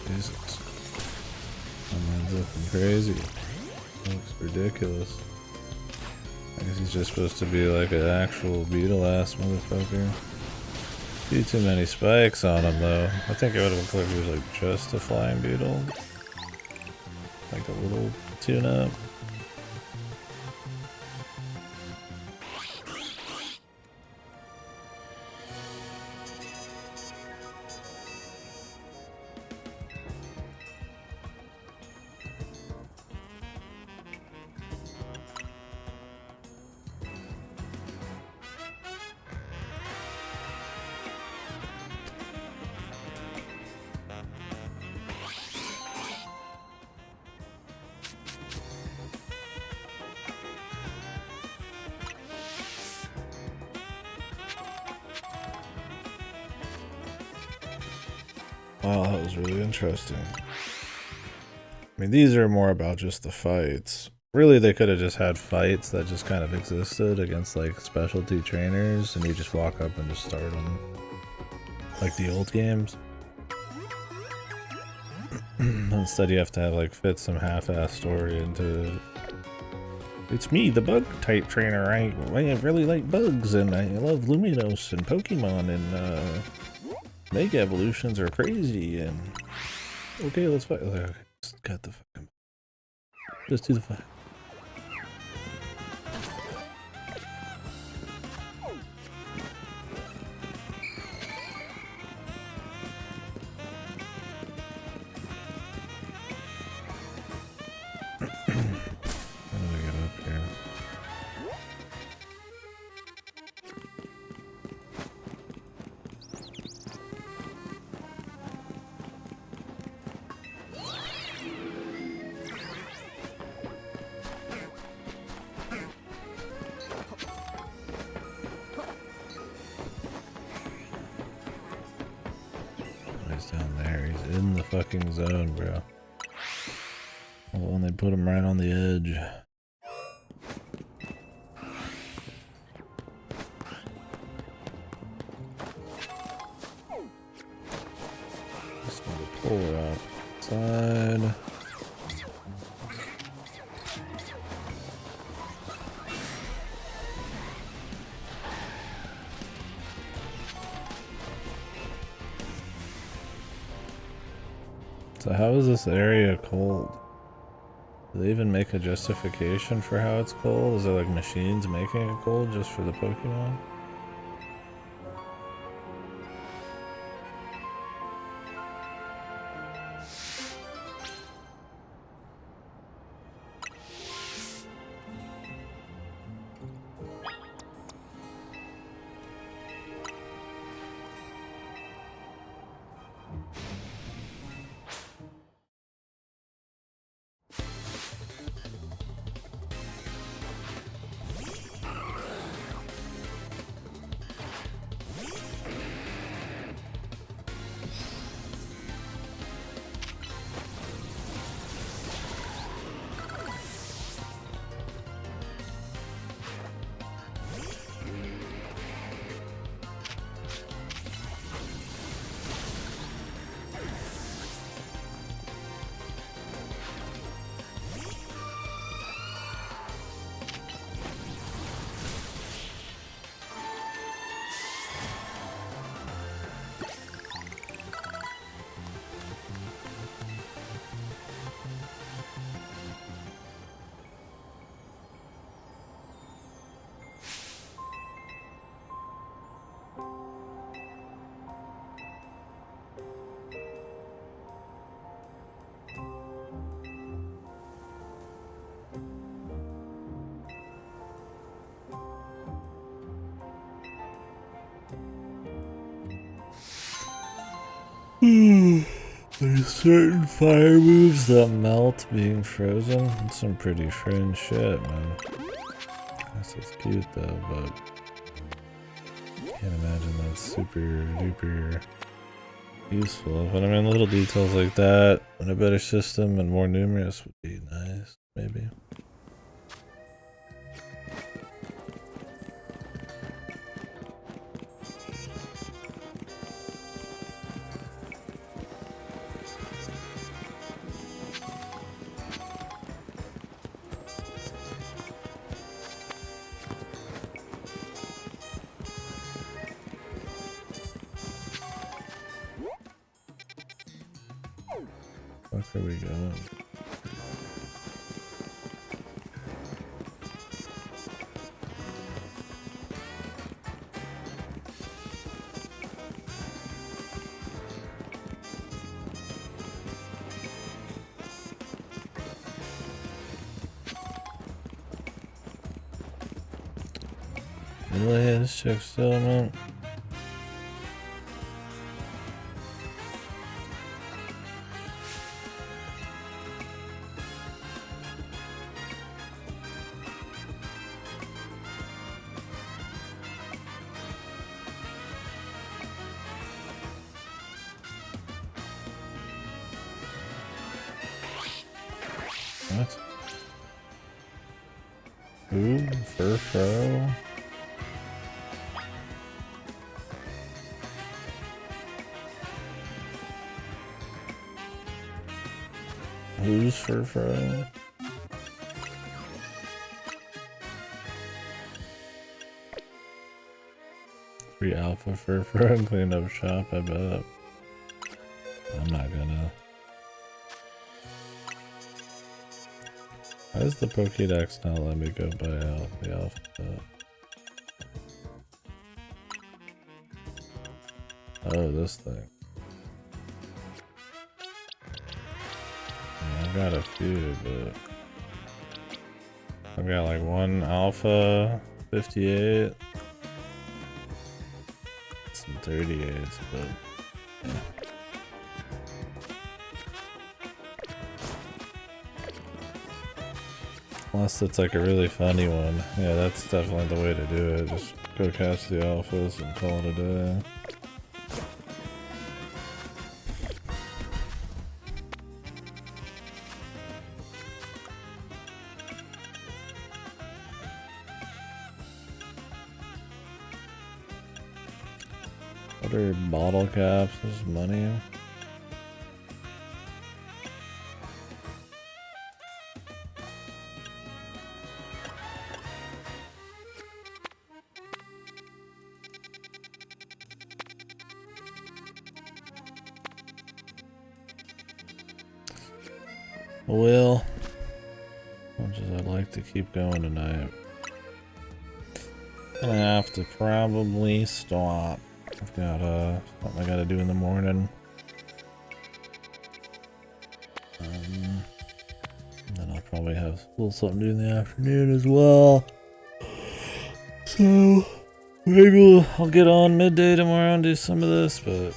Jesus. My mind's looking crazy. Looks ridiculous. I guess he's just supposed to be like an actual beetle-ass motherfucker. Be too many spikes on him though. I think it would have looked like he was like just a flying beetle. Like a little tune-up. Wow, that was really interesting. I mean, these are more about just the fights. Really, they could have just had fights that just kind of existed against like specialty trainers, and you just walk up and just start them. Like the old games. Instead, you have to have like fit some half-ass story into. It's me, the bug type trainer. I really like bugs, and I love Luminos and Pokemon, and Mega evolutions are crazy. And okay, let's fight. Okay, just cut the fucking. Just do the fight. Down there, he's in the fucking zone, bro. Well, they put him right on the edge. Just need to pull it outside. So how is this area cold? Do they even make a justification for how it's cold? Is there like machines making it cold just for the Pokemon? There's certain fire moves that melt being frozen. That's some pretty fringe shit, man. Guess it's cute though, but can't imagine that's super duper useful. But I mean, little details like that and a better system and more numerous would be nice, maybe. Where are we going? Really? This chick's still, man? What? Ooh, fur. Who's fur? 3 alpha fur and clean up shop, I bet. I'm not gonna. Why does the Pokédex not let me go buy out the alphabet? Oh, this thing. Yeah, I've got a few, but I've got like 1 alpha, 58, some 38s, but yeah. Unless it's like a really funny one. Yeah, that's definitely the way to do it. Just go catch the alphas and call it a day. What are bottle caps? This is money. Well, as much as I'd like to keep going tonight, I'm gonna have to probably stop. I've got something I gotta do in the morning. And then I'll probably have a little something to do in the afternoon as well. So maybe I'll get on midday tomorrow and do some of this, but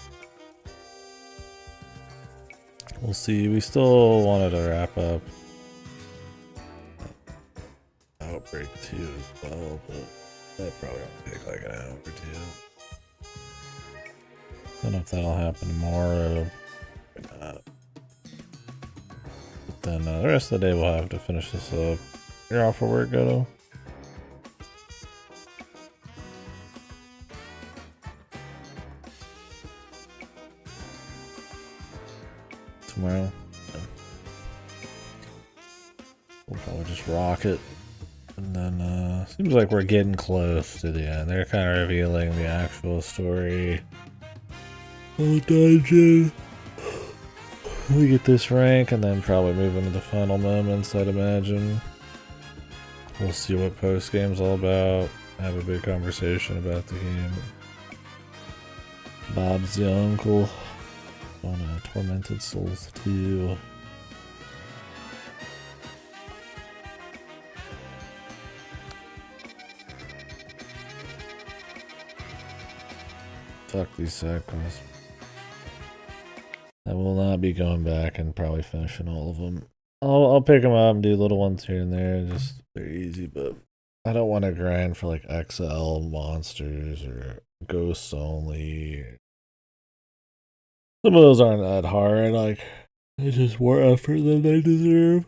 we'll see. We still wanted to wrap up Outbreak 2 as well, but that probably won't take like an hour or 2. Don't know if that'll happen tomorrow or not. But then the rest of the day we'll have to finish this up. You're off for work, Goto? Tomorrow? Yeah. We'll probably just rock it. And then, seems like we're getting close to the end. They're kind of revealing the actual story. Oh, dungeon. We get this rank and then probably move into the final moments, I'd imagine. We'll see what post-game's all about. Have a big conversation about the game. Bob's the uncle. On Tormented Souls 2. Fuck these side quests. I will not be going back and probably finishing all of them. I'll pick them up and do little ones here and there. Just they're easy, but I don't want to grind for like XL monsters or ghosts only. Some of those aren't that hard. Like it's just more effort than they deserve.